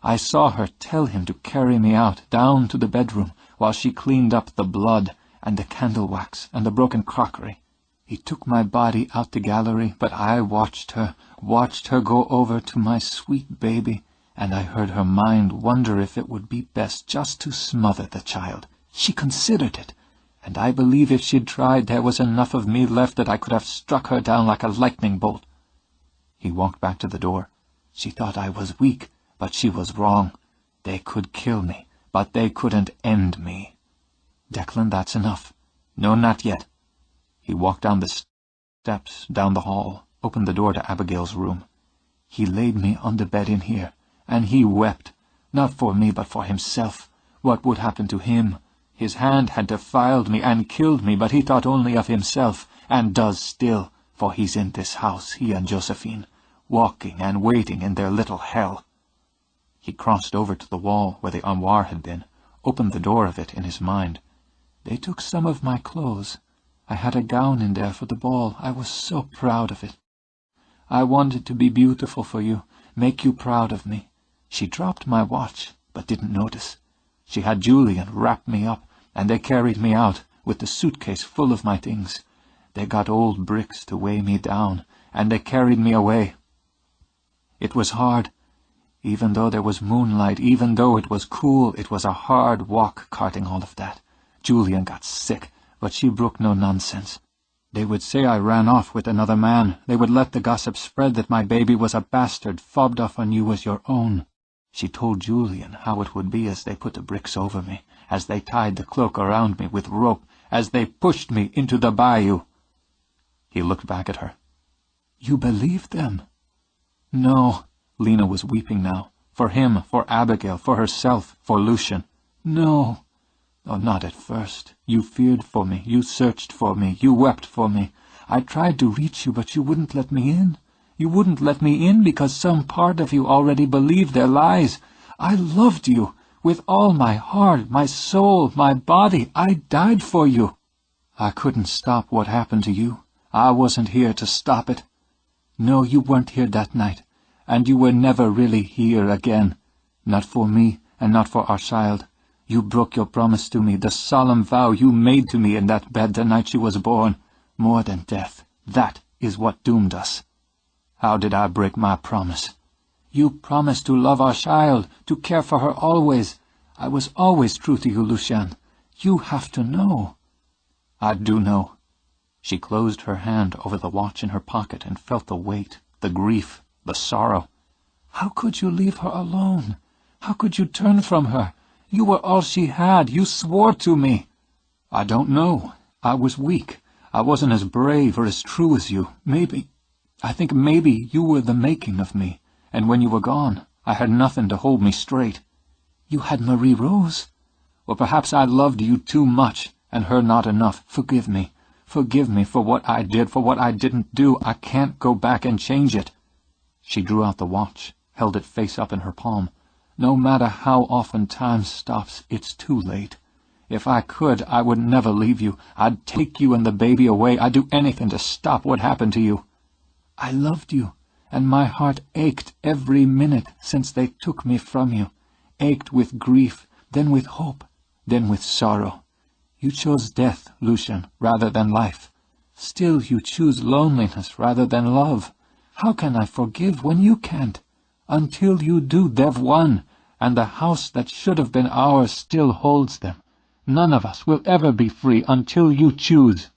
I saw her tell him to carry me out, down to the bedroom, while she cleaned up the blood, and the candle wax, and the broken crockery. He took my body out the gallery, but I watched her go over to my sweet baby, and I heard her mind wonder if it would be best just to smother the child. She considered it, and I believe if she'd tried there was enough of me left that I could have struck her down like a lightning bolt." He walked back to the door. "She thought I was weak, but she was wrong. They could kill me, but they couldn't end me." "Declan, that's enough." "No, not yet." He walked down the steps, down the hall, opened the door to Abigail's room. "He laid me on the bed in here, and he wept, not for me, but for himself. What would happen to him? His hand had defiled me and killed me, but he thought only of himself, and does still, for he's in this house, he and Josephine, walking and waiting in their little hell." He crossed over to the wall where the armoire had been, opened the door of it in his mind. "They took some of my clothes. I had a gown in there for the ball. I was so proud of it. I wanted to be beautiful for you, make you proud of me. She dropped my watch, but didn't notice. She had Julian wrap me up, and they carried me out, with the suitcase full of my things. They got old bricks to weigh me down, and they carried me away. It was hard. Even though there was moonlight, even though it was cool, it was a hard walk carting all of that. Julian got sick, but she brooked no nonsense. They would say I ran off with another man. They would let the gossip spread that my baby was a bastard fobbed off on you as your own. She told Julian how it would be as they put the bricks over me, as they tied the cloak around me with rope, as they pushed me into the bayou." He looked back at her. "You believed them?" "No." Lena was weeping now. For him, for Abigail, for herself, for Lucian. "No. Oh, not at first. You feared for me. You searched for me. You wept for me. I tried to reach you, but you wouldn't let me in. You wouldn't let me in because some part of you already believed their lies. I loved you. With all my heart, my soul, my body, I died for you. I couldn't stop what happened to you. I wasn't here to stop it. No, you weren't here that night, and you were never really here again. Not for me, and not for our child. You broke your promise to me, the solemn vow you made to me in that bed the night she was born. More than death, that is what doomed us. How did I break my promise? You promised to love our child, to care for her always. I was always true to you, Lucian. You have to know." "I do know." She closed her hand over the watch in her pocket and felt the weight, the grief, the sorrow. "How could you leave her alone? How could you turn from her? You were all she had. You swore to me." "I don't know. I was weak. I wasn't as brave or as true as you. I think maybe you were the making of me, and when you were gone, I had nothing to hold me straight." "You had Marie Rose?" "Or perhaps I loved you too much, and her not enough. Forgive me. Forgive me for what I did, for what I didn't do. I can't go back and change it." She drew out the watch, held it face up in her palm. "No matter how often time stops, it's too late. If I could, I would never leave you. I'd take you and the baby away. I'd do anything to stop what happened to you. I loved you, and my heart ached every minute since they took me from you. Ached with grief, then with hope, then with sorrow. You chose death, Lucian, rather than life. Still you choose loneliness rather than love. How can I forgive when you can't? Until you do, they've won, and the house that should have been ours still holds them. None of us will ever be free until you choose."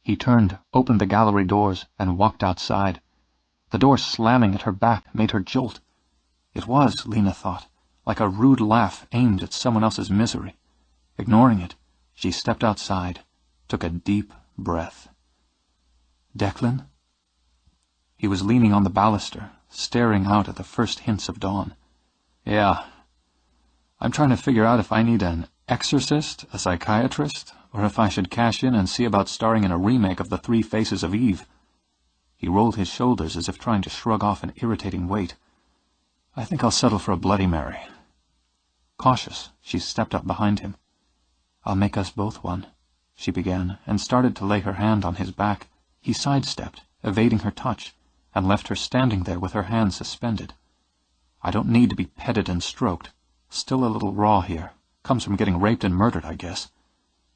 He turned, opened the gallery doors, and walked outside. The door slamming at her back made her jolt. It was, Lena thought, like a rude laugh aimed at someone else's misery. Ignoring it, she stepped outside, took a deep breath. Declan? He was leaning on the baluster, staring out at the first hints of dawn. Yeah. I'm trying to figure out if I need an exorcist, a psychiatrist, or if I should cash in and see about starring in a remake of The Three Faces of Eve. He rolled his shoulders as if trying to shrug off an irritating weight. I think I'll settle for a Bloody Mary. Cautious, she stepped up behind him. I'll make us both one, she began, and started to lay her hand on his back. He sidestepped, evading her touch, and left her standing there with her hands suspended. I don't need to be petted and stroked. Still a little raw here. Comes from getting raped and murdered, I guess.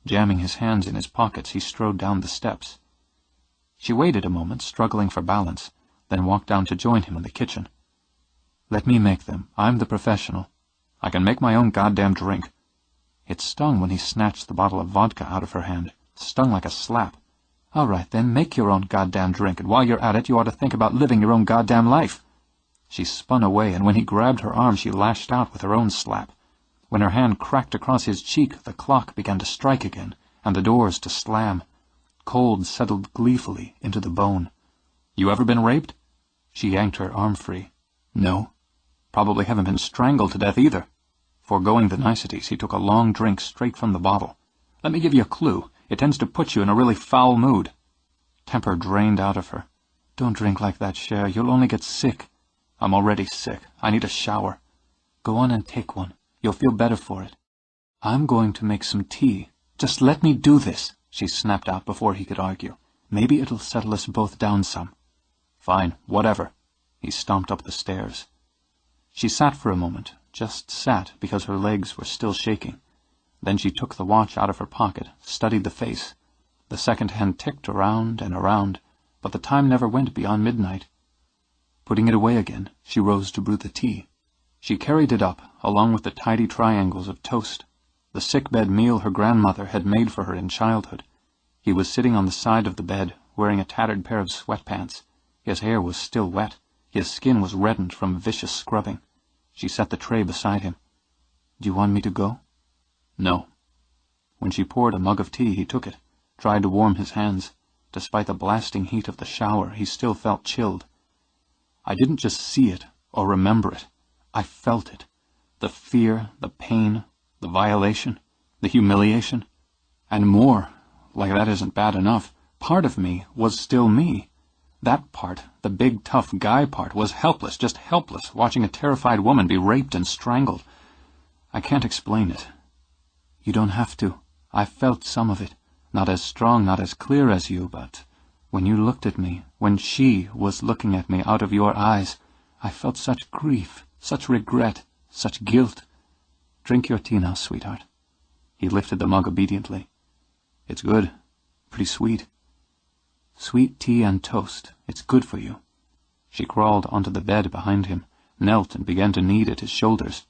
Jamming his hands in his pockets, he strode down the steps. She waited a moment, struggling for balance, then walked down to join him in the kitchen. Let me make them. I'm the professional. I can make my own goddamn drink. It stung when he snatched the bottle of vodka out of her hand. Stung like a slap. All right, then, make your own goddamn drink, and while you're at it, you ought to think about living your own goddamn life. She spun away, and when he grabbed her arm, she lashed out with her own slap. When her hand cracked across his cheek, the clock began to strike again, and the doors to slam. Cold settled gleefully into the bone. You ever been raped? She yanked her arm free. No. Probably haven't been strangled to death either. Foregoing the niceties, he took a long drink straight from the bottle. Let me give you a clue. It tends to put you in a really foul mood. Temper drained out of her. Don't drink like that, Cher. You'll only get sick. I'm already sick. I need a shower. Go on and take one. You'll feel better for it. I'm going to make some tea. Just let me do this, she snapped out before he could argue. Maybe it'll settle us both down some. Fine, whatever. He stomped up the stairs. She sat for a moment, just sat because her legs were still shaking. Then she took the watch out of her pocket, studied the face. The second hand ticked around and around, but the time never went beyond midnight. Putting it away again, she rose to brew the tea. She carried it up, along with the tidy triangles of toast, the sick-bed meal her grandmother had made for her in childhood. He was sitting on the side of the bed, wearing a tattered pair of sweatpants. His hair was still wet. His skin was reddened from vicious scrubbing. She set the tray beside him. Do you want me to go? No. When she poured a mug of tea, he took it, tried to warm his hands. Despite the blasting heat of the shower, he still felt chilled. I didn't just see it, or remember it. I felt it. The fear, the pain, the violation, the humiliation. And more, like that isn't bad enough, part of me was still me. That part, the big tough guy part, was helpless, just helpless, watching a terrified woman be raped and strangled. I can't explain it. You don't have to. I felt some of it. Not as strong, not as clear as you, but when you looked at me, when she was looking at me out of your eyes, I felt such grief, such regret, such guilt. Drink your tea now, sweetheart. He lifted the mug obediently. It's good. Pretty sweet. Sweet tea and toast. It's good for you. She crawled onto the bed behind him, knelt and began to knead at his shoulders.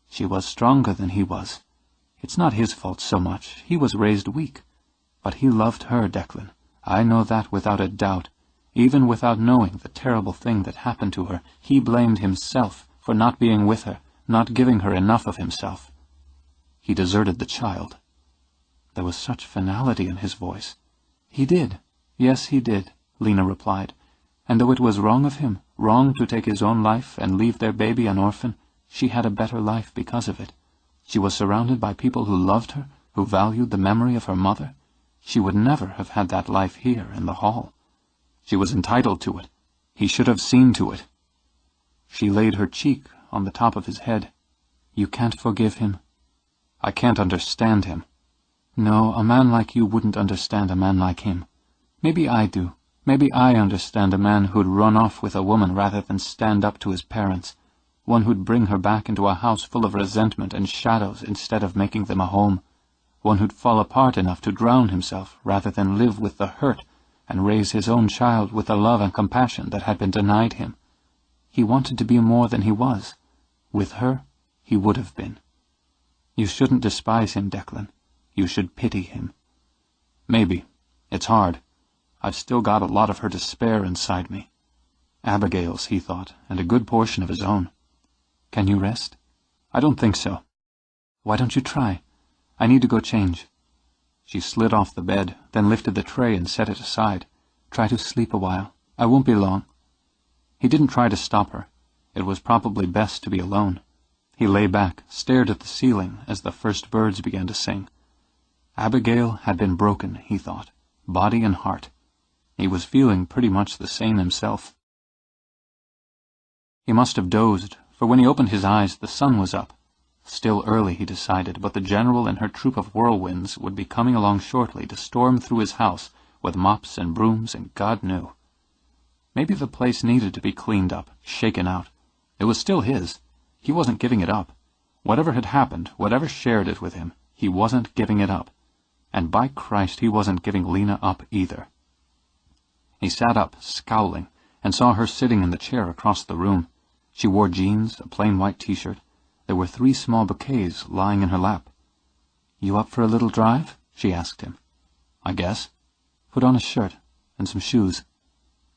She was stronger than he was. It's not his fault so much. He was raised weak. But he loved her, Declan. I know that without a doubt. Even without knowing the terrible thing that happened to her, he blamed himself for not being with her, not giving her enough of himself. He deserted the child. There was such finality in his voice. He did. Yes, he did, Lena replied. And though it was wrong of him, wrong to take his own life and leave their baby an orphan, she had a better life because of it. She was surrounded by people who loved her, who valued the memory of her mother. She would never have had that life here in the hall. She was entitled to it. He should have seen to it. She laid her cheek on the top of his head. You can't forgive him. I can't understand him. No, a man like you wouldn't understand a man like him. Maybe I do. Maybe I understand a man who'd run off with a woman rather than stand up to his parents. One who'd bring her back into a house full of resentment and shadows instead of making them a home. One who'd fall apart enough to drown himself rather than live with the hurt and raise his own child with the love and compassion that had been denied him. He wanted to be more than he was. With her, he would have been. You shouldn't despise him, Declan. You should pity him. Maybe. It's hard. I've still got a lot of her despair inside me. Abigail's, he thought, and a good portion of his own. Can you rest? I don't think so. Why don't you try? I need to go change. She slid off the bed, then lifted the tray and set it aside. Try to sleep a while. I won't be long. He didn't try to stop her. It was probably best to be alone. He lay back, stared at the ceiling as the first birds began to sing. Abigail had been broken, he thought, body and heart. He was feeling pretty much the same himself. He must have dozed, for when he opened his eyes the sun was up. Still early, he decided, but the general and her troop of whirlwinds would be coming along shortly to storm through his house with mops and brooms and God knew. Maybe the place needed to be cleaned up, shaken out. It was still his. He wasn't giving it up. Whatever had happened, whatever shared it with him, he wasn't giving it up. And by Christ, he wasn't giving Lena up either. He sat up, scowling, and saw her sitting in the chair across the room. She wore jeans, a plain white t-shirt. There were 3 small bouquets lying in her lap. "You up for a little drive?" she asked him. "I guess." "Put on a shirt and some shoes."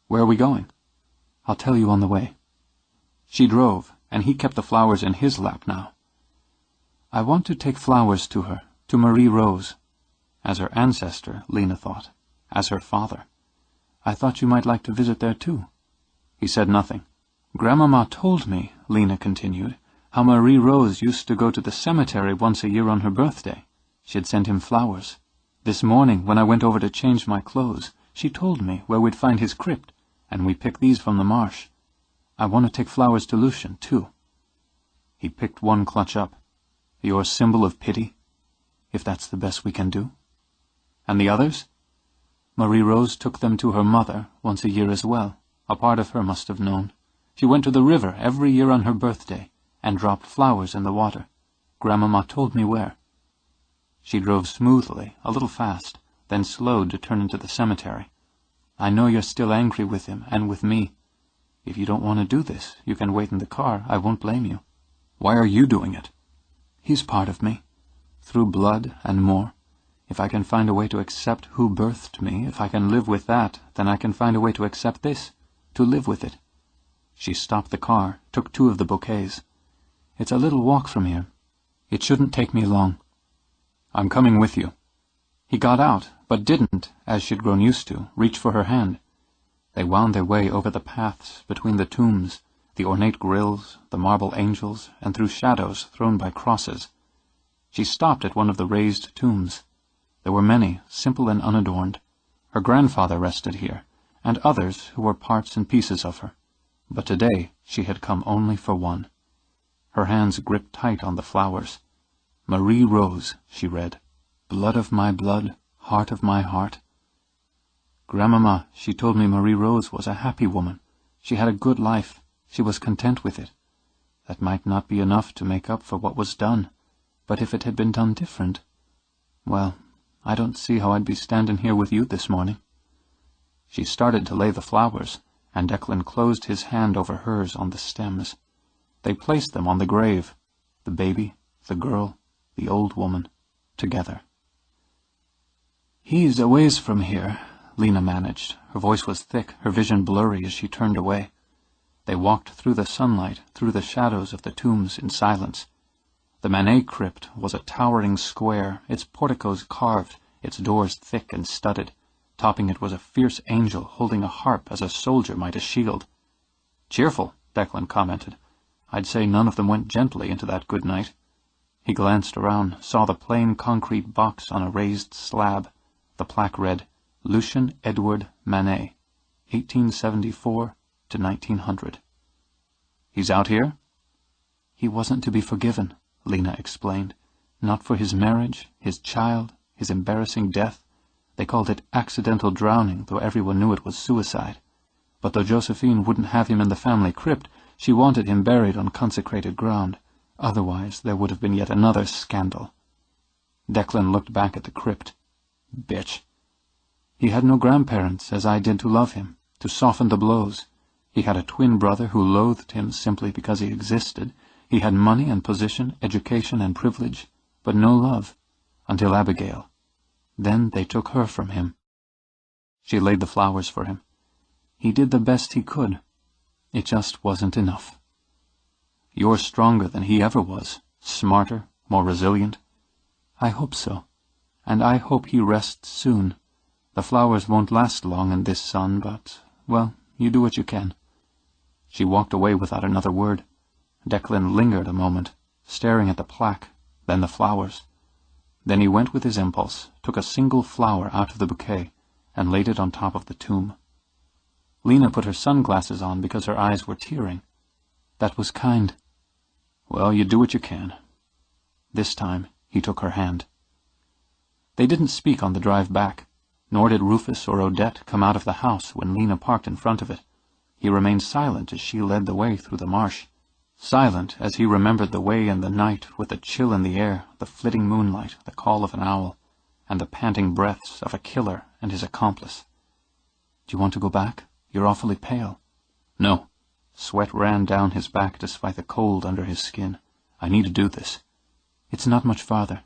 "Where are we going?" "I'll tell you on the way." She drove, and he kept the flowers in his lap now. "I want to take flowers to her, to Marie Rose." As her ancestor, Lena thought. As her father. "I thought you might like to visit there too." He said nothing. "Grandmama told me," Lena continued, "how Marie Rose used to go to the cemetery once a year on her birthday. She'd send him flowers. This morning, when I went over to change my clothes, she told me where we'd find his crypt, and we picked these from the marsh. I want to take flowers to Lucien, too." He picked one clutch up. "Your symbol of pity? If that's the best we can do." "And the others?" "Marie Rose took them to her mother once a year as well. A part of her must have known. She went to the river every year on her birthday and dropped flowers in the water. Grandmama told me where." She drove smoothly, a little fast, then slowed to turn into the cemetery. "I know you're still angry with him and with me. If you don't want to do this, you can wait in the car. I won't blame you." "Why are you doing it?" "He's part of me. Through blood and more. If I can find a way to accept who birthed me, if I can live with that, then I can find a way to accept this, to live with it." She stopped the car, took 2 of the bouquets. "It's a little walk from here. It shouldn't take me long." "I'm coming with you." He got out, but didn't, as she'd grown used to, reach for her hand. They wound their way over the paths between the tombs, the ornate grills, the marble angels, and through shadows thrown by crosses. She stopped at one of the raised tombs. There were many, simple and unadorned. Her grandfather rested here, and others who were parts and pieces of her. But today she had come only for one. Her hands gripped tight on the flowers. "Marie Rose," she read. "Blood of my blood, heart of my heart." "Grandmama, she told me Marie Rose was a happy woman. She had a good life. She was content with it. That might not be enough to make up for what was done, but if it had been done different, well, I don't see how I'd be standing here with you this morning." She started to lay the flowers, and Declan closed his hand over hers on the stems. They placed them on the grave, the baby, the girl, the old woman, together. "He's a ways from here," Lena managed. Her voice was thick, her vision blurry as she turned away. They walked through the sunlight, through the shadows of the tombs in silence. The Manet crypt was a towering square, its porticos carved, its doors thick and studded. Topping it was a fierce angel holding a harp as a soldier might a shield. "Cheerful," Declan commented. "I'd say none of them went gently into that good night." He glanced around, saw the plain concrete box on a raised slab. The plaque read, "Lucien Edward Manet, 1874 to 1900. "He's out here?" "He wasn't to be forgiven," Lena explained. "Not for his marriage, his child, his embarrassing death. They called it accidental drowning, though everyone knew it was suicide. But though Josephine wouldn't have him in the family crypt, she wanted him buried on consecrated ground. Otherwise there would have been yet another scandal." Declan looked back at the crypt. Bitch. He had no grandparents, as I did, to love him, to soften the blows. He had a twin brother who loathed him simply because he existed. He had money and position, education and privilege. but no love, until Abigail. Then they took her from him. She laid the flowers for him. He did the best he could. It just wasn't enough. You're stronger than he ever was, smarter, more resilient. I hope so, and I hope he rests soon. The flowers won't last long in this sun, but, well, you do what you can. She walked away without another word. Declan lingered a moment, staring at the plaque, then the flowers. Then he went with his impulse, took a single flower out of the bouquet, and laid it on top of the tomb. Lena put her sunglasses on because her eyes were tearing. That was kind. Well, you do what you can. This time, he took her hand. They didn't speak on the drive back, nor did Rufus or Odette come out of the house when Lena parked in front of it. He remained silent as she led the way through the marsh. Silent as he remembered the way in the night with the chill in the air, the flitting moonlight, the call of an owl, and the panting breaths of a killer and his accomplice. "Do you want to go back? You're awfully pale." "No." Sweat ran down his back despite the cold under his skin. "I need to do this." "It's not much farther."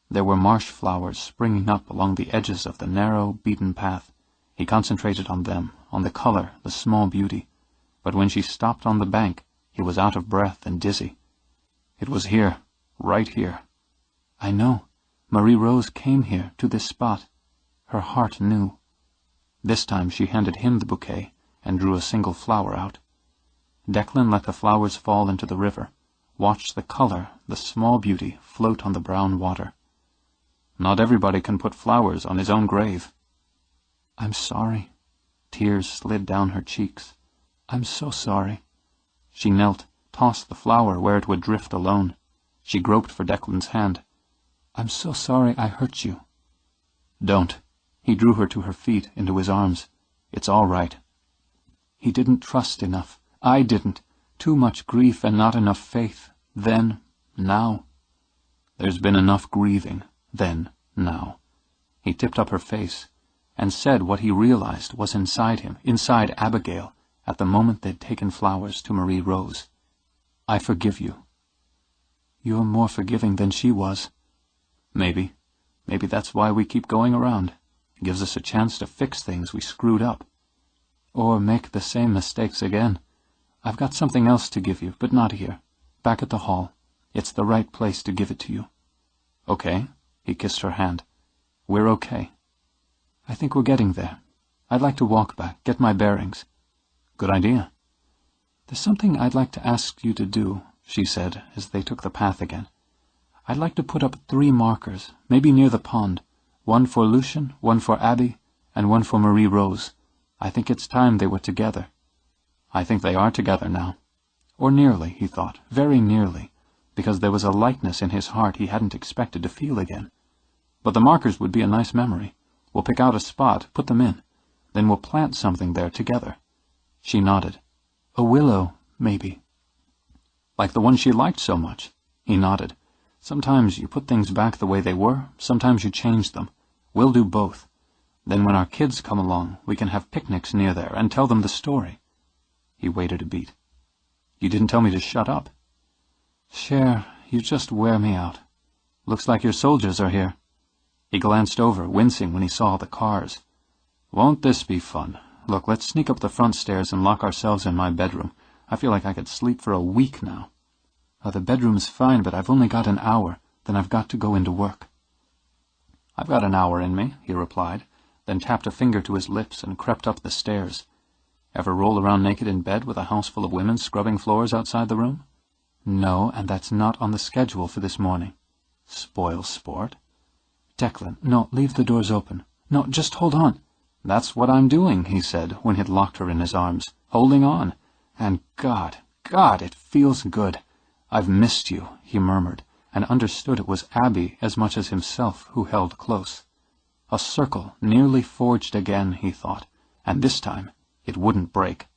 There were marsh flowers springing up along the edges of the narrow, beaten path. He concentrated on them, on the color, the small beauty. But when she stopped on the bank, he was out of breath and dizzy. "It was here, right here." "I know. Marie Rose came here, to this spot. Her heart knew." This time she handed him the bouquet and drew a single flower out. Declan let the flowers fall into the river, watched the color, the small beauty, float on the brown water. "Not everybody can put flowers on his own grave." "I'm sorry." Tears slid down her cheeks. "I'm so sorry." She knelt, tossed the flower where it would drift alone. She groped for Declan's hand. "I'm so sorry I hurt you." "Don't." He drew her to her feet, into his arms. "It's all right." He didn't trust enough. I didn't. Too much grief and not enough faith. Then, now. There's been enough grieving. Then, now. He tipped up her face, and said what he realized was inside him, inside Abigail, at the moment they'd taken flowers to Marie Rose. "I forgive you." "You're more forgiving than she was." "Maybe. Maybe that's why we keep going around. It gives us a chance to fix things we screwed up. Or make the same mistakes again. I've got something else to give you, but not here. Back at the hall. It's the right place to give it to you." "Okay." He kissed her hand. "We're okay." "I think we're getting there. I'd like to walk back, get my bearings." "Good idea." "There's something I'd like to ask you to do," she said, as they took the path again. "I'd like to put up 3 markers, maybe near the pond. One for Lucien, one for Abby, and one for Marie Rose. I think it's time they were together." "I think they are together now." Or nearly, he thought, very nearly, because there was a lightness in his heart he hadn't expected to feel again. "But the markers would be a nice memory. We'll pick out a spot, put them in. Then we'll plant something there together." She nodded. "A willow, maybe." "Like the one she liked so much." He nodded. "Sometimes you put things back the way they were, sometimes you change them. We'll do both. Then when our kids come along, we can have picnics near there and tell them the story." He waited a beat. "You didn't tell me to shut up." "Cher, you just wear me out. Looks like your soldiers are here." He glanced over, wincing when he saw the cars. "Won't this be fun? Look, let's sneak up the front stairs and lock ourselves in my bedroom. I feel like I could sleep for a week now." "Oh, the bedroom's fine, but I've only got an hour. Then I've got to go into work." "I've got an hour in me," he replied, then tapped a finger to his lips and crept up the stairs. "Ever roll around naked in bed with a house full of women scrubbing floors outside the room?" "No, and that's not on the schedule for this morning." "Spoil sport." "Declan, no, leave the doors open. No, just hold on." "That's what I'm doing," he said, when he'd locked her in his arms. "Holding on. And God, it feels good. I've missed you," he murmured, and understood it was Abby as much as himself who held close. A circle nearly forged again, he thought, and this time it wouldn't break.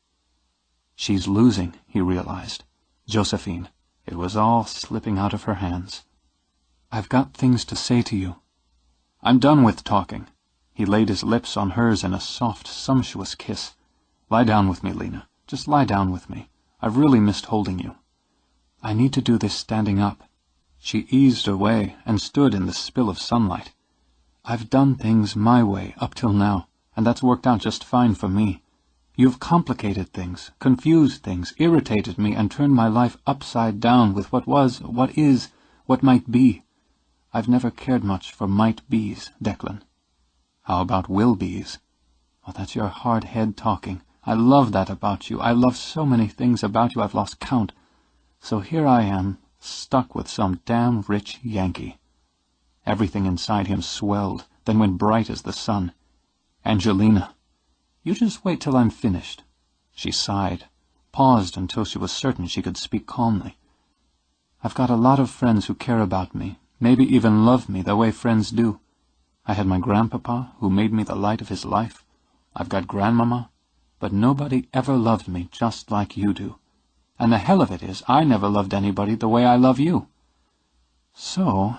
She's losing, he realized. Josephine. It was all slipping out of her hands. "I've got things to say to you." "I'm done with talking." He laid his lips on hers in a soft, sumptuous kiss. "Lie down with me, Lena. Just lie down with me. I've really missed holding you." "I need to do this standing up." She eased away and stood in the spill of sunlight. "I've done things my way up till now, and that's worked out just fine for me. You've complicated things, confused things, irritated me, and turned my life upside down with what was, what is, what might be. I've never cared much for might-be's, Declan." "How about will-be's?" "Oh, that's your hard head talking. I love that about you. I love so many things about you I've lost count. So here I am, stuck with some damn rich Yankee." Everything inside him swelled, then went bright as the sun. "Angelina, you just wait till I'm finished." She sighed, paused until she was certain she could speak calmly. "I've got a lot of friends who care about me, maybe even love me the way friends do. I had my grandpapa, who made me the light of his life. I've got grandmama, but nobody ever loved me just like you do. And the hell of it is, I never loved anybody the way I love you. So—"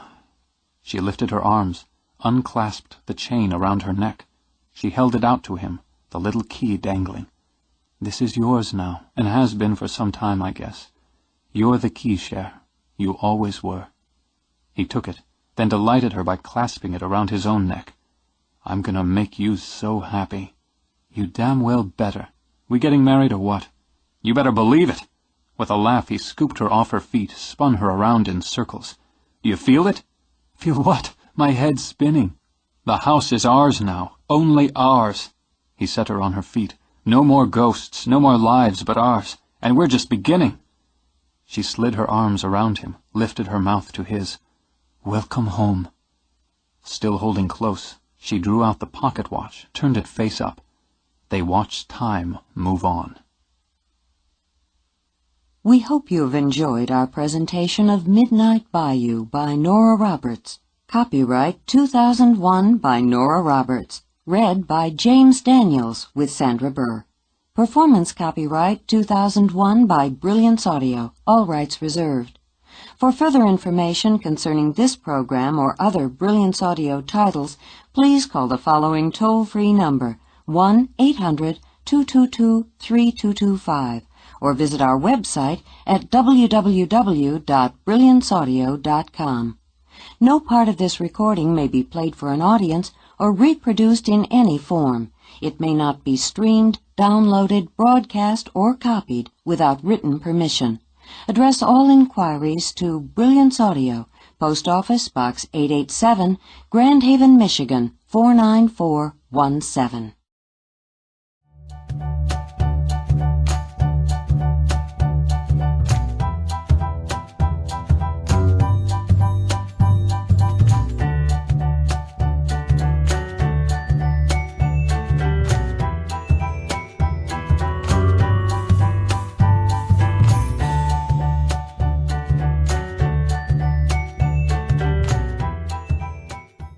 She lifted her arms, unclasped the chain around her neck. She held it out to him, the little key dangling. "This is yours now, and has been for some time, I guess. You're the key, Cher. You always were." He took it, then delighted her by clasping it around his own neck. "I'm gonna make you so happy." "You damn well better. We getting married or what?" "You better believe it." With a laugh, he scooped her off her feet, spun her around in circles. "Do you feel it?" "Feel what? My head's spinning." "The house is ours now, only ours." He set her on her feet. "No more ghosts, no more lives but ours, and we're just beginning." She slid her arms around him, lifted her mouth to his. "Welcome home." Still holding close, she drew out the pocket watch, turned it face up. They watched time move on. We hope you have enjoyed our presentation of Midnight Bayou by Nora Roberts. Copyright 2001 by Nora Roberts. Read by James Daniels with Sandra Burr. Performance copyright 2001 by Brilliance Audio. All rights reserved. For further information concerning this program or other Brilliance Audio titles, please call the following toll-free number, 1-800-222-3225, or visit our website at www.brillianceaudio.com. No part of this recording may be played for an audience or reproduced in any form. It may not be streamed, downloaded, broadcast, or copied without written permission. Address all inquiries to Brilliance Audio, Post Office Box 887, Grand Haven, Michigan 49417.